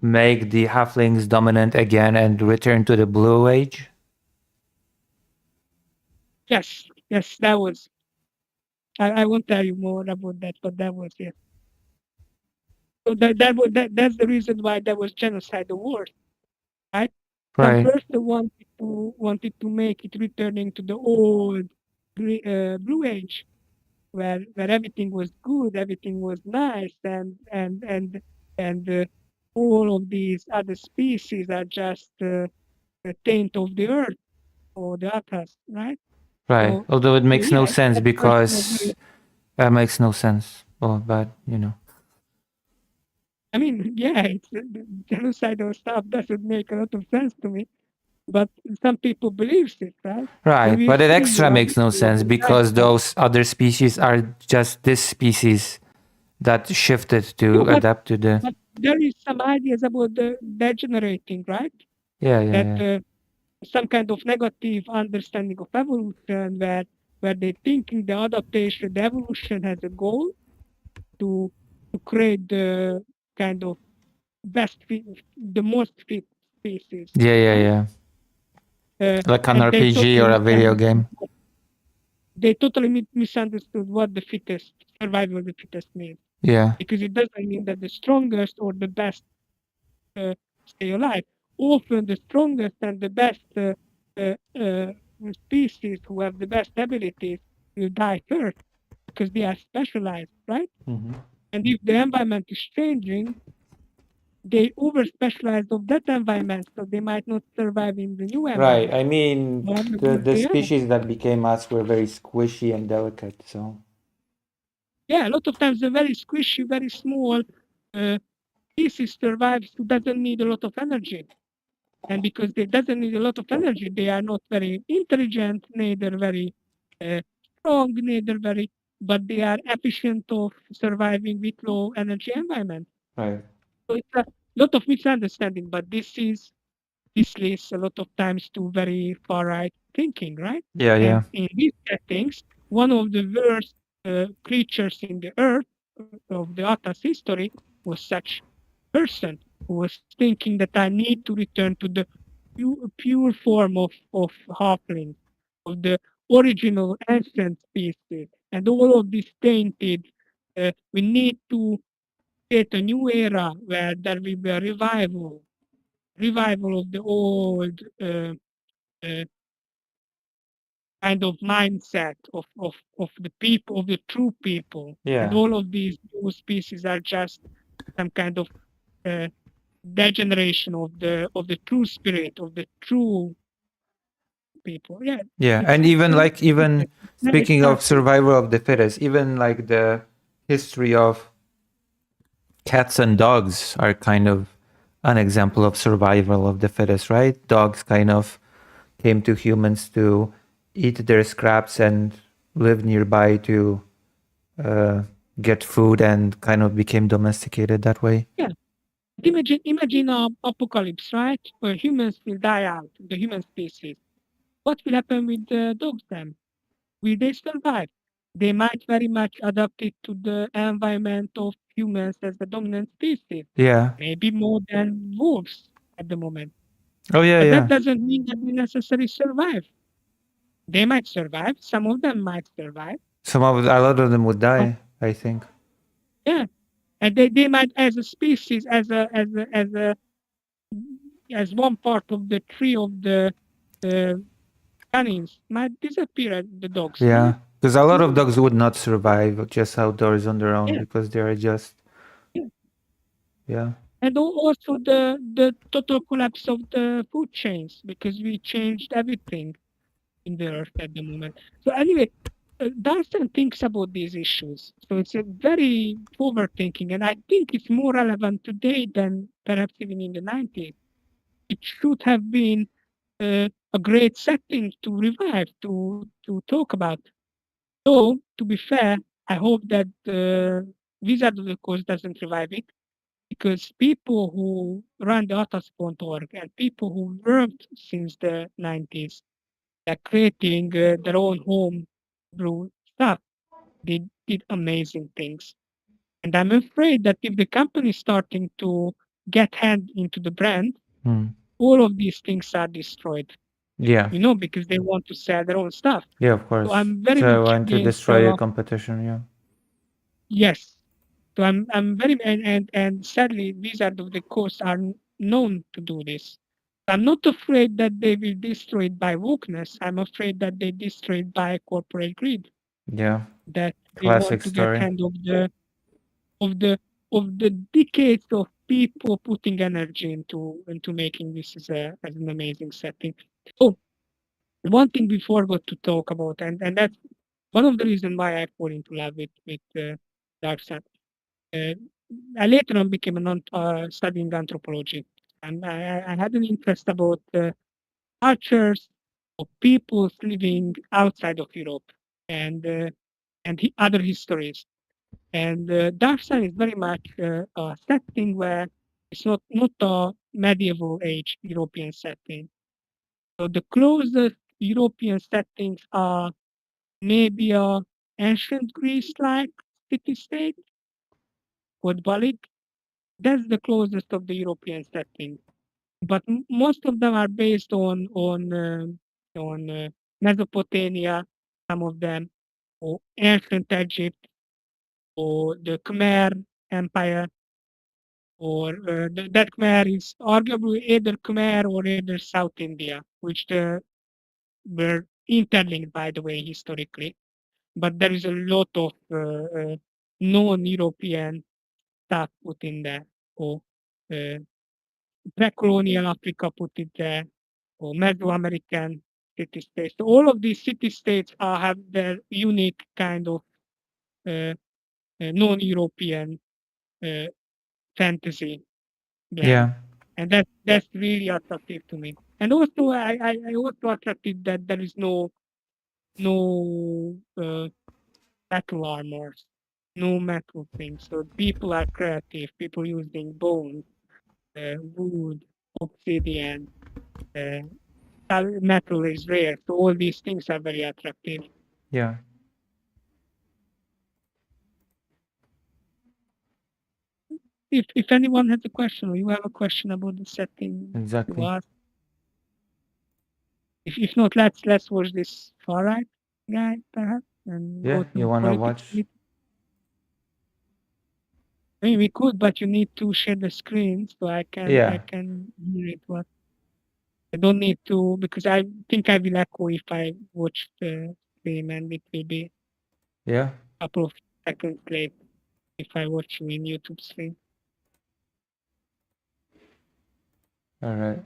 make the halflings dominant again and return to the Blue Age. Yes, that was. I won't tell you more about that, but that was it. So that's the reason why there was genocide wars, right? Some Right. person wanted to make it returning to the old Blue Age, where everything was good, everything was nice, and all of these other species are just a taint of the earth or the Atlas, right? Right. So, Although it makes no yeah, sense that person was because very. that makes no sense. Well, but you know. I mean, yeah, it's genocidal stuff doesn't make a lot of sense to me, but some people believe it, right? Right, We've but it seen extra the makes no sense because but those other species are just this species that shifted no, to adapt to the. but there is some ideas about the degenerating, right? Yeah, yeah, That yeah. some kind of negative understanding of evolution, where they thinking the adaptation, the evolution has a goal to create the kind of the most fit species. Yeah, yeah, Right? yeah. Like an And they RPG or totally a video game. they totally misunderstood what the fittest survival of the fittest means. Yeah. Because it doesn't mean that the strongest or the best stay alive. Often the strongest and the best species who have the best abilities will die first because they are specialized, right? Mm-hmm. And if the environment is changing, they over specialize of that environment, so they might not survive in the new Right. environment. I mean, But the they are. species that became us were very squishy and delicate. So. Yeah, a lot of times they're very squishy, very small species survives who doesn't need a lot of energy. And because they doesn't need a lot of energy, they are not very intelligent, neither very strong, neither very, but they are efficient of surviving with low energy environment. Right. So it's a lot of misunderstanding, but this leads a lot of times to very far right thinking, right? Yeah, yeah. And in these settings, one of the worst creatures in the earth of the Atlas history was such person who was thinking that I need to return to the pure form of halfling, of the original ancient species, and all of this tainted. We need to create a new era where there will be a revival of the old uh, kind of mindset of the people, of the true people. And Yeah. all of these new species are just some kind of uh, degeneration of the true spirit, of the true people. Yeah, Yeah, it's and it's even uh, like even yeah, speaking of exactly. survival of the fittest, even like the history of cats and dogs are kind of an example of survival of the fittest, right? Dogs kind of came to humans to eat their scraps and live nearby to uh, get food and kind of became domesticated that way. Yeah, imagine apocalypse, right? Where humans will die out, the human species. What will happen with the dogs then? Will they survive? They might very much adapt it to the environment of humans as the dominant species, Yeah. maybe more than wolves at the moment. Oh yeah, But that yeah. doesn't mean that they necessarily survive. They might survive. Some of them might survive. A lot of them would But die, I think. yeah, and they might, as a species, as one part of the tree of the uh, canines, might disappear as the dogs. Yeah, because a lot of No. dogs would not survive just outdoors on their own Yeah, because they are just yeah. yeah. And also the total collapse of the food chains because we changed everything in the earth at the moment. So anyway, Darson thinks about these issues. So it's a very forward thinking, and I think it's more relevant today than perhaps even in the 90s. It should have been a great setting to revive, to talk about. So, to be fair, I hope that Wizard of the Coast doesn't revive it because people who run the Atlas.org and people who worked since the 90s are creating their own home brew stuff. They did amazing things. And I'm afraid that if the company is starting to get hand into the brand, Hmm. all of these things are destroyed. Yeah. You know, because they want to sell their own stuff. Yeah, of So course. I'm very So I much want to against destroy the competition, yeah. yes. So I'm very and sadly Wizard of the Coast are known to do this. I'm not afraid that they will destroy it by wokeness. I'm afraid that they destroy it by corporate greed. Yeah. That they Classic want to get story. hand of the of the decades of people putting energy into making this as an amazing setting. So one thing we forgot to talk about, and that's one of the reasons why I fall into love with Dark Sun. Uh, I later on became studying anthropology, and I had an interest about cultures of peoples living outside of Europe and other histories. And Dark Sun is very much a setting where it's not a medieval age European setting. So the closest European settings are maybe a ancient Greece-like city-state called Balik. That's the closest of the European setting. But most of them are based on Mesopotamia, some of them, or ancient Egypt, or the Khmer Empire, or that Khmer is arguably either Khmer or either South India, which were interlinked, by the way, historically. But there is a lot of non-European stuff put in there, or uh, pre-colonial Africa put it there, or Mesoamerican city-states. So all of these city-states have their unique kind of uh, non-European uh, fantasy blend, Yeah. and that's really attractive to me. And also, I also attracted that there is no metal armors, no metal things. So people are creative. People using bone, wood, obsidian. Uh, Metal is rare, so all these things are very attractive. Yeah. if anyone has a question or you have a question about the setting, Exactly. you ask. If not, let's watch this Far Right guy perhaps and Yeah, go to you wanna politics. watch? I mean, we could, but you need to share the screen so I Yeah. can read what. I don't need to because I think I will echo if I watch the stream and it will be Yeah. a couple of seconds late if I watch you in YouTube stream. All right.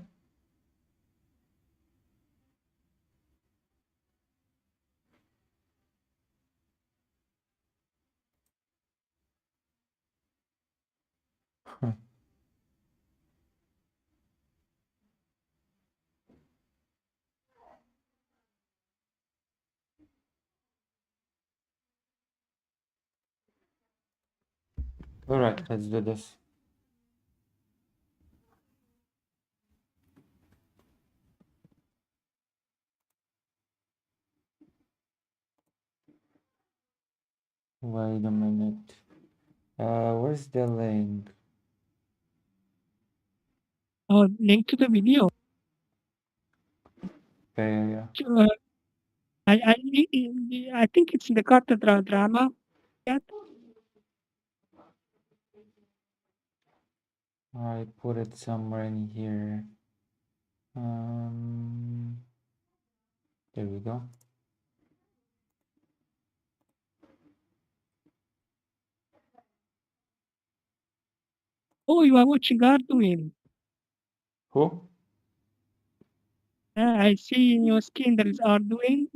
Huh. All right, let's do this. Wait a minute. Where's the link? Oh, link to the video. Yeah. I think it's in the Cathedral drama. Yet. I put it somewhere in here. There we go. Oh, you are watching Arduino. Who? I see in your screen there is Arduino.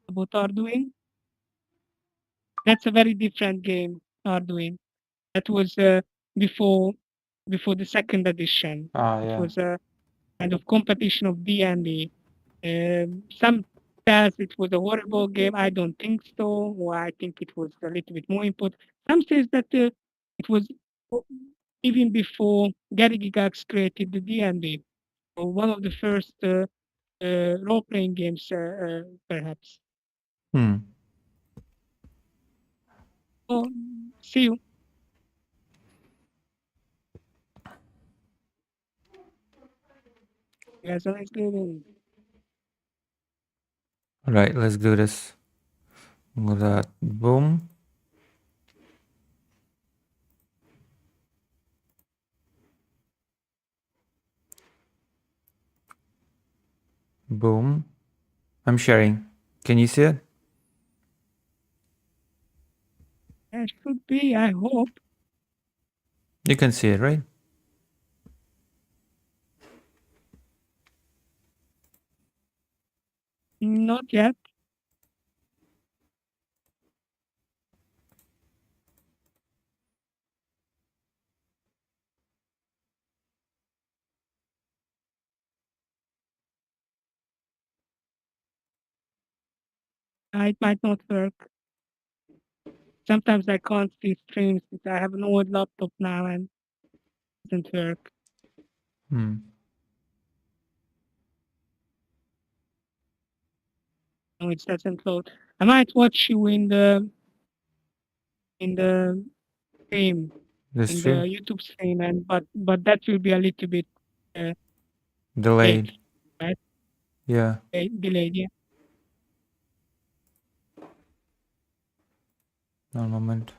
About Arduino. That's a very different game, Arduino. That was before the second edition. It Yeah. was a kind of competition of D&D. Some says it was a horrible game. I don't think so. Or I think it was a little bit more input. Some says that it was even before Gary Gygax created the D&D. So one of the first role-playing games, perhaps. Oh, see you. You guys are good. All right, let's do this. With that, boom. Boom. I'm sharing. Can you see it? It should be, I hope. You can see it, right? Not yet. It might not work. Sometimes I can't see streams. I have an old laptop now and it doesn't work. No, it doesn't load. I might watch you in the stream, The in stream? the YouTube stream, and but that will be a little bit Delayed. late, right? Yeah. Delayed, yeah. One moment.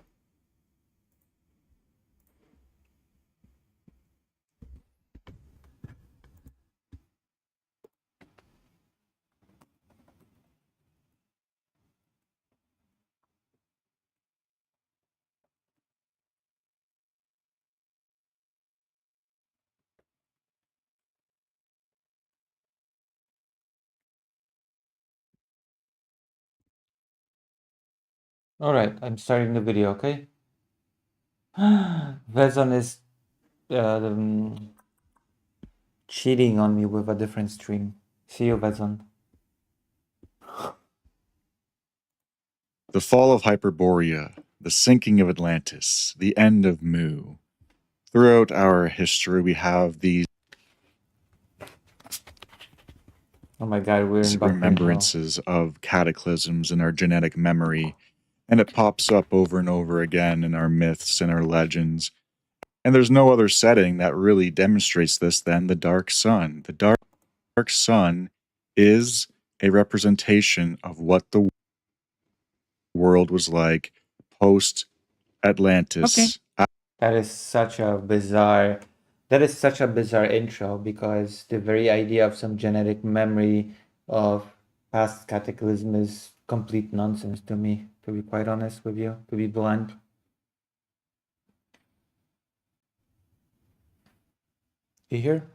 All right, I'm starting the video, okay? Vezon is cheating on me with a different stream. See you, Vezon. The fall of Hyperborea, the sinking of Atlantis, the end of Mu. Throughout our history, we have these Oh my god, we're in remembrances of cataclysms in our genetic memory, and it pops up over and over again in our myths and our legends. And there's no other setting that really demonstrates this than the dark sun. The dark sun is a representation of what the world was like post Atlantis. That is such a bizarre intro, because the very idea of some genetic memory of past cataclysm is complete nonsense to me, to be quite honest with you, to be blunt. You hear?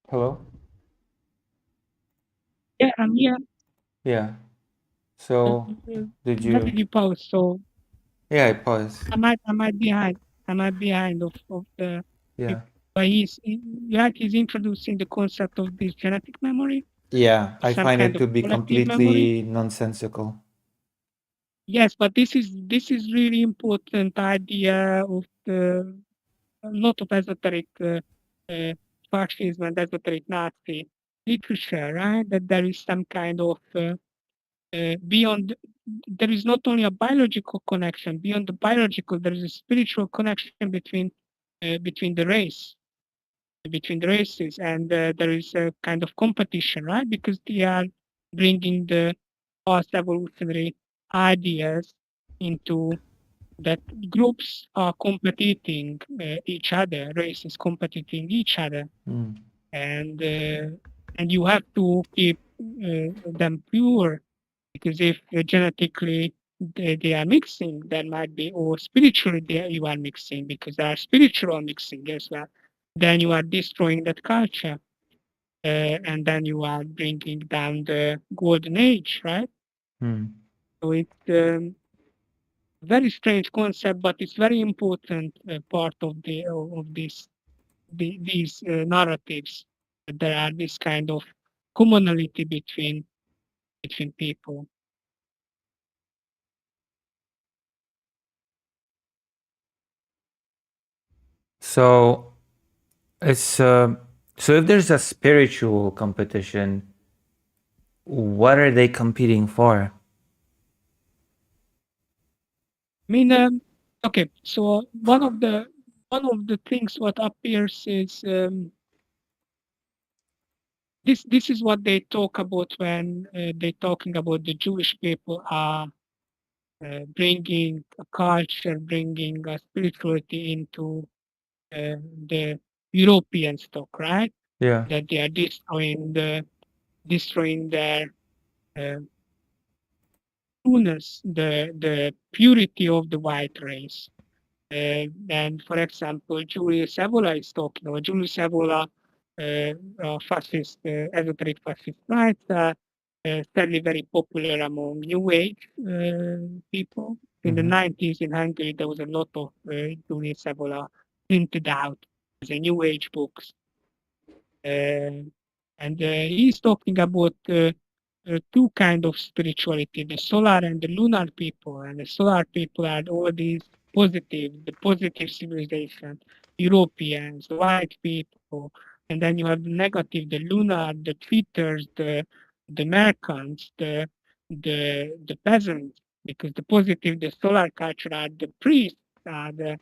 Hello? Yeah, I'm here. Yeah. So, did Where did you? you pause? So Yeah, I paused. I might behind of the. Yeah. But he's introducing the concept of this genetic memory, Yeah, I some find kind it of to be collective memory. completely nonsensical. Yes, but this is really important idea of the a lot of esoteric fascism and esoteric Nazi literature, right? That there is some kind of beyond. There is not only a biological connection. Beyond the biological, there is a spiritual connection between the race, between the races, and there is a kind of competition, right? Because they are bringing the past evolutionary ideas into that groups are competing each other, races competing each other, Mm. and you have to keep them pure, because if genetically they are mixing, that might be, or spiritually you are mixing, because they are spiritual mixing as well. Then you are destroying that culture, and then you are bringing down the golden age, right? Mm. So it's very strange concept, but it's very important part of these narratives. There are this kind of commonality between people. So it's so if there's a spiritual competition, what are they competing for? I mean, okay. So one of the things what appears is this is what they talk about when they're talking about the Jewish people are bringing a culture, bringing a spirituality into the European stock, right? Yeah. That they are destroying their trueness, the purity of the white race. And for example, Julius Evola is talking about Julius Evola, fascist, esoteric fascist rights, certainly very popular among New Age people. In the 90s in Hungary, there was a lot of Julius Evola printed out as a New Age books. And he's talking about two kind of spirituality: the solar and the lunar people. And the solar people are all these the positive civilization, Europeans, the white people, and then you have the negative, the lunar, the tweeters, the Americans, the peasants. Because the positive, the solar culture are the priests, the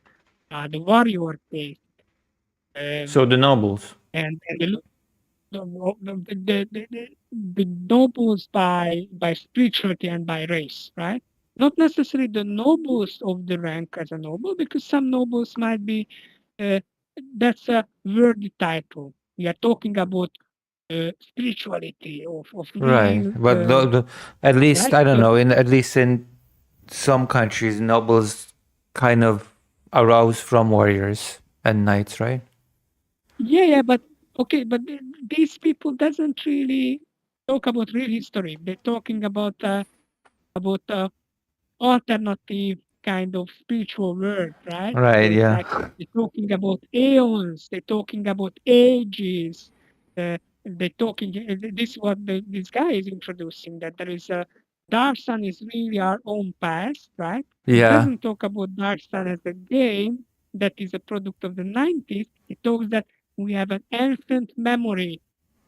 warrior faith. So the nobles. And the nobles by spirituality and by race, right? Not necessarily the nobles of the rank as a noble, because some nobles might be that's a worthy title. We are talking about spirituality of Right, real but at least right. I don't So, know. At least in some countries, nobles kind of arouse from warriors and knights, right? yeah, but okay, but these people doesn't really talk about real history. They're talking about alternative kind of spiritual world, right? Right. So it's Yeah. like they're talking about aeons, they're talking about ages, they talking. This is what this guy is introducing. That there is a Dark Sun is really our own past, right? It Yeah. doesn't talk about Dark Sun as a game that is a product of the 90s. It talks that we have an ancient memory.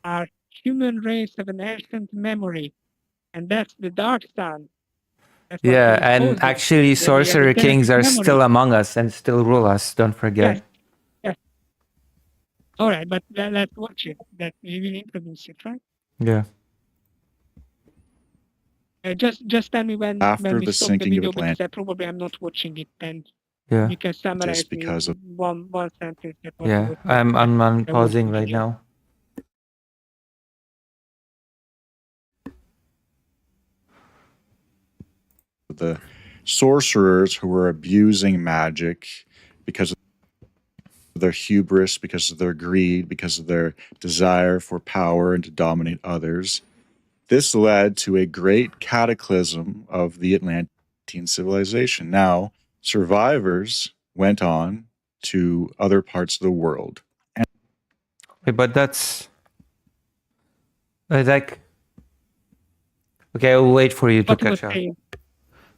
Our human race have an ancient memory, and that's the Dark Sun. That's what Yeah, he's and posing. actually, That we have a Sorcerer Kings genetic are memory. still among us and still rule us. Don't forget. Yes. Yes. All right, but let's watch it. That we will introduce it, right? Yeah. Just tell me when After we the stop the sinking of video because Atlantis, I probably am not watching it, and Yeah. you can summarize me because of one sentence that what you Yeah. were I'm talking. I'm I would pausing right appreciate. now. the sorcerers who were abusing magic because of their hubris, because of their greed, because of their desire for power and to dominate others. This led to a great cataclysm of the Atlantean civilization. Now, survivors went on to other parts of the world. Okay, but that's like. Okay, I'll wait for you to What he was catch up. saying.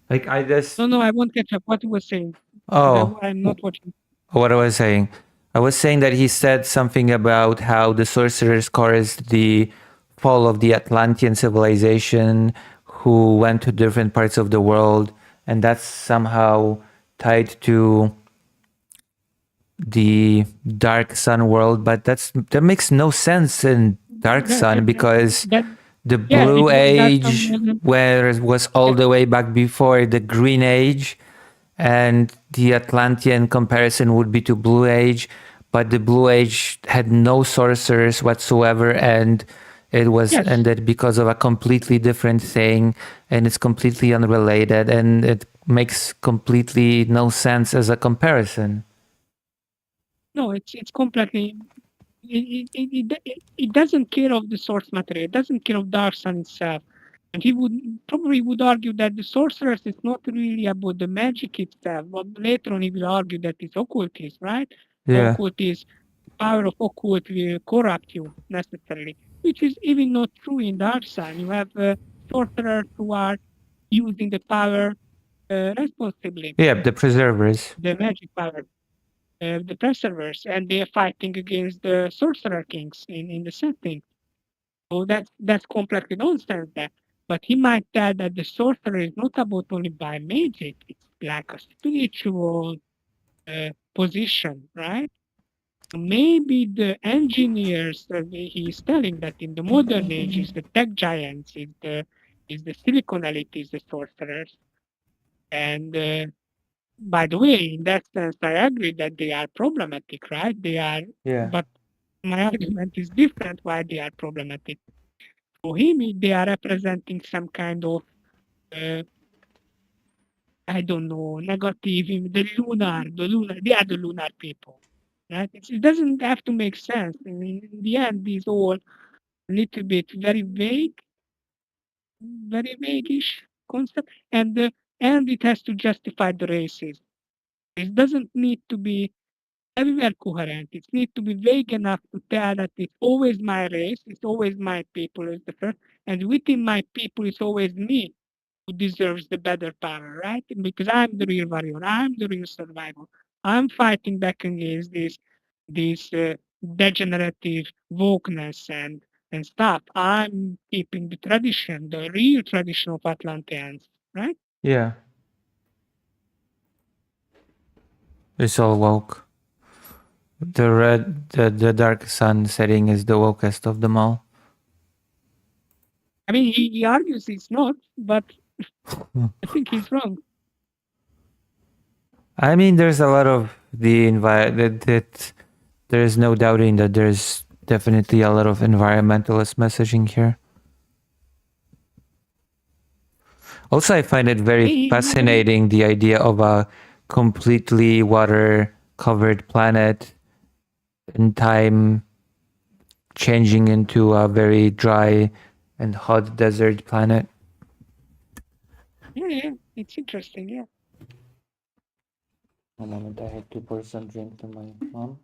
Like I just. No, I won't catch up. What he was saying. Oh. I'm not watching. What I was saying. I was saying that he said something about how the sorcerers caused the fall of the Atlantean civilization, who went to different parts of the world, and that's somehow tied to the Dark Sun world. But that makes no sense in Dark Sun because the Blue Age, where it was all the way back before the Green Age. And the Atlantean comparison would be to Blue Age, but the Blue Age had no sorcerers whatsoever, and it was ended because of a completely different thing, and it's completely unrelated, and it makes completely no sense as a comparison. No, it's completely. It doesn't care of the source material. It doesn't care of Dark Sun itself. And he would argue that the sorcerers is not really about the magic itself, but later on he will argue that it's occultism, right? Yeah. Occultism, power of occult will corrupt you necessarily, which is even not true in Dark Sun. You have sorcerers who are using the power responsibly. Yeah, the preservers. The magic power. The preservers, and they are fighting against the sorcerer kings in the setting. So that's completely nonsense there. But he might tell that the sorcerer is not about only by magic; it's like a spiritual position, right? Maybe the engineers he's telling that in the modern age is the tech giants, is the silicon elite, is the sorcerers, and by the way, in that sense, I agree that they are problematic, right? They are, Yeah. but my argument is different why they are problematic. For him, they are representing some kind of, I don't know, negative, they are the lunar people, right? It doesn't have to make sense. I mean, in the end, these all a little bit very vague-ish concept, and it has to justify the races. It doesn't need to be everywhere coherent. It needs to be vague enough to tell that it's always my race, it's always my people is the first, and within my people it's always me who deserves the better power, right? Because I'm the real warrior, I'm the real survivor. I'm fighting back against this degenerative wokeness and stuff. I'm keeping the tradition, the real tradition of Atlanteans, right? Yeah. It's all woke. The Dark Sun setting is the wokest of them all. I mean, he argues it's not, but I think he's wrong. I mean, there's a lot of the that there's no doubting that there's definitely a lot of environmentalist messaging here. Also, I find it very fascinating the idea of a completely water-covered planet in time changing into a very dry and hot desert planet. Yeah, it's interesting, yeah. One moment, I had to pour some drink to my mom.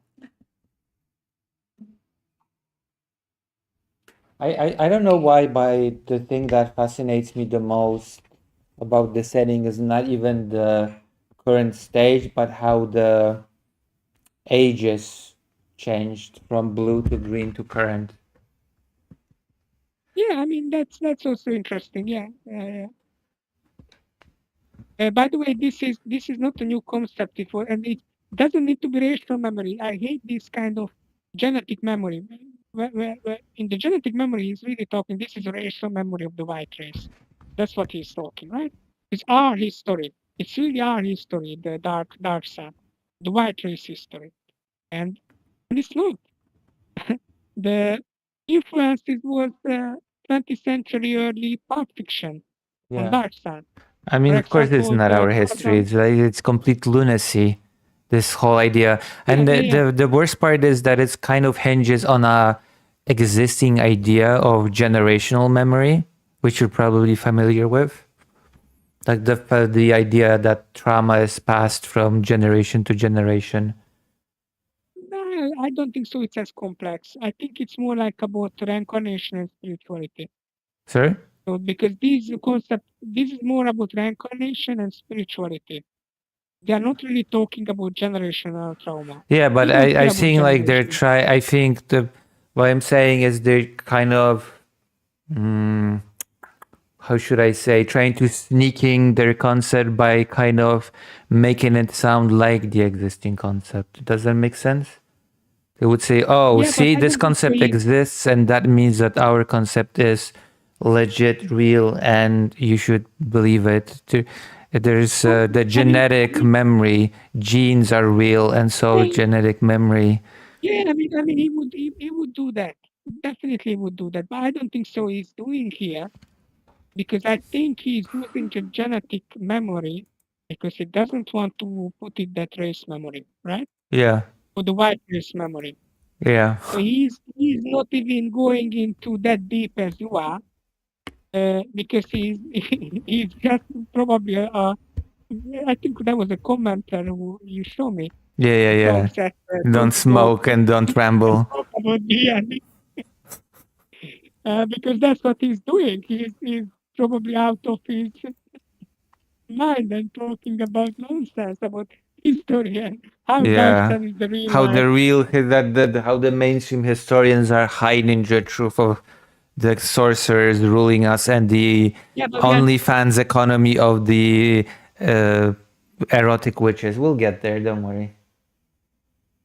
I don't know why, but the thing that fascinates me the most about the setting is not even the current stage, but how the ages changed from blue to green to current. Yeah, I mean that's also interesting. Yeah. By the way, this is not a new concept before, and it doesn't need to be racial memory. I hate this kind of genetic memory. Where in the genetic memory, he's really talking. This is a racial memory of the white race. That's what he's talking, right? It's our history. It's really our history, the dark side, the white race history, and it's not. The influences was 20th century early pulp fiction on Yeah. dark side. I mean, For of course, it's example, not the our history. It's like it's complete lunacy. This whole idea, and the worst part is that it's kind of hinges on a existing idea of generational memory, which you're probably familiar with. Like the idea that trauma is passed from generation to generation. No, I don't think so. It's as complex. I think it's more like about reincarnation and spirituality. Sorry? So because this is more about reincarnation and spirituality. They are not really talking about generational trauma. Yeah, but We don't care I about think like they're generation. I think what I'm saying is they're kind of how should I say, trying to sneaking their concept by kind of making it sound like the existing concept. Does that make sense? They would say, oh, Yeah, but see, I this don't think concept we. exists, and that means that our concept is legit, real, and you should believe it. There's the genetic memory, genes are real, and so genetic memory. Yeah, I mean, he would do that. Definitely would do that, but I don't think so. He's doing here because I think he's using the genetic memory because he doesn't want to put it that race memory, right? Yeah, Or the white race memory. yeah, So he's not even going into that deep as you are, because he's he's just probably I think that was a commenter who you show me. yeah. That, Don't smoke and don't ramble. talk about DNA. Because that's what he's doing. He's probably out of his mind and talking about nonsense about history and how Yeah, Darkson is the real how life. the real how the mainstream historians are hiding the truth of the sorcerers ruling us and the Yeah, but OnlyFans economy of the erotic witches. We'll get there. Don't worry.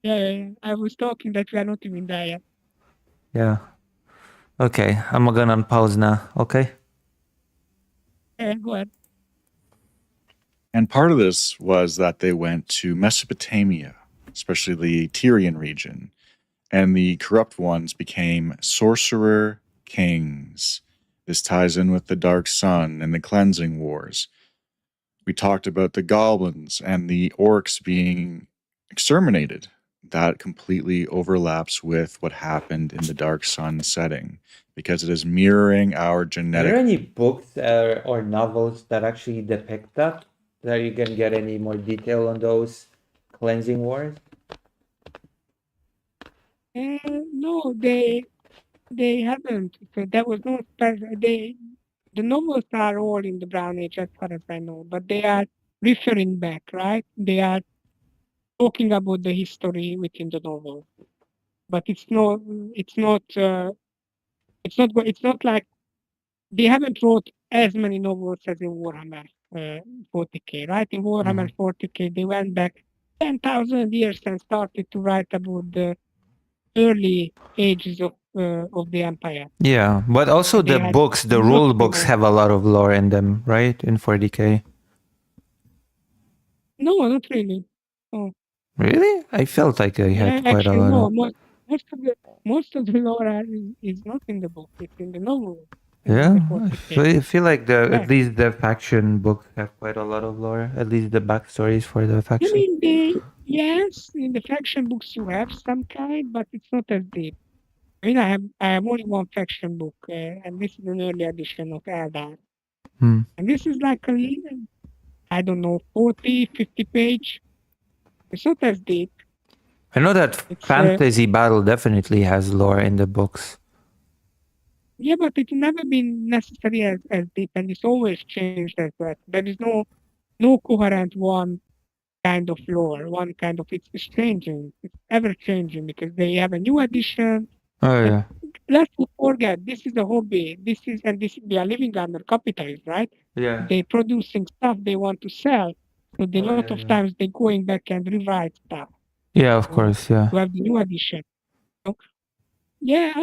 yeah, I was talking that we are not even there yet. Yeah. Okay, I'm gonna pause now. Okay. Go ahead. And part of this was that they went to Mesopotamia, especially the Tyrian region, and the corrupt ones became sorcerer kings. This ties in with the Dark Sun and the Cleansing Wars. We talked about the goblins and the orcs being exterminated. That completely overlaps with what happened in the Dark Sun setting because it is mirroring our Are genetic. there any books or novels that actually depict that? That you can get any more detail on those cleansing wars? No, they haven't. So there was no special. The novels are all in the Brown Age, as far as I know, but they are referring back, right? They are talking about the history within the novel, but it's not. It's not. It's not like they haven't wrote as many novels as in Warhammer 40k, right? In Warhammer 40k, they went back 10,000 years and started to write about the early ages of the empire. Yeah, but also They the had books, the lots rule of books novels. have a lot of lore in them, right? In 40k. No, not really. Oh, Really? I felt like I yeah, had quite a actually, lot no. of. Most of the lore is not in the book. It's in the novel. In Yeah, the I 40k. feel like Yeah. at least the faction books have quite a lot of lore. At least the backstories for the I faction. mean, yes, in the faction books you have some kind, but it's not as deep. I mean, I have only one faction book, and this is an early edition of Eldar. And this is like I don't know, 40, 50 page. It's not as deep. I know that Fantasy Battle definitely has lore in the books. Yeah, but it's never been necessary as deep, and it's always changed as that. There is no coherent one kind of lore, one kind of it's changing, it's ever changing because they have a new edition. Oh And yeah. let's not forget, this is a hobby. This we are living under capitalism, right? Yeah. They producing stuff they want to sell. So a Oh lot yeah. of Yeah. times they going back and rewrite stuff Yeah. Of to, course. Yeah. to have the new edition. So, yeah,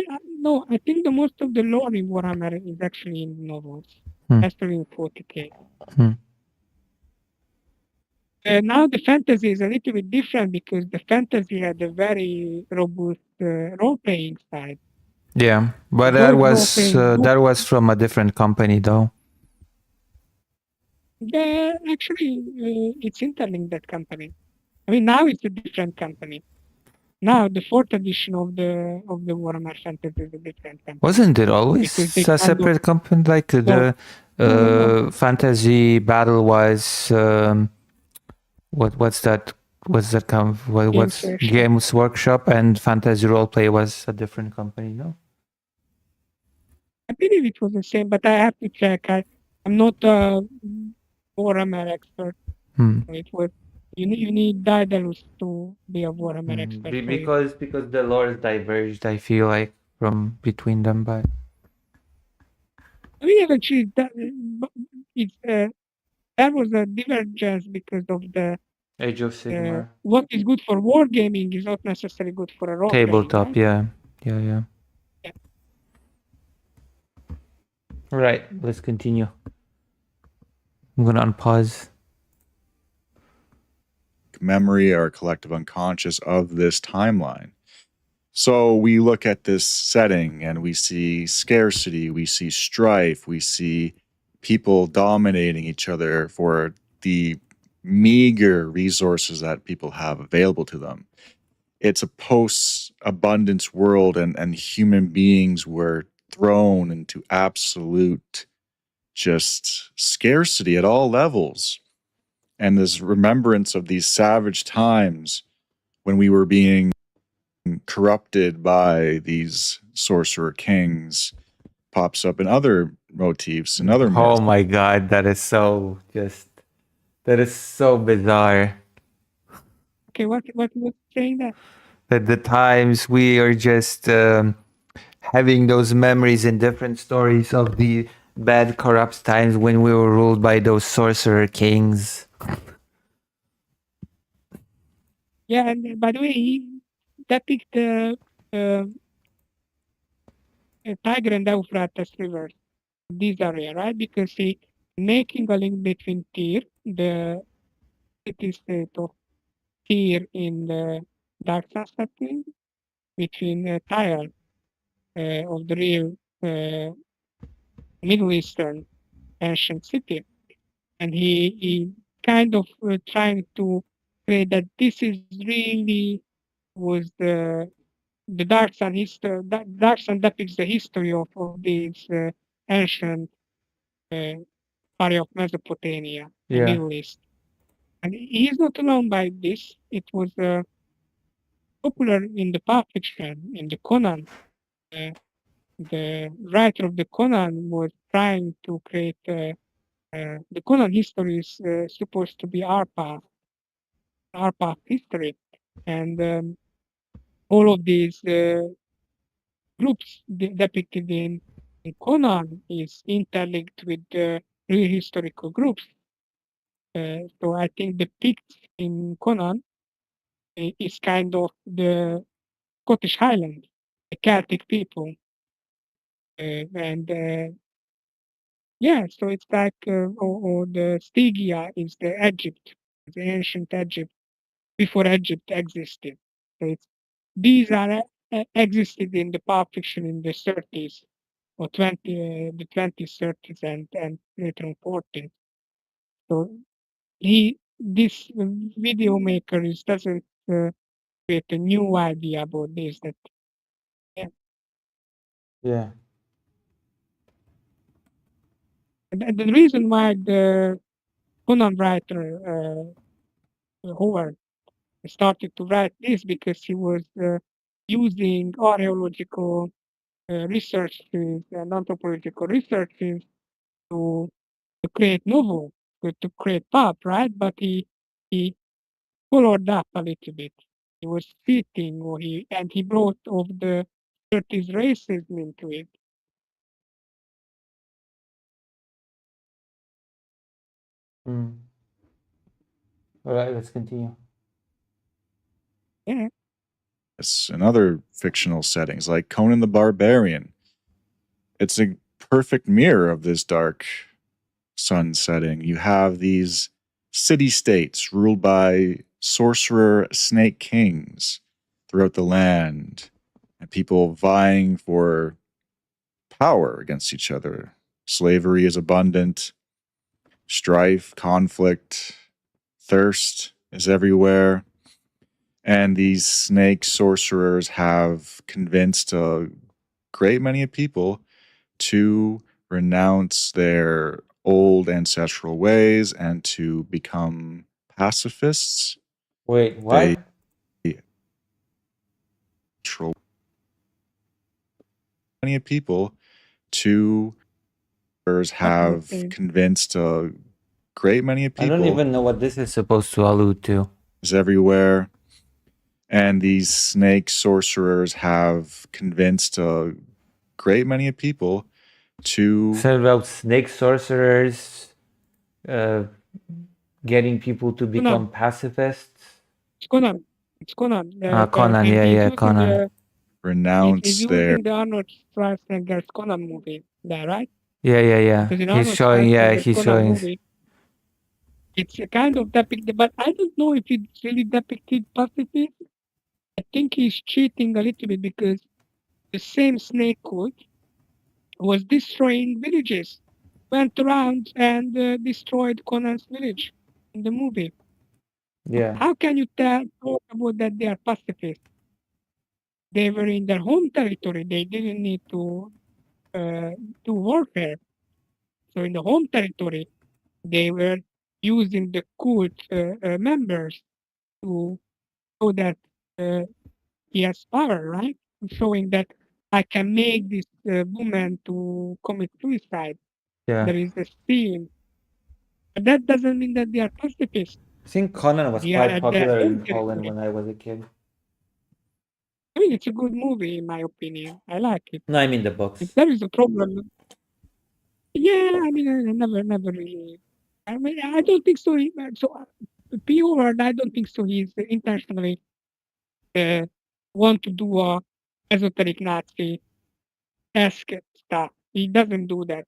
no, I think the most of the lore in Warhammer is actually in novels, Hmm. especially in 40k. Hmm. Now the fantasy is a little bit different because the fantasy had a very robust role-playing side. Yeah. But Those role-playing books, that was from a different company though. they're actually it's interlinked, that company. I mean, now it's a different company. Now the fourth edition of the Warhammer Fantasy is a different company Wasn't it always because they a kind of separate company? Like no, the no. fantasy battle was what's that? What's that Games what's Workshop. Games Workshop and Fantasy Roleplay was a different company, no? I believe it was the same, but I have to check. I'm not a Warhammer expert. Hmm. It was you need Daedalus to be a Warhammer expert for it. Because the lore diverged, I feel like from between them, but I mean, actually, it's there was a divergence because of the Age of Sigmar what is good for wargaming is not necessarily good for a role playing, tabletop, right? yeah, yeah. Yeah. All right, let's continue. I'm gonna unpause. Memory or collective unconscious of this timeline. So we look at this setting and we see scarcity, we see strife, we see people dominating each other for the meager resources that people have available to them. It's a post-abundance world, and human beings were thrown into absolute just scarcity at all levels. And this remembrance of these savage times when we were being corrupted by these sorcerer kings pops up in other motifs and other myths. Oh my god, that is so bizarre. Okay, what saying that? At the times we are just having those memories and different stories of the bad corrupt times when we were ruled by those sorcerer kings. Yeah, and by the way, he depicts the Tiger and Euphrates rivers, this area, right? Because he making a link between Tyr, the city state of Tyr in the Dark Sun setting, between Tyre of the real Middle Eastern ancient city, and he kind of trying to say that this is really was the Dark Sun history. Dark Sun depicts the history of these ancient area of Mesopotamia and Yeah. Middle East. And he is not alone by this. It was popular in the pulp fiction, in the Conan. The writer of the Conan was trying to create the Conan history is supposed to be our path history, and all of these groups depicted in Conan is interlinked with the real historical groups. So I think the Picts in Conan is kind of the Scottish Highlands, the Celtic people, and yeah, so it's like or the Stygia is the Egypt, the ancient Egypt before Egypt existed. So these are existed in the pulp fiction in the 30s or the 20s, 30s, and later on 40s. So this video maker doesn't create a new idea about this. That yeah. Yeah. And the reason why the Conan writer Howard started to write this because he was using archaeological researches and anthropological researches to create novel, to create pop, right? But he followed up a little bit. He was cheating, and he brought of the 30s racism into it. All right, let's continue. Yeah. In other fictional settings, like Conan the Barbarian, it's a perfect mirror of this dark sun setting. You have these city-states ruled by sorcerer snake kings throughout the land, and people vying for power against each other. Slavery is abundant, strife, conflict, thirst is everywhere. And these snake sorcerers have convinced a great many people to renounce their old ancestral ways and to become pacifists. Wait, what? Many people to have convinced a great many people. I don't even know what this is supposed to allude to. Is everywhere. And these snake sorcerers have convinced a great many people to... So about snake sorcerers getting people to become pacifists? It's Conan. It's Conan. Conan, yeah, Conan. Renounce their... using the Arnold Schwarzenegger's Conan movie there, right? Yeah. He's showing, movie, it's a kind of depicted, but I don't know if it's really depicted pacifist. I think he's cheating a little bit because the same snake cult was destroying villages, went around and destroyed Conan's village in the movie. Yeah. How can you talk about that they are pacifists? They were in their home territory. They didn't need to do warfare. So in the home territory, they were using the cult members to show that he has power, right? Showing that I can make this woman to commit suicide. Yeah. There is a scene. But that doesn't mean that they are pacifists. I think Conan was Yeah, quite popular they're in Poland when I was a kid. I mean, it's a good movie, in my opinion. I like it. No, I mean the books. If there is a problem, yeah, I mean, I never really. I mean, I don't think so. P.O. I don't think so. He's intentionally want to do a esoteric Nazi-esque stuff. He doesn't do that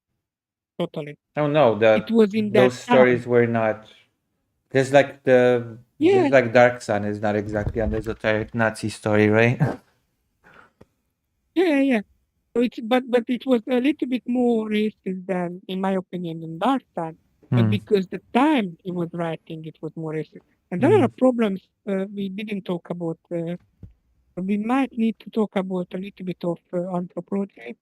totally. Oh no, It was in those that stories time. were not. Just like Dark Sun is not exactly an esoteric Nazi story, right? Yeah. So but it was a little bit more racist than, in my opinion, than Dark Sun. But because the time he was writing, it was more racist. And there are problems we didn't talk about. We might need to talk about a little bit of anthropology,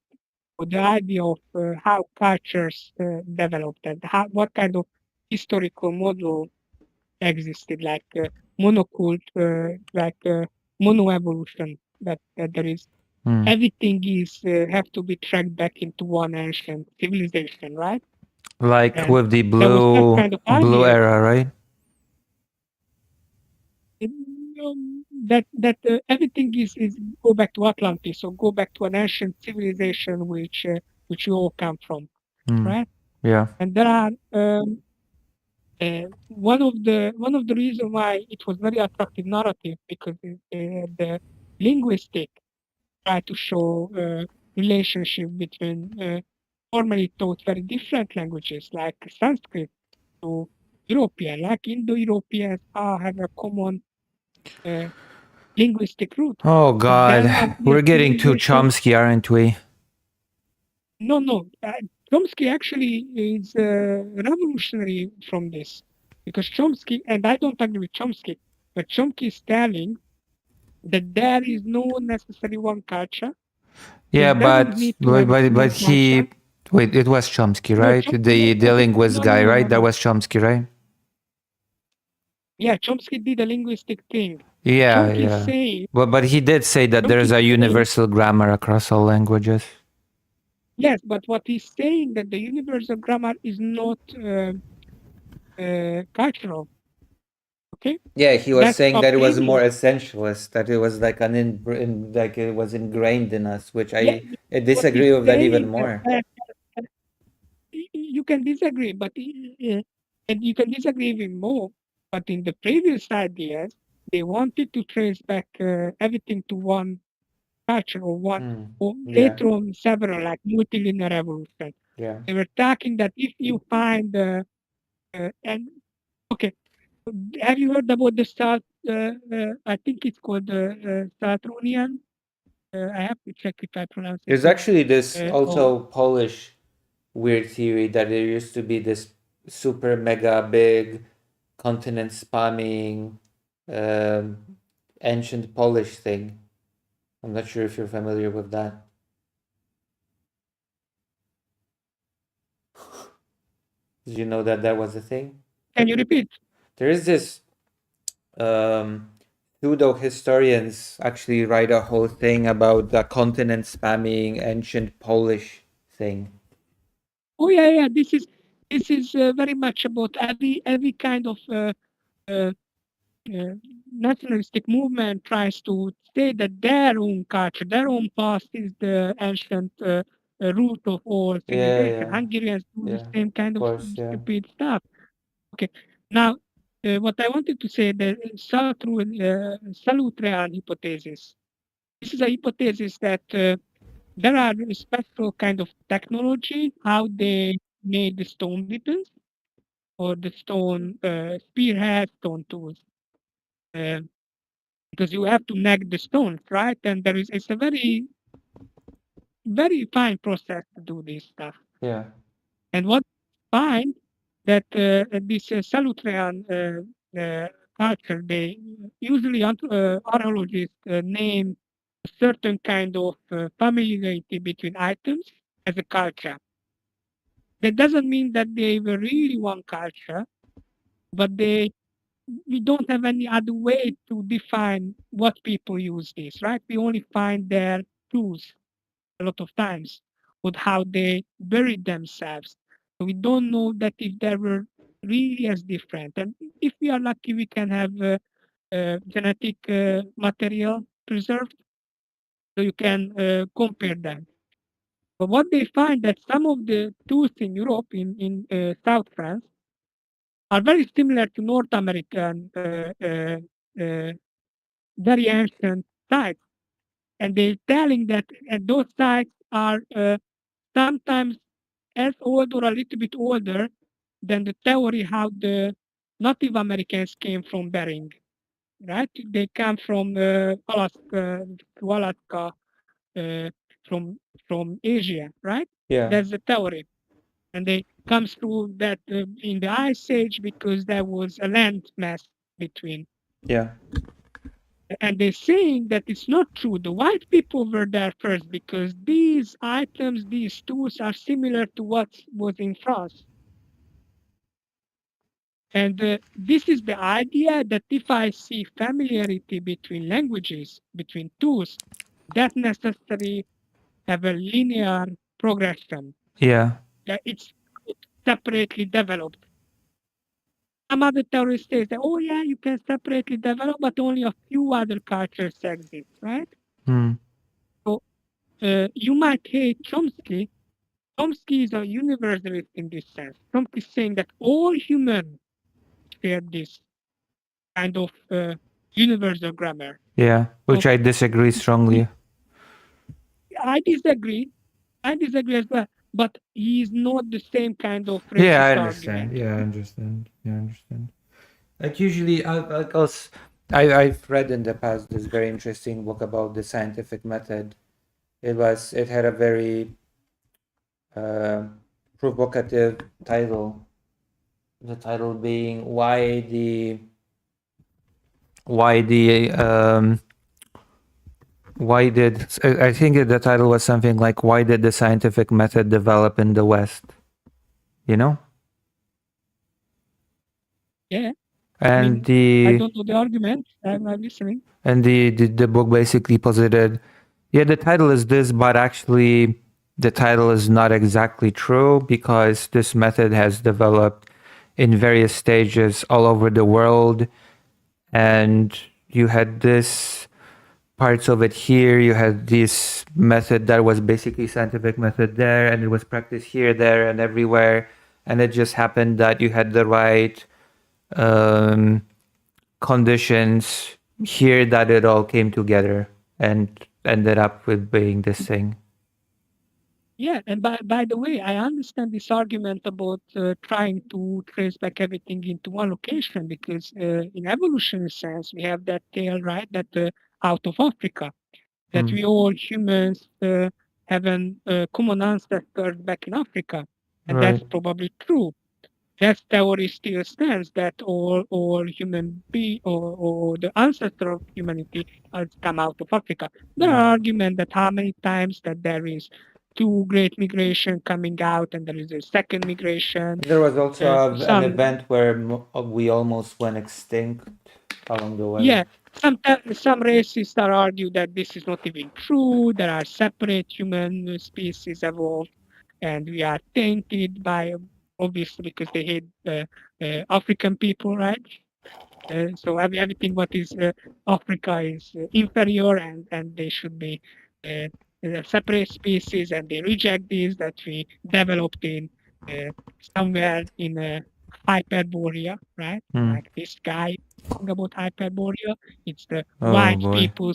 or the idea of how cultures developed and what kind of historical model existed, like monocult, like monoevolution, that there is everything is have to be tracked back into one ancient civilization, right? Like And with the there was that kind of blue idea. era, right? That everything is go back to Atlantis, or go back to an ancient civilization which you all come from, right? Yeah. And there are one of the reasons why it was very attractive narrative, because the linguistic try to show relationship between formerly taught very different languages like Sanskrit to European, like Indo-Europeans have a common linguistic root. Oh God, we're getting too Chomsky, aren't we? No. Chomsky actually is revolutionary from this, because Chomsky, and I don't agree with Chomsky, but Chomsky is telling that there is no necessarily one culture. Yeah, but he wait, it was Chomsky, right? The linguist guy, right? That was Chomsky, right? Yeah, Chomsky did a linguistic thing. Yeah, Chomsky yeah. saying, But he did say that there's Chomsky a saying, universal grammar across all languages. yes, but what he's saying that the universal grammar is not cultural. Okay. Yeah, he was That's saying that it was more opinion. essentialist, that it was like like it was ingrained in us, which Yeah, I what he's disagree with that even saying more. you can disagree, but and you can disagree even more. But in the previous ideas, they wanted to trace back everything to one culture or one, or Yeah, later on several, like multilinear evolution. yeah. They were talking that if you find and okay, have you heard about the South? I think it's called the Saturnian. I have to check if I pronounce it There's right. actually this Or also Polish weird theory that there used to be this super mega big continent spamming ancient Polish thing. I'm not sure if you're familiar with that. Did you know that that was a thing? can you repeat? There is this pseudo historians actually write a whole thing about the continent spamming ancient Polish thing. Oh yeah. This is very much about every kind of uh, nationalistic movement tries to say that their own culture, their own past is the ancient root of all civilization. Yeah, Hungarians do the yeah, same kind of of course, yeah. stupid stuff. Okay, now what I wanted to say, the Salutrian hypothesis. This is a hypothesis that there are special kind of technology how they made the stone weapons or the stone spearhead, stone tools. Because you have to nag the stones, right? And it's a very, very fine process to do this stuff. Yeah. And what find that this Salutrian culture, they usually archaeologists name a certain kind of familiarity between items as a culture. That doesn't mean that they were really one culture, but we don't have any other way to define what people use this, right? We only find their tools a lot of times with how they buried themselves. So we don't know that if they were really as different. And if we are lucky, we can have genetic material preserved, so you can compare them. But what they find that some of the tools in Europe, in South France, are very similar to North American very ancient sites. And they're telling that those sites are sometimes as old or a little bit older than the theory how the Native Americans came from Bering, right? They come from Alaska to Alaska from Asia, right? Yeah. That's the theory. And they come through that in the Ice Age because there was a land mass between. Yeah. And they're saying that it's not true. The white people were there first because these items, these tools are similar to what was in France. And this is the idea that if I see familiarity between languages, between tools, that necessarily have a linear progression. Yeah. That it's separately developed. Some other theorists say that, oh yeah, you can separately develop, but only a few other cultures exist, right? Hmm. So you might hate Chomsky. Chomsky is a universalist in this sense. Chomsky is saying that all humans share this kind of universal grammar. Yeah. Which So I disagree strongly. I disagree. I disagree as well. But he is not the same kind of racist Yeah, I argument. understand. Yeah, I understand. Yeah, I understand. Like usually, like us, I've read in the past this very interesting book about the scientific method. It had a very provocative title. The title being why the why did I think the title was something like why did the scientific method develop in the West? You know? Yeah. And I don't know the argument. I'm listening. And the book basically posited, yeah, the title is this, but actually the title is not exactly true because this method has developed in various stages all over the world. And you had this parts of it here, you had this method that was basically scientific method there, and it was practiced here, there, and everywhere. And it just happened that you had the right um, conditions here that it all came together and ended up with being this thing. Yeah, and by the way, I understand this argument about trying to trace back everything into one location because in evolutionary sense we have that tale, right? That out of Africa, that we all humans have a common ancestor back in Africa, and that's Right. probably true. That theory still stands that all human or the ancestor of humanity has come out of Africa. There are arguments that how many times that there is two great migration coming out and there is a second migration. There was also an Some event where we almost went extinct along the way. yeah, some racists are argue that this is not even true. There are separate human species evolved, and we are tainted by obviously because they hate African people, right? So everything what is Africa is inferior, and they should be uh, separate species, and they reject this that we developed in uh, somewhere in Hyperborea, right? Like this guy talking about Hyperborea, it's the Oh white boy. people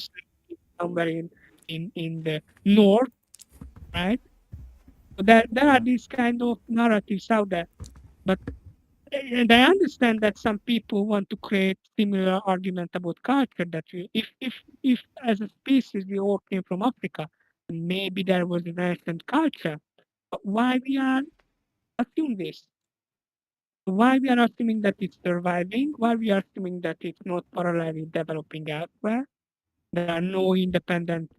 somewhere in the north, right? So there are these kind of narratives out there, but and I understand that some people want to create similar argument about culture that we, if as a species we all came from Africa, maybe there was an ancient culture. But why we are assuming this? Why we are assuming that it's surviving? Why we are assuming that it's not parallelly developing elsewhere? There are no independent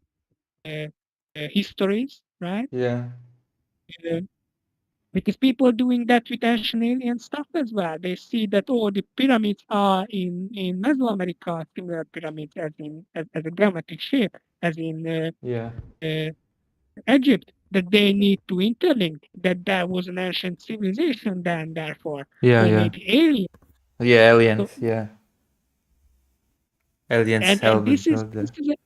uh, histories, right? Yeah. Uh, because people doing that with ancient alien stuff as well. They see that the pyramids are in Mesoamerica, similar pyramids as a geometric shape, as in Yeah. uh, Egypt, that they need to interlink, that there was an ancient civilization then, therefore, Yeah, or yeah. maybe alien. Yeah, aliens, So, yeah. Aliens and held this is built the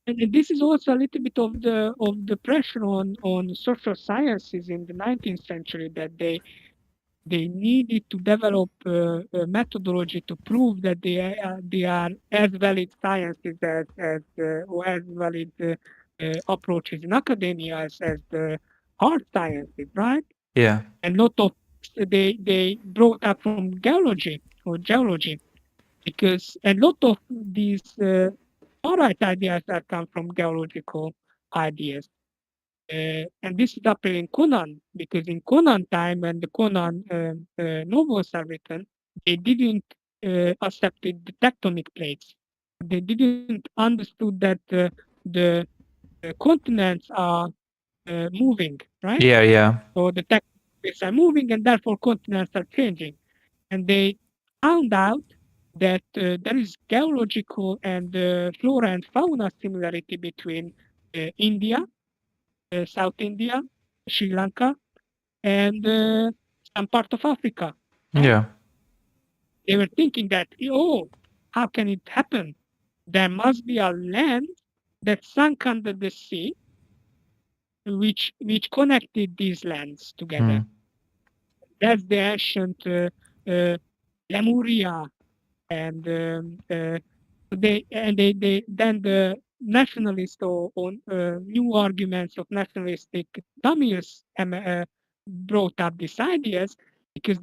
and this is also a little bit of the pressure on social sciences in the 19th century that they needed to develop a methodology to prove that they are as valid sciences as or as valid approaches in academia as the hard sciences, right? Yeah. And lot of they brought up from geology or geology because a lot of these alright ideas that come from geological ideas. And this is happening in Conan, because in Conan time, when the Conan novels are written, they didn't accept the tectonic plates. They didn't understood that the continents are moving, right? Yeah, yeah. So the tectonic plates are moving, and therefore continents are changing. And they found out that there is geological and flora and fauna similarity between India, South India, Sri Lanka, and some part of Africa. Right? Yeah. They were thinking that, how can it happen? There must be a land that sunk under the sea, which connected these lands together. That's the ancient Lemuria, and they then the nationalist or new arguments of nationalistic Tamils brought up these ideas because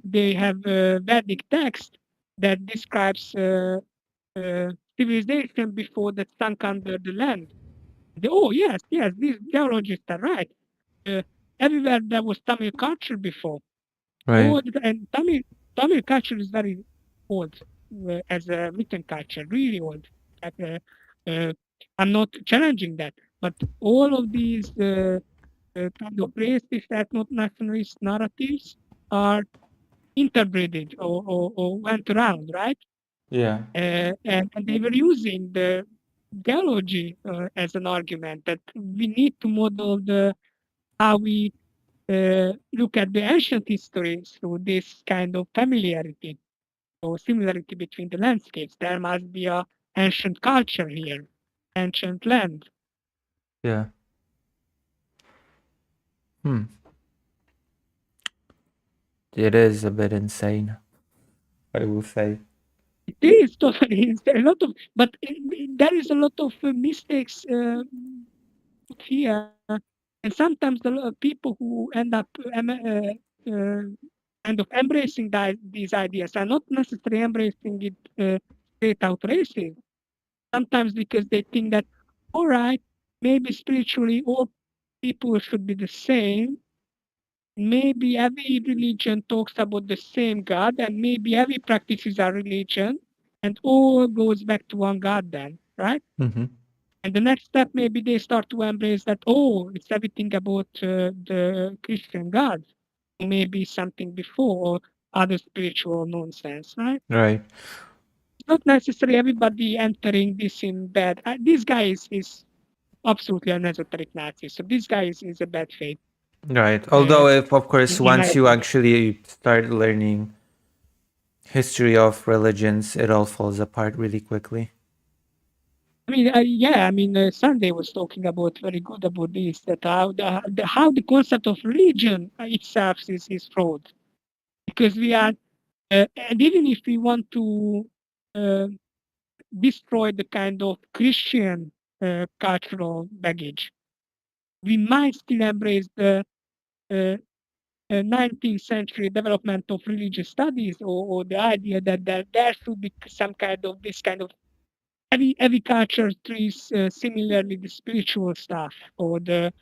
they have a Vedic text that describes civilization before that sunk under the land. Yes, these geologists are right. Uh, Everywhere there was Tamil culture before. Right. And Tamil culture is very old as a written culture, really old. Like, uh, I'm not challenging that, but all of these kind of racist, ethno-nationalist narratives are interbreeded or went around, right? Yeah. And they were using the geology as an argument that we need to model how we look at the ancient history through this kind of familiarity or similarity between the landscapes. There must be a ancient culture here, ancient land. Yeah. It is a bit insane, I will say. It is totally it's a lot of, but there is a lot of mistakes here, and sometimes the people who end up kind of embracing these ideas are not necessarily embracing it straight out racist. Sometimes because they think that, all right, maybe spiritually all people should be the same. Maybe every religion talks about the same God, and maybe every practice is a religion, and all goes back to one God then, right? Mm-hmm. And the next step, maybe they start to embrace that, oh, it's everything about the Christian God, maybe something before, or other spiritual nonsense, right? Right. It's not necessarily everybody entering this in bad. This guy is absolutely an esoteric Nazi, so this guy is a bad faith. Right. Although, if of course, in my once you opinion. actually start learning history of religions, it all falls apart really quickly. I mean, yeah. I mean, Sunday was talking about very good about this. That how the concept of religion itself is fraud, because we are, and even if we want to uh, destroy the kind of Christian cultural baggage, we might still embrace the uh, 19th century development of religious studies, or the idea that there should be some kind of this kind of every culture treats similarly the spiritual stuff, or the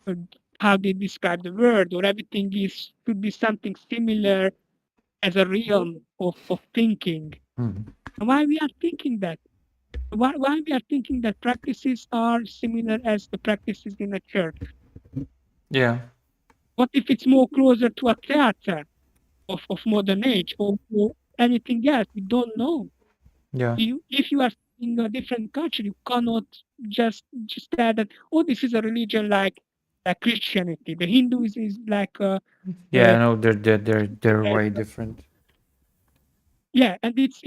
uh, how they describe the world, or everything is should be something similar as a realm of thinking. Why we are thinking that? Why we are thinking that practices are similar as the practices in a church? Yeah. What if it's more closer to a theater of modern age, or anything else? We don't know. Yeah. If you are in a different culture, you cannot just add that, oh, this is a religion like Christianity. The Hinduism is like Yeah. No, they're way different. yeah, and it's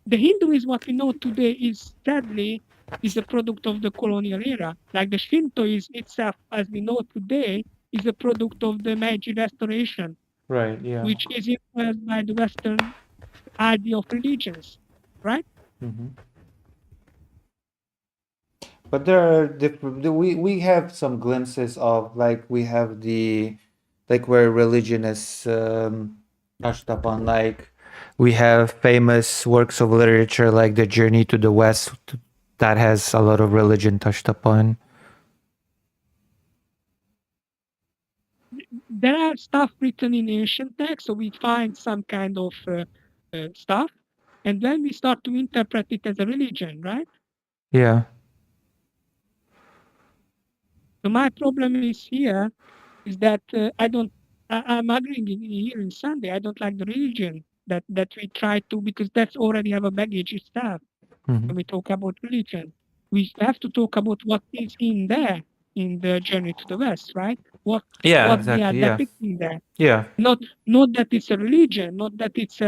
the Hinduism what we know today is sadly is a product of the colonial era. Like the Shintoism itself, as we know today, is a product of the Meiji Restoration, Right. Yeah. which is influenced by the Western idea of religions, right? Mm-hmm. But there are different. We have some glimpses of, like, we have the, like, where religion is touched upon. Like, we have famous works of literature like The Journey to the West that has a lot of religion touched upon. There are stuff written in ancient texts, so we find some kind of stuff, and then we start to interpret it as a religion, right? Yeah. So my problem is here is that I'm agreeing here in Sunday. I don't like the religion that we try to, because that's already have a baggage itself. When we talk about religion, we have to talk about what is in there in the Journey to the West, right? What Yeah. they are Exactly. Yeah. depicting there. Yeah. Not that it's a religion, not that it's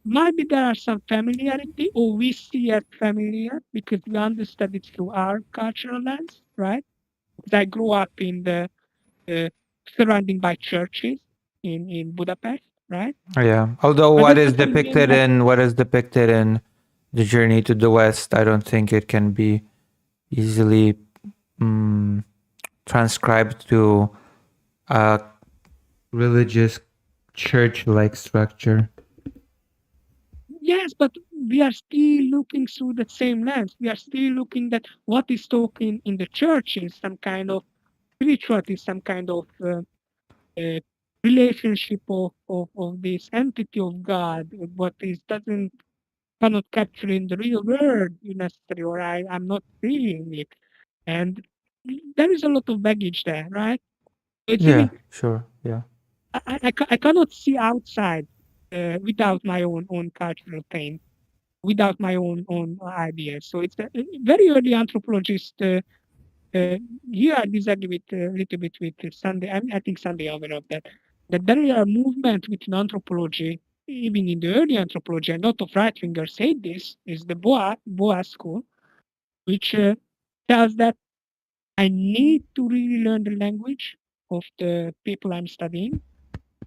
maybe there are some familiarity, or we see it familiar because we understand it through our cultural lens, right? Because I grew up in the uh, surrounding by churches in Budapest, right? Yeah. Although But what that is doesn't mean depicted that in The Journey to the West, I don't think it can be easily transcribed to a religious church-like structure. yes, but we are still looking through the same lens. We are still looking at what is talking in the churches, some kind of spirituality, some kind of uh, relationship of this entity of God, what is doesn't cannot capture in the real world necessarily, or I'm not feeling it. And there is a lot of baggage there, right? It's Yeah, even sure. Yeah. I cannot see outside without my own cultural pain, without my own ideas. So it's a very early anthropologist. Here I disagree with a little bit with Sunday. I think Sunday aware of that. That there are movement within anthropology, even in the early anthropology, and a lot of right wingers say this is the Boa school, which tells that I need to really learn the language of the people I'm studying.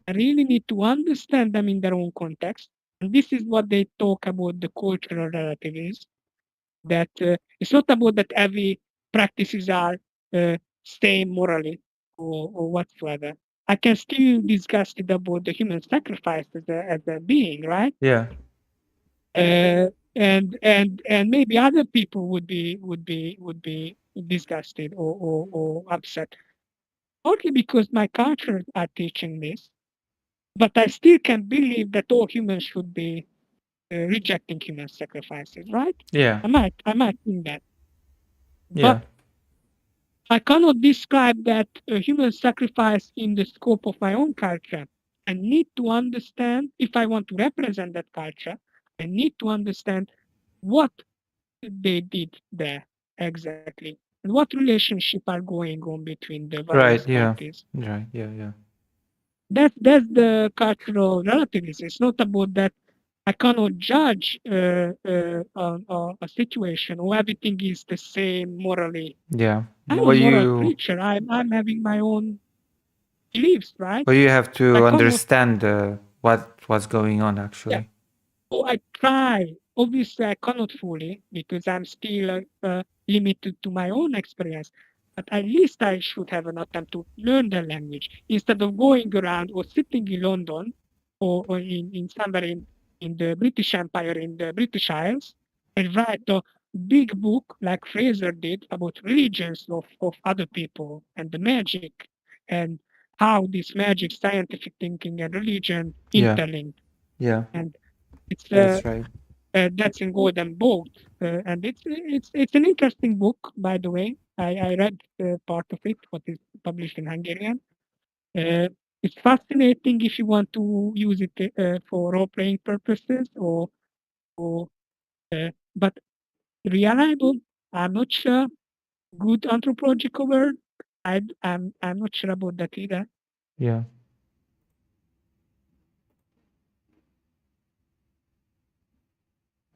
I really need to understand them in their own context. And this is what they talk about the cultural relativism. That it's not about that every practices are same morally or whatsoever. I can still discuss it about the human sacrifice as a being, right? Yeah. And maybe other people would be disgusted or upset. Partly because my cultures are teaching this, but I still can believe that all humans should be rejecting human sacrifices, right? Yeah. I might think that, Yeah. but I cannot describe that human sacrifice in the scope of my own culture. I need to understand if I want to represent that culture. I need to understand what they did there exactly and what relationship are going on between the various Right. Yeah. parties. Right. Yeah. Yeah. That's the cultural relativism. It's not about that I cannot judge a situation or everything is the same morally. Yeah. I'm a moral creature. I'm having my own beliefs, right? But you have I to cannot. understand what's going on Yeah. actually. So I try. Obviously, I cannot fully because I'm still limited to my own experience. But at least I should have an attempt to learn the language instead of going around or sitting in London or in somewhere in the British Empire, in the British Isles, and write a big book like Fraser did about religions of other people and the magic and how this magic, scientific thinking, and religion Yeah. interlink. Yeah. And it's That's right. that's in Golden Boat, and it's an interesting book, by the way. I read part of it, what is published in Hungarian. It's fascinating if you want to use it for role playing purposes or but reliable. I'm not sure. Good anthropological word. I'm not sure about that either. Yeah.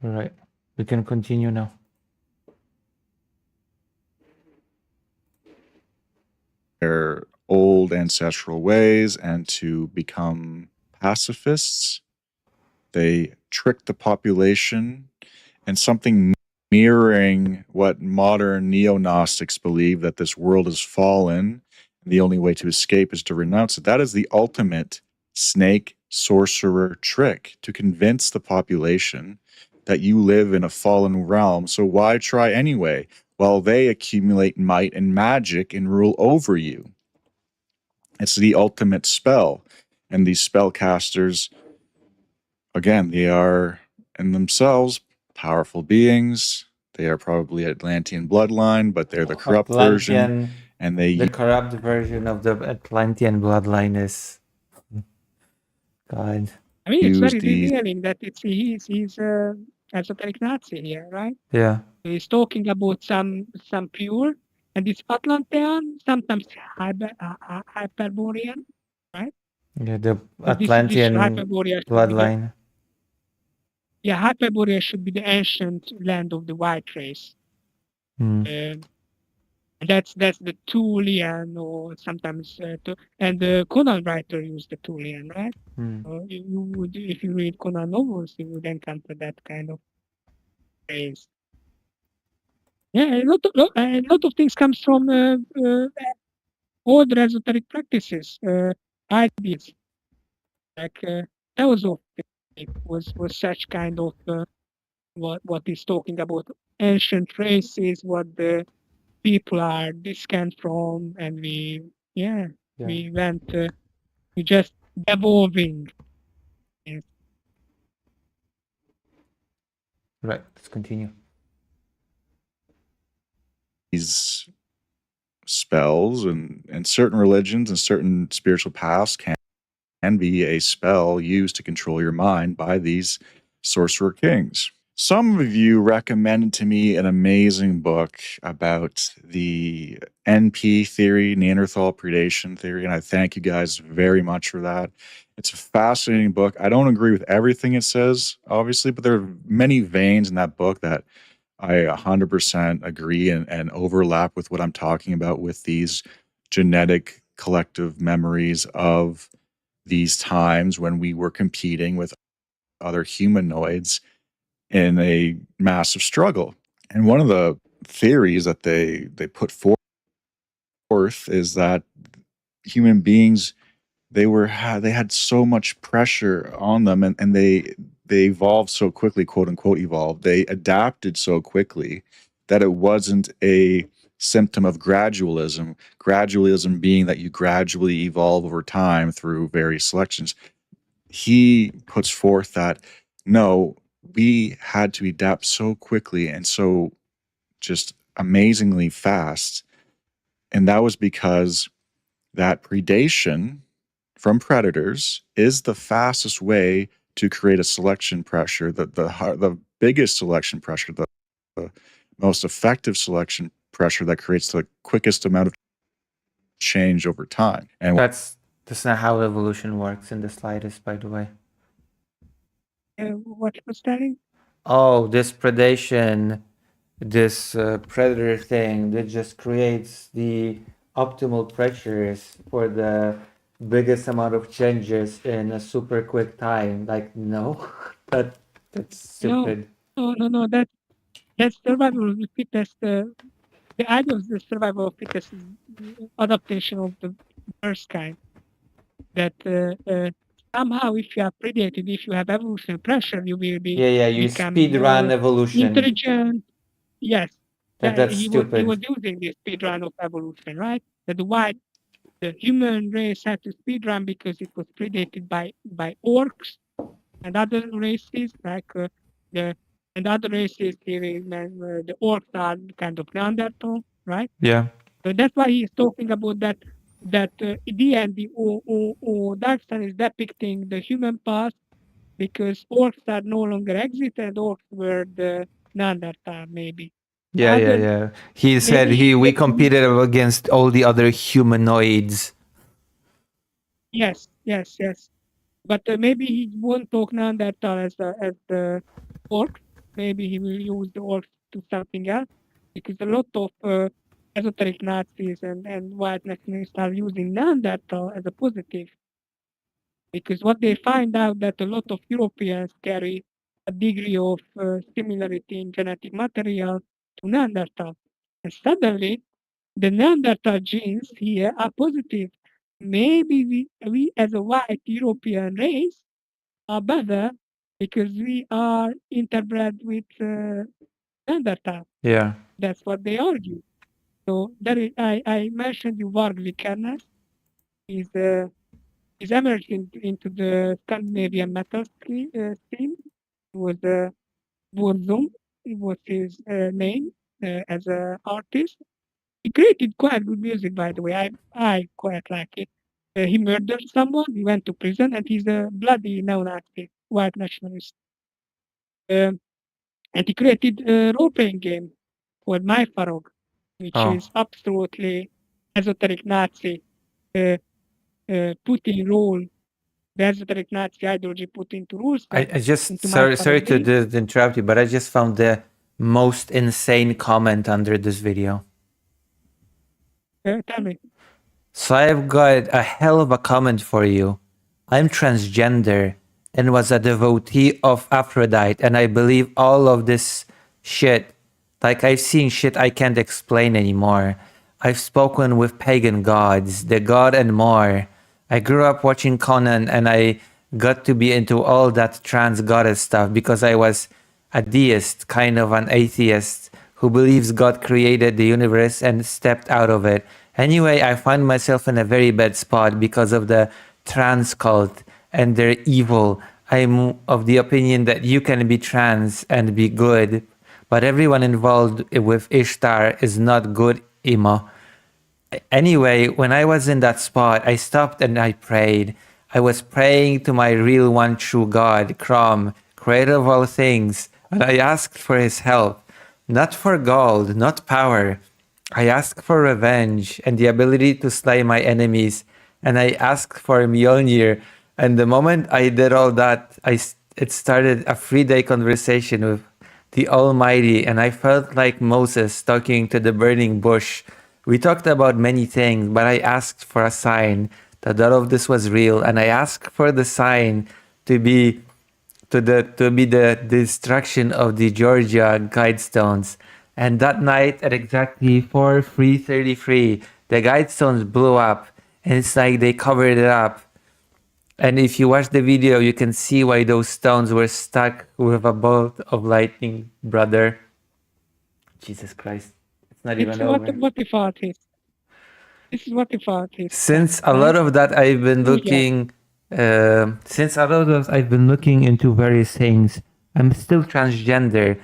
All right. We can continue now. Their old ancestral ways and to become pacifists. They trick the population, and something mirroring what modern neo-Gnostics believe, that this world is fallen, and the only way to escape is to renounce it. That is the ultimate snake sorcerer trick, to convince the population that you live in a fallen realm, so why try anyway, while they accumulate might and magic and rule over you. It's the ultimate spell. And these spellcasters, again, they are in themselves powerful beings. They are probably Atlantean bloodline, but they're the corrupt version. And the corrupt version of the Atlantean bloodline is God. I mean, it's use very these. revealing that he's a esoteric Nazi here, right? Yeah. He's talking about some pure, and it's Atlantean, sometimes Hyperborean, right? Yeah. The But this Atlantean Hyperborea should be bloodline. Hyperborea should be the ancient land of the white race. Hmm. That's the Thulian, or sometimes and the Conan writer used the Thulian, right? Hmm. You would, if you read Conan novels, you would encounter that kind of phrase. Yeah, a lot of things comes from old esoteric practices, ideas like theosophy was such kind of what is talking about ancient races, what the people are descend from, and Yeah. we went we just evolving. Yes. Right. Let's continue. These spells and certain religions and certain spiritual paths can be a spell used to control your mind by these sorcerer kings. Some of you recommended to me an amazing book about the NP theory, Neanderthal predation theory, and I thank you guys very much for that. It's a fascinating book. I don't agree with everything it says, obviously, but there are many veins in that book that I 100% agree and overlap with what I'm talking about with these genetic collective memories of these times when we were competing with other humanoids in a massive struggle. And one of the theories that they put forth is that human beings, they had so much pressure on them, and they evolved so quickly, quote unquote evolved. They adapted so quickly that it wasn't a symptom of gradualism. Gradualism being that you gradually evolve over time through various selections. He puts forth that no, we had to adapt so quickly and so just amazingly fast. And that was because that predation from predators is the fastest way to create a selection pressure, the biggest selection pressure, the most effective selection pressure that creates the quickest amount of change over time. And That's not how evolution works in the slightest, by the way. What was that? Oh, this predation, this predator thing that just creates the optimal pressures for the biggest amount of changes in a super quick time. Like, no, that's stupid. No. That's survival of the fittest. The idea of the survival of fittest is adaptation of the first kind. That somehow, if you are predated, if you have evolution pressure, you will be You become speed run more evolution. intelligent. Yes, That's he stupid. was using the speed run of evolution, right? That the human race had to speed run because it was predated by orcs and other races like other races. The orcs are kind of Neanderthal, right? Yeah. So that's why he's talking about that D&D or Dark Sun is depicting the human past because orcs are no longer exist and orcs were the Neanderthal maybe. Yeah. He said we competed against all the other humanoids. Yes. But maybe he won't talk Neanderthal as the orc. Maybe he will use the orcs to something else because a lot of esoteric Nazis and white nationalists are using Neanderthal as a positive. Because what they find out that a lot of Europeans carry a degree of similarity in genetic material to Neanderthal. And suddenly, the Neanderthal genes here are positive. Maybe we as a white European race are better because we are interbred with Neanderthal. Yeah. That's what they argue. So I mentioned you Varg Vikernes. He's emerged into the Scandinavian metal scene. It was Burzum. It was his name as an artist. He created quite good music, by the way. I quite like it. He murdered someone. He went to prison, and he's a bloody neo-Nazi, white nationalist. And he created a role-playing game called My Farog, which is absolutely esoteric Nazi. Putin role, the esoteric Nazi ideology put into rules. I just sorry to interrupt you, but I just found the most insane comment under this video. Tell me. So I've got a hell of a comment for you. I'm transgender and was a devotee of Aphrodite, and I believe all of this shit. Like, I've seen shit I can't explain anymore. I've spoken with pagan gods, the god and more. I grew up watching Conan, and I got to be into all that trans goddess stuff because I was a deist, kind of an atheist, who believes God created the universe and stepped out of it. Anyway, I find myself in a very bad spot because of the trans cult and their evil. I'm of the opinion that you can be trans and be good, but everyone involved with Ishtar is not good, Ima. Anyway, when I was in that spot, I stopped and I prayed. I was praying to my real one true God, Crom, creator of all things, and I asked for his help. Not for gold, not power. I asked for revenge and the ability to slay my enemies, and I asked for Mjolnir. And the moment I did all that, it started a 3-day conversation with the Almighty, and I felt like Moses talking to the burning bush. We talked about many things, but I asked for a sign that all of this was real, and I asked for the sign to be the destruction of the Georgia Guidestones. And that night at exactly 4:33, the Guidestones blew up, and it's like they covered it up. And if you watch the video, you can see why those stones were stuck with a bolt of lightning, brother. Jesus Christ. It's not even over. What if artist? This is what if artist. Since a lot of that I've been looking into various things, I'm still transgender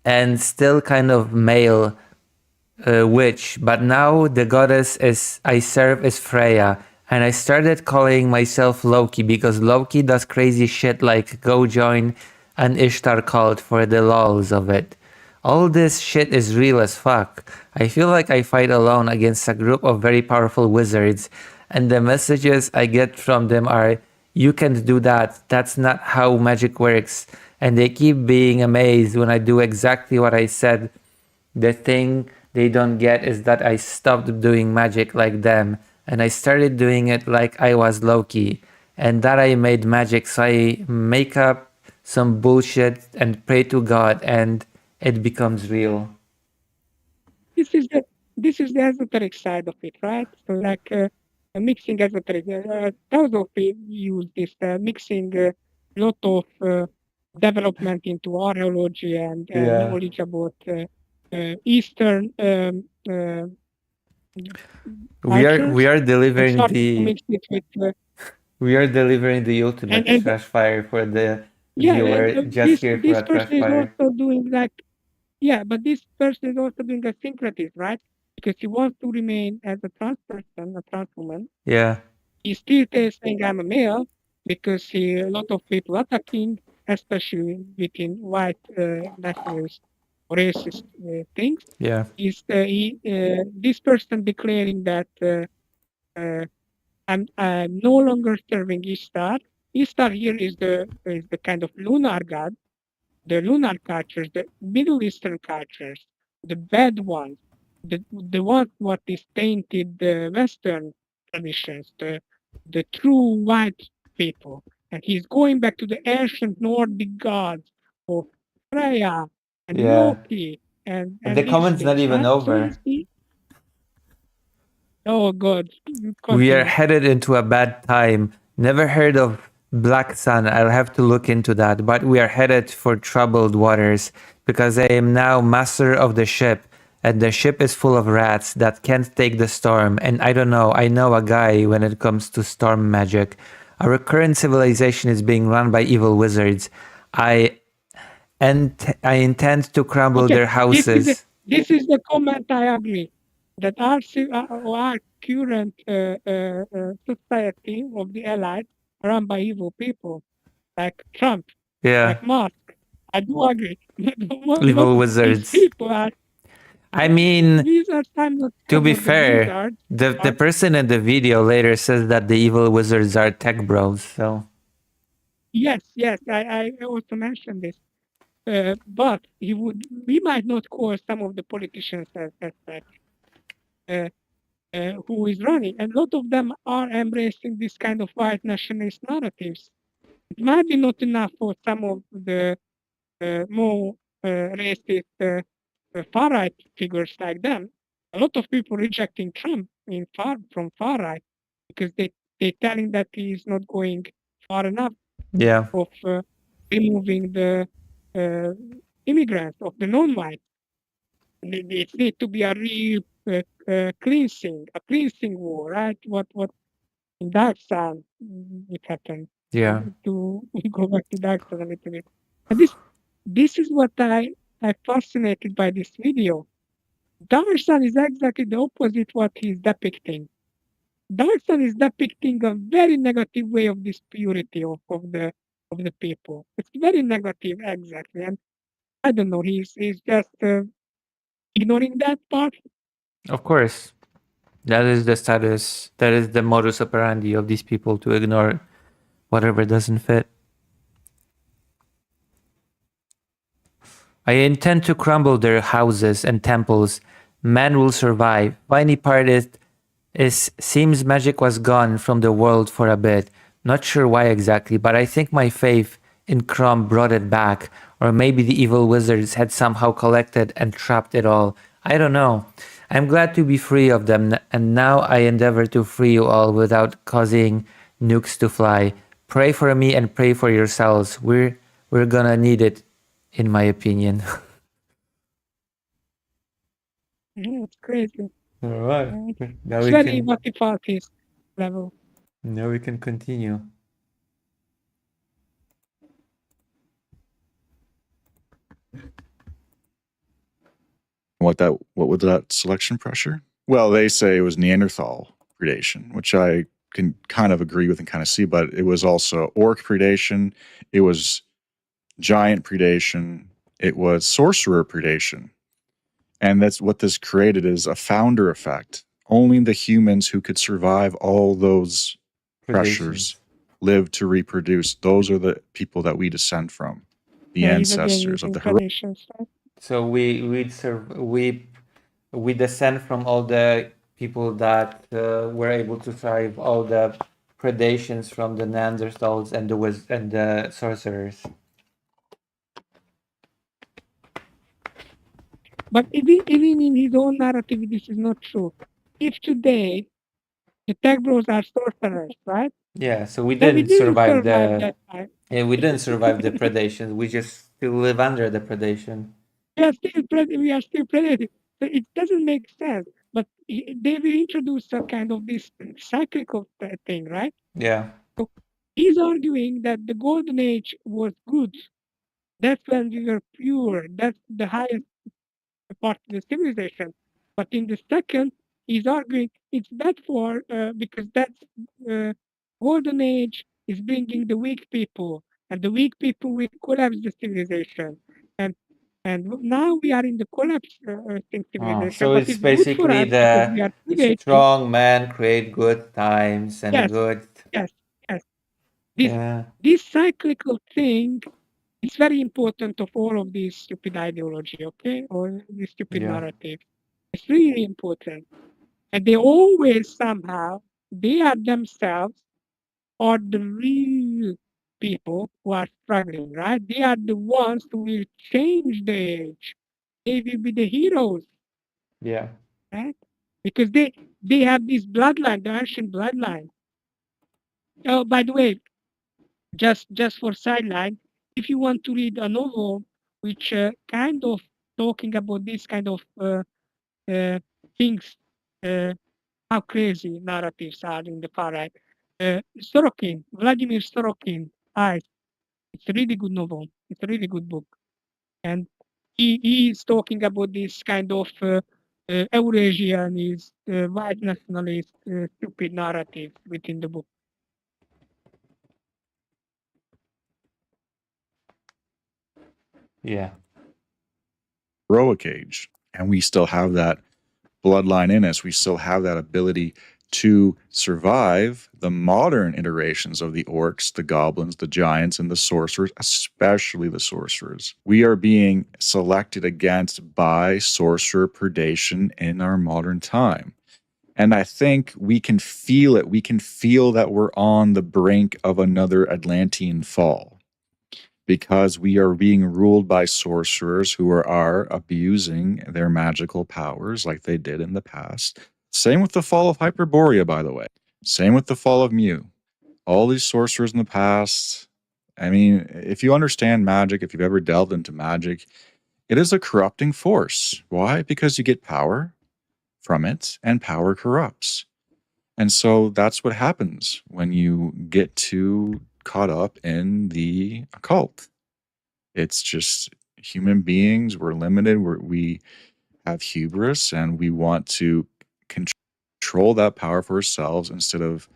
and still kind of male witch, but now the goddess I serve is Freya, and I started calling myself Loki because Loki does crazy shit like go join an Ishtar cult for the lols of it. All this shit is real as fuck. I feel like I fight alone against a group of very powerful wizards, and the messages I get from them are, you can't do that, that's not how magic works, and they keep being amazed when I do exactly what I said. The thing they don't get is that I stopped doing magic like them, and I started doing it like I was Loki, and that I made magic, so I make up some bullshit and pray to God, and it becomes real. This is the esoteric side of it, right? So like mixing esoteric. Thousands of people use this mixing a lot of development into archaeology and knowledge about Eastern we are delivering the and ultimate trash fire for the viewer just here for a trash person fire. is also doing like but this person is also doing a syncretism, right? Because he wants to remain as a trans person, a trans woman. Yeah. He still is saying I'm a male because a lot of people attacking, especially within white nationalist racist things. Yeah. This person declaring that I'm no longer serving Ishtar. Ishtar here is the kind of lunar god, the lunar cultures, the Middle Eastern cultures, the bad ones, the ones what is tainted the Western traditions, the true white people. And he's going back to the ancient Nordic gods of Freya and Loki and the comment's not even over. Oh God. We are headed into a bad time. Never heard of Black Sun. I'll have to look into that. But we are headed for troubled waters because I am now master of the ship. And the ship is full of rats that can't take the storm. And I don't know, I know a guy when it comes to storm magic. Our current civilization is being run by evil wizards. I intend to crumble their houses. This is the comment I agree. That our current society of the Allies run by evil people, like Trump, like Musk. I do agree. Evil wizards. People are, I mean, these are to be fair, the person in the video later says that the evil wizards are tech bros, so. Yes, I also mentioned this. But we might not call some of the politicians as such. Who is running, and a lot of them are embracing this kind of white nationalist narratives. It might be not enough for some of the more racist far right figures like them. A lot of people rejecting Trump from far right because they're telling that he is not going far enough of removing the immigrants of the non-white. It needs to be a real cleansing war, right? What in Dark Sun it happened. Yeah. To go back to Dark Sun a little bit. And this is what I fascinated by this video. Dark Sun is exactly the opposite what he's depicting. Dark Sun is depicting a very negative way of this purity of the people. It's very negative, exactly. And I don't know, he's just ignoring that part. Of course, that is the status. That is the modus operandi of these people, to ignore whatever doesn't fit. I intend to crumble their houses and temples. Man will survive. Funny part is seems magic was gone from the world for a bit. Not sure why exactly, but I think my faith in Crom brought it back. Or maybe the evil wizards had somehow collected and trapped it all. I don't know. I'm glad to be free of them, and now I endeavor to free you all without causing nukes to fly. Pray for me and pray for yourselves. We're gonna need it, in my opinion. Yeah, it's crazy. All right. Now It's we very can. Vatifatist level. Now we can continue. What was that selection pressure? Well, they say it was Neanderthal predation, which I can kind of agree with and kind of see, but it was also orc predation, it was giant predation, it was sorcerer predation. And that's what this created, is a founder effect. Only the humans who could survive all those pressures live to reproduce. Those are the people that we descend from, the ancestors of the Predations, right? So we descend from all the people that were able to survive all the predations from the Neanderthals and the sorcerers. But even in his own narrative, this is not true. If today the tech bros are sorcerers, right? Yeah, so we Then we didn't survive that time. yeah, we didn't survive the predation. We just still live under the predation. We are still predating. So it doesn't make sense. But they will introduce a kind of this cyclical thing, right? Yeah. So he's arguing that the golden age was good. That's when we were pure. That's the highest part of the civilization. But in the second, he's arguing it's bad for because that's golden age is bringing the weak people, and the weak people will collapse the civilization. And now we are in the collapse civilization. So but it's it's good for basically us because we are the strong men create good times and Yes, good. yes. This Yeah. this cyclical thing is very important of all of these stupid ideology, okay, or the stupid Yeah. narrative. It's really important, and they always somehow they are themselves are the real people who are struggling, right? They are the ones who will change the age. They will be the heroes, Yeah. right? Because they have this bloodline, the ancient bloodline. Oh, by the way, just for sideline, if you want to read a novel which kind of talking about this kind of things, how crazy narratives are in the far right. Sorokin, Vladimir Sorokin, it's a really good novel. It's a really good book, and he is talking about this kind of Eurasianist, white nationalist, stupid narrative within the book. Yeah. heroic age, and we still have that bloodline in us. We still have that ability to survive the modern iterations of the orcs, the goblins, the giants, and the sorcerers, especially the sorcerers. We are being selected against by sorcerer predation in our modern time. And I think we can feel it. We can feel that we're on the brink of another Atlantean fall, because we are being ruled by sorcerers who are abusing their magical powers like they did in the past. Same with the fall of Hyperborea, by the way. Same with the fall of Mew. All these sorcerers in the past. I mean, if you understand magic, if you've ever delved into magic, it is a corrupting force. Why? Because you get power from it, and power corrupts. And so that's what happens when you get too caught up in the occult. It's just human beings. We're limited. We have hubris and we want to control that power for ourselves instead of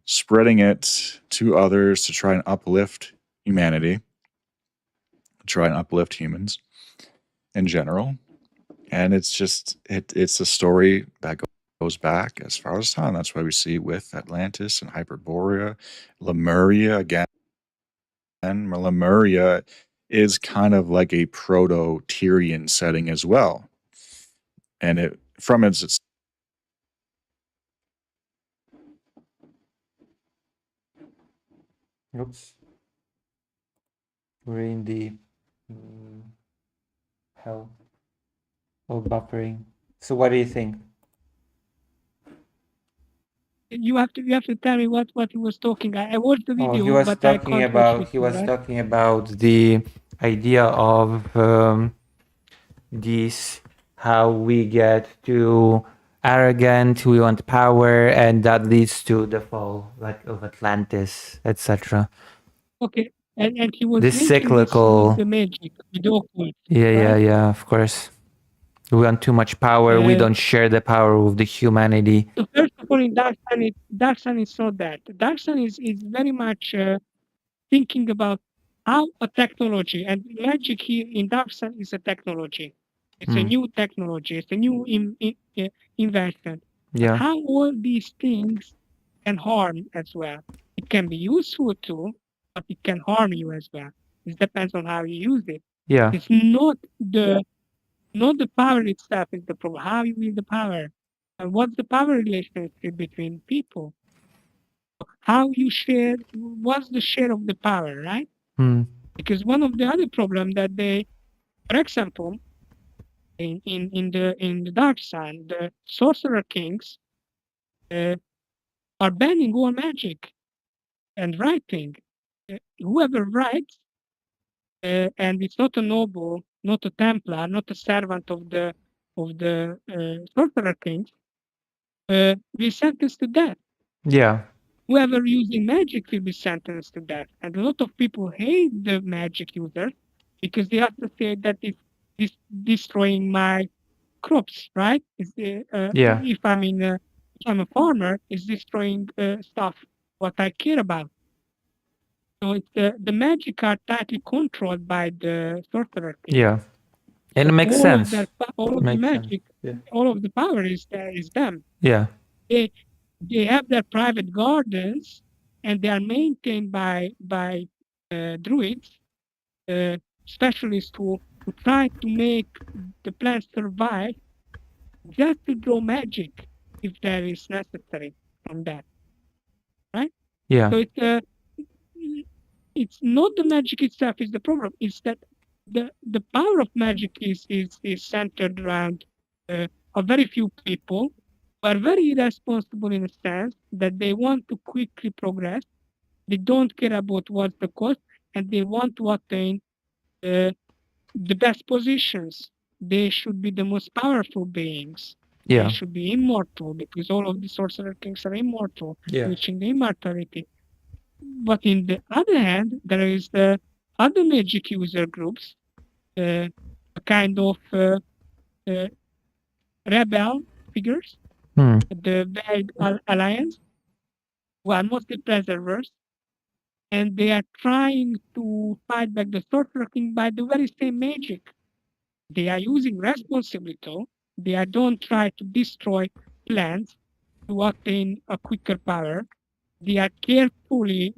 spreading it to others to try and uplift humanity, try and uplift humans in general. And it's just it's a story that goes back as far as time. That's why we see with Atlantis and Hyperborea, Lemuria again. And Lemuria is kind of like a proto-Tyrian setting as well. And it from its Oops. We're in the hell of buffering. So what do you think? You have to tell me what he was talking. I watched the video, he was but I talking can't about watch he it, was right? talking about the idea of this, how we get too arrogant, we want power, and that leads to the fall, like of Atlantis, etc. Okay, and he was This linking cyclical. this with the magic, with the occult, Yeah, right? yeah, of course. We want too much power. We don't share the power with the humanity. So first of all, in Dark Sun is not that. Dark Sun is very much thinking about how a technology, and magic here in Dark Sun is a technology. It's a new technology. It's a new invention. Yeah. How all these things can harm as well. It can be useful too, but it can harm you as well. It depends on how you use it. Yeah. It's not the power itself is the problem. How you use the power, and what's the power relationship between people? How you share? What's the share of the power, right? Because one of the other problem that they, for example, in the Dark Sun, the sorcerer kings are banning all magic and writing. Whoever writes, and it's not a noble, not a Templar, not a servant of the sorcerer kings, be sentenced to death. Yeah. Whoever using magic will be sentenced to death. And a lot of people hate the magic users because they associate that it's destroying my crops, right? Yeah. If I'm a farmer, it's destroying stuff what I care about. So it's the magic are tightly controlled by the sorcerer king. Yeah. And it makes all sense. Of all of the Makes sense. magic, Yeah. all of the power is them. Yeah. They have their private gardens, and they are maintained by druids, specialists who try to make the plants survive, just to draw magic if there is necessary from that, right? Yeah. So it's not the magic itself is the problem. It's that the power of magic is centered around a very few people who are very irresponsible in a sense that they want to quickly progress. They don't care about what's the cost, and they want to attain the best positions. They should be the most powerful beings. Yeah. They should be immortal because all of the sorcerer kings are immortal, Yeah. reaching the immortality. But in the other hand, there is the other magic user groups, a kind of rebel figures, the Vague Alliance, who are mostly preservers, and they are trying to fight back the sorcerer king by the very same magic. They are using responsibility. They don't try to destroy plants to attain a quicker power. They are carefully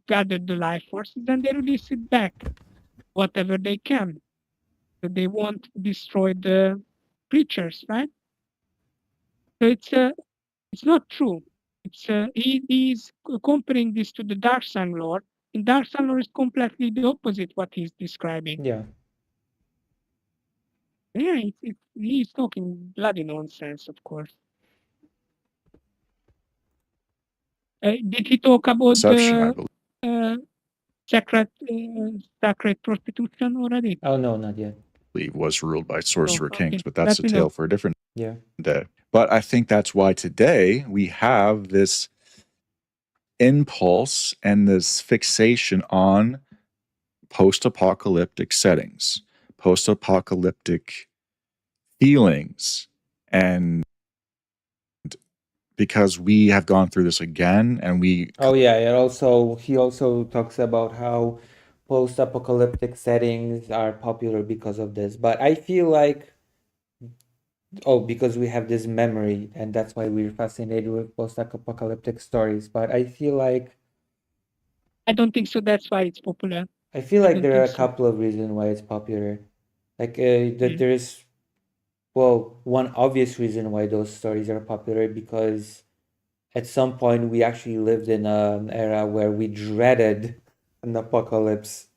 gather the life forces, and they release it back, whatever they can. So they won't destroy the creatures, right? So it's not true. It's he's comparing this to the Dark Sun Lord. In Dark Sun Lord is completely the opposite what he's describing. Yeah. Yeah, he's talking bloody nonsense, of course. Did he talk about Perception, sacred prostitution already? Oh no, not yet. was ruled by sorcerer okay. kings, but that's Let a me tale know. for a different Yeah. day. But I think that's why today we have this impulse and this fixation on post-apocalyptic settings, post-apocalyptic feelings. And because we have gone through this again and we Oh yeah, and also he also talks about how post-apocalyptic settings are popular because of this. But I feel like because we have this memory and that's why we're fascinated with post-apocalyptic stories. But I feel like I don't think so. That's why it's popular. I feel I like don't there are a think so. couple of reasons why it's popular. Like that Mm. there's well, one obvious reason why those stories are popular because at some point we actually lived in an era where we dreaded an apocalypse.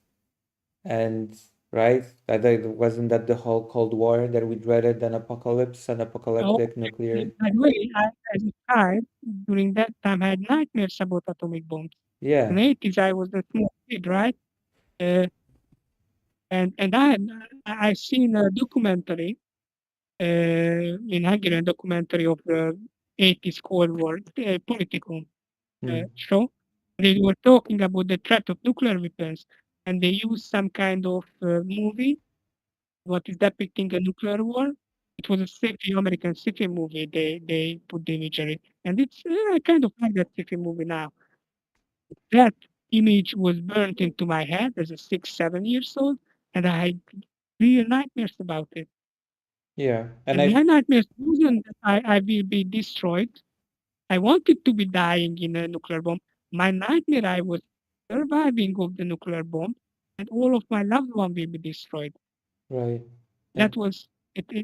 And right? Wasn't that the whole Cold War that we dreaded an apocalypse, an Oh, apocalyptic nuclear? by the way, I, as a child, during that time, I had nightmares about atomic bombs. In Yeah. the 80s, I was a small kid, right? And I seen a documentary, in Hungarian documentary of the 80s Cold War, political show. They were talking about the threat of nuclear weapons, and they used some kind of movie what is depicting a nuclear war. It was a sci-fi American sci-fi movie. They put the imagery, and it's I kind of like that sci-fi movie now. That image was burnt into my head as a 6, 7 years old, and I had real nightmares about it. Yeah. And my nightmares wasn't that I will be destroyed. I wanted to be dying in a nuclear bomb. My nightmare I was surviving of the nuclear bomb, and all of my loved one will be destroyed. Right. That was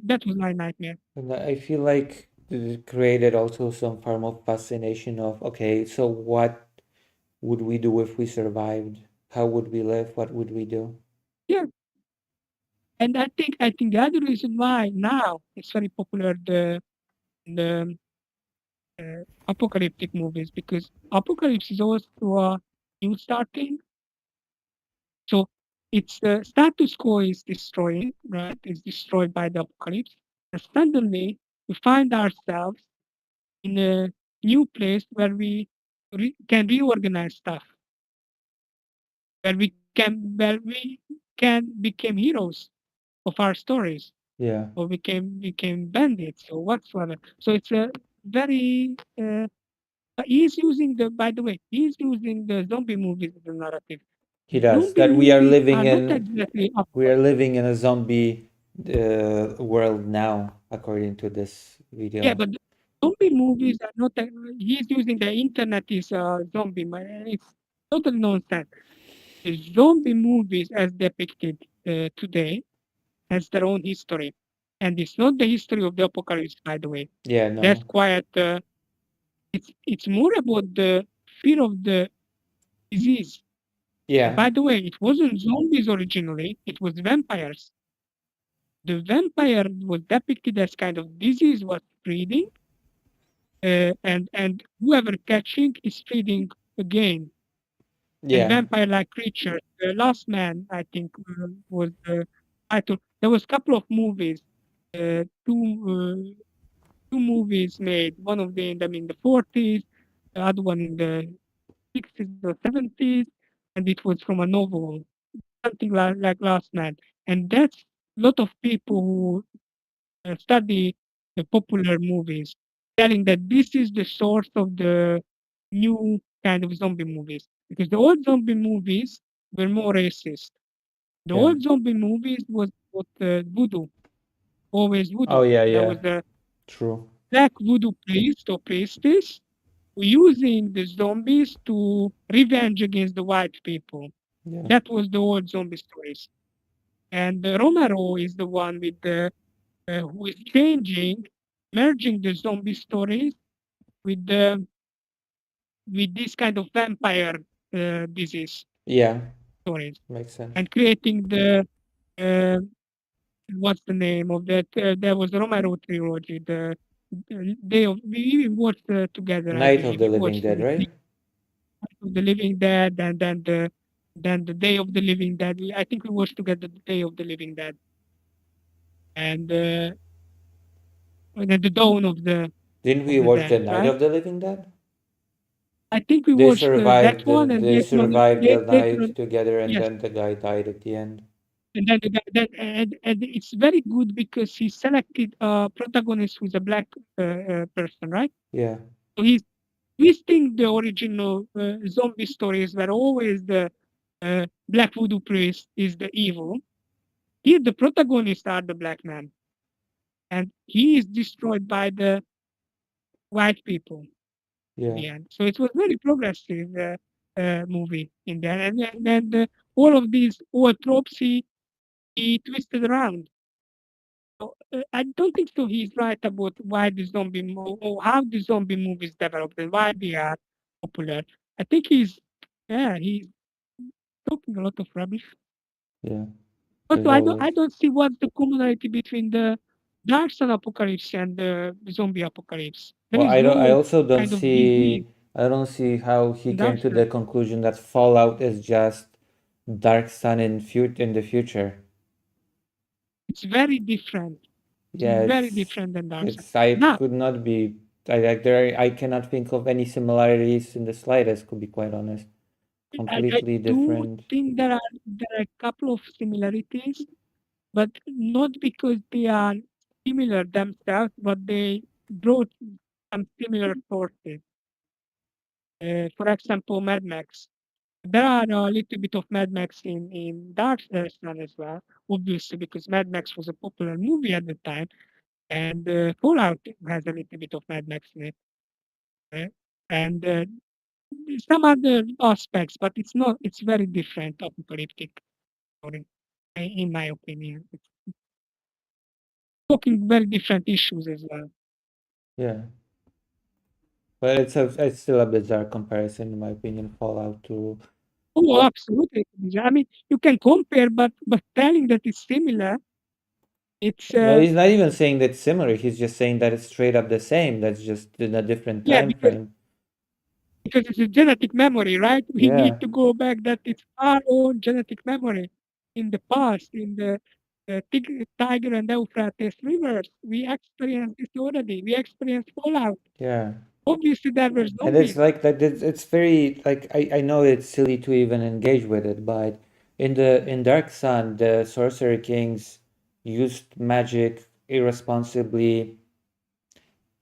that was my nightmare. And I feel like it created also some form of fascination of, okay, so what would we do if we survived? How would we live? What would we do? Yeah. And I think the other reason why now it's very popular the apocalyptic movies because apocalypse is also a new starting. So it's the status quo is destroying, right? It's destroyed by the apocalypse, and suddenly we find ourselves in a new place where we can reorganize stuff, where we can become heroes of our stories. Yeah. Or became bandits or whatsoever. So it's a very he's using the by the way, he's using the zombie movies as a narrative. He does. Zombie That we are movies living are not in exactly we are living in a zombie world now, according to this video. yeah, but zombie movies are not he's using the internet is zombie it's total nonsense. The zombie movies as depicted today has their own history. And it's not the history of the apocalypse, by the way. Yeah, no. That's quite it's more about the fear of the disease. Yeah. And by the way, it wasn't zombies originally, it was vampires. The vampire was depicted as kind of disease was spreading, and whoever catching is spreading again. Yeah. And vampire-like creatures. The Last Man, I think, was the title. There was a couple of movies, two movies made. One of them in the 40s, the other one in the 60s or 70s, and it was from a novel, something like Last Man. And that's a lot of people who study the popular movies, telling that this is the source of the new kind of zombie movies. Because the old zombie movies were more racist. The Yeah. old zombie movies was what voodoo, always voodoo. Oh yeah, There yeah. was the True. black voodoo priest or priestess using the zombies to revenge against the white people. Yeah. That was the old zombie stories. And Romero is the one with the who is merging the zombie stories with the with this kind of vampire disease Yeah. stories, Makes sense. and creating the uh, what's the name of that? There was Romero trilogy. The Day of we watched together. I Night of believe the we Living watched Dead, the right? of the Living Dead, and then the Day of the Living Dead. I think we watched together the Day of the Living Dead, and then the Dawn of the Didn't we of the watch the Dead, Night right? of the Living Dead? I think we They watched that survived one, and they later on, survived the later on, night together and yes, then the guy died at the end. And and it's very good because he selected a protagonist who's a black person, right? Yeah. So he's twisting the original zombie stories where always the black voodoo priest is the evil. Here, the protagonists are the black man, and he is destroyed by the white people in Yeah. the end. So it was very progressive movie in there, and all of these old tropes he twisted around. So, I don't think so. He's right about why the zombie or how the zombie movies developed and why they are popular. I think he's talking a lot of rubbish. Yeah. Also, As always. I don't see what's the commonality between the Dark Sun apocalypse and the zombie apocalypse. There Well, is I no also don't kind of disease see I don't see how he in came Dark to Sun. the conclusion that Fallout is just Dark Sun in the future. It's very different. Yeah, It's very different than Dark Sun. I Now, could not be I cannot think of any similarities in the slightest, to be quite honest. Completely I do different. think there are a couple of similarities, but not because they are similar themselves, but they brought some similar sources. For example, Mad Max. There are a little bit of Mad Max in Dark Sun as well, obviously, because Mad Max was a popular movie at the time, and Fallout has a little bit of Mad Max in it. uh, and some other aspects, but it's not. It's very different apocalyptic story, in my opinion. It's talking very different issues as well. Yeah. But it's still a bizarre comparison in my opinion, Fallout to Oh, absolutely. I mean, you can compare, but telling that it's similar, it's No, he's not even saying that's similar. He's just saying that it's straight up the same. That's just in a different yeah, time frame. because it's a genetic memory, right? We Yeah. need to go back that it's our own genetic memory in the past, in the Tiger and Euphrates rivers. We experienced this already. We experienced fallout. Yeah. Obviously, there were And it's zombies. like that it's very like I know it's silly to even engage with it, but in Dark Sun, the Sorcerer Kings used magic irresponsibly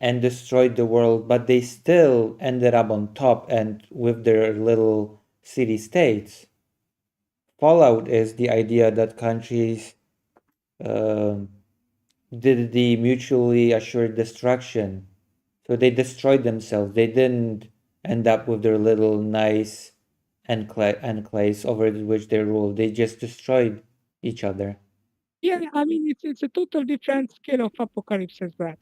and destroyed the world, but they still ended up on top and with their little city states. Fallout is the idea that countries did the mutually assured destruction. So they destroyed themselves. They didn't end up with their little nice enclaves over which they ruled. They just destroyed each other. Yeah, I mean, it's a total different scale of apocalypse as well.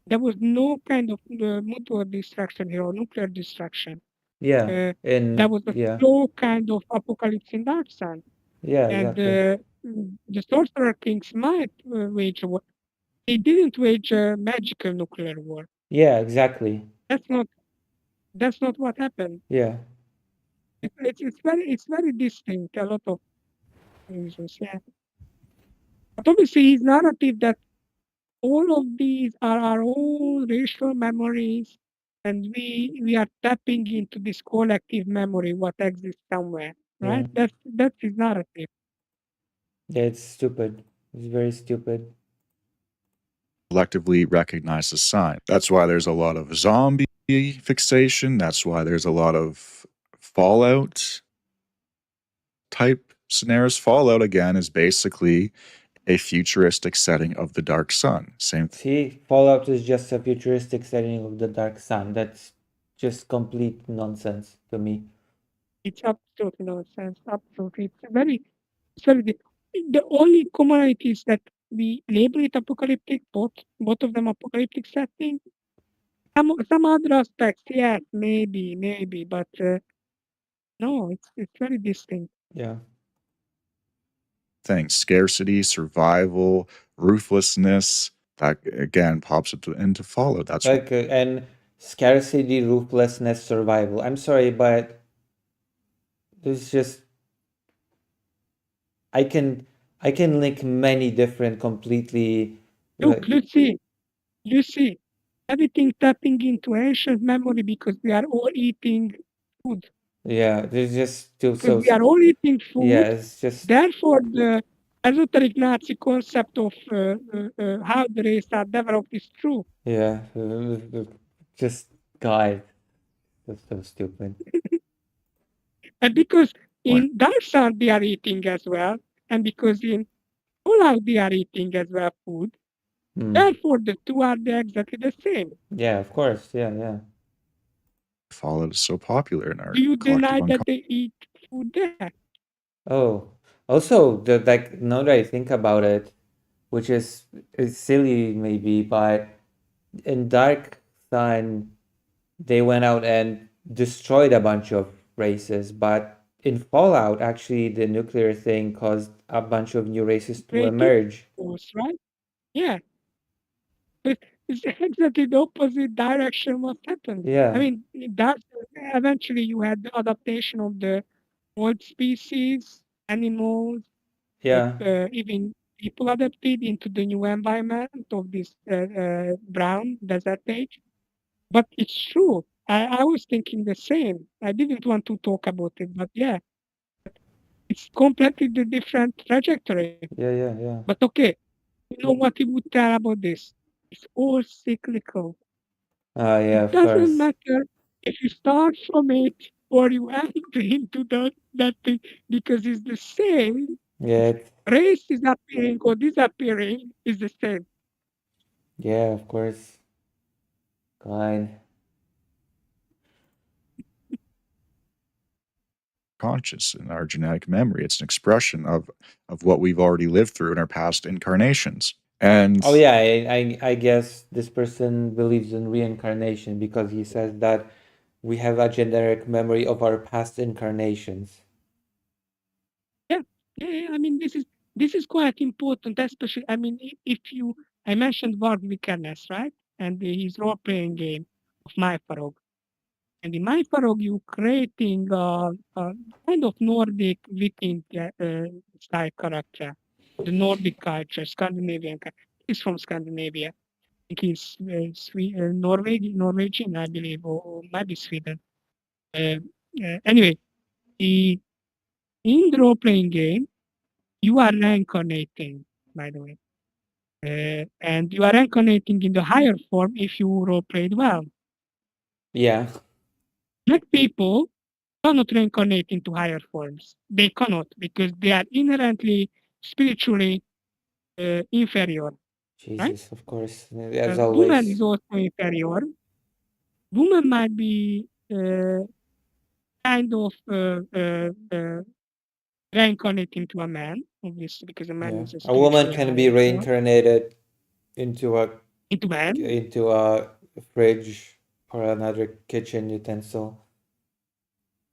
There was no kind of mutual destruction here or nuclear destruction. Yeah, There was a yeah, slow kind of apocalypse in Dark Sun. yeah, And exactly. the Sorcerer Kings might wage a war. They didn't wage a magical nuclear war. Yeah, exactly. That's not what happened. Yeah, It's very distinct. A lot of reasons. Yeah. But obviously, his narrative that all of these are our own racial memories, and we are tapping into this collective memory what exists somewhere, yeah, right? That's his narrative. yeah. It's stupid. It's very stupid. Collectively recognize the sign. That's why there's a lot of zombie fixation. That's why there's a lot of Fallout type scenarios. Fallout, again, is basically a futuristic setting of the Dark Sun. Same See, Fallout is just a futuristic setting of the Dark Sun. That's just complete nonsense to me. It's absolutely nonsense. Absolutely, it's very. The only commonality is that we label it apocalyptic. Both of them apocalyptic setting. Some other aspects, yes, maybe, but no, it's very distinct. Yeah. things: scarcity, survival, ruthlessness. That again pops into Fallout. That's Like and scarcity, ruthlessness, survival. I'm sorry, but there's just I can link many different completely Look, Lucy, everything tapping into ancient memory because we are all eating food. yeah, there's just too Because so we are all eating yeah, food, it's just therefore the esoteric Nazi concept of how the race are developed is true. Yeah, just God, that's so stupid. And because in Dark Sun they are eating as well, and because in Fallout they are eating as well food, therefore the two are exactly the same. Yeah, of course. Yeah. Fallout is so popular in our Do you collective deny that they eat food there? Oh, also, like now that I think about it, which is silly maybe, but in Dark Sun, they went out and destroyed a bunch of races, but in Fallout, actually, the nuclear thing caused a bunch of new races to emerge. Force, right? Yeah. But it's exactly the opposite direction what happened. Yeah. I mean, that eventually you had the adaptation of the old species, animals, Yeah. even people adapted into the new environment of this brown desert age. But it's true. I was thinking the same. I didn't want to talk about it, but yeah, it's completely the different trajectory. Yeah. But okay, you know what you would tell about this? It's all cyclical. Yeah, It of doesn't course. matter if you start from it or you end into that thing because it's the same. Yeah, Race is appearing or disappearing is the same. yeah, of course. God. conscious in our genetic memory. It's an expression of what we've already lived through in our past incarnations. And Oh yeah, I guess this person believes in reincarnation because he says that we have a generic memory of our past incarnations. Yeah, I mean this is quite important, especially I mean if you I mentioned Varg Vikernes, right? And his role playing game of My Farog. And in My Farog, you creating a kind of Nordic Viking style character, the Nordic culture, Scandinavian. He's from Scandinavia. I think he's Norwegian, I believe, or maybe Sweden. Anyway, in the role playing game, you are reincarnating, by the way. And you are reincarnating in the higher form if you role played well. Yeah. Black people cannot reincarnate into higher forms. They cannot because they are inherently spiritually inferior. Right? Jesus, of course, as Woman always. is also inferior. Woman might be kind of reincarnate into a man, obviously, because a man Yeah, is a a woman spiritually can be higher form. reincarnated into a Into man. into a fridge or another kitchen utensil.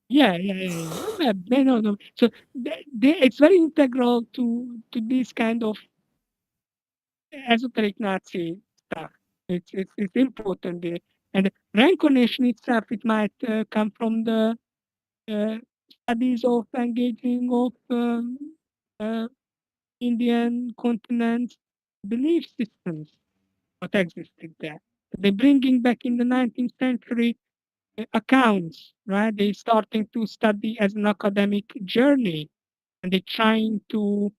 Yeah. No. So it's very integral to this kind of esoteric Nazi stuff. It's important. And reincarnation itself, it might come from the studies of engaging of Indian continent belief systems what existed there. They're bringing back in the 19th century accounts, right? They're starting to study as an academic journey, and they're trying to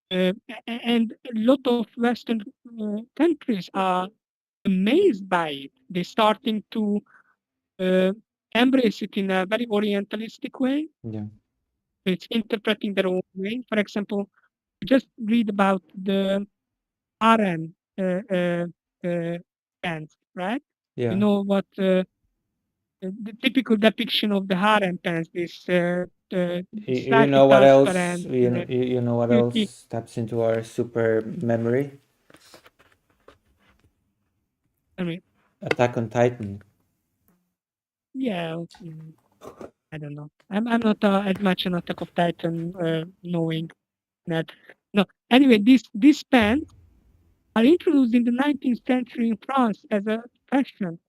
and a lot of Western countries are amazed by it. They're starting to embrace it in a very Orientalistic way. Yeah. It's interpreting their own way. For example, just read about the harem pants, right? Yeah. You know what the typical depiction of the harem pants is You slightly know what else? transparent. You know what You else see, taps into our super memory? I mean, Attack on Titan. yeah, I don't know. I'm not as much an Attack of Titan knowing that. No, anyway, these pants are introduced in the 19th century in France as a fashion,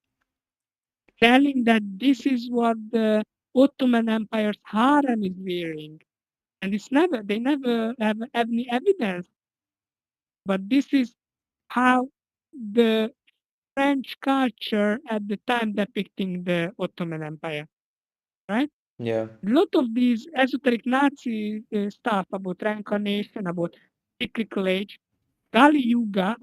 telling that this is what the Ottoman Empire's harem is wearing. And they never have any evidence, but this is how the French culture at the time depicting the Ottoman Empire, right? Yeah. A lot of these esoteric Nazi stuff about reincarnation, about cyclical age. Kali Yuga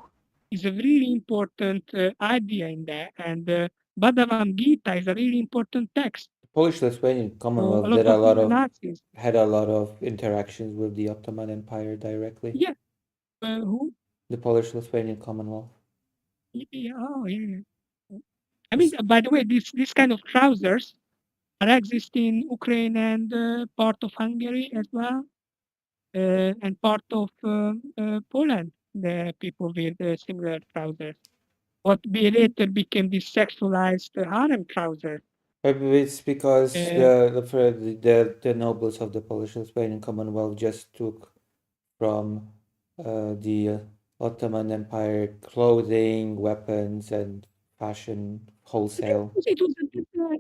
is a really important idea in there, and Bhagavad Gita is a really important text. Polish-Lithuanian So a Commonwealth lot did a of lot of Nazis. had a lot of interactions with the Ottoman Empire directly. Yeah. Who? The Polish-Lithuanian Commonwealth. Yeah. Oh, yeah. I mean, by the way, this kind of trousers are exist in Ukraine and part of Hungary as well, and part of Poland. The people with similar trousers. What later became the sexualized harem trousers. Maybe it's because Uh, the nobles of the Polish-Lithuanian Commonwealth just took from the Ottoman Empire clothing, weapons, and fashion wholesale.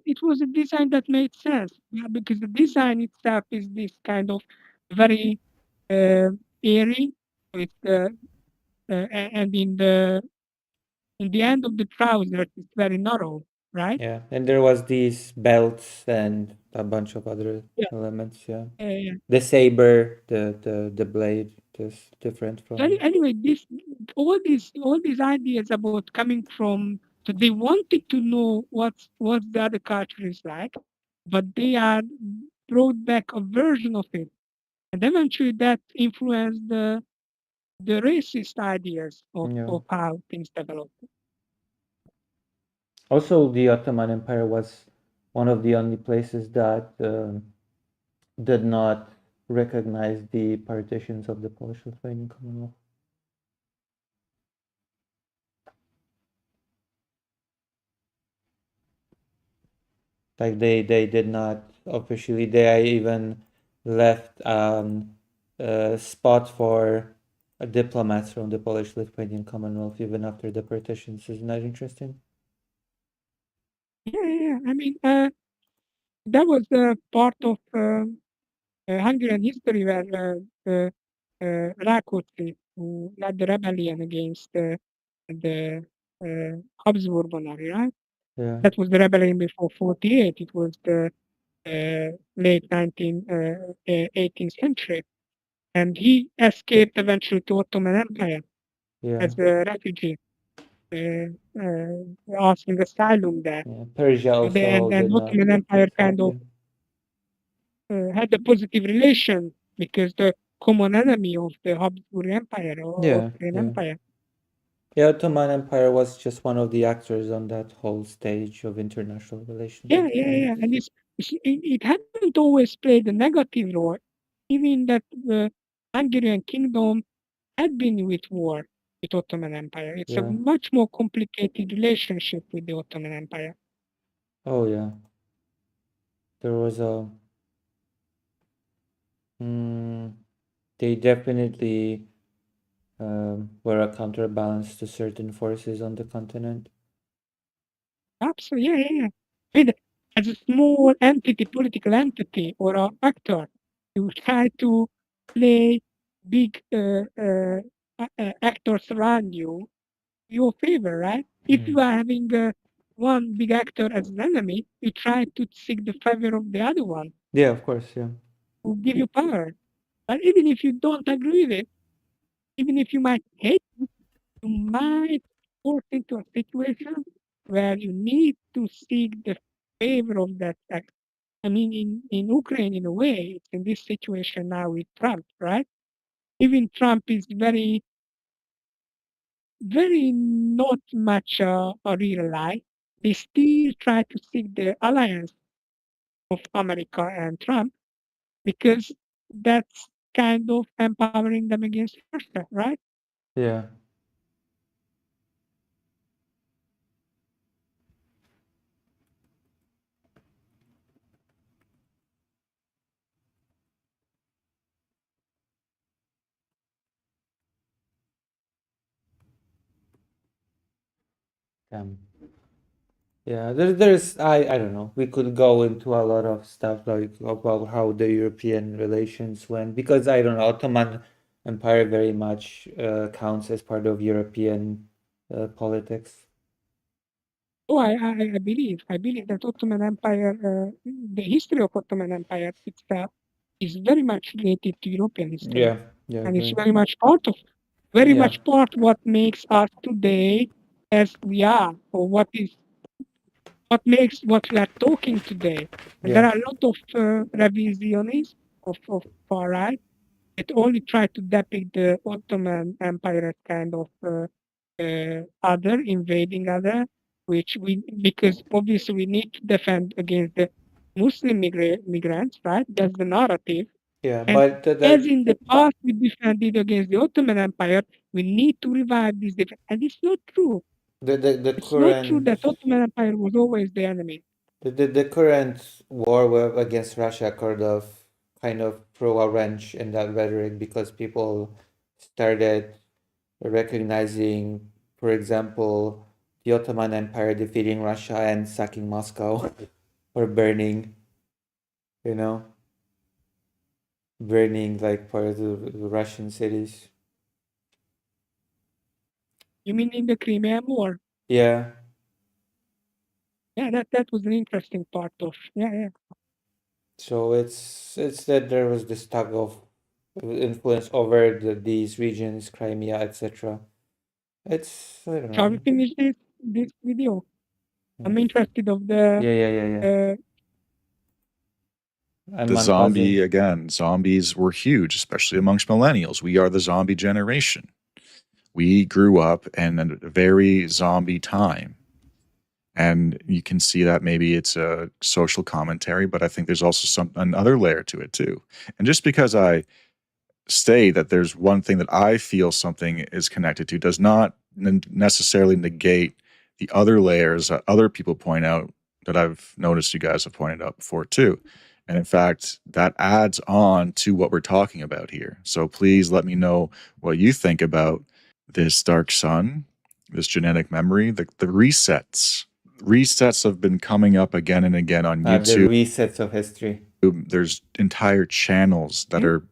It was a design that made sense, yeah, because the design itself is this kind of very airy. It's and in the end of the trousers, it's very narrow, right? Yeah, and there was these belts and a bunch of other Yeah. elements. Yeah, Yeah. the saber, the blade, is different from. Anyway, all these ideas about coming from, so they wanted to know what the other culture is like, but they are brought back a version of it, and eventually that influenced the racist ideas Yeah. of how things develop. Also, the Ottoman Empire was one of the only places that did not recognize the partitions of the Polish-Lithuanian Commonwealth. Like they did not officially. They even left a spot for diplomats from the Polish-Lithuanian Commonwealth even after the partitions. Isn't that interesting? Yeah. I mean, that was part of Hungarian history where Rákóczi, who led the rebellion against the Habsburg monarchy, right? Yeah. That was the rebellion before 48. It was the late 18th century. And he escaped eventually to Ottoman Empire as a refugee, asking asylum there. Yeah. Persia also And Ottoman Empire kind of had a positive relation because the common enemy of the Habsburg Empire or Austrian Empire. Yeah, Ottoman Empire was just one of the actors on that whole stage of international relations. Yeah. And it hadn't always played a negative role, even that the Hungarian kingdom had been with war with Ottoman Empire. It's a Yeah. much more complicated relationship with the Ottoman Empire. Oh yeah. There was a they definitely were a counterbalance to certain forces on the continent. Absolutely, yeah. I mean, as a small entity, political entity or an actor, you try to play big actors around you, your favor, right? If you are having one big actor as an enemy, you try to seek the favor of the other one. Yeah, of course, yeah. Who give you power. But even if you don't agree with it, even if you might hate it, you might force into a situation where you need to seek the favor of that actor. I mean, in Ukraine, in a way, it's in this situation now with Trump, right? Even Trump is very not much a real ally. They still try to seek the alliance of America and Trump because that's kind of empowering them against Russia, right? Yeah. Yeah, there's I don't know. We could go into a lot of stuff like about how the European relations went because I don't know, Ottoman Empire very much counts as part of European politics. Oh, I believe that Ottoman Empire, the history of Ottoman Empire itself is very much related to European history. Yeah, Yeah, and it's agree. very much part of, very Yeah. much part what makes us today as we are, or what makes what we are talking today. And there Yeah. are a lot of revisionists of far right that only try to depict the Ottoman Empire as kind of other, invading other, which because obviously we need to defend against the Muslim migrants, right? That's the narrative. Yeah, And but as in the past we defended against the Ottoman Empire, we need to revive this defense. And it's not true. the It's not true current that Ottoman Empire was always the enemy. the current war against Russia kind of throw a wrench in that rhetoric because people started recognizing, for example, the Ottoman Empire defeating Russia and sacking Moscow or you know, burning like part of the Russian cities. You mean in the Crimean War? Yeah. Yeah, that was an interesting part of yeah. So it's that there was this tug of influence over these regions, Crimea, etc. It's I don't Shall we know. finish this video? I'm interested of the Yeah. I'm The on pause it. zombies were huge, especially amongst millennials. We are the zombie generation. We grew up in a very zombie time. And you can see that maybe it's a social commentary, but I think there's also another layer to it too. And just because I say that there's one thing that I feel something is connected to does not necessarily negate the other layers that other people point out that I've noticed you guys have pointed out before too. And in fact, that adds on to what we're talking about here. So please let me know what you think about this dark sun, this genetic memory, the resets. Resets have been coming up again and again on YouTube. The resets of history. There's entire channels that are,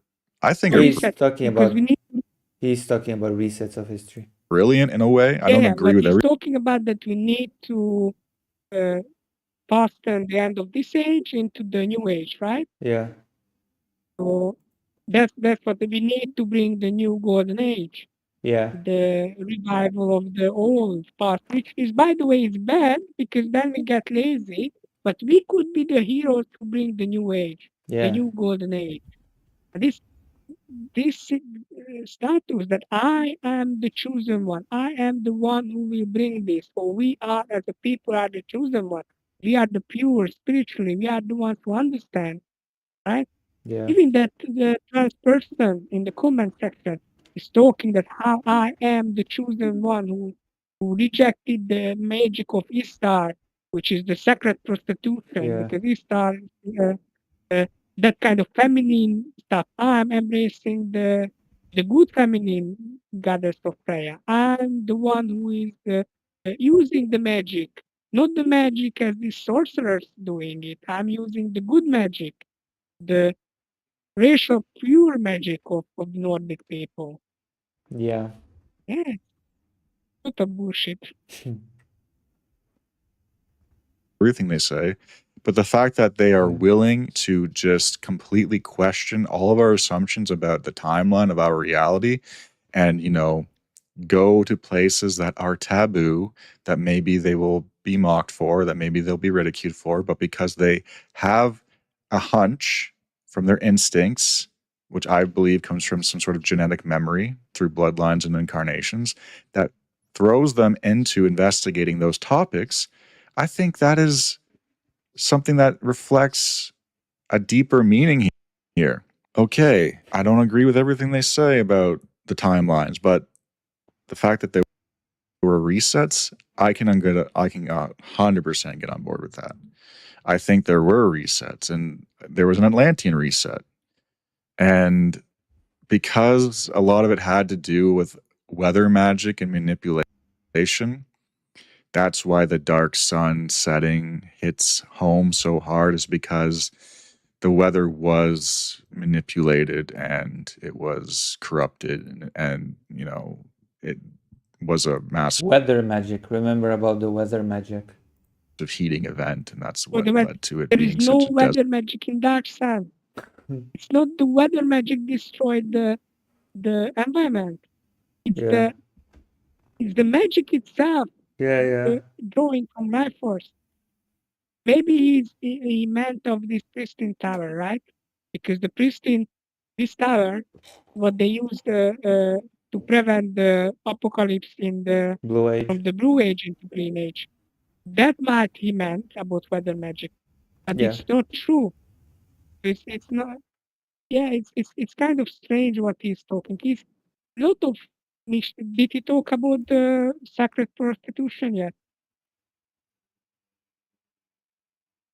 I think, he's talking about resets of history. Brilliant in a way. I don't agree with he's talking about that we need to fasten the end of this age into the new age, right? Yeah. So that's what we need to bring the new golden age. Yeah. The revival of the old past, which is, by the way, is bad because then we get lazy. But we could be the heroes to bring the new age, the new golden age. And this status that I am the chosen one, I am the one who will bring this, or we are as a people are the chosen one. We are the pure spiritually. We are the ones who understand, right? Yeah. Even that the trans person in the comment section is talking that how I am the chosen one who rejected the magic of Ishtar, which is the sacred prostitution, because Ishtar that kind of feminine stuff. I'm embracing the good feminine goddess of prayer. I'm the one who is using the magic, not the magic as the sorcerers doing it. I'm using the good magic, the racial pure magic of Nordic people. Yeah. Yeah. What a bullshit. Everything they say, but the fact that they are willing to just completely question all of our assumptions about the timeline of our reality and, go to places that are taboo, that maybe they will be mocked for, that maybe they'll be ridiculed for, but because they have a hunch from their instincts, which I believe comes from some sort of genetic memory through bloodlines and incarnations, that throws them into investigating those topics, I think that is something that reflects a deeper meaning here. Okay, I don't agree with everything they say about the timelines, but the fact that they were resets, I can 100% get on board with that. I think there were resets, and there was an Atlantean reset. And because a lot of it had to do with weather magic and manipulation, that's why the dark sun setting hits home so hard, is because the weather was manipulated and it was corrupted, and it was a massive weather magic. Remember about the weather magic of heating event, and that's Well, what led to it there being is no such a weather magic in Dark Sun. It's not the weather magic destroyed the the environment. It's the magic itself. Drawing from life force. Maybe he meant of this pristine tower, right? Because this tower, what they used to prevent the apocalypse from the Blue Age into Green Age. That might he meant about weather magic, but it's not true. It's not. Yeah, it's kind of strange what he's talking. He's lot of. Did he talk about the sacred prostitution yet?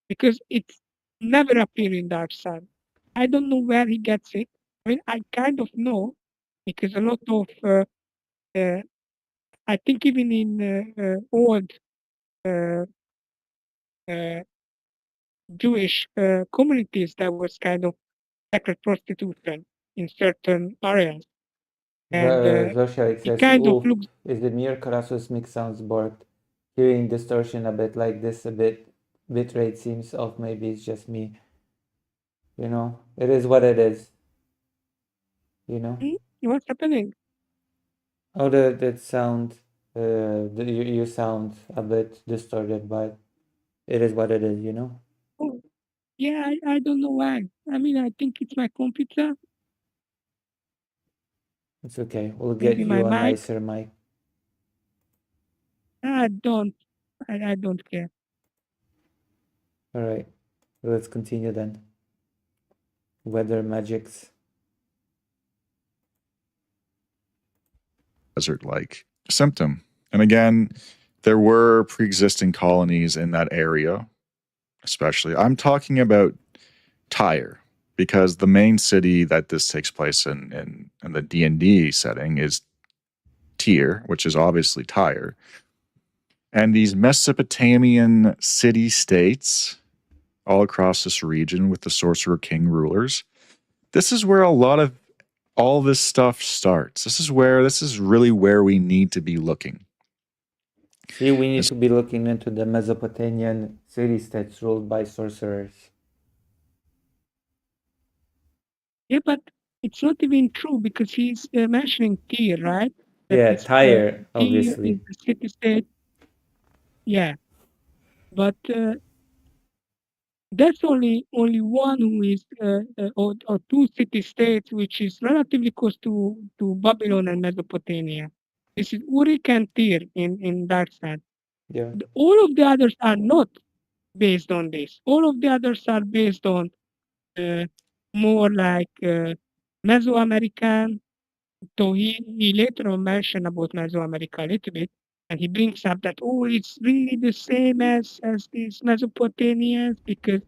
Because it's never appear in Dark Side. I don't know where he gets it. I mean, I kind of know because a lot of, I think even in old Jewish communities, there was kind of sacred prostitution in certain areas. And Zosia, it kind of looks. is the mere Karasu's mix sounds bored. Hearing distortion a bit like this, a bit rate seems off. Maybe it's just me. You know, it is what it is. You know. What's happening? Oh, that sound. You sound a bit distorted, but it is what it is. You know. Oh, yeah, I don't know why. I mean, I think it's my computer. It's okay. We'll get Maybe you my a mic. nicer mic. I don't care. All right. Let's continue then. Weather magics. Desert-like symptom. And again, there were pre-existing colonies in that area, especially. I'm talking about Tyre, because the main city that this takes place in the D&D setting is Tyre, which is obviously Tyre. And these Mesopotamian city-states all across this region with the Sorcerer King rulers, this is where a lot of all this stuff starts. This is really where we need to be looking. See, we need to be looking into the Mesopotamian city-states ruled by sorcerers. Yeah, but it's not even true because he's mentioning Tyre, right? Yeah, Tyre, obviously. Is the city-state. Yeah, but that's only one who is or two city-states which is relatively close to Babylon and Mesopotamia. This is Uruk and Tyre in that sense. Yeah. All of the others are not based on this. All of the others are based on more like Mesoamerican. So he later on mentioned about Mesoamerica a little bit, and he brings up that it's really the same as these Mesopotamians because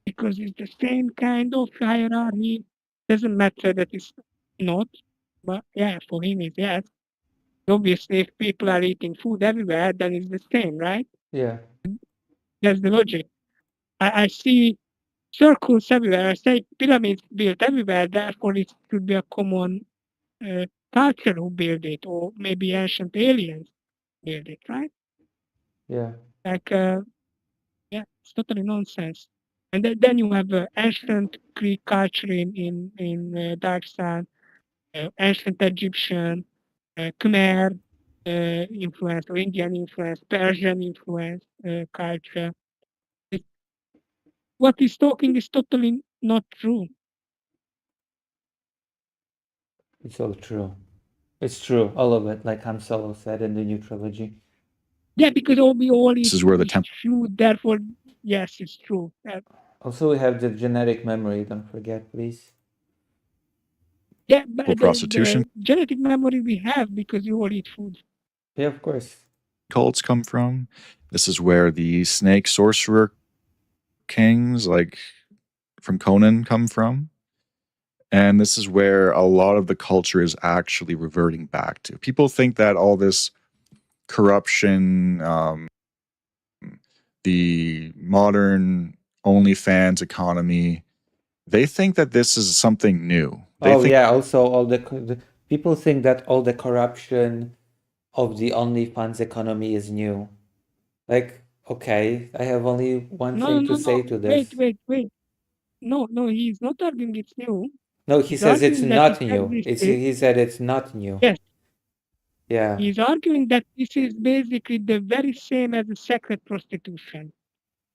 it's the same kind of hierarchy. Doesn't matter that it's not, but yeah, for him it's yes. Obviously, if people are eating food everywhere, then it's the same, right? Yeah. That's the logic. I see circles everywhere. I say pyramids built everywhere. Therefore, it should be a common culture who built it, or maybe ancient aliens built it, right? Yeah. Like, yeah, it's totally nonsense. And then you have ancient Greek culture in Dark Sun, ancient Egyptian, Khmer influence, or Indian influence, Persian influence culture. What he's talking is totally not true. It's all true. It's true, all of it, like Han Solo said in the new trilogy. Yeah, because all this is where the true. Therefore, yes, it's true. Also, we have the genetic memory. Don't forget, please. Yeah, but prostitution the genetic memory we have because you all eat food. Yeah, of course. cults come from. This is where the snake sorcerer kings, like from Conan, come from. And this is where a lot of the culture is actually reverting back to. People think that all this corruption, the modern OnlyFans economy, they think that this is something new. Yeah, also all the people think that all the corruption of the OnlyFans economy is new. Like, okay, I have only one thing to say to this. Wait. No, he's not arguing it's new. No, he He's says it's arguing that not it new. He said it's not new. Yes. Yeah. He's arguing that this is basically the very same as the secret prostitution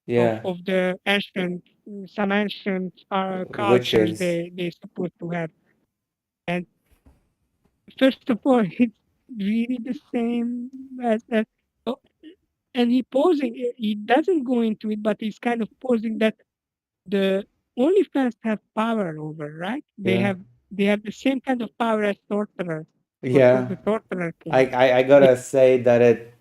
Yeah. of the ancient, some ancient cultures Witches. they supposed to have. And first of all, it's really the same as oh, and he doesn't go into it, but he's kind of posing that the OnlyFans have power over, right? Yeah. They have the same kind of power as sorcerers. Yeah. The sorcerer king. I gotta say that it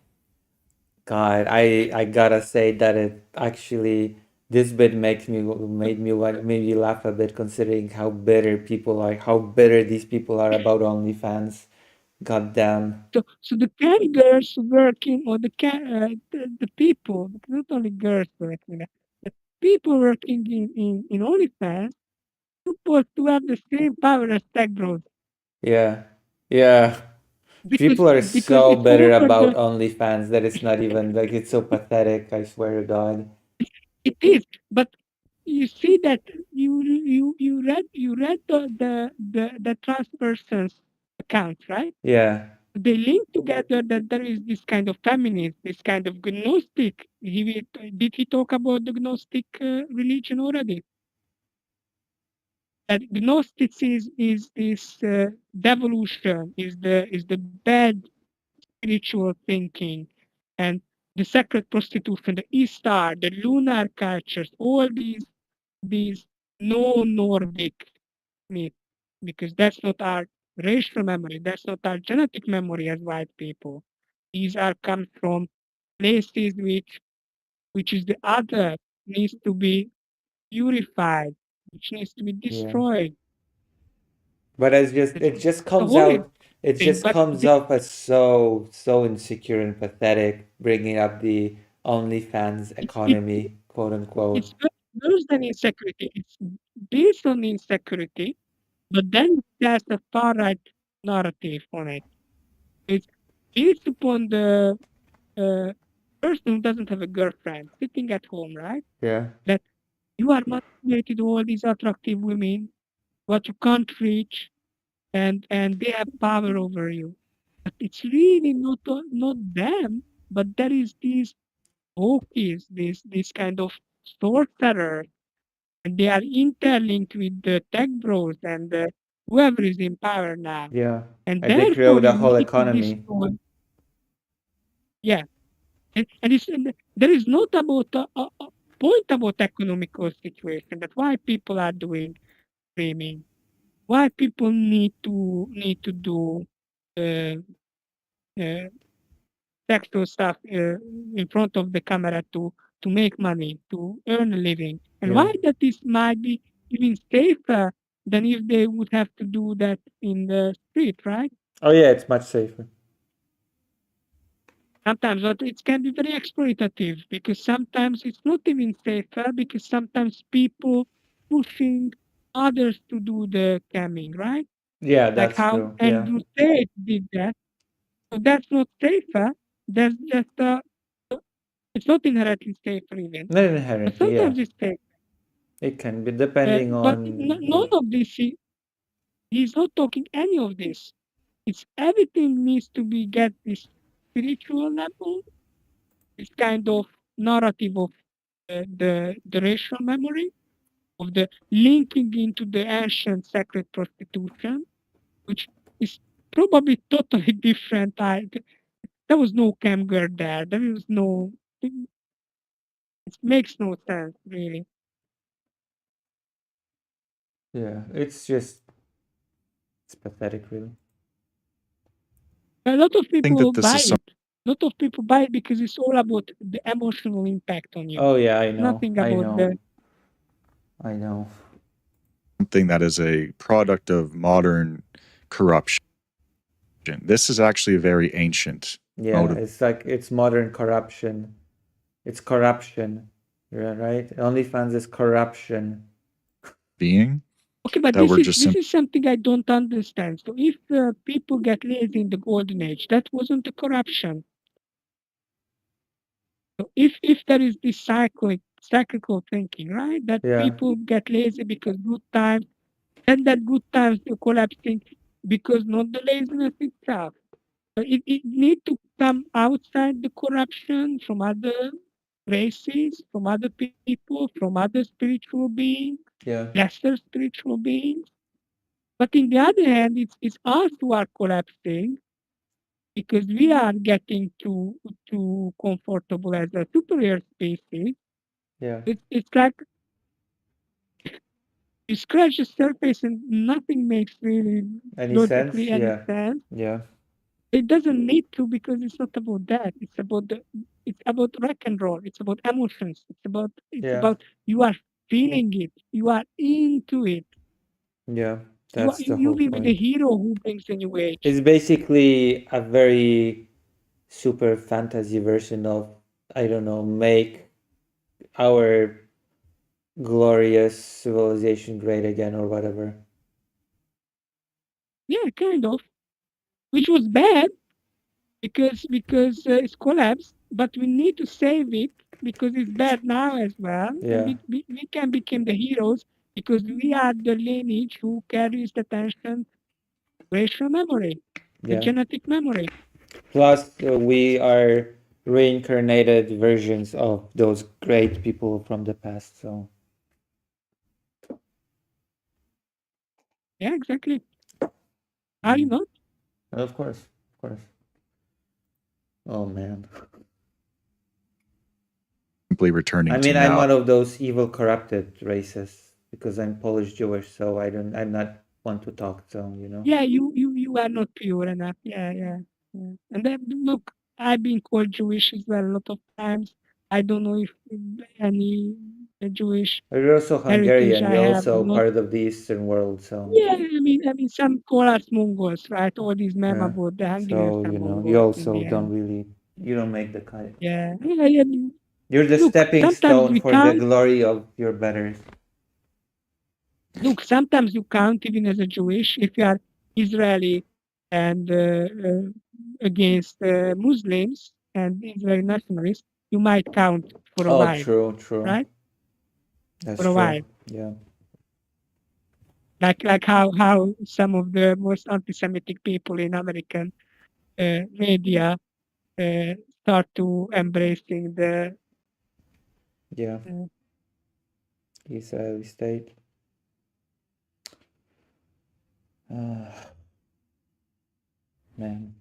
God, I gotta say that it actually this bit made me laugh a bit considering how bitter people are, how bitter these people are about OnlyFans. God damn. So the can girls working or the people, not only girls working, the people working in OnlyFans supposed to have the same power as tech bros. Yeah. Yeah. People are because so it's bitter over about the OnlyFans that it's not even like it's so pathetic, I swear to God. it is, but you see that you read the trans person's account, right? Yeah. They link together that there is this kind of feminist, this kind of gnostic. Did he talk about the gnostic religion already? That gnosticism is this devolution, is the bad spiritual thinking, and the sacred prostitution, the Eastar, the lunar cultures, all these no Nordic myths, because that's not our racial memory, that's not our genetic memory as white people. These are come from places which is the other needs to be purified, which needs to be Yeah. destroyed. But it just The comes holy out it thing, just but comes up as so insecure and pathetic, bringing up the OnlyFans economy, quote unquote. it's worse than insecurity. It's based on insecurity, but then there's a far right narrative on it. It's based upon the person who doesn't have a girlfriend sitting at home, right? Yeah. That you are manipulated to all these attractive women, what you can't reach, and they have power over you. But it's really not them, but there is these Wokies, this kind of sorcerer, and they are interlinked with the tech bros and whoever is in power now. Yeah. And And they therefore grow the you whole need to economy. destroy. Yeah. And there is not about a point about economical situation that why people are doing streaming, why people need to do uh, uh, sexual stuff in front of the camera to make money, to earn a living, and Yeah. why that this might be even safer than if they would have to do that in the street, right? Oh yeah, it's much safer. Sometimes but it can be very exploitative because sometimes it's not even safer because sometimes people pushing others to do the camming, right? Yeah, Like that's how true. Yeah. Andrew Tate did that. So that's not safer. That's just it's not inherently safer even. Not But inherently, yeah. sometimes it's safe. It can be depending But on none of this, he's not talking any of this. It's everything needs to be get this spiritual level, this kind of narrative of the racial memory, of the linking into the ancient sacred prostitution, which is probably totally different. There was no cam girl there. There was no. It makes no sense, really. Yeah, it's pathetic really. A lot of think people that this buy is some it. A lot of people buy it because it's all about the emotional impact on you. Oh yeah, I know. Nothing I about know. the. I know. something that is a product of modern corruption. This is actually a very ancient Yeah, mode of it's like it's modern corruption. It's corruption. Yeah, right? OnlyFans is corruption. being Okay, but that we're just this is something I don't understand. So if people get lazy in the golden age, that wasn't the corruption. So if there is this cyclical thinking, right? That Yeah. people get lazy because good times and that good times are collapsing because not the laziness itself. It need to come outside the corruption from other races, from other people, from other spiritual beings, Yeah. lesser spiritual beings. But in the other hand, it's us who are collapsing because we are getting too comfortable as a superior species. Yeah. It's like you scratch the surface and nothing makes really Any logically sense? any Yeah. sense. Yeah. It doesn't need to because it's not about that. It's about rock and roll. It's about emotions. It's Yeah. about you are feeling it. You are into it. Yeah. That's the You whole be the point. hero who brings the new age. It's basically a very super fantasy version of, I don't know, make our glorious civilization great again or whatever. Yeah, kind of. Which was bad because it's collapsed, but we need to save it because it's bad now as well. Yeah. And we can become the heroes because we are the lineage who carries the tension, racial memory, the Yeah. genetic memory. Plus, we are reincarnated versions of those great people from the past. So, Yeah, exactly. Are you not? of course, of course. Oh man. Simply returning I to mean, I'm now. one of those evil, corrupted races because I'm Polish Jewish, so I'm not one to talk. So you know. Yeah, you are not pure enough. Yeah. And then look, I've been called Jewish as well a lot of times. I don't know if any Jewish You're also heritage Hungarian. I You're have or also not. part of the Eastern world. So. Yeah, I mean, some call us Mongols, right? All these meme Yeah. about the Hungarians So are you know, you Mongols in also the don't end. really, you don't make the cut. Yeah. You're the Look, stepping sometimes stone we for the can't. glory of your betters. Look, sometimes you count even as a Jewish if you are Israeli and against Muslims and Israeli nationalists, you might count for a Oh, while, true. right? That's For a true. while, Yeah. like how some of the most anti-Semitic people in American media start to embracing the Yeah. Israeli state. Man.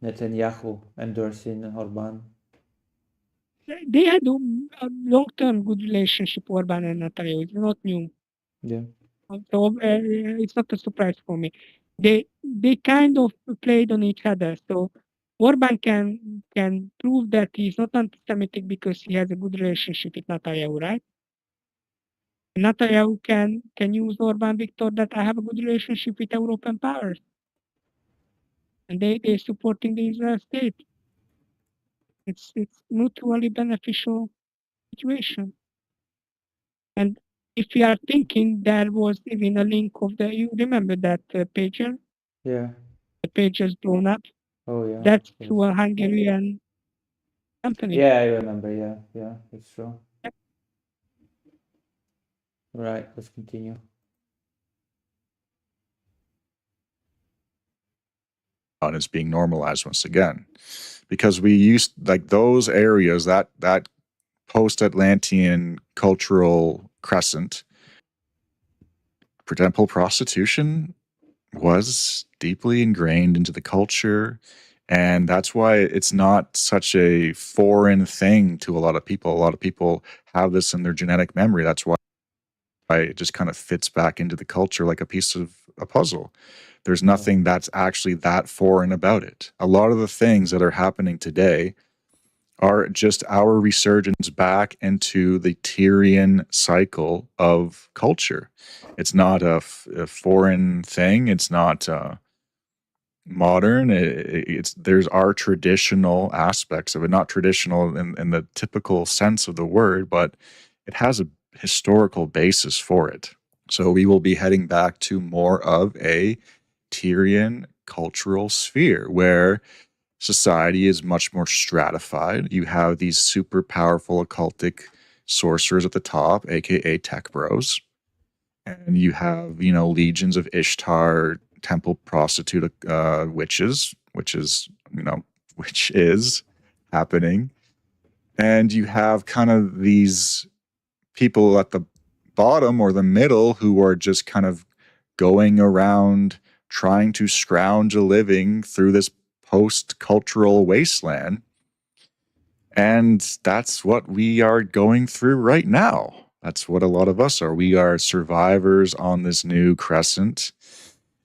Netanyahu endorsing Orban. they had a long-term good relationship, Orban and Netanyahu. It's not new. Yeah. So it's not a surprise for me. They kind of played on each other. So Orban can prove that he's not anti-Semitic because he has a good relationship with Netanyahu, right? Netanyahu can use Orban Victor that I have a good relationship with European powers, and they supporting the Israel state. It's mutually beneficial situation. And if we are thinking there was even a link of you remember that pager? Yeah. The page has blown up. Oh yeah. That's Yes. through a Hungarian company. Yeah, I remember. Yeah, that's true. Right, let's continue. And it's being normalized once again, because we used like those areas, that post-Atlantean cultural crescent. For example, prostitution was deeply ingrained into the culture, and that's why it's not such a foreign thing to a lot of people. A lot of people have this in their genetic memory. That's why it just kind of fits back into the culture like a piece of a puzzle. There's nothing that's actually that foreign about it. A lot of the things that are happening today are just our resurgence back into the Tyrian cycle of culture. It's not a foreign thing. It's not modern. There's our traditional aspects of it, not traditional in the typical sense of the word, but it has a historical basis for it. So we will be heading back to more of a Tyrian cultural sphere where society is much more stratified. You have these super powerful occultic sorcerers at the top, aka tech bros, and you have, you know, legions of Ishtar temple prostitute witches, which is happening. And you have kind of these people at the bottom or the middle who are just kind of going around trying to scrounge a living through this post-cultural wasteland. And that's what we are going through right now. That's what a lot of us are. We are survivors on this new crescent.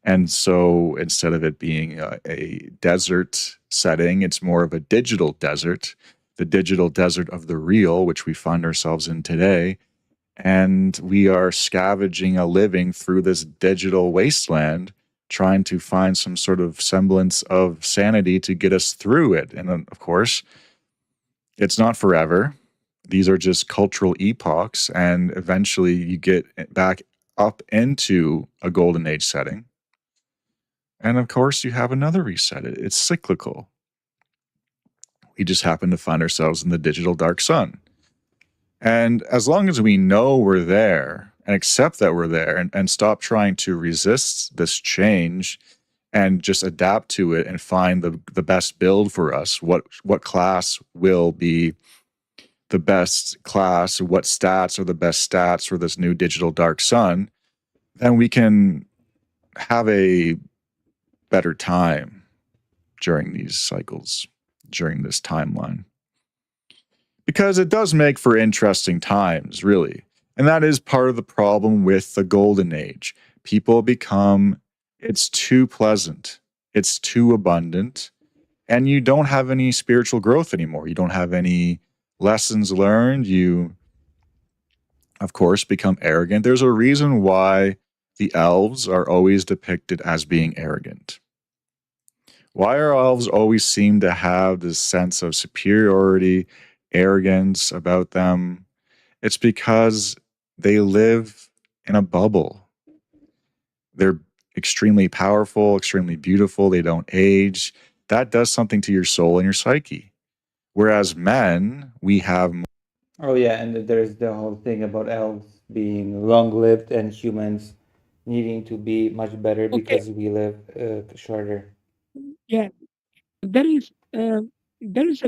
And so instead of it being a desert setting, it's more of a digital desert, the digital desert of the real, which we find ourselves in today. And we are scavenging a living through this digital wasteland, trying to find some sort of semblance of sanity to get us through it. And of course, it's not forever. These are just cultural epochs, and eventually you get back up into a golden age setting. And of course, you have another reset. It's cyclical. We just happen to find ourselves in the digital dark sun. And as long as we know we're there and accept that we're there and stop trying to resist this change and just adapt to it and find the best build for us, what class will be the best class, what stats are the best stats for this new digital dark sun, then we can have a better time during these cycles, during this timeline. Because it does make for interesting times, really. And that is part of the problem with the golden age. People become, it's too pleasant, it's too abundant, and you don't have any spiritual growth anymore. You don't have any lessons learned. You, of course, become arrogant. There's a reason why the elves are always depicted as being arrogant. Why are elves always seem to have this sense of superiority, arrogance about them? It's because they live in a bubble. They're extremely powerful, extremely beautiful. They don't age. That does something to your soul and your psyche. Whereas men, we have. Oh yeah, and there's the whole thing about elves being long-lived and humans needing to be much better Okay. because we live shorter. Yeah, there is a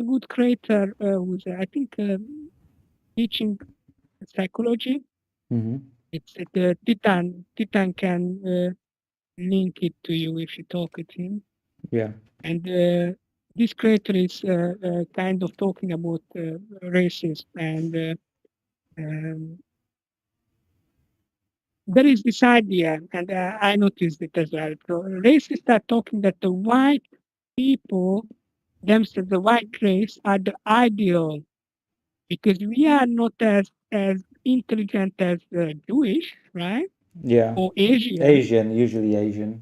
good creator who's I think teaching psychology. Mm-hmm. It's Titan. Titan can link it to you if you talk with him. Yeah. And this creator is kind of talking about racist, and there is this idea, and I noticed it as well. So racists are talking that the white people themselves, the white race, are the ideal because we are not as intelligent as Jewish, right? Yeah. Or Asian. Usually Asian.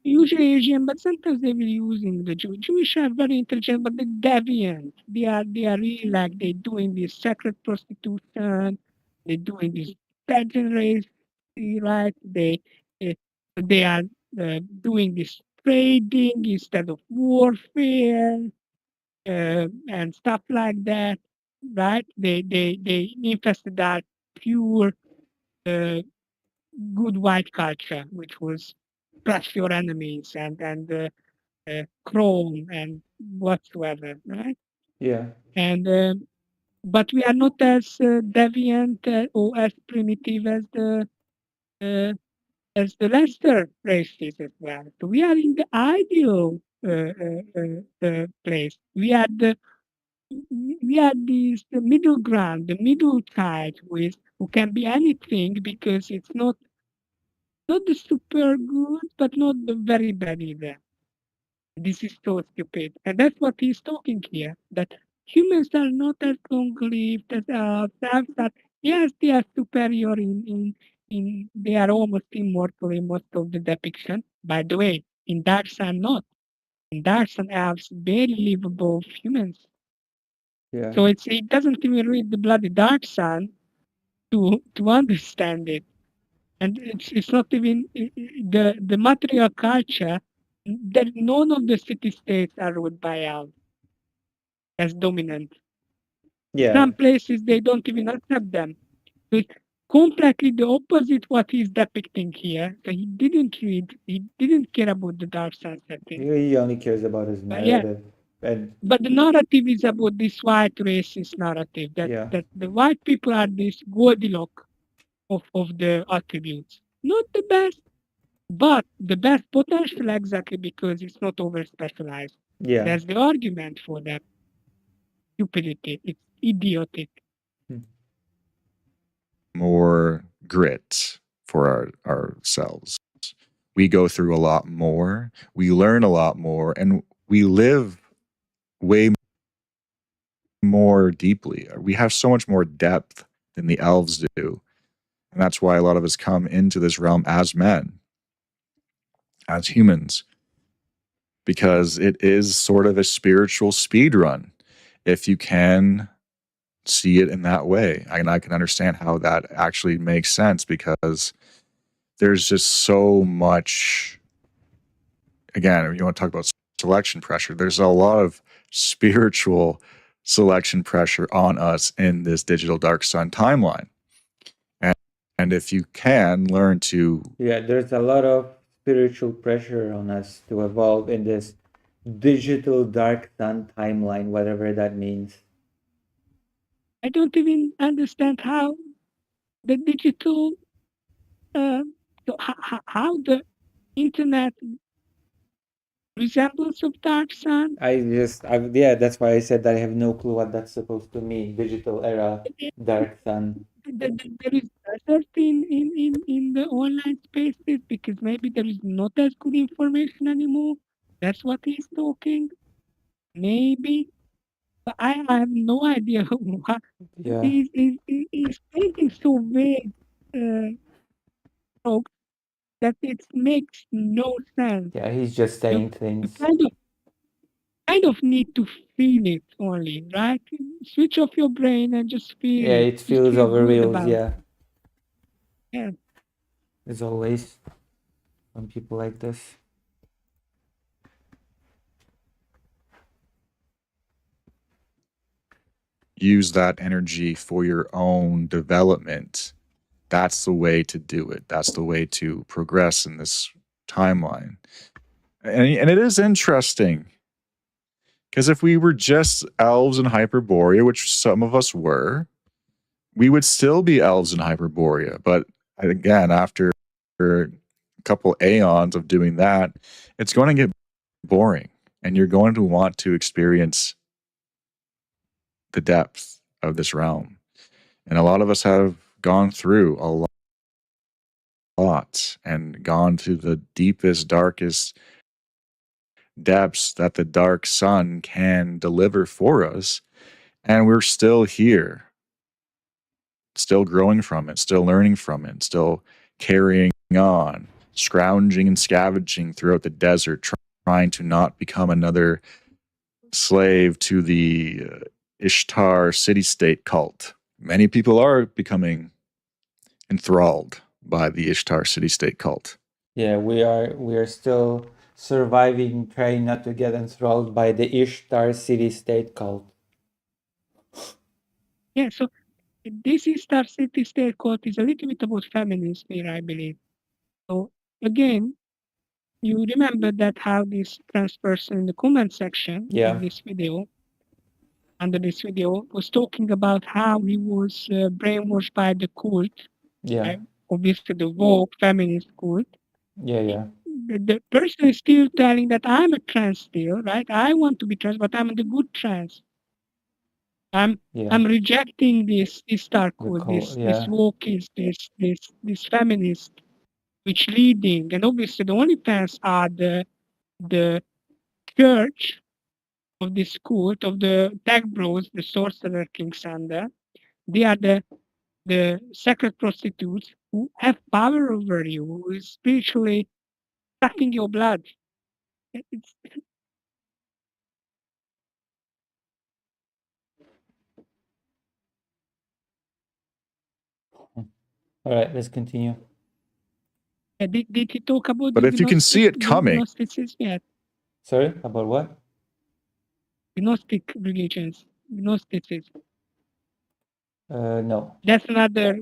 Usually Asian, but sometimes they will using the Jewish are very intelligent, but they're deviant. They are really like they're doing this secret prostitution, they're doing this pageant race, right? They are doing this trading instead of warfare and stuff like that, right? They infested that pure good white culture, which was crush your enemies and chrome and whatsoever, right? Yeah. And but we are not as deviant or as primitive as the lesser races as well. So we are in the ideal place. We are the middle ground, the middle type with who can be anything because it's not the super good, but not the very bad either. This is so stupid. And that's what he's talking here, that humans are not as long-lived as ourselves, that yes, they are superior in they are almost immortal in most of the depiction. By the way, in Dark Sun not. In Dark Sun elves very livable humans. Yeah. So it doesn't even read the bloody Dark Sun to understand it. And it's not even the material culture that none of the city states are ruled by elves as dominant. Yeah. Some places they don't even accept them. So completely the opposite what he's depicting here. So he didn't read, he didn't care about the dark side setting. He only cares about his narrative. And but the narrative is about this white racist narrative that the white people are this Goldilocks of the attributes. Not the best, but the best potential exactly because it's not over specialized. Yeah. That's the argument for that stupidity. It's idiotic. More grit for ourselves. We go through a lot more, we learn a lot more, and we live way more deeply. We have so much more depth than the elves do. And that's why a lot of us come into this realm as men, as humans, because it is sort of a spiritual speed run if you can see it in that way. And I can understand how that actually makes sense because there's just so much, again, if you want to talk about selection pressure, there's a lot of spiritual selection pressure on us in this digital dark sun timeline. And if you can learn to... Yeah, there's a lot of spiritual pressure on us to evolve in this digital dark sun timeline, whatever that means. I don't even understand how the digital, how the internet resembles of dark sun. Yeah, that's why I said I have no clue what that's supposed to mean. Digital era, dark sun. There is desert in the online spaces because maybe there is not as good information anymore. That's what he's talking. Maybe. But I have no idea what Yeah. he's painting so vague folks that it makes no sense. Yeah, he's just saying things. Kind of need to feel it only, right? Switch off your brain and just feel Yeah, it. it feels over reels, yeah. Yeah. As always, from people like this. use that energy for your own development. That's the way to do it. That's the way to progress in this timeline. And it is interesting because if we were just elves in Hyperborea, which some of us were, we would still be elves in Hyperborea. But again, after a couple aeons of doing that, it's going to get boring and you're going to want to experience the depth of this realm. And a lot of us have gone through a lot and gone to the deepest, darkest depths that the dark sun can deliver for us. And we're still here, still growing from it, still learning from it, still carrying on, scrounging and scavenging throughout the desert, trying to not become another slave to the Ishtar city-state cult. Many people are becoming enthralled by the Ishtar city-state cult. Yeah, we are still surviving, trying not to get enthralled by the Ishtar city-state cult. Yeah, so this Ishtar city-state cult is a little bit about feminism here, I believe. So again, you remember that how this trans person in the comment section Yeah. in this video, under this video, was talking about how he was brainwashed by the cult. Yeah. Right? Obviously the woke feminist cult. Yeah. The person is still telling that I'm a trans still, right? I want to be trans, but I'm the good trans. I'm rejecting this Ishtar cult, this woke is this feminist, which leading, and obviously the only fans are the church of this cult of the tech bros, the sorcerer king Sander. They are the sacred prostitutes who have power over you, who is spiritually sucking your blood. It's, All right, let's continue. did he talk about but if you can see it coming, Gnosticism yet? Sorry, about what? Gnostic religions, Gnosticism. No. That's another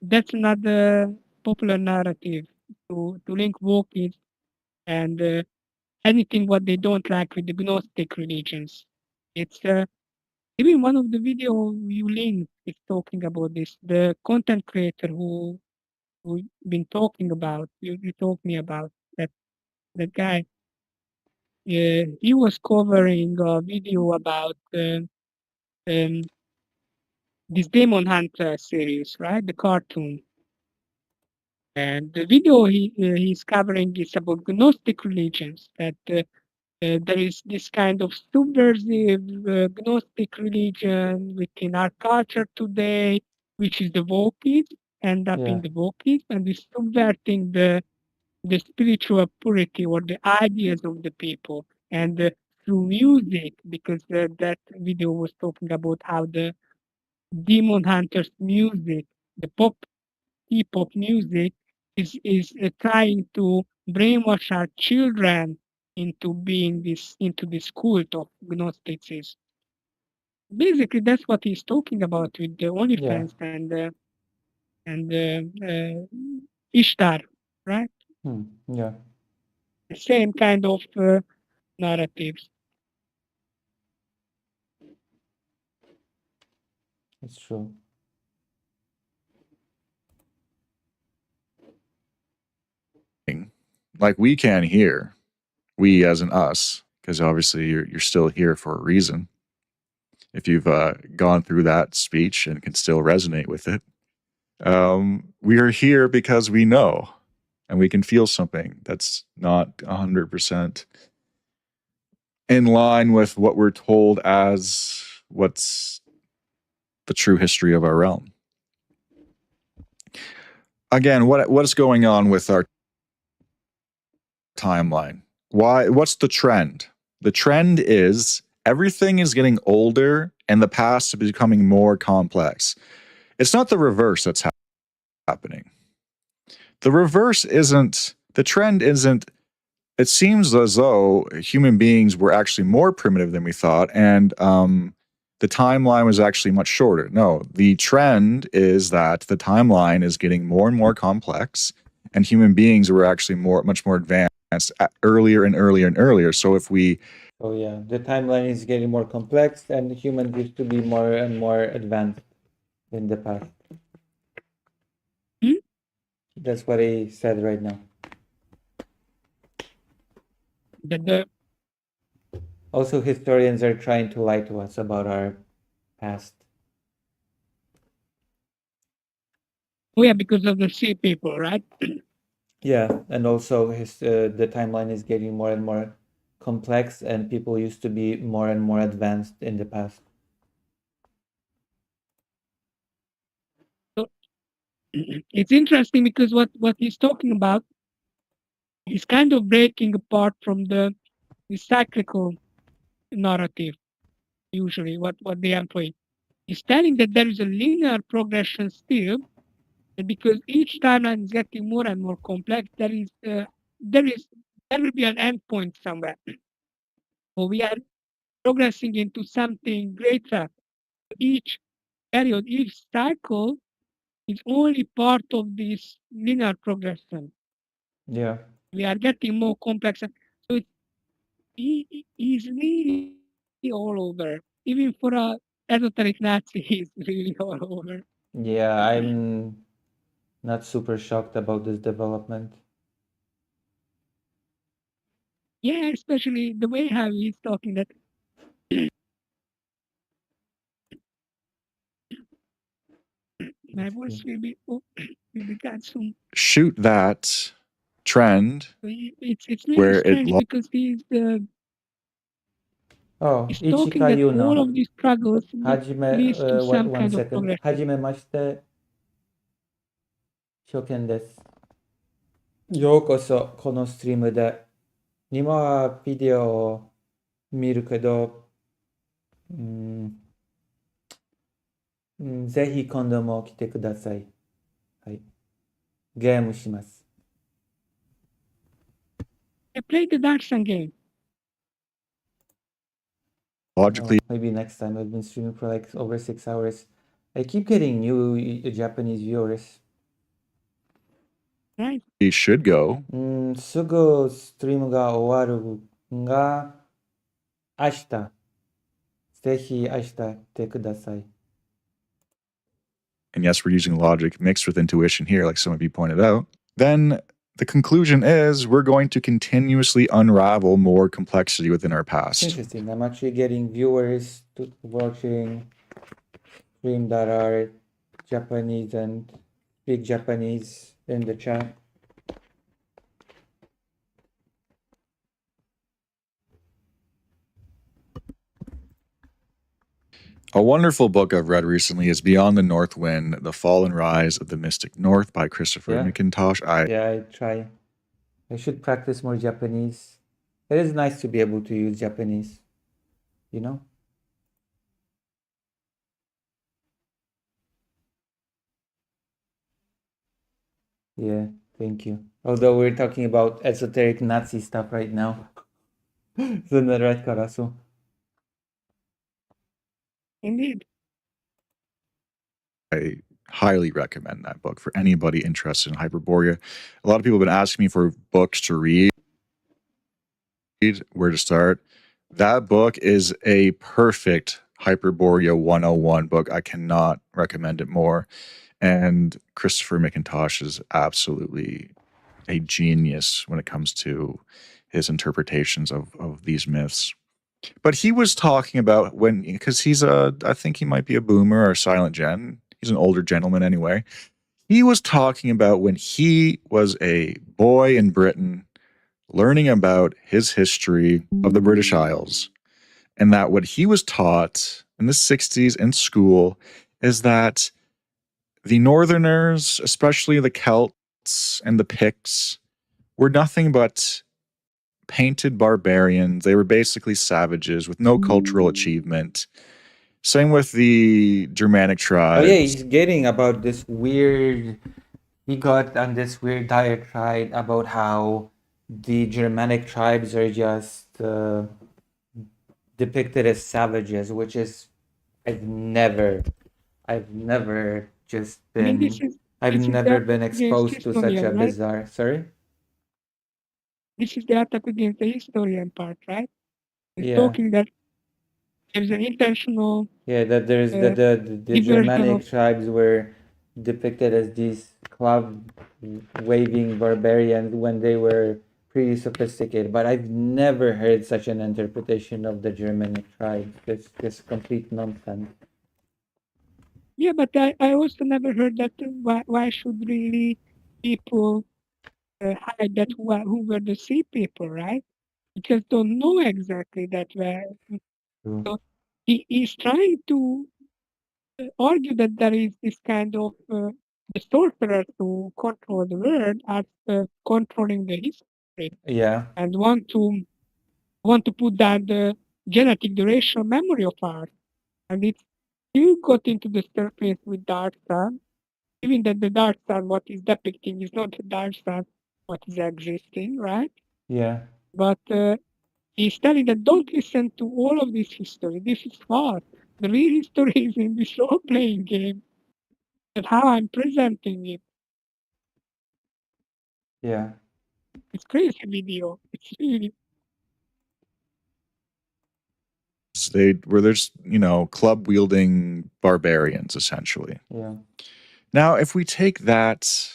that's another popular narrative to link walkies and anything what they don't like with the Gnostic religions. It's even one of the video you linked is talking about this. The content creator who been talking about you told me about that guy. He was covering a video about this Demon Hunter series, right? The cartoon. And the video he's covering is about Gnostic religions. That there is this kind of subversive Gnostic religion within our culture today, which is the Wokies, end up in the Wokies, and is subverting the spiritual purity or the ideas of the people. And through music, because that video was talking about how the Demon Hunters music, the hip hop music, is trying to brainwash our children into this cult of Gnosticism. Basically, that's what he's talking about with the OnlyFans and Ishtar, right? Yeah, The same kind of narratives. it's true. Like we can here, we as in us, because obviously you're still here for a reason. If you've gone through that speech and can still resonate with it, we are here because we know and we can feel something that's not 100% in line with what we're told as what's the true history of our realm. Again, what is going on with our timeline? What's the trend? The trend is everything is getting older and the past is becoming more complex. It's not the reverse that's happening. The reverse isn't, the trend isn't, it seems as though human beings were actually more primitive than we thought, and the timeline was actually much shorter. No, the trend is that the timeline is getting more and more complex, and human beings were actually much more advanced earlier and earlier and earlier. So if we... Oh yeah, the timeline is getting more complex and humans used to be more and more advanced in the past. That's what he said right now. Also, historians are trying to lie to us about our past. Oh yeah, because of the sea people, right? Yeah, and also the timeline is getting more and more complex, and people used to be more and more advanced in the past. So it's interesting because what he's talking about is kind of breaking apart from the cyclical narrative. Usually, what they employ is telling that there is a linear progression still, and because each timeline is getting more and more complex, there will be an endpoint somewhere. So we are progressing into something greater. Each period, each cycle is only part of this linear progression. Yeah. We are getting more complex. So he's really all over. Even for a esoteric Nazi, he's really all over. Yeah, I'm not super shocked about this development. Yeah, especially the way how he's talking that my voice will be gone soon. shoot that trend It's really where strange because he's Oh, talking that Ichika all Yuno. of these struggles leads to some one kind of second. progression. はじめまして。初見です。ようこそ、このストリームで。今はビデオを見るけど、ぜひ今度も来てください。はい。ゲームします。I played the Dark Sun game. logically Maybe next time. I've been streaming for like over 6 hours. I keep getting new Japanese viewers. Right. He should go. すぐストリームが終わるが、明日。ぜひ明日来てください。 And yes, we're using logic mixed with intuition here, like some of you pointed out. Then the conclusion is we're going to continuously unravel more complexity within our It's past. interesting. I'm actually getting viewers to watching stream that are Japanese and speak Japanese in the chat. A wonderful book I've read recently is Beyond the North Wind, The Fall and Rise of the Mystic North by Christopher Yeah. McIntosh. Yeah, I try. I should practice more Japanese. It is nice to be able to use Japanese, you know? Yeah, thank you. Although we're talking about esoteric Nazi stuff right now. そんなrightからそう。Indeed. I highly recommend that book for anybody interested in Hyperborea. A lot of people have been asking me for books to read, where to start. That book is a perfect Hyperborea 101 book. I cannot recommend it more. And Christopher McIntosh is absolutely a genius when it comes to his interpretations of these myths. But he was talking about when, because I think he might be a boomer or a silent gen. He's an older gentleman anyway. He was talking about when he was a boy in Britain learning about his history of the British Isles. And that what he was taught in the 60s in school is that the Northerners, especially the Celts and the Picts, were nothing but painted barbarians. They were basically savages with no cultural achievement. Same with the Germanic tribes. Oh yeah, he's getting about this weird. He got on this weird diatribe about how the Germanic tribes are just depicted as savages, which is I've never just been. I've never been exposed to such a bizarre. Sorry. This is the attack against the historian part, right? He's Yeah. talking that there's an intentional. Yeah, that there's the diversion Germanic of- tribes were depicted as these club waving barbarians when they were pretty sophisticated. But I've never heard such an interpretation of the Germanic tribes. It's complete nonsense. Yeah, but I also never heard that. Why should really people hide that who were the sea people, right? Because don't know exactly that where. So he's trying to argue that there is this kind of the sorcerer to control the world as controlling the history. Yeah. And want to put that the genetic, the racial memory of art, and it still got into the surface with Dark Sun. Even that the Dark Sun, what is depicting, is not the Dark Sun, what is existing, right? Yeah. But he's telling that don't listen to all of this history. This is false. The real history is in this role-playing game. And how I'm presenting it. Yeah. It's crazy video. It's really. They were there's club wielding barbarians essentially. Yeah. Now, if we take that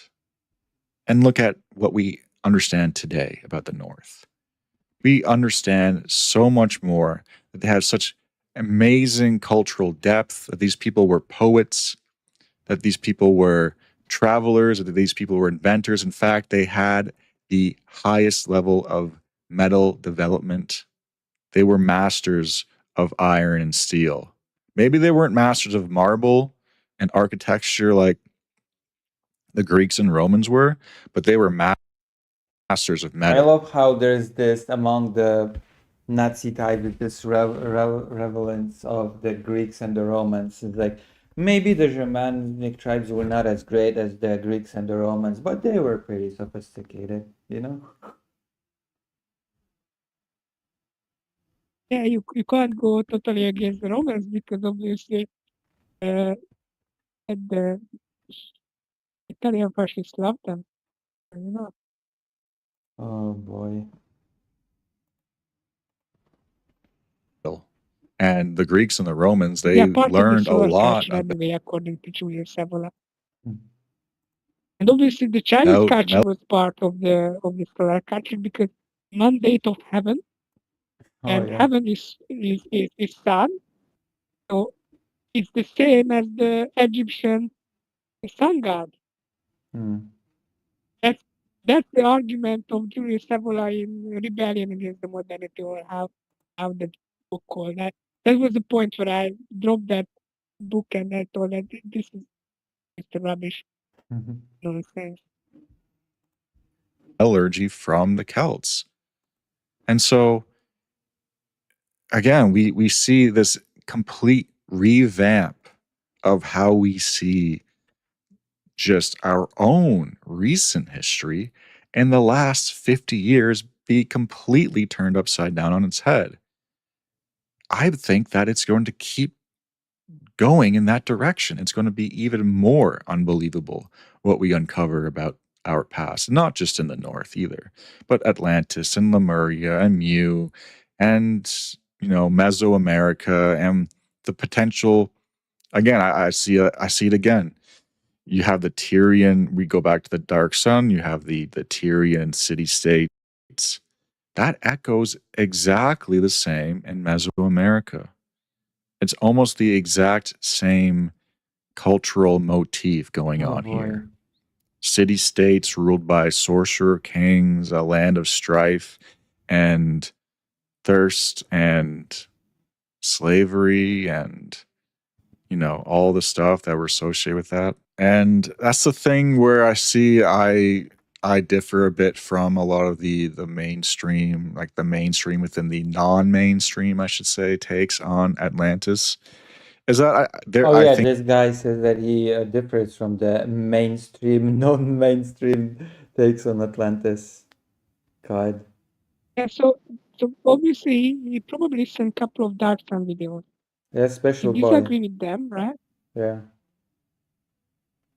and look at what we understand today about the North, we understand so much more, that they have such amazing cultural depth, that these people were poets, that these people were travelers, that these people were inventors. In fact, they had the highest level of metal development. They were masters of iron and steel. Maybe they weren't masters of marble and architecture like the Greeks and Romans were, but they were masters of I metal. love how there's this among the Nazi type, this relevance of the Greeks and the Romans. It's like maybe the Germanic tribes were not as great as the Greeks and the Romans, but they were pretty sophisticated, you know? Yeah, you can't go totally against the Romans because obviously the Italian fascists loved them. You know. Oh boy. And the Greeks and the Romans, they Yeah, part of the learned a solar lot culture anyway, according to Julius Evola. Hmm. And obviously, the Chinese about culture was part of the solar culture because mandate of heaven, Oh and yeah. heaven is sun, so it's the same as the Egyptian sun god. Hmm. That's the argument of Julius Evola in Rebellion Against the Modernity, or how the book called that. That was the point where I dropped that book and I thought that this is just rubbish nonsense. metallurgy from the Celts. And so again, we see this complete revamp of how we see just our own recent history in the last 50 years be completely turned upside down on its head. I think that it's going to keep going in that direction. It's going to be even more unbelievable what we uncover about our past, not just in the north either, but Atlantis and Lemuria and Mu and, Mesoamerica and the potential. Again, I see it again. You have the Tyrian, we go back to the Dark Sun, you have the Tyrian city states. That echoes exactly the same in Mesoamerica. It's almost the exact same cultural motif going Oh on boy. here. City states ruled by sorcerer kings, a land of strife and thirst and slavery and all the stuff that were associated with that. And that's the thing where I differ a bit from a lot of the mainstream, like the mainstream within the non-mainstream, I should say, takes on Atlantis. Is that Oh I yeah, think this guy says that he differs from the mainstream, non-mainstream takes on Atlantis. God. Yeah, so obviously he probably sent a couple of Dark Sun videos. Yeah, He special boy. disagrees with them, right? Yeah.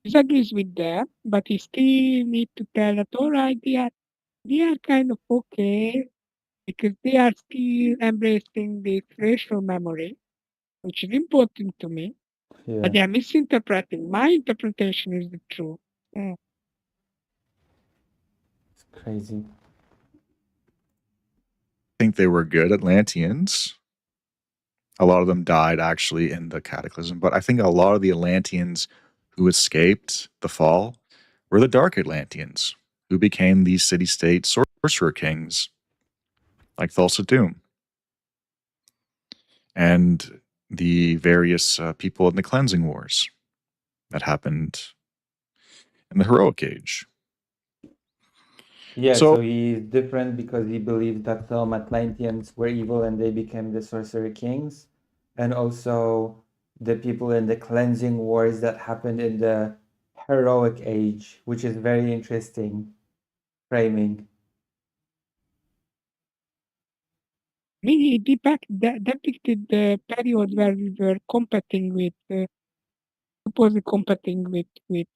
Disagrees with them, but he still need to tell that all right, they are kind of okay because they are still embracing the racial memory, which is important to me. Yeah. But they are misinterpreting. My interpretation is the truth. Yeah. It's crazy. think they were good Atlanteans. A lot of them died actually in the cataclysm, but I think a lot of the Atlanteans who escaped the fall were the Dark Atlanteans, who became these city-state sorcerer kings, like Thulsa Doom, and the various people in the Cleansing Wars that happened in the Heroic Age. Yeah, So- so he's different because he believes that some Atlanteans were evil and they became the sorcerer kings. And also the people in the cleansing wars that happened in the heroic age, which is very interesting framing. I mean, he depicted the period where we were competing with, supposedly competing with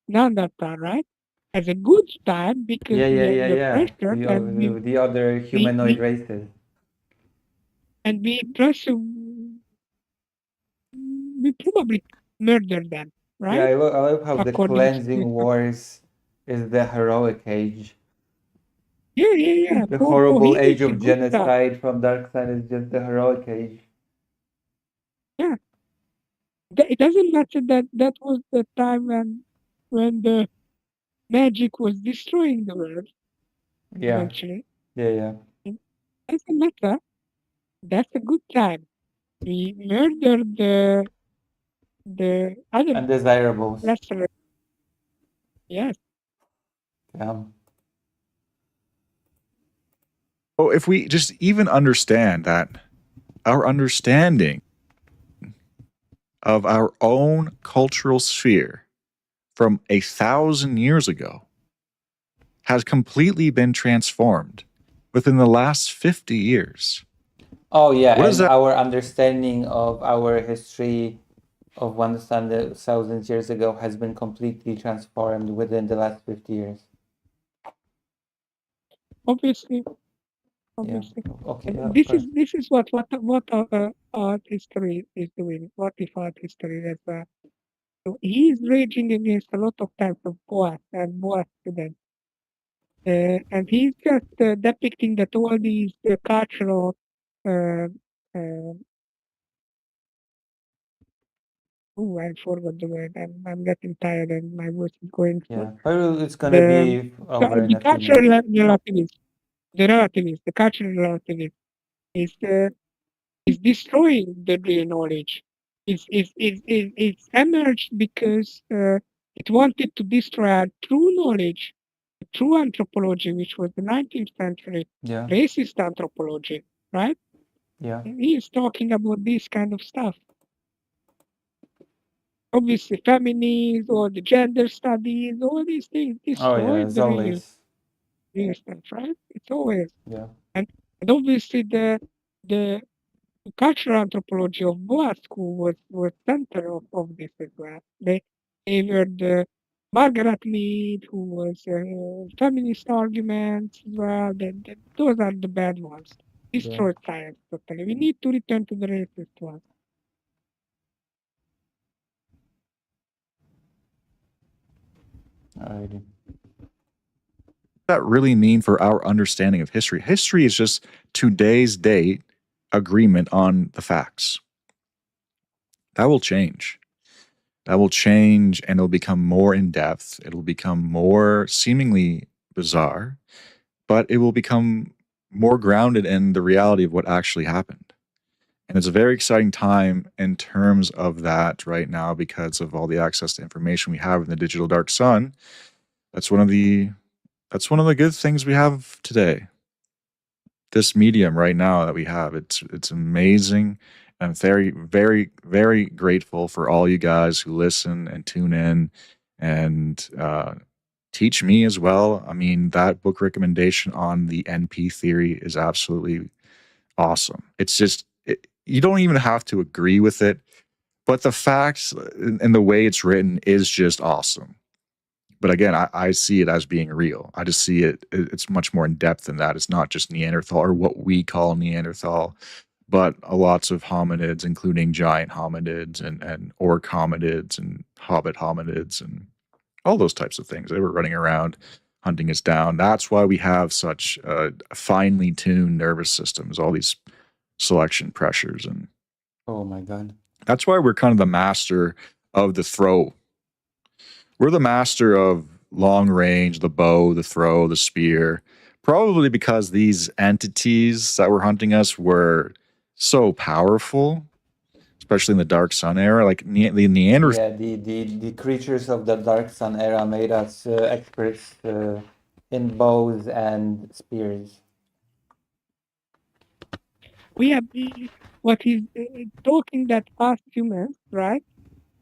Neanderthal, right? As a good time because the pressure and The other humanoid races. and we pressure we probably murdered them, right? Yeah, I love how the According to cleansing wars is the heroic age. Yeah. The For horrible him, age it's a of good time. genocide from Darkseid is just the heroic age. Yeah. It doesn't matter that was the time when the magic was destroying the world. Yeah. Eventually. Yeah. It doesn't matter. That's a good time. We murdered the other Undesirables. lesser. Yes. Yeah. So if we just even understand that our understanding of our own cultural sphere from 1,000 years ago has completely been transformed within the last 50 years. Oh yeah, What and is that? our understanding of our history of 1,000 years ago has been completely transformed within the last 50 years. obviously. Okay. And this is what art history is doing. What if art history is so he is raging against a lot of types of Boas and Boas students. And he's just depicting that all these cultural uh, I forgot the word. I'm getting tired and my voice is going through. It's gonna be over in The a few cultural minutes. relativist, the cultural relativist is destroying the real knowledge. It's emerged because it wanted to destroy our true knowledge, true anthropology, which was the 19th century racist anthropology, right? Yeah. And he is talking about this kind of stuff. Obviously, feminism or the gender studies, all these things destroy as the always. real stuff, right? It's always. Yeah. And obviously, the cultural anthropology of Boas school was center of this as well. They were the Margaret Mead, who was feminist arguments as well. Those are the bad ones. Destroyed science totally. We need to return to the racist ones. Alrighty. That really mean for our understanding of history? History is just today's date agreement on the facts. That will change. That will change and it'll become more in depth. It'll become more seemingly bizarre, but it will become more grounded in the reality of what actually happened. And it's a very exciting time in terms of that right now because of all the access to information we have in the digital dark sun. That's one of the good things we have today. This medium right now that we have, it's amazing. I'm very, very, very grateful for all you guys who listen and tune in and teach me as well. I mean, that book recommendation on the NP theory is absolutely awesome. It's just, you don't even have to agree with it, but the facts and the way it's written is just awesome. But again, I see it as being real. I just see it's much more in depth than that. It's not just Neanderthal or what we call Neanderthal, but lots of hominids, including giant hominids and orc hominids and hobbit hominids and all those types of things. They were running around hunting us down. That's why we have such finely tuned nervous systems, all these selection pressures. And oh my God. That's why we're kind of the master of the throw. We're the master of long range, the bow, the throw, the spear, probably because these entities that were hunting us were so powerful, especially in the Dark Sun era. Like the Neanderthals. Yeah, the creatures of the Dark Sun era made us experts in bows and spears. We have what he's talking that past humans, right?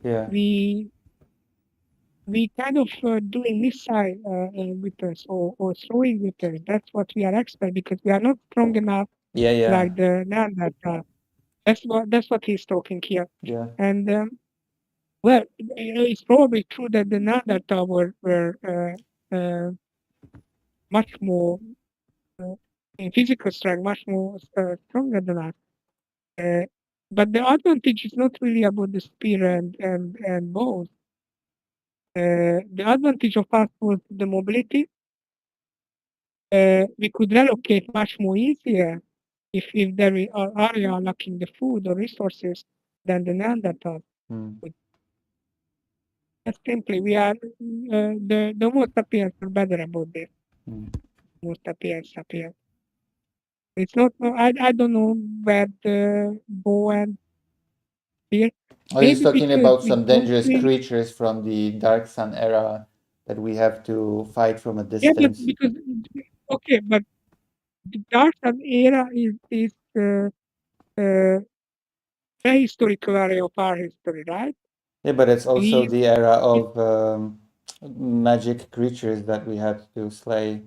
Yeah. We kind of doing missile with us or throwing with us. That's what we are expert because we are not strong enough. Like the Neanderthal. That's what he's talking here. Yeah. And well, it's probably true that the Neanderthal were much more in physical strength, much more stronger than us. But the advantage is not really about the spear and bows. The advantage of us was the mobility. We could relocate much more easier if there are area lacking the food or resources than the Neanderthal. Just simply, we are the Homo sapiens are better about this. Homo sapiens. It's not. I don't know where the bow and spear. Oh, he's talking about some dangerous creatures from the Dark Sun era that we have to fight from a distance. Yeah, but because but the Dark Sun era is prehistoric area of our history, right? Yeah, but it's also the era of magic creatures that we had to slay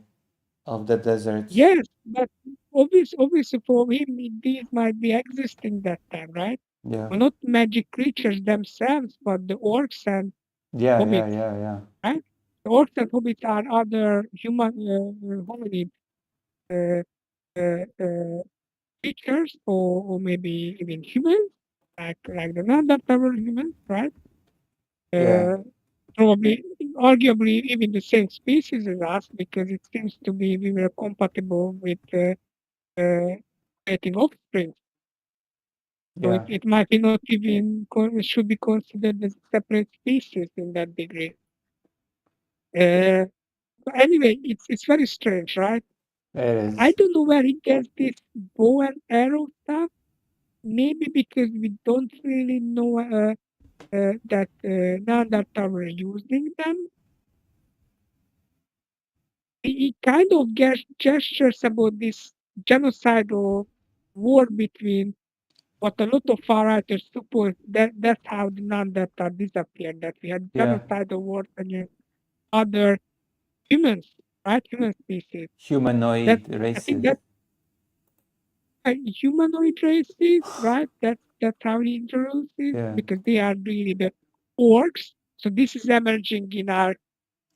of the deserts. Yes, but obviously for him, these might be existing that time, right? Yeah. Well, not magic creatures themselves, but the orcs and hobbits. Yeah. Right? The orcs and hobbits are other human hominids uh, creatures or maybe even humans, like the non-adaptable humans, right? Yeah. Probably, arguably, even the same species as us, because it seems to be we were compatible with creating offspring. So Yeah. it might be not even it should be considered as a separate species in that degree. But anyway, it's very strange, right? It is. I don't know where he gets this bow and arrow stuff. Maybe because we don't really know that Neanderthal were using them. He kind of gestures about this genocidal war between what a lot of far righters suppose that's how the Neanderthal disappeared, that we had Yeah. genocidal wars against other humans, right? Human species. Humanoid I think races. that's humanoid races, right? That's how he introduces Yeah. because they are really the orcs. So this is emerging in our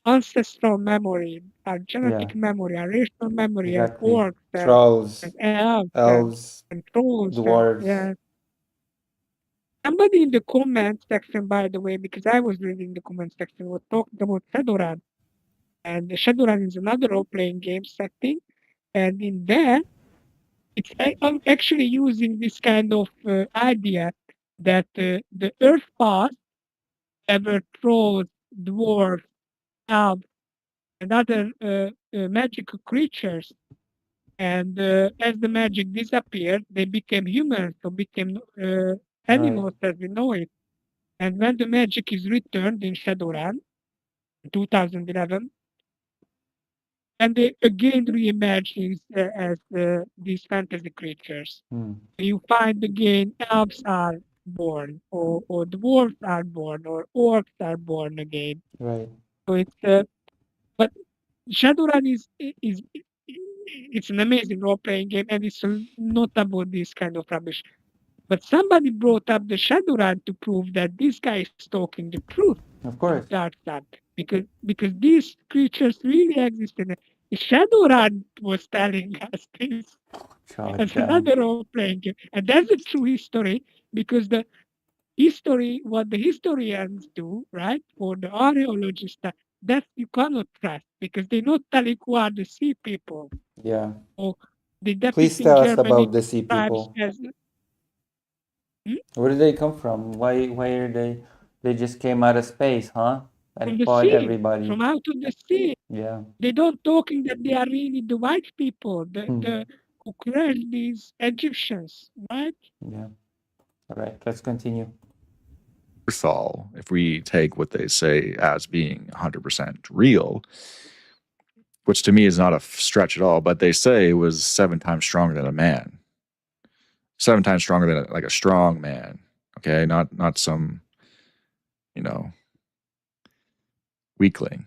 ancestral memory, our genetic memory, our racial memory as Exactly. orcs Trolls, and elves elves, and trolls. dwarves. Yeah. Somebody in the comment section, by the way, because I was reading the comment section, was talking about Shadowrun. And the Shadowrun is another role-playing game setting. And in there, it's actually using this kind of idea that the Earth past ever trolls, dwarves, elves, and other magical creatures. And as the magic disappeared, they became humans, so became animals as we know it. And when the magic is returned in Shadowrun, 2011, and they again reimagines as these fantasy creatures. You find again elves are born, or dwarves are born, or orcs are born again. Right. So it's but Shadowrun is it's an amazing role playing game, and it's not about this kind of rubbish. But somebody brought up the Shadowrun to prove that this guy is talking the truth. Of course. Dark Sun, because these creatures really exist in it. Shadowrun was telling us this. It's another role playing game, and that's a true history because the history, what the historians do, right, or the archaeologists, that you cannot trust because they're not telling who are the sea people. Yeah. Or they Please depicting tell us Germany about the sea tribes people. as Where did they come from? Why are they? They just came out of space, huh? from And the fought sea, everybody. from out of the sea. Yeah. They don't talking that they are really the white people, the who crushed these Egyptians, right? Yeah. All right. Let's continue. Neanderthal, if we take what they say as being 100% real, which to me is not a stretch at all, but they say was 7 times stronger than a man. 7 times stronger than like a strong man. Okay, not some, weakling.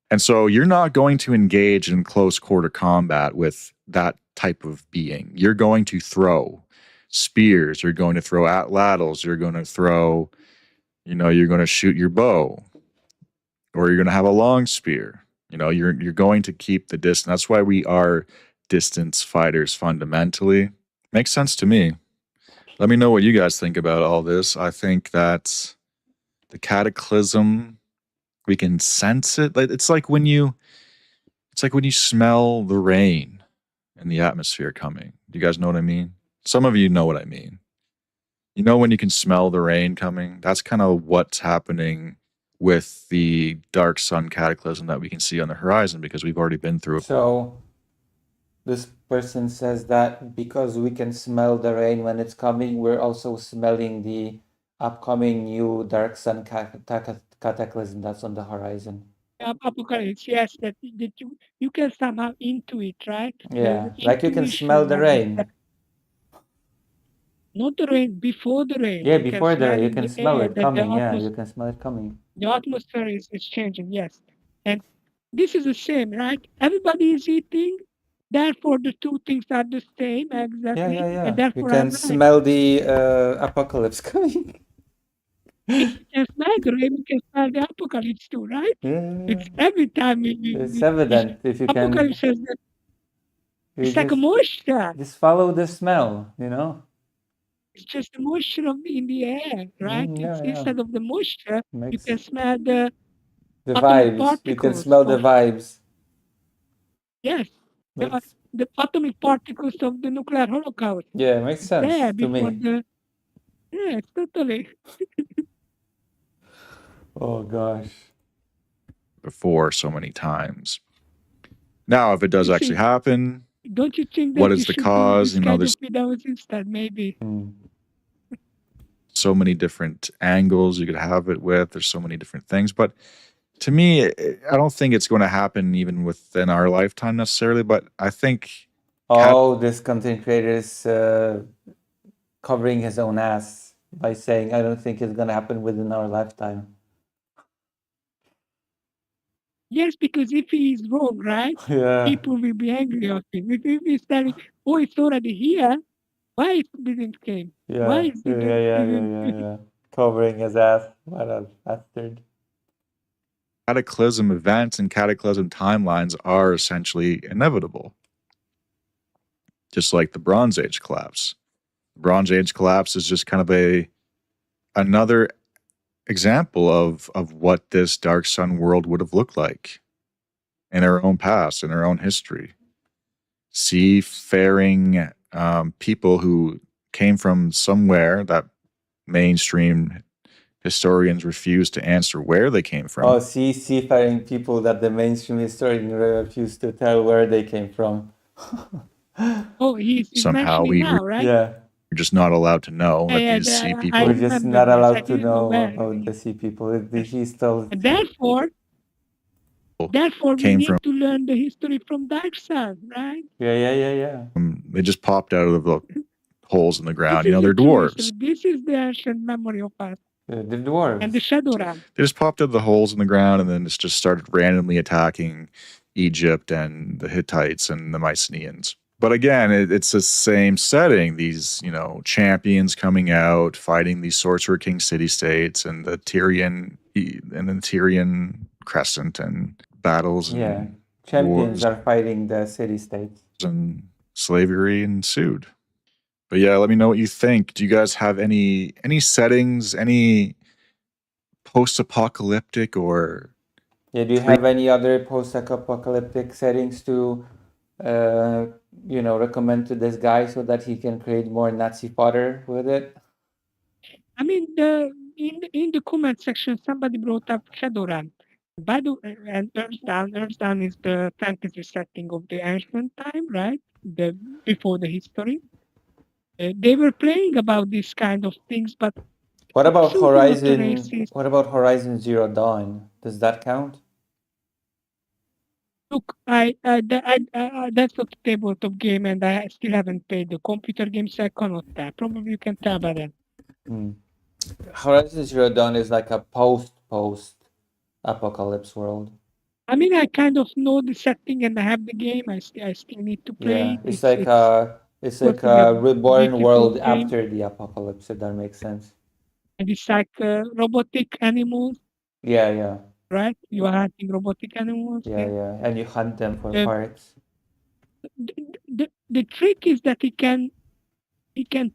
And so you're not going to engage in close quarter combat with that type of being. You're going to throw spears, you're going to throw ladles, you're going to throw, you're going to shoot your bow, or you're going to have a long spear. You're going to keep the distance. That's why we are distance fighters fundamentally. Makes sense to me. Let me know what you guys think about all this. I think that the cataclysm, we can sense it. It's like when you smell the rain in the atmosphere coming. Do you guys know what I mean? Some of you know what I mean. You know when you can smell the rain coming? That's kind of what's happening with the dark sun cataclysm that we can see on the horizon because we've already been through it. So this person says that because we can smell the rain when it's coming, we're also smelling the upcoming new dark sun cataclysm that's on the horizon. Apocalypse, yes, that you can somehow intuit, right? Yeah, like you can smell the rain. Not the rain, before the rain. Yeah, you before can smell you in can the smell air it that coming. Yeah, you can smell it coming. the atmosphere is changing, yes. And this is the same, right? Everybody is eating, therefore the two things are the same exactly. Yeah. And You therefore can I'm right. smell the apocalypse coming. You can smell the rain, you can smell the apocalypse too, right? Yeah. It's every time It's evident if you can. apocalypse has that It's like a moisture. Just follow the smell, you know? It's just the moisture in the air, right? Yeah, Instead of the moisture, you Makes can smell the the atomic vibes. You can particles smell the of vibes. yes, Makes the atomic particles of the nuclear holocaust. yeah, makes sense There to before me. the yeah, totally. Oh gosh. before so many times. Now, if it does You actually see, happen, don't you think what that you is the should do cause? this You know, kind there's of videos instead? Maybe. so many different angles you could have it with. There's so many different things. But to me, I don't think it's going to happen even within our lifetime necessarily. But I think Oh, this content creator is covering his own ass by saying, I don't think it's gonna happen within our lifetime. Yes, because if he is wrong, right? Yeah. People will be angry at him. If he's telling, oh, it's already here, why it didn't came? Why Yeah, it yeah, didn't yeah, yeah, even yeah, yeah. Covering his ass. What a bastard. cataclysm events and cataclysm timelines are essentially inevitable. Just like the Bronze Age collapse. The Bronze Age collapse is just kind of another example of what this Dark Sun world would have looked like in our own past, in our own history. Seafaring people who came from somewhere that mainstream historians refuse to answer where they came from. Oh, seafaring people that the mainstream historian refused to tell where they came from. Oh, he's Somehow mentioning now, right? Yeah. we're just not allowed to know that these sea I people We're just remember not this. I allowed to didn't know know where. about the sea people. He's still. And therefore, we came need from. to learn the history from Dark Sun, right? Yeah, yeah, yeah, yeah. They just popped out of the holes in the ground. This You know, is they're the true dwarves. history. This is the ancient memory of us. The dwarves. And the Shadowrun. They just popped out of the holes in the ground and then just started randomly attacking Egypt and the Hittites and the Mycenaeans. But again, it's the same setting. These, champions coming out, fighting these Sorcerer King city-states and the Tyrian Crescent and battles and Yeah. Champions wars are fighting the city-states. and slavery ensued. But yeah, let me know what you think. Do you guys have any settings, any post-apocalyptic or Yeah, do you have any other post-apocalyptic settings to, recommend to this guy so that he can create more Nazi fodder with it? I mean, in the comment section, somebody brought up Shadowrun. By the and Earthdown is the fantasy setting of the ancient time, right? Before the history. They were playing about these kind of things, but What about so do not the Horizon? races. What about Horizon Zero Dawn? Does that count? Look, that's not a tabletop game, and I still haven't played the computer game, so I cannot tell. Probably you can tell by that. Horizon Zero Dawn is like a post-apocalypse world. I mean, I kind of know the setting, and I have the game. I still need to play. Yeah, It. it's like a reborn beautiful world game. after the apocalypse. If that makes sense. And it's like robotic animals. Yeah, yeah. Right? You are hunting robotic animals. Yeah, yeah, and you hunt them for parts. The trick is that he can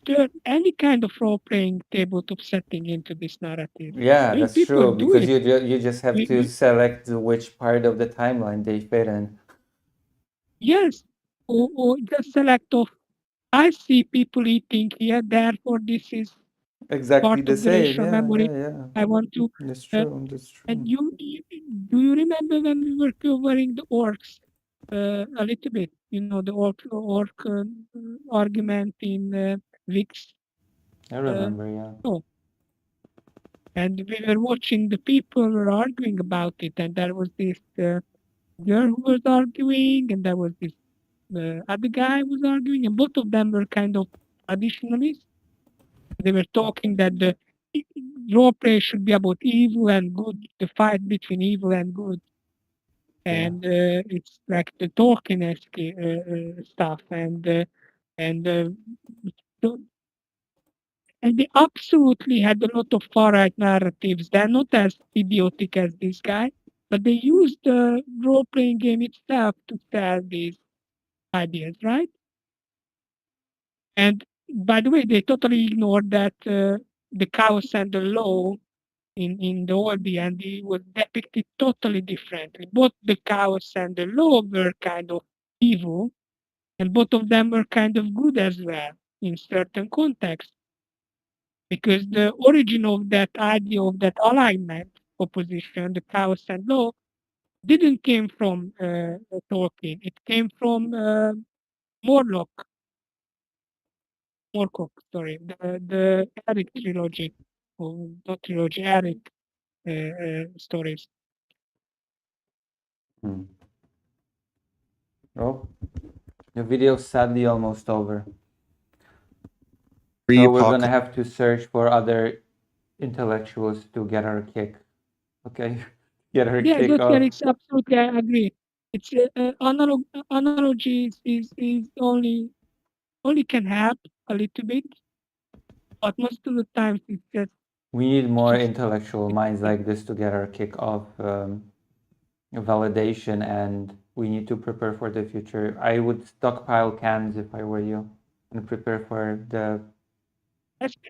turn any kind of role-playing tabletop setting into this narrative. Yeah, that's true, do because it. you just have to select which part of the timeline they fit in. Yes, or just select of, I see people eating here, therefore this is Exactly part the of the same. racial Yeah, memory. yeah. I want to. That's true. That's true. And do you remember when we were covering the orcs a little bit? The orc argument in Vix. I remember, yeah. Oh. And we were watching the people were arguing about it, and there was this girl who was arguing, and there was this other guy who was arguing, and both of them were kind of traditionalists. They were talking that the role play should be about evil and good, the fight between evil and good. And it's like the Tolkien-esque stuff, and they absolutely had a lot of far-right narratives. They're not as idiotic as this guy, but they used the role-playing game itself to sell these ideas, right? And by the way, they totally ignored that the chaos and the law in the old D&D was depicted totally differently. Both the chaos and the law were kind of evil, and both of them were kind of good as well in certain contexts. Because the origin of that idea of that alignment opposition, the chaos and law, didn't came from Tolkien. It came from Morlock. Moorcock, sorry, the Eric trilogy, or not trilogy, Eric stories. Oh, the video's sadly almost over. Pre So we're gonna apocalypse. have to search for other intellectuals to get our kick. Okay, get our Yeah, kick just off. Eric's absolutely, I agree. It's analogy is only can help a little bit, but most of the times it's just We need more just intellectual minds like this to get our kick off validation, and we need to prepare for the future. I would stockpile cans if I were you and prepare for the.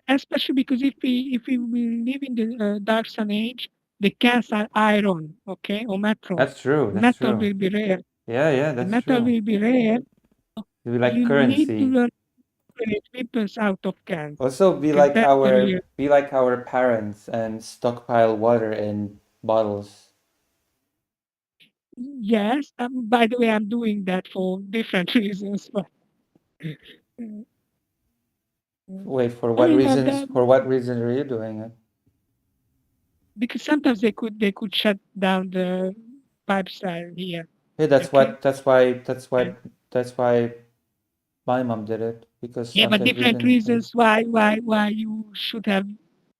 especially because if we will live in the dark sun age, the cans are iron, okay, or metal. That's true. That's Metal true. will be rare. Yeah, The that's metal true. will be rare. It'll be like You need to currency. learn to create weapons out of cans. Also, be Because like that's the real. our parents and stockpile water in bottles. Yes. By the way, I'm doing that for different reasons. But Wait, for I what mean, reasons? For what reason are you doing it? because sometimes they could shut down the pipes here. Hey, that's Okay. what. That's why my mom did it, because Yeah, but sometimes we different didn't. reasons why you should have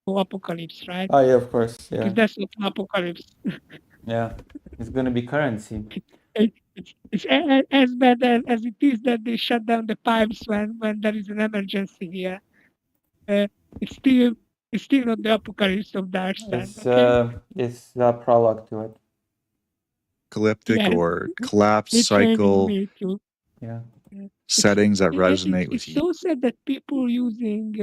no apocalypse, right? Oh yeah, of course. Yeah. Because that's not an apocalypse. Yeah, it's gonna be currency. It's as bad as it is that they shut down the pipes when there is an emergency here. Uh, it's still it's still not the apocalypse of Dark Sun. Okay. It's a prologue to it. Apocalyptic Yes. or collapse They're training cycle me to. Yeah. settings that It's resonate with it's you. so sad that people using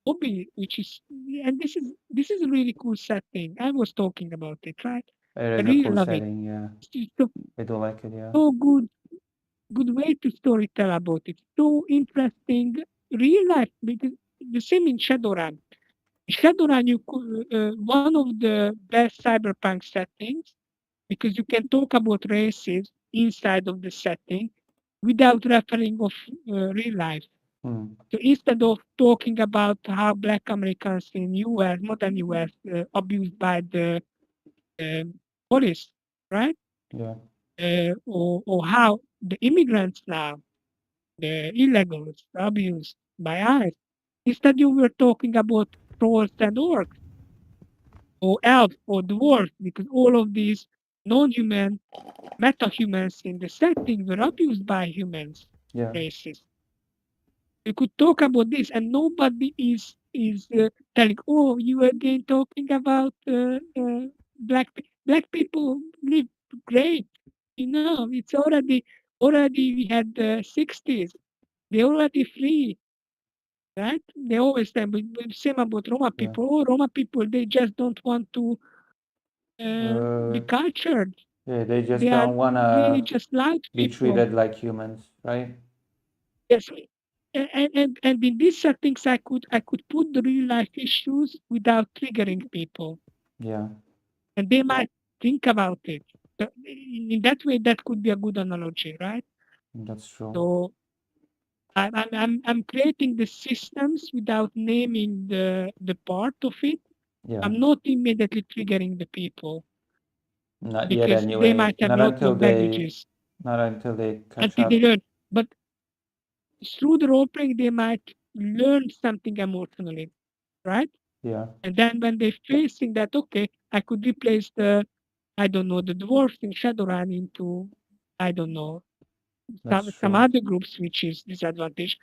hobby, which is, and this is a really cool setting. I was talking about it, right? It I is a really cool love it. setting. Yeah, It's so, I do like it. Yeah. so good way to storytell about it. So interesting, real life, because the same in Shadowrun. Shadowrun, you could, one of the best cyberpunk settings, because you can talk about races inside of the setting without referring of real life. So instead of talking about how Black Americans in U.S., modern U.S., abused by the police, right? Yeah. Or how the immigrants now, the illegals, abused by ICE. Instead, you were talking about trolls and orcs, or elves, or dwarves, because all of these non-human meta-humans in the setting were abused by humans, Yeah. races. You could talk about this, and nobody is telling, "Oh, you again talking about black people live great." You know, it's already we had the 60s. They already free, right? They always say, but same about Roma Yeah. people. Oh, Roma people, they just don't want to be cultured. Yeah, they just They are don't really wanna just like be people. treated like humans, right? Yes, and in these settings, I could put the real life issues without triggering people, Yeah, and they might think about it. So in that way, that could be a good analogy, right? that's true. So I'm creating the systems without naming the part of it. Yeah. I'm not immediately triggering the people Not yet because they anyway. might have Not a lot until of they baggages catch until they up. learn. But through the role playing, they might learn something emotionally, right? Yeah, And then when they're facing that, okay, I could replace I don't know, the dwarfs in Shadowrun into, I don't know, that's some true. other groups which is disadvantage.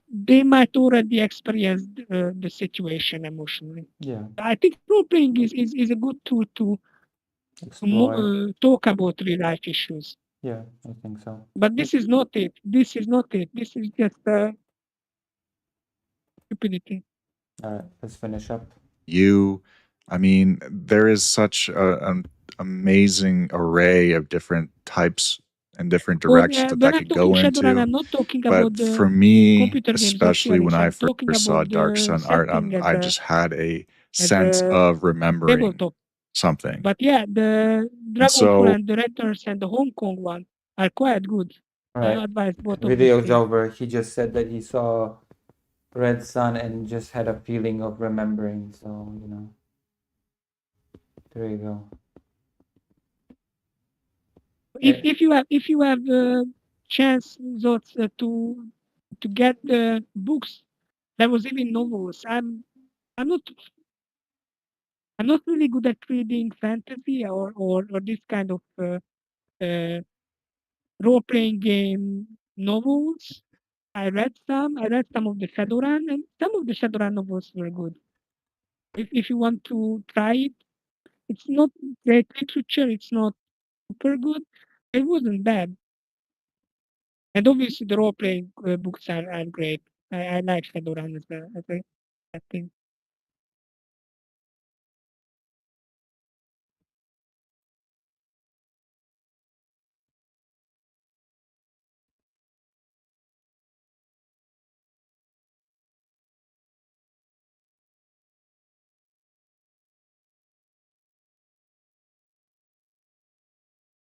They might already experience the situation emotionally. Yeah, I think role playing is a good tool to explore. talk about real life issues. Yeah, I think so. But this is not it. This is not it. This is just stupidity. All right, let's finish up. I mean, there is such an amazing array of different types and different directions that when I'm could talking go Shadowrun, into. I'm not talking But about the for me, computer games especially when I I'm talking first saw about Dark the Sun art, setting I just had a sense a of remembering tabletop. something. But yeah, the Dragonfall so, and the Returns and the Hong Kong one are quite good. All I right, advise both of video's these. over. He just said that he saw Red Sun and just had a feeling of remembering. So you know, there you go. If you have chance those to get the books, there was even novels. I'm not really good at reading fantasy or this kind of role playing game novels. I read some of the Shadowrun, and some of the Shadowrun novels were good. If you want to try it, it's not great literature. It's not super good. It wasn't bad. And obviously, the role playing books are great. I like Shadowrun as a thing.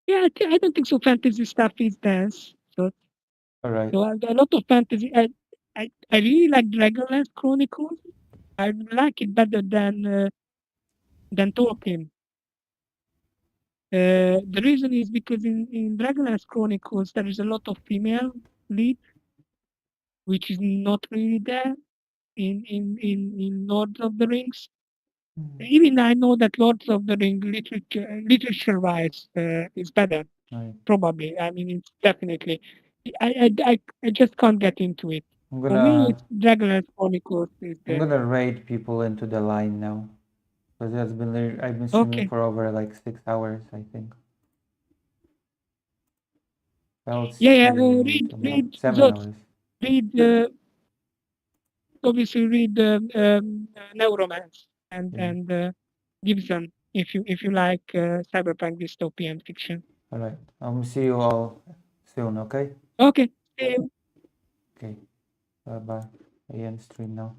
Yeah, I don't think so. Fantasy stuff is dense. So, All right. so a lot of fantasy. I really like Dragonlance Chronicles. I like it better than Tolkien. The reason is because in Dragonlance Chronicles there is a lot of female lead, which is not really there in Lord of the Rings. Even I know that Lords of the Ring literature wise is better. Right. Probably. I mean, it's definitely. I just can't get into it. I'm For me, gonna it's Dragonlance Chronicles. I'm gonna raid people into the line now, because I've been streaming Okay. for over like 6 hours, I think. Well, Yeah. read 7 hours. Read. Obviously, read Neuromance and Gibson if you like cyberpunk dystopian fiction. All right. See you all soon. Okay. Okay. See you. Okay. Bye. I end stream now.